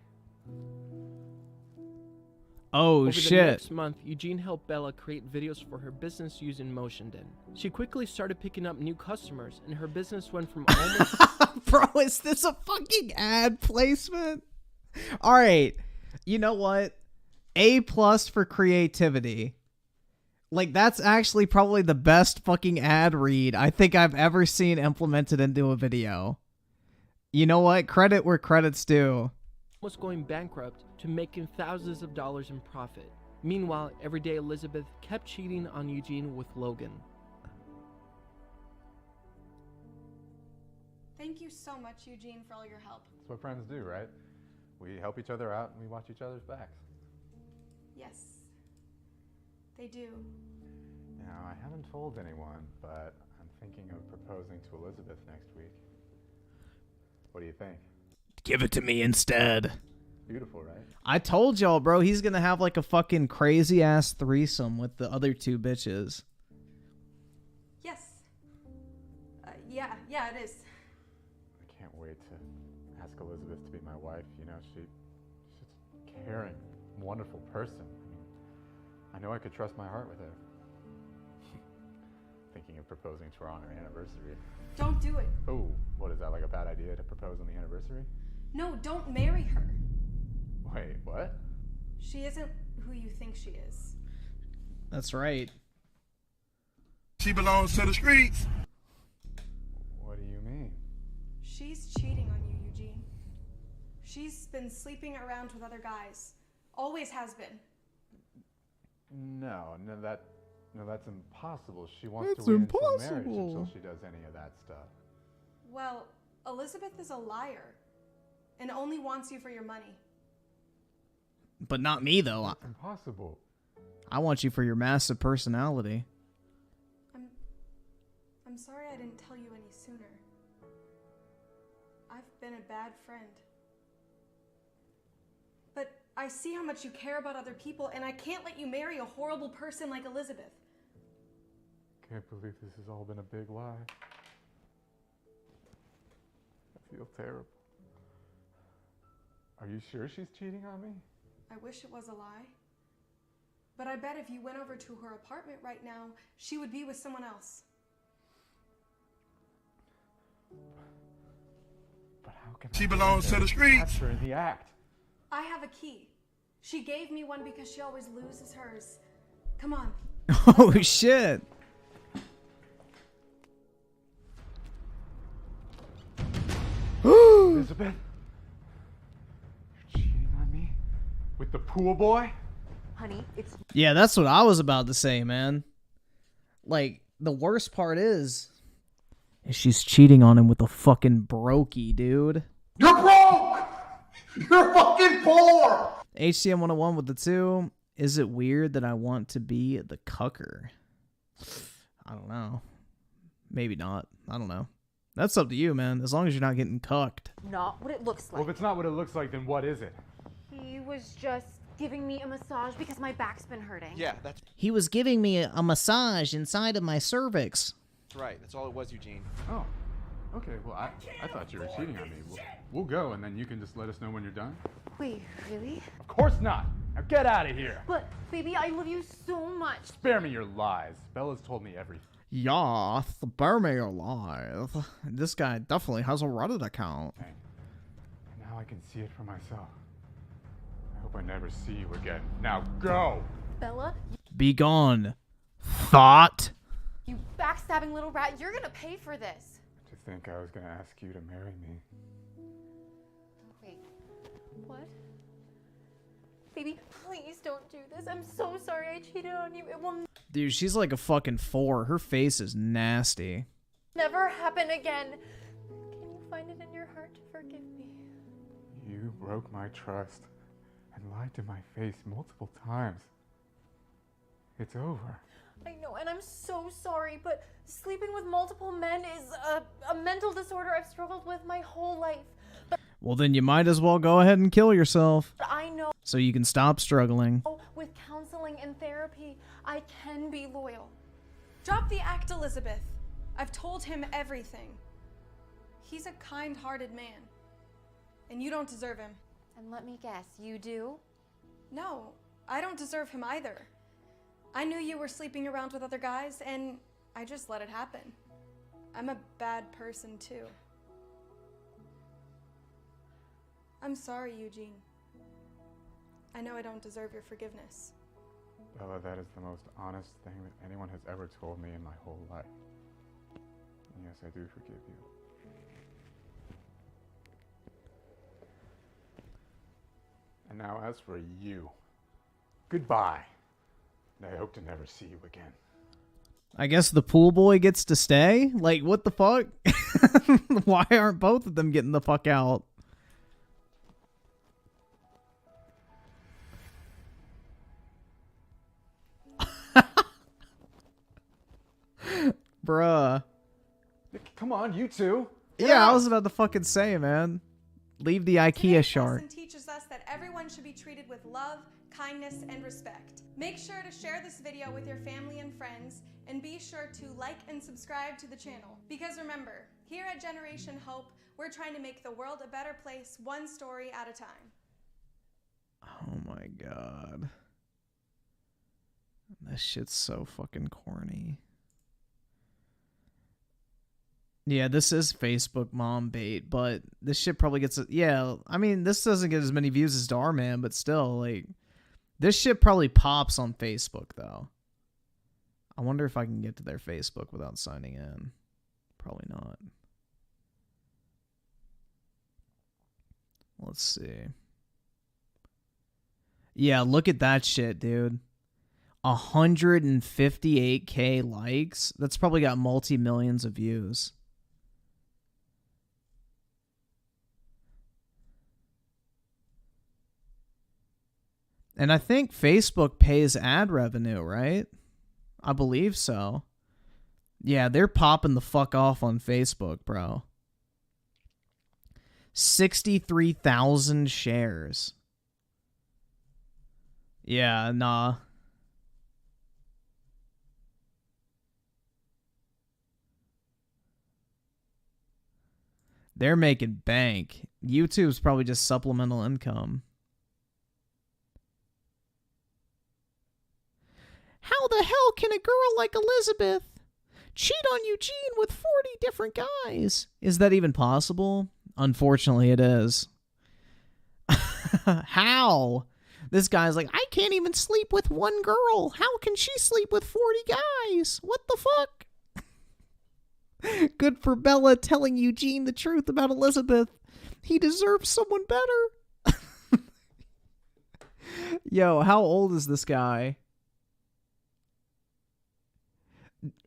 Oh, Over shit. the next month, Eugene helped Bella create videos for her business using MotionDen. She quickly started picking up new customers, and her business went from almost... Bro, is this a fucking ad placement? All right. You know what? A+ for creativity. Like, that's actually probably the best fucking ad read I think I've ever seen implemented into a video. You know what? Credit where credit's due. was going bankrupt to making thousands of dollars in profit. Meanwhile, everyday Elizabeth kept cheating on Eugene with Logan. Thank you so much, Eugene, for all your help. That's what friends do, right? We help each other out and we watch each other's backs. Yes, they do. Now, I haven't told anyone, but I'm thinking of proposing to Elizabeth next week. What do you think? Give it to me instead. Beautiful, right? I told y'all, bro, he's gonna have like a fucking crazy ass threesome with the other two bitches. Yes. Yeah, it is. I can't wait to ask Elizabeth to be my wife. You know, she's a caring, wonderful person. I mean, I know I could trust my heart with her. Thinking of proposing to her on her anniversary. Don't do it. Oh, what is that, like a bad idea to propose on the anniversary? No, don't marry her. Wait, what? She isn't who you think she is. That's right. She belongs to the streets. What do you mean? She's cheating on you, Eugene. She's been sleeping around with other guys. Always has been. No, that's impossible. She wants That's to wait until marriage impossible. until she does any of that stuff. Well, Elizabeth is a liar and only wants you for your money. But not me, though. That's impossible. I want you for your massive personality. I'm sorry I didn't tell you any sooner. I've been a bad friend. But I see how much you care about other people, and I can't let you marry a horrible person like Elizabeth. Can't believe this has all been a big lie. I feel terrible. Are you sure she's cheating on me? I wish it was a lie. But I bet if you went over to her apartment right now, she would be with someone else. But how can She belongs to the streets. Catch her in the act. I have a key. She gave me one because she always loses hers. Come on. Oh, shit. Elizabeth? You're cheating on me? With the pool boy? Honey, it's... Yeah, that's what I was about to say, man. Like, the worst part is she's cheating on him with a fucking brokey, dude. You're broke! You're fucking poor! HCM 101 with the 2. Is it weird that I want to be the cucker? I don't know. Maybe not. I don't know. That's up to you, man. As long as you're not getting cucked. Not what it looks Well, like. if it's not what it looks like, then what is it? He was just giving me a massage because my back's been hurting. Yeah, that's He was giving me a massage inside of my cervix. right. That's all it was, Eugene. Oh, okay. Well, I thought you were cheating on me. We'll go, and then you can just let us know when you're done. Wait, really? Of course not. Now get out of here. But, baby, I love you so much. Spare me your lies. Bella's told me everything. Yeah, spare me alive. This guy definitely has a Reddit account. Now I can see it for myself. I hope I never see you again. Now go! Bella, Be gone. Thought. you backstabbing little rat, you're gonna pay for this. To think I was gonna ask you to marry me. Wait, what? Baby, please don't do this. I'm so sorry I cheated on you. It will Dude, she's like a fucking 4. Her face is nasty. never happen again. Can you find it in your heart to forgive me? You broke my trust and lied to my face multiple times. It's over. I know, and I'm so sorry, but sleeping with multiple men is a mental disorder I've struggled with my whole life. Well, then you might as well go ahead and kill yourself. But I know So you can stop struggling. with counseling and therapy, I can be loyal. Drop the act, Elizabeth. I've told him everything. He's a kind-hearted man. And you don't deserve him. And let me guess, you do? No, I don't deserve him either. I knew you were sleeping around with other guys, and I just let it happen. I'm a bad person, too. I'm sorry, Eugene. I know I don't deserve your forgiveness. Bella, that is the most honest thing that anyone has ever told me in my whole life. And yes, I do forgive you. And now as for you, goodbye. And I hope to never see you again. I guess the pool boy gets to stay? Like, what the fuck? Why aren't both of them getting the fuck out? Bruh. Come on, you two. Yeah, I was about to fucking say, man. Leave the IKEA Today's shark. lesson teaches us that everyone should be treated with love, kindness, and respect. Make sure to share this video with your family and friends, and be sure to like and subscribe to the channel. Because remember, here at Generation Hope, we're trying to make the world a better place, one story at a time. Oh my god. This shit's so fucking corny. Yeah, this is Facebook mom bait, but this shit probably gets... Yeah, I mean, this doesn't get as many views as Dhar Man, but still, like... This shit probably pops on Facebook, though. I wonder if I can get to their Facebook without signing in. Probably not. Let's see. Yeah, look at that shit, dude. 158k likes. That's probably got multi-millions of views. And I think Facebook pays ad revenue, right? I believe so. Yeah, they're popping the fuck off on Facebook, bro. 63,000 shares. Yeah, nah. They're making bank. YouTube's probably just supplemental income. How the hell can a girl like Elizabeth cheat on Eugene with 40 different guys? Is that even possible? Unfortunately, it is. How? This guy's like, I can't even sleep with one girl. How can she sleep with 40 guys? What the fuck? Good for Bella telling Eugene the truth about Elizabeth. He deserves someone better. Yo, how old is this guy?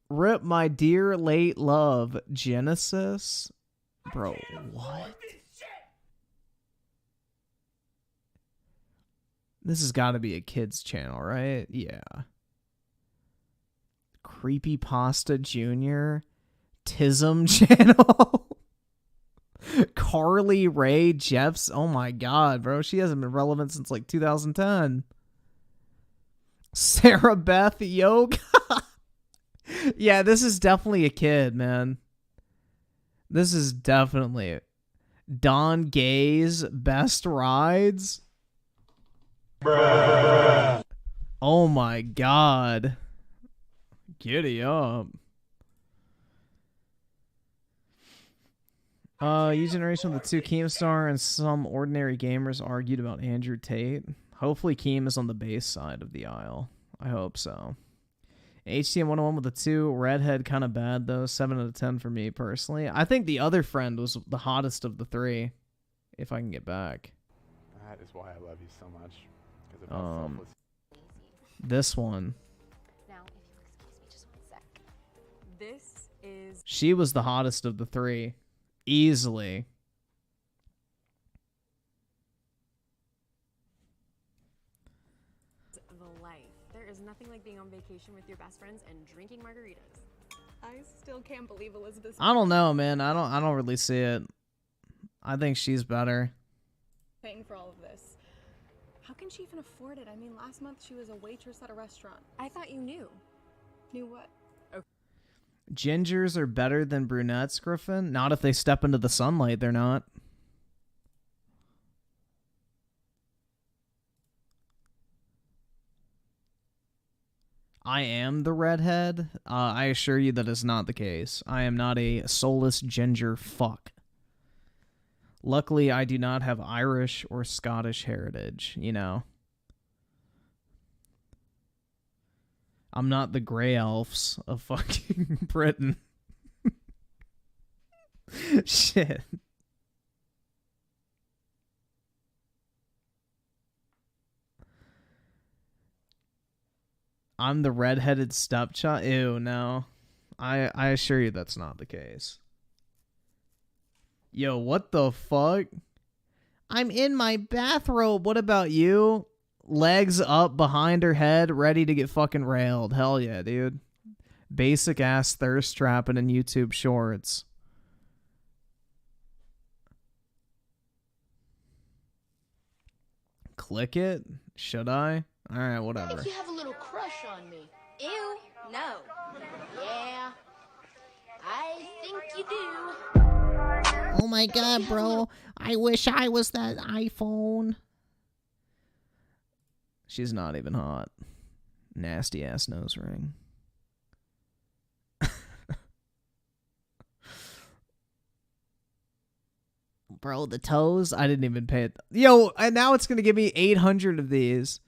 Rip my dear late love, Genesis. Bro, what? This has got to be a kid's channel, right? Yeah. Creepypasta Jr. Tism channel. Carly Rae Jeffs. Oh my god, bro. She hasn't been relevant since like 2010. Sarah Beth Yoga. Yeah, this is definitely a kid, man. This is definitely Don Gay's Best Rides. Bruh. Oh my god. Giddy up. U-Generation with the 2 Keemstar and some ordinary gamers argued about Andrew Tate. Hopefully Keem is on the base side of the aisle. I hope so. HTM 101 with the 2. Redhead kind of bad though. 7 out of 10 for me personally. I think the other friend was the hottest of the 3. If I can get back. That is why I love you so much. Because of how selfless. This one. Now, if you'll excuse me just one sec. This is She was the hottest of the 3. Easily. the life. There is nothing like being on vacation with your best friends and drinking margaritas. I still can't believe Elizabeth's I don't know, man. I don't really see it. I think she's better. paying for all of this. How can she even afford it? I mean, last month she was a waitress at a restaurant. I thought you knew. Knew what? Gingers are better than brunettes, Griffin? Not if they step into the sunlight, they're not. I am the redhead. I assure you that is not the case. I am not a soulless ginger fuck. Luckily, I do not have Irish or Scottish heritage, you know. I'm not the Grey Elves of fucking Britain. Shit. I'm the redheaded stepchild. Ew, no. I assure you that's not the case. Yo, what the fuck? I'm in my bathrobe. What about you? Legs up behind her head, ready to get fucking railed. Hell yeah, dude. Basic ass thirst trapping in YouTube shorts. Click it? Should I? Alright, whatever. You have a little crush on me. Ew, no. Yeah, I think you do. Oh my god, bro. I wish I was that iPhone. She's not even hot. Nasty ass nose ring. Bro, the toes? I didn't even pay it. Yo, and now it's going to give me 800 of these.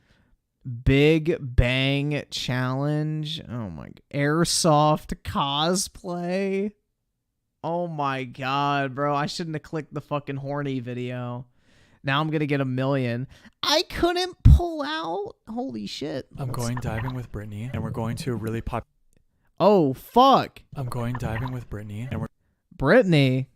Big Bang Challenge. Oh my. Airsoft cosplay. Oh my god, bro. I shouldn't have clicked the fucking horny video. Now I'm going to get 1 million. I couldn't pull out. Holy shit. I'm going diving with Brittany, and we're going to a really pop. Oh, fuck. I'm going diving with Brittany, and we're. Brittany?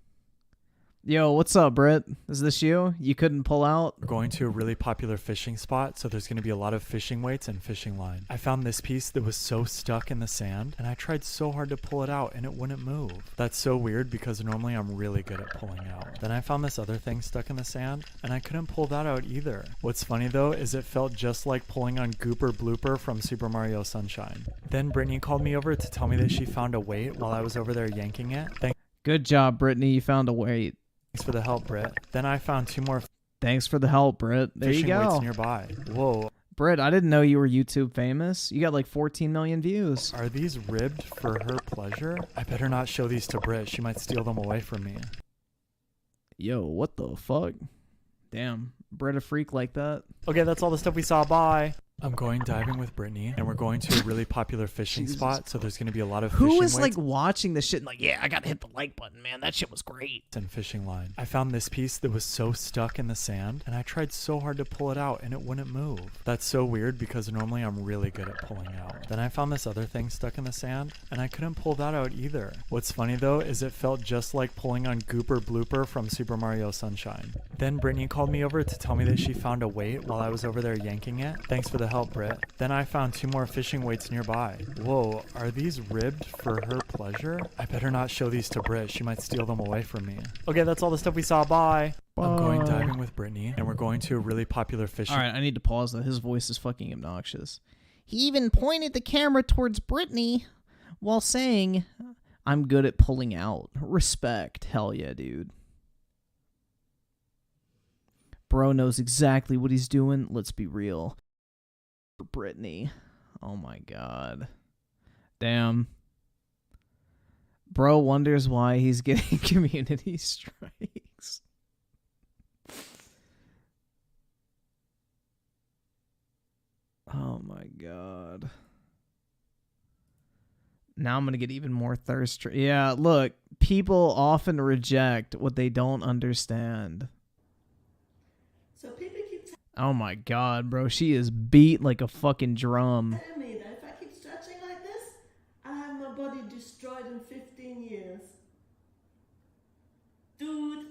Yo, what's up, Britt? Is this you? You couldn't pull out? We're going to a really popular fishing spot, so there's going to be a lot of fishing weights and fishing line. I found this piece that was so stuck in the sand, and I tried so hard to pull it out, and it wouldn't move. That's so weird because normally I'm really good at pulling out. Then I found this other thing stuck in the sand, and I couldn't pull that out either. What's funny though is it felt just like pulling on Gooper Blooper from Super Mario Sunshine. Then Brittany called me over to tell me that she found a weight while I was over there yanking it. Good job, Brittany. You found a weight. Thanks for the help, Britt. Then I found 2 more. Thanks for the help, Britt. There you fishing go. weights nearby. Whoa. Britt, I didn't know you were YouTube famous. You got like 14 million views. Are these ribbed for her pleasure? I better not show these to Britt. She might steal them away from me. Yo, what the fuck? Damn, Britt a freak like that. Okay, that's all the stuff we saw. Bye. I'm going diving with Brittany, and we're going to a really popular fishing spot, so there's going to be a lot of fishing Who is weights like watching this shit and like, yeah, I gotta hit the like button, man. That shit was great. and fishing line. I found this piece that was so stuck in the sand, and I tried so hard to pull it out, and it wouldn't move. That's so weird because normally I'm really good at pulling out. Then I found this other thing stuck in the sand, and I couldn't pull that out either. What's funny though is it felt just like pulling on Gooper Blooper from Super Mario Sunshine. Then Brittany called me over to tell me that she found a weight while I was over there yanking it. Thanks for the help, Britt. Then I found 2 more fishing weights nearby. Whoa, are these ribbed for her pleasure? I better not show these to Britt. She might steal them away from me. Okay, that's all the stuff we saw. Bye. I'm going diving with Brittany, and we're going to a really popular fishing... Alright, I need to pause that. His voice is fucking obnoxious. He even pointed the camera towards Brittany while saying, I'm good at pulling out. Respect. Hell yeah, dude. Bro knows exactly what he's doing. Let's be real. For Brittany. Oh my god. Damn. Bro wonders why he's getting community strikes. Oh my god. Now I'm going to get even more thirst. Yeah, look. People often reject what they don't understand. So people keep Oh my god, bro. She is beat like a fucking drum. telling me that if I keep stretching like this, I'll have my body destroyed in 15 years. Dude,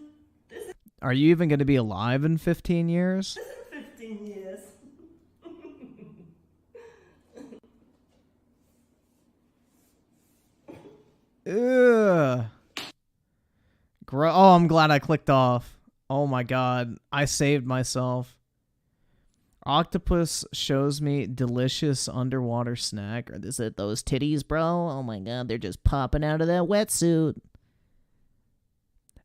this is Are you even going to be alive in 15 years? 15 years. Ugh. Oh, I'm glad I clicked off. Oh my god. I saved myself. Octopus shows me delicious underwater snack. Or is it those titties, bro? Oh my god, they're just popping out of that wetsuit.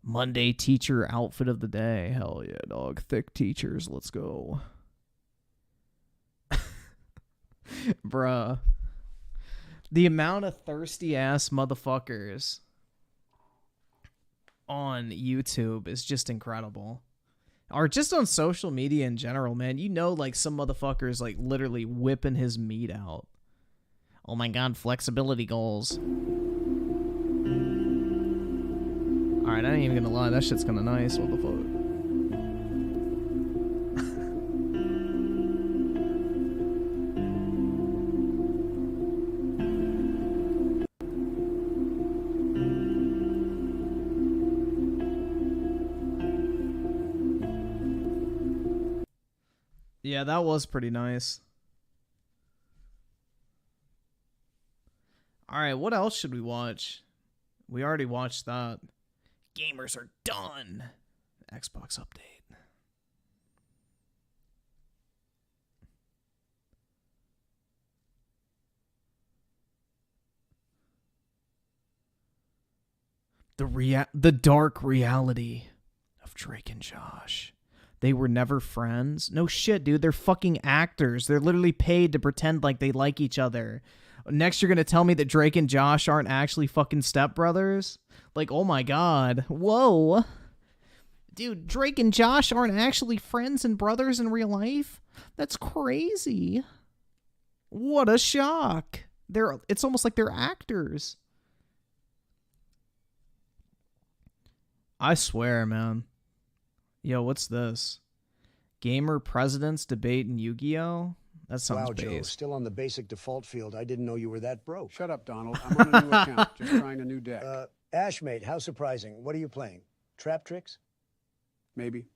Monday teacher outfit of the day. Hell yeah, dog. Thick teachers. Let's go. Bruh. The amount of thirsty ass motherfuckers on YouTube is just incredible. Or just on social media in general, man. You know, like, some motherfuckers, like, literally whipping his meat out. Oh my god, flexibility goals. Alright, I ain't even gonna lie. That shit's kinda nice. What the fuck? Yeah, that was pretty nice. Alright, what else should we watch? We already watched that. Gamers are done. Xbox update. The dark reality of Drake and Josh. They were never friends. No shit, dude. They're fucking actors. They're literally paid to pretend like they like each other. Next, you're gonna tell me that Drake and Josh aren't actually fucking stepbrothers? Like, oh my god. Whoa. Dude, Drake and Josh aren't actually friends and brothers in real life? That's crazy. What a shock. It's almost like they're actors. I swear, man. Yo, what's this? Gamer presidents debate in Yu-Gi-Oh? That sounds Wow, Joe, based. still on the basic default field. I didn't know you were that broke. Shut up, Donald. I'm on a new account, just trying a new deck. Ashmate, how surprising. What are you playing? Trap tricks? Maybe.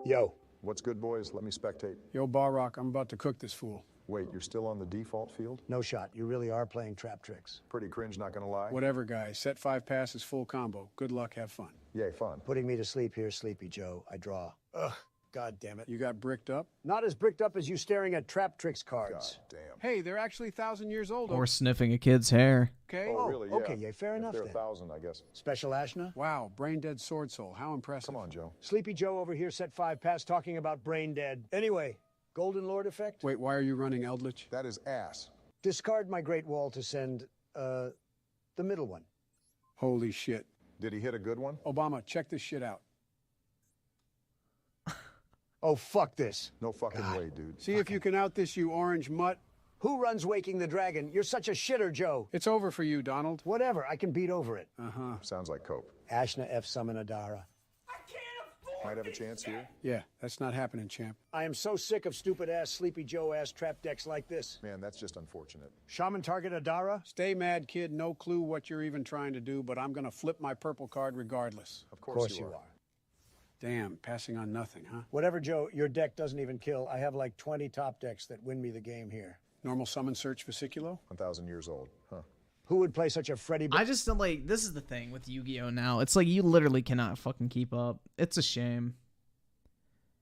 Yo. What's good, boys? Let me spectate. Yo, Barrock, I'm about to cook this fool. Wait, you're still on the default field? No shot. You really are playing trap tricks. Pretty cringe, not gonna lie. Whatever, guys. Set 5 passes, full combo. Good luck, have fun. Yay, fun. Putting me to sleep here, Sleepy Joe. I draw. Ugh, god damn it. You got bricked up? Not as bricked up as you staring at trap tricks cards. God damn. Hey, they're actually 1,000 years old. Or sniffing a kid's hair. Okay. Oh, really? Yeah. Okay, yeah, fair enough They're then. 1,000, I guess. Special Ashna? Wow, brain dead sword soul. How impressive. Come on, Joe. Sleepy Joe over here, set 5 pass, talking about brain dead. Anyway, Golden Lord effect? Wait, why are you running Eldritch? That is ass. Discard my Great Wall to send, the middle one. Holy shit. Did he hit a good one? Obama, check this shit out. Oh, fuck this. No fucking way, dude. See if you can out this, you orange mutt. Who runs Waking the Dragon? You're such a shitter, Joe. It's over for you, Donald. Whatever, I can beat over it. Uh-huh. Sounds like cope. Ashna F. Summon Adara. Might have a chance here. Yeah, that's not happening, champ. I am so sick of stupid-ass, Sleepy Joe-ass trap decks like this. Man, that's just unfortunate. Shaman target Adara? Stay mad, kid. No clue what you're even trying to do, but I'm gonna flip my purple card regardless. Of course you are. Damn, passing on nothing, huh? Whatever, Joe, your deck doesn't even kill. I have like 20 top decks that win me the game here. Normal summon search Vesiculo? 1,000 years old, huh? Who would play such a Freddy? I just don't like. This is the thing with Yu-Gi-Oh! Now. It's like you literally cannot fucking keep up. It's a shame.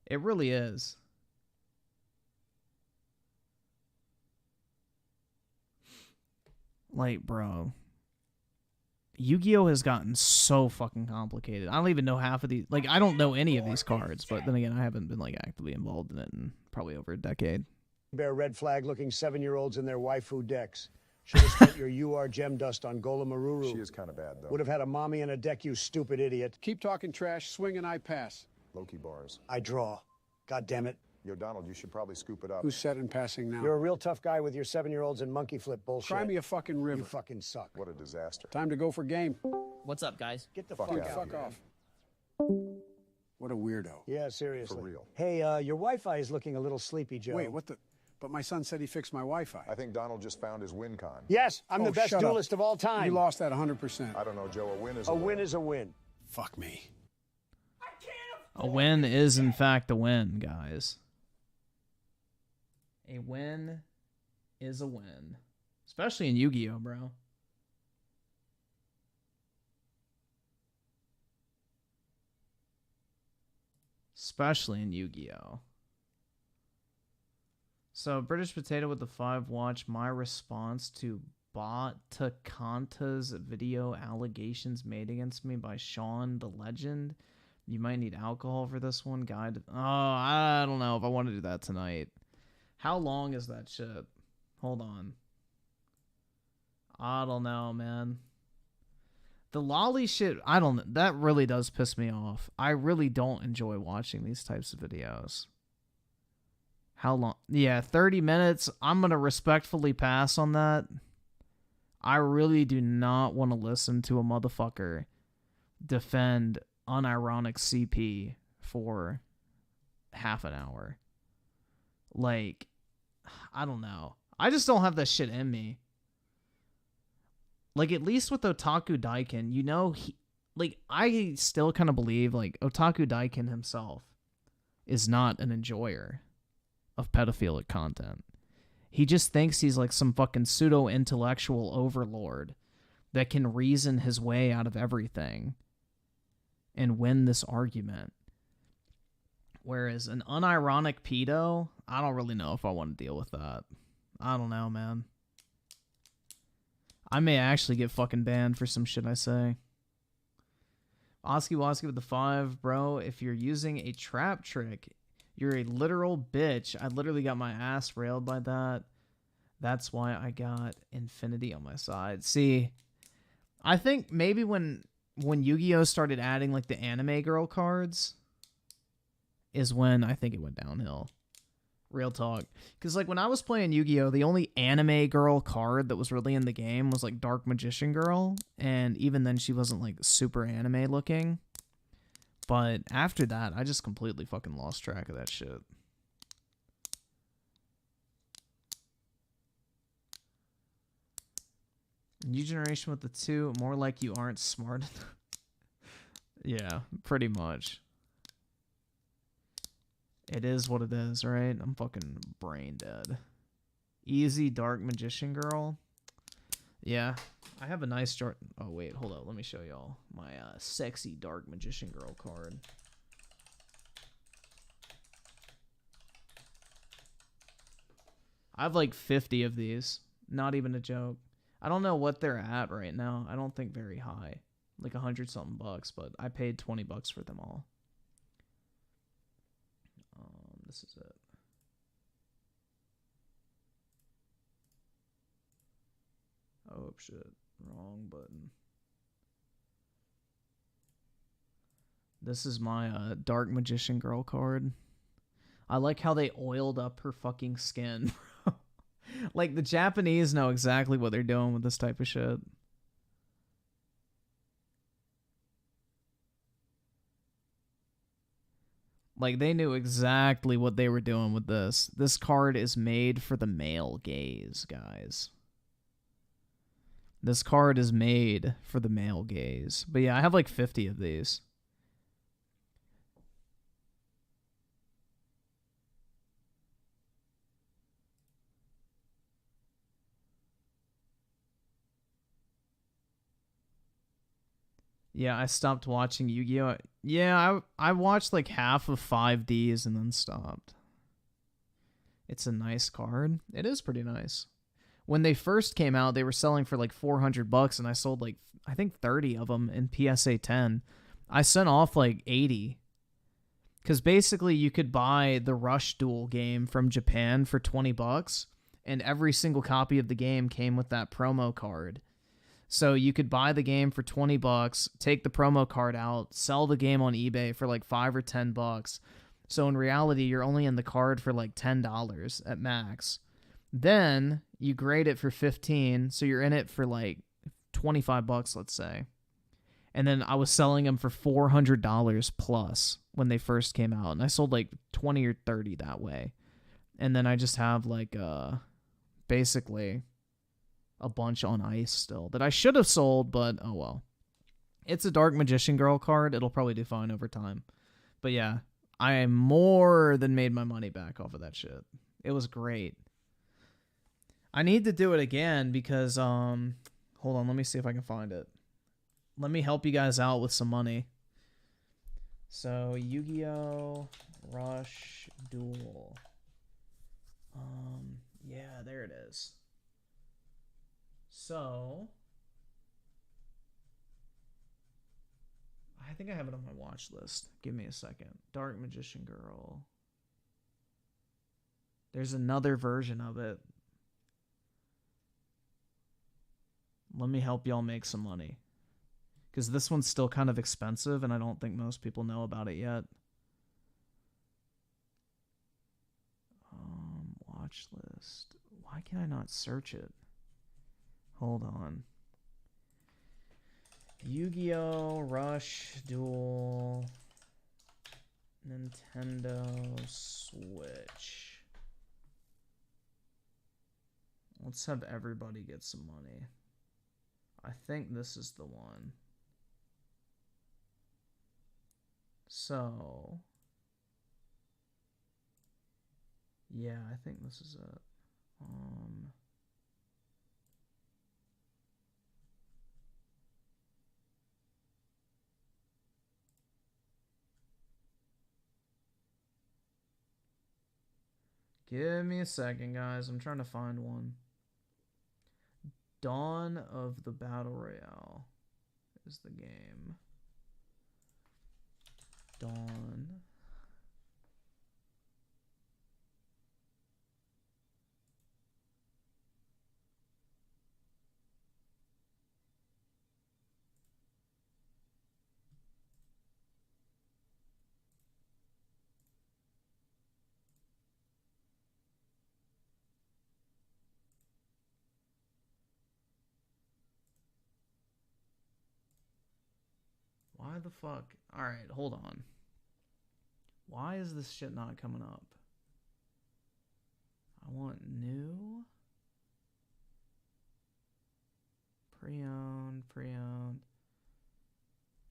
It really is. Like, bro. Yu-Gi-Oh! Has gotten so fucking complicated. I don't even know half of these. Like, I don't know any of these cards, but then again, I haven't been, like, actively involved in it in probably over a decade. Bear red flag looking 7-year-olds in their waifu decks. Should have spent your UR gem dust on Golem Maruru. She is kind of bad, though. Would have had a mommy and a deck, you stupid idiot. Keep talking trash, swing and I pass. Low-key bars. I draw. God damn it. Yo, Donald, you should probably scoop it up. Who's set and passing now? You're a real tough guy with your 7-year-olds and monkey flip bullshit. Cry me a fucking river. You fucking suck. What a disaster. Time to go for game. What's up, guys? Get the Fuck fuck out. out. Fuck off. What a weirdo. Yeah, seriously. For real. Hey, your Wi-Fi is looking a little sleepy, Joe. Wait, what the? But my son said he fixed my Wi-Fi. I think Donald just found his win con. Yes, I'm the best shut duelist up. of all time. You lost that 100%. I don't know, Joe. A win is A win is a win. Fuck me. A win is, in fact, a win, guys. A win is a win. Especially in Yu-Gi-Oh, bro. Especially in Yu-Gi-Oh. So, British Potato with the 5 watch. My response to Bata Kanta's video allegations made against me by Sean the Legend. You might need alcohol for this one. Guide. Oh, I don't know if I want to do that tonight. How long is that shit? Hold on. I don't know, man. The lolly shit, I don't. That really does piss me off. I really don't enjoy watching these types of videos. How long? Yeah, 30 minutes. I'm going to respectfully pass on that. I really do not want to listen to a motherfucker defend unironic CP for half an hour. Like, I don't know. I just don't have that shit in me. Like, at least with Otaku Daikin, you know, I still kind of believe, like, Otaku Daikin himself is not an enjoyer of pedophilic content. He just thinks he's like some fucking pseudo-intellectual overlord that can reason his way out of everything and win this argument. Whereas an unironic pedo, I don't really know if I want to deal with that. I don't know, man. I may actually get fucking banned for some shit I say. Oski Woski with the 5, bro. If you're using a trap trick, you're a literal bitch. I literally got my ass railed by that. That's why I got Infinity on my side. See, I think maybe when Yu-Gi-Oh! Started adding like the anime girl cards is when I think it went downhill. Real talk. Because like when I was playing Yu-Gi-Oh! The only anime girl card that was really in the game was like Dark Magician Girl. And even then she wasn't like super anime looking. But after that, I just completely fucking lost track of that shit. New generation with the 2, more like you aren't smart enough. Yeah, pretty much. It is what it is, right? I'm fucking brain dead. Easy Dark Magician Girl. Yeah, I have a nice chart. Oh, wait, hold up. Let me show y'all my sexy Dark Magician Girl card. I have like 50 of these. Not even a joke. I don't know what they're at right now. I don't think very high. Like 100-something bucks, but I paid 20 bucks for them all. This is it. Oh, shit. Wrong button. This is my Dark Magician Girl card. I like how they oiled up her fucking skin. Like, the Japanese know exactly what they're doing with this type of shit. Like, they knew exactly what they were doing with this. This card is made for the male gaze, guys. This card is made for the male gaze. But yeah, I have like 50 of these. Yeah, I stopped watching Yu-Gi-Oh. Yeah, I watched like half of 5Ds and then stopped. It's a nice card. It is pretty nice. When they first came out, they were selling for like $400, and I sold like, I think 30 of them in PSA 10. I sent off like 80. Because basically you could buy the Rush Duel game from Japan for $20, and every single copy of the game came with that promo card. So you could buy the game for $20, take the promo card out, sell the game on eBay for like $5 or $10. So in reality, you're only in the card for like $10 at max. Then you grade it for 15, so you're in it for like $25, let's say. And then I was selling them for $400 plus when they first came out, and I sold like 20 or 30 that way. And then I just have like basically a bunch on ice still that I should have sold, but oh well. It's a Dark Magician Girl card. It'll probably do fine over time. But yeah, I more than made my money back off of that shit. It was great. I need to do it again because, hold on, let me see if I can find it. Let me help you guys out with some money. So, Yu-Gi-Oh! Rush Duel. Yeah, there it is. So, I think I have it on my watch list. Give me a second. Dark Magician Girl. There's another version of it. Let me help y'all make some money. Because this one's still kind of expensive, and I don't think most people know about it yet. Watch list. Why can I not search it? Hold on. Yu-Gi-Oh! Rush Duel. Nintendo Switch. Let's have everybody get some money. I think this is the one. So, yeah, I think this is it. Give me a second, guys. I'm trying to find one. Dawn of the Battle Royale is the game. Dawn. Why the fuck? Alright, hold on. Why is this shit not coming up? I want new. Pre-owned.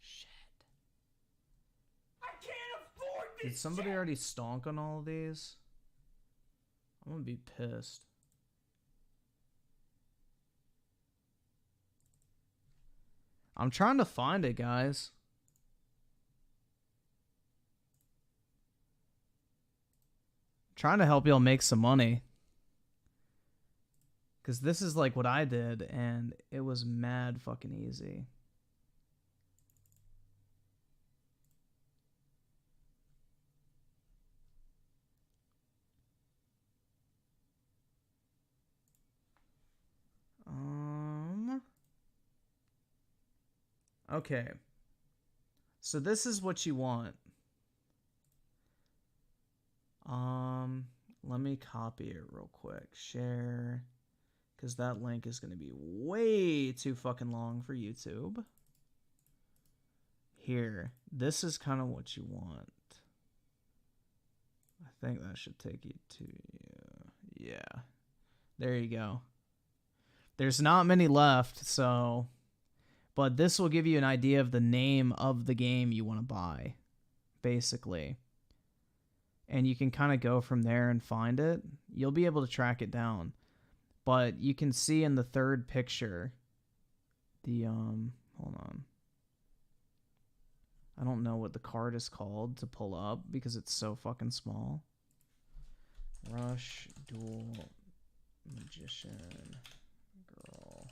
Shit. I can't afford this. Did somebody already stonk on all of these? I'm gonna be pissed. I'm trying to find it, guys. Trying to help y'all make some money. Because this is like what I did, and it was mad fucking easy. Okay. So this is what you want. Let me copy it real quick. Share. Because that link is going to be way too fucking long for YouTube. Here. This is kind of what you want. I think that should take you to... Yeah. There you go. There's not many left, so... But this will give you an idea of the name of the game you want to buy, basically. And you can kind of go from there and find it. You'll be able to track it down. But you can see in the third picture, the, hold on. don't know what the card is called to pull up because it's so fucking small. Rush Duel Magician Girl.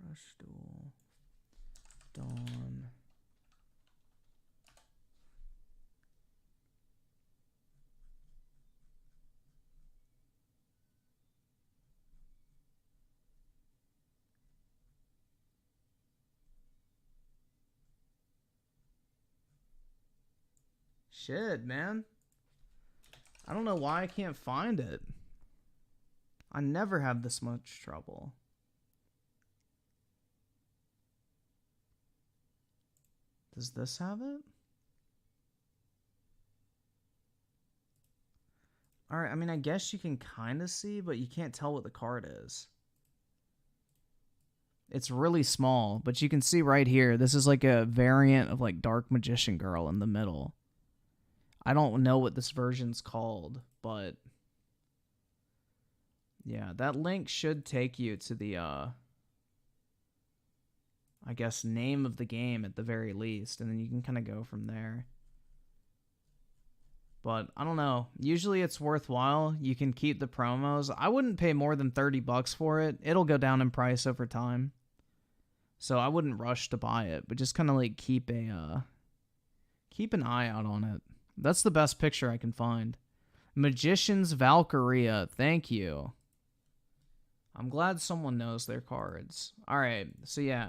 Rush Duel. Dawn. Shit, man. I don't know why I can't find it. I never have this much trouble. Does this have it? Alright, I mean, I guess you can kind of see, but you can't tell what the card is. It's really small, but you can see right here, this is like a variant of like Dark Magician Girl in the middle. I don't know what this version's called, but yeah, that link should take you to the, I guess, name of the game at the very least, and then you can kind of go from there. But I don't know. Usually it's worthwhile. You can keep the promos. I wouldn't pay more than $30 for it. It'll go down in price over time. So I wouldn't rush to buy it, but just kind of like keep an eye out on it. That's the best picture I can find. Magician's Valkyria. Thank you. I'm glad someone knows their cards. All right. So yeah.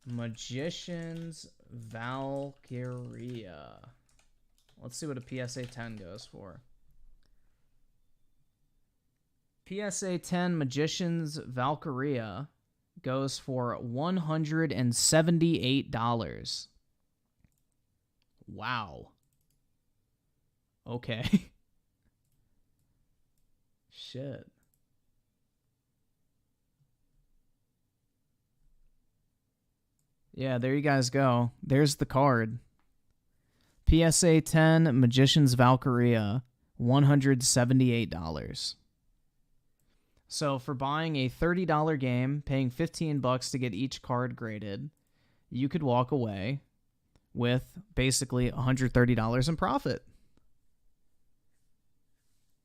Magician's Valkyria. Let's see what a PSA 10 goes for. PSA 10 Magician's Valkyria goes for $178. Wow. Okay. Shit. Yeah, there you guys go. There's the card. PSA 10 Magician's Valkyria, $178. So for buying a $30 game, paying $15 to get each card graded, you could walk away with basically $130 in profit.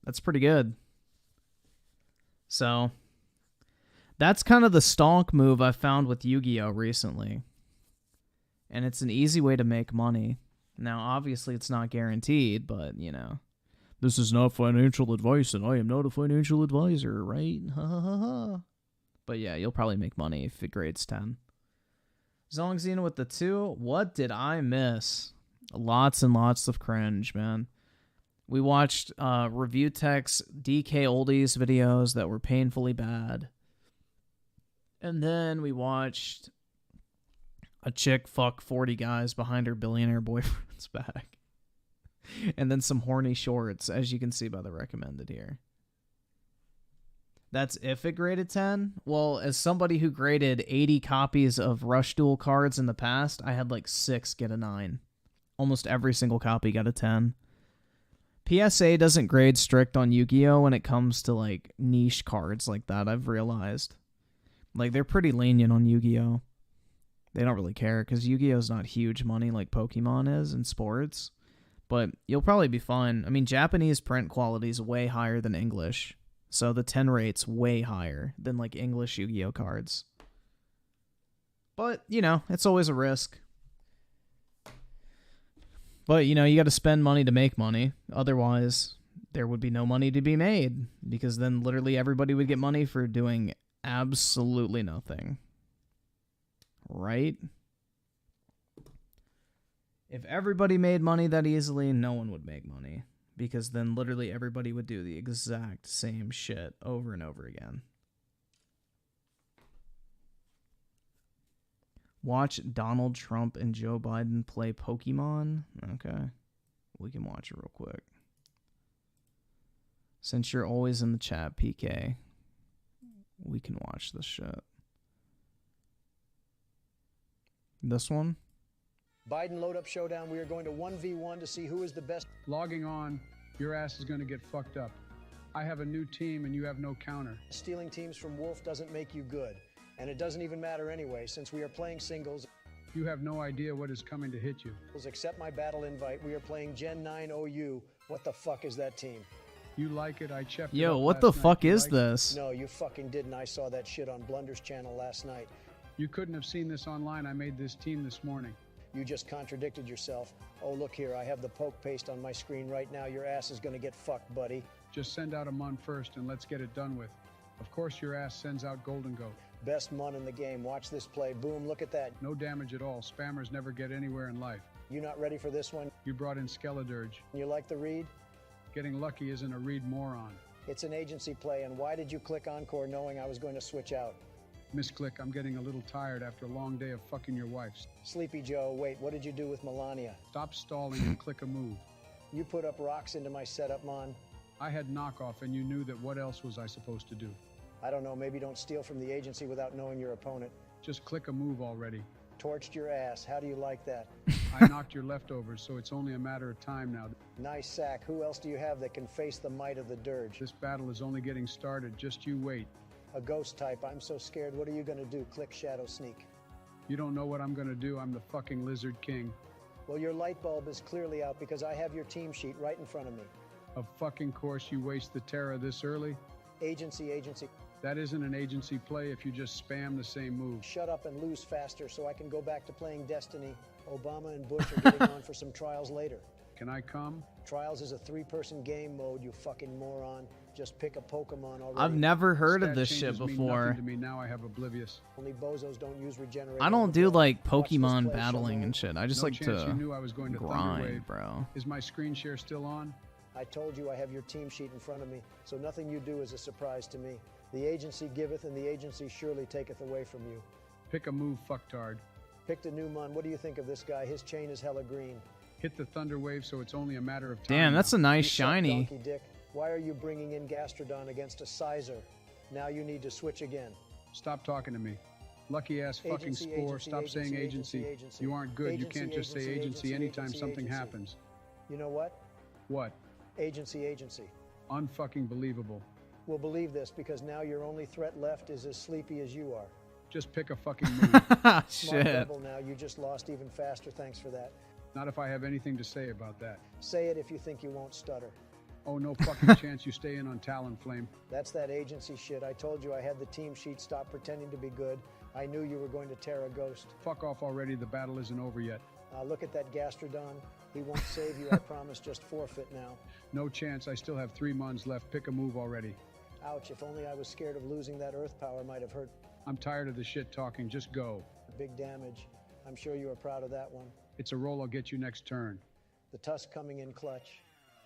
That's pretty good. So that's kind of the stonk move I found with Yu-Gi-Oh! Recently. And it's an easy way to make money. Now, obviously, it's not guaranteed, but, you know. This is not financial advice, and I am not a financial advisor, right? Ha ha ha ha. But yeah, you'll probably make money if it grades 10. Zongzina with the 2. What did I miss? Lots and lots of cringe, man. We watched Review Tech's DK Oldies videos that were painfully bad. And then we watched a chick fuck 40 guys behind her billionaire boyfriend's back. And then some horny shorts, as you can see by the recommended here. That's if it graded 10. Well, as somebody who graded 80 copies of Rush Duel cards in the past, I had like 6 get a 9. Almost every single copy got a 10. PSA doesn't grade strict on Yu-Gi-Oh! When it comes to like niche cards like that, I've realized. Like, they're pretty lenient on Yu-Gi-Oh! They don't really care, because Yu-Gi-Oh's not huge money like Pokemon is in sports. But you'll probably be fine. I mean, Japanese print quality is way higher than English. So the 10 rate's way higher than like English Yu-Gi-Oh! Cards. But, you know, it's always a risk. But, you know, you got to spend money to make money. Otherwise, there would be no money to be made. Because then literally everybody would get money for doing absolutely nothing. Right? If everybody made money that easily, no one would make money. Because then literally everybody would do the exact same shit over and over again. Watch Donald Trump and Joe Biden play Pokemon. Okay. We can watch it real quick. Since you're always in the chat, PK, we can watch this shit. This one? Biden load up showdown. We are going to 1v1 to see who is the best. Logging on, your ass is going to get fucked up. I have a new team and you have no counter. Stealing teams from Wolf doesn't make you good. And it doesn't even matter anyway, since we are playing singles. You have no idea what is coming to hit you. Accept my battle invite. We are playing Gen 9 OU. What the fuck is that team? You like it? I checked. Yo, it up what the last night. fuck You is like this? No, you fucking didn't. I saw that shit on Blunder's channel last night. You couldn't have seen this online. I made this team this morning. You just contradicted yourself. Oh, look here. I have the poke paste on my screen right now. Your ass is gonna get fucked, buddy. Just send out a mun first and let's get it done with. Of course your ass sends out Golden Goat. Best mun in the game. Watch this play. Boom, look at that. No damage at all. Spammers never get anywhere in life. You not ready for this one? You brought in Skeledirge. You like the read? Getting lucky isn't a read moron. It's an agency play, and why did you click Encore knowing I was going to switch out? Misclick, I'm getting a little tired after a long day of fucking your wife. Sleepy Joe, wait, what did you do with Melania? Stop stalling and click a move. You put up rocks into my setup, Mon. I had knockoff and you knew that. What else was I supposed to do? I don't know, maybe don't steal from the agency without knowing your opponent. Just click a move already. Torched your ass, how do you like that? I knocked your leftovers, so it's only a matter of time now. Nice sack, who else do you have that can face the might of the dirge? This battle is only getting started, just you wait. A ghost type, I'm so scared, what are you gonna do? Click Shadow Sneak. You don't know what I'm gonna do, I'm the fucking Lizard King. Well, your light bulb is clearly out because I have your team sheet right in front of me. Of fucking course you waste the Terra this early? Agency. That isn't an agency play if you just spam the same move. Shut up and lose faster so I can go back to playing Destiny. Obama and Bush are getting on for some trials later. Can I come? Trials is a 3-person game mode, you fucking moron. Just pick a Pokemon already. I've never heard of Stat this shit changes mean before. nothing to me now. I have oblivious. Only bozos don't use regenerate. I don't do like Watch this Pokemon play, battling Shadow. and shit. I just No like chance to you knew I was going to grind, Thunderwave. bro. Is my screen share still on? I told you I have your team sheet in front of me, so nothing you do is a surprise to me. The agency giveth and the agency surely taketh away from you. Pick a move, fucktard. Picked a new mon. What do you think of this guy? His chain is hella green. Hit the Thunder Wave so it's only a matter of time. Damn, that's a now. nice You suck, shiny. donkey dick. Why are you bringing in Gastrodon against a Sizer? Now you need to switch again. Stop talking to me. Lucky ass fucking Agency, spore. agency, Stop agency, saying agency, agency. agency. You aren't good. You Agency, can't just say agency, agency agency, anytime agency, something agency. happens. You know what? What? Agency. Unfucking believable. We'll believe this because now your only threat left is as sleepy as you are. Just pick a fucking move. Smart Shit. devil now. You just lost even faster. Thanks for that. Not if I have anything to say about that. Say it if you think you won't stutter. Oh, no fucking chance you stay in on Talonflame. That's that agency shit. I told you I had the team sheet. Stop pretending to be good. I knew you were going to tear a ghost. Fuck off already. The battle isn't over yet. Look at that Gastrodon. He won't save you. I promise. Just forfeit now. No chance. I still have 3 months left. Pick a move already. Ouch. If only I was scared of losing that earth power might have hurt. I'm tired of the shit talking. Just go. Big damage. I'm sure you are proud of that one. It's a roll. I'll get you next turn. The tusk coming in clutch.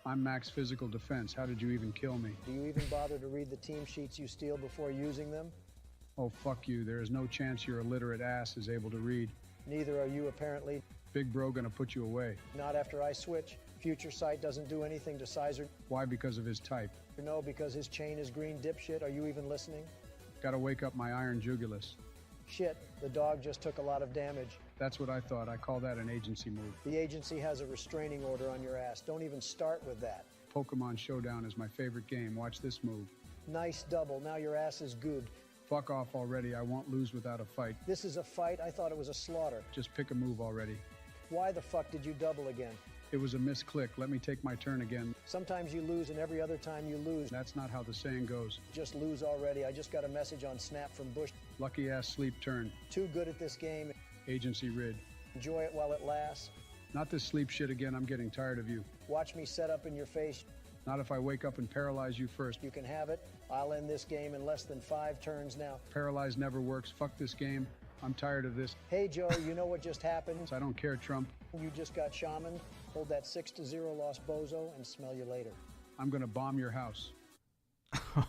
I'm max physical defense. How did you even kill me? Do you even bother to read the team sheets you steal before using them? Oh, fuck you. There is no chance your illiterate ass is able to read. Neither are you, apparently. Big bro gonna put you away. Not after I switch. Future sight doesn't do anything to Sizer. Why? Because of his type. No, because his chain is green, dipshit. Are you even listening? Gotta wake up my iron jugulus. Shit, the dog just took a lot of damage. That's what I thought. I call that an agency move. The agency has a restraining order on your ass. Don't even start with that. Pokemon Showdown is my favorite game. Watch this move. Nice double. Now your ass is good. Fuck off already. I won't lose without a fight. This is a fight? I thought it was a slaughter. Just pick a move already. Why the fuck did you double again? It was a misclick. Let me take my turn again. Sometimes you lose and every other time you lose. That's not how the saying goes. Just lose already. I just got a message on Snap from Bush. Lucky ass sleep turn. Too good at this game. Agency rid. Enjoy it while it lasts. Not this sleep shit again. I'm getting tired of you. Watch me set up in your face. Not if I wake up and paralyze you first. You can have it. I'll end this game in less than 5 turns now. Paralyze never works. Fuck this game. I'm tired of this. Hey, Joe, you know what just happened? I don't care, Trump. You just got shamaned. Hold that 6-0 lost bozo and smell you later. I'm gonna bomb your house.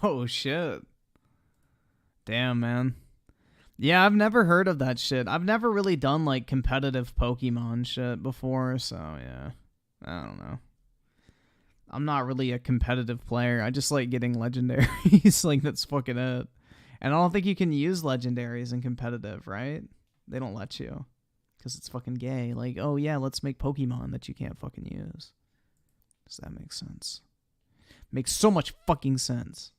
Oh, shit. Damn, man. Yeah, I've never heard of that shit. I've never really done, like, competitive Pokemon shit before, so, yeah. I don't know. I'm not really a competitive player. I just like getting legendaries. Like, that's fucking it. And I don't think you can use legendaries in competitive, right? They don't let you. Because it's fucking gay. Like, oh yeah, let's make Pokemon that you can't fucking use. Does that make sense? Makes so much fucking sense.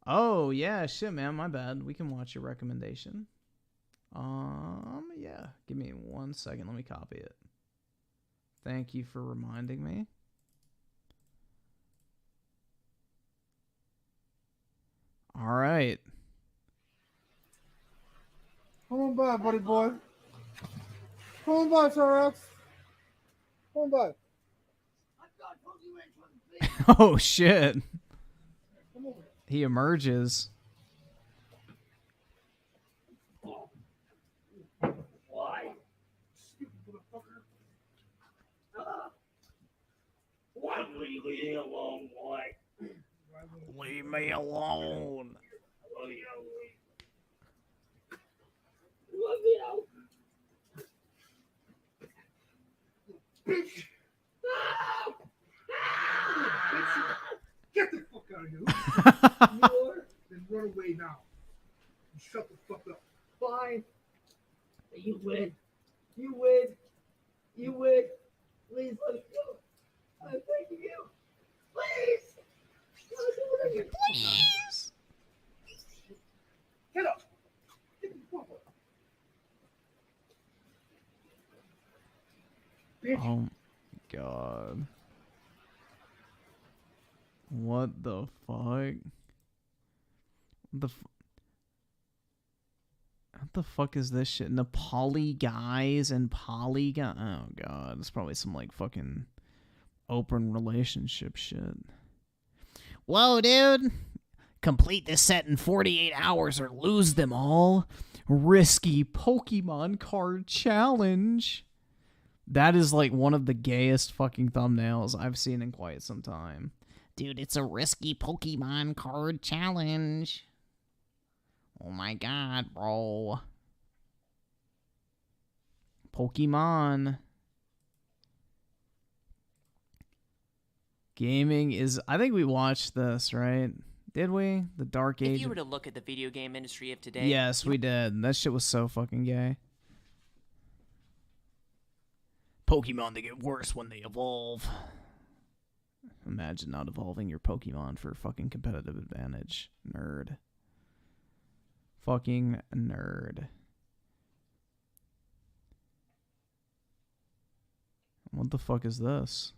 Oh, yeah, shit, man, my bad. We can watch your recommendation. Yeah. Give me 1 second. Let me copy it. Thank you for reminding me. All right. Come on by, buddy boy. Come on by, Sir X. Come on by. Oh, shit. He emerges. Why? Stupid motherfucker. Why will you leave me alone, boy? Leave me alone. Bitch! Get the fuck out of here. You are, then run away now. And shut the fuck up. Fine. You win. You win. You win. Please let me go. I'm begging you. Please. Please. Get up. Get the fuck up. Bitch. Oh my god. What the fuck? What the fuck is this shit? Nepali guys and polygon. Oh god, it's probably some like fucking open relationship shit. Whoa, dude. Complete this set in 48 hours or lose them all. Risky Pokemon card challenge. That is like one of the gayest fucking thumbnails I've seen in quite some time. Dude, it's a risky Pokemon card challenge. Oh my god, bro. Pokemon. Gaming is... I think we watched this, right? Did we? The Dark Age? If you were to look at the video game industry of today... Yes, we did. That shit was so fucking gay. Pokemon, they get worse when they evolve. Imagine not evolving your Pokemon for fucking competitive advantage. Nerd. Fucking nerd. What the fuck is this?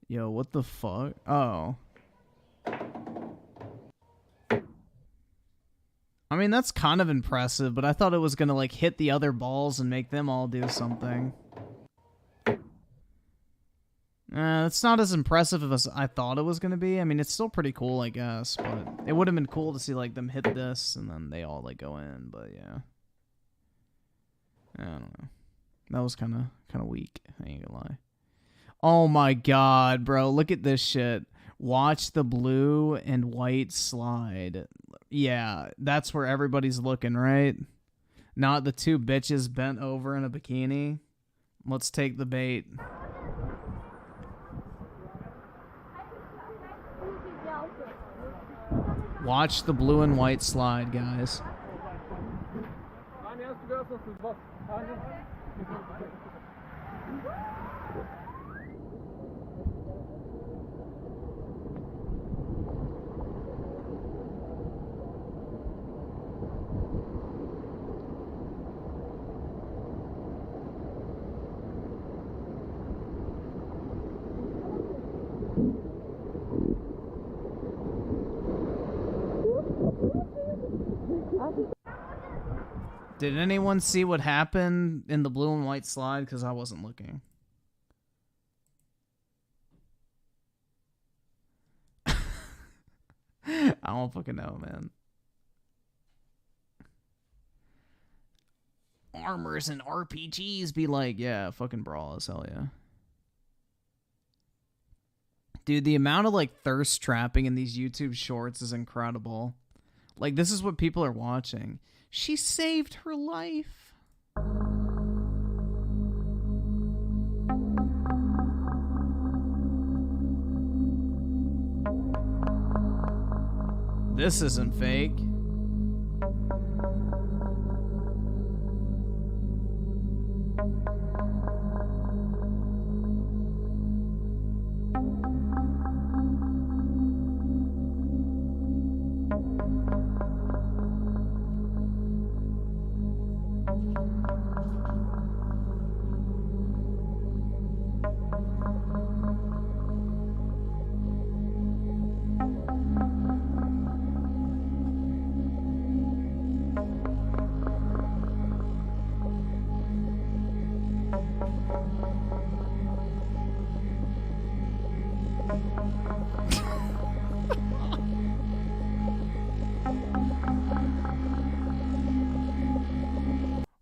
Yo, what the fuck? Oh. I mean, that's kind of impressive, but I thought it was gonna, like, hit the other balls and make them all do something. It's not as impressive as I thought it was gonna be. I mean, it's still pretty cool, I guess, but it would have been cool to see, like, them hit this and then they all, like, go in, but yeah. I don't know. That was kind of weak, I ain't gonna lie. Oh my god, bro, look at this shit. Watch the blue and white slide. Yeah, that's where everybody's looking, right? Not the two bitches bent over in a bikini. Let's take the bait. Watch the blue and white slide, guys. Did anyone see what happened in the blue and white slide? Because I wasn't looking. I don't fucking know, man. Armors and RPGs be like, yeah, fucking brawls, hell yeah. Dude, the amount of, like, thirst trapping in these YouTube shorts is incredible. Like, this is what people are watching. She saved her life. This isn't fake.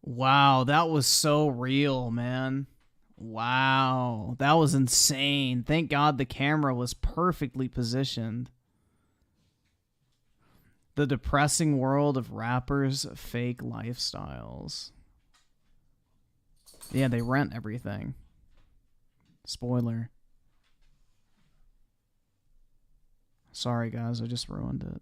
Wow, that was so real, man. Wow, that was insane. Thank God the camera was perfectly positioned. The depressing world of rappers' fake lifestyles. Yeah, they rent everything. Spoiler. Sorry, guys, I just ruined it.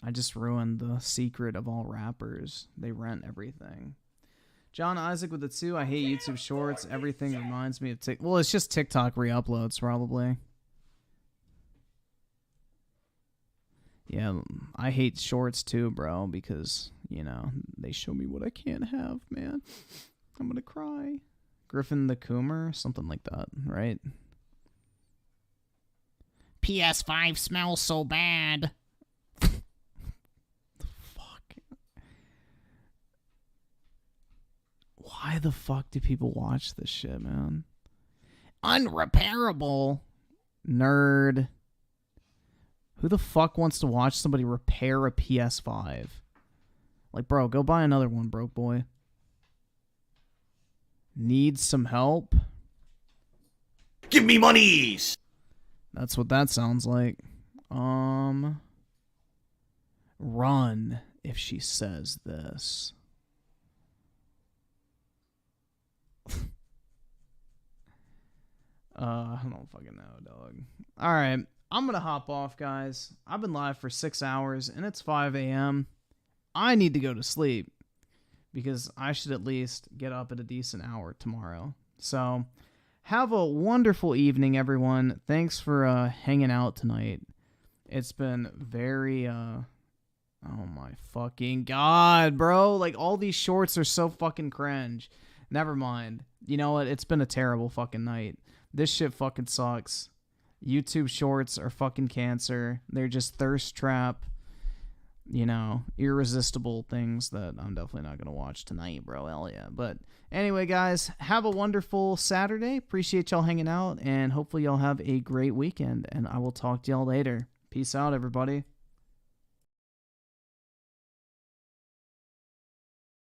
I just ruined the secret of all rappers. They rent everything. John Isaac with the 2. I hate YouTube Shorts. Everything reminds me of TikTok. Well, it's just TikTok re-uploads, probably. Yeah, I hate Shorts too, bro, because, you know, they show me what I can't have, man. I'm gonna cry. Griffin the Coomer? Something like that, right? PS5 smells so bad. Why the fuck do people watch this shit, man? Unrepairable. Nerd. Who the fuck wants to watch somebody repair a PS5? Like, bro, go buy another one, broke boy. Needs some help? Give me monies! That's what that sounds like. Run if she says this. I don't fucking know, dog. Alright, I'm gonna hop off, guys. I've been live for 6 hours, and it's 5 a.m. I need to go to sleep, because I should at least get up at a decent hour tomorrow. So, have a wonderful evening, everyone. Thanks for hanging out tonight. It's been very, oh my fucking god, bro. Like, all these shorts are so fucking cringe. Never mind. You know what? It's been a terrible fucking night. This shit fucking sucks. YouTube shorts are fucking cancer. They're just thirst trap, you know, irresistible things that I'm definitely not going to watch tonight, bro. Hell yeah. But anyway, guys, have a wonderful Saturday. Appreciate y'all hanging out, and hopefully y'all have a great weekend, and I will talk to y'all later. Peace out, everybody.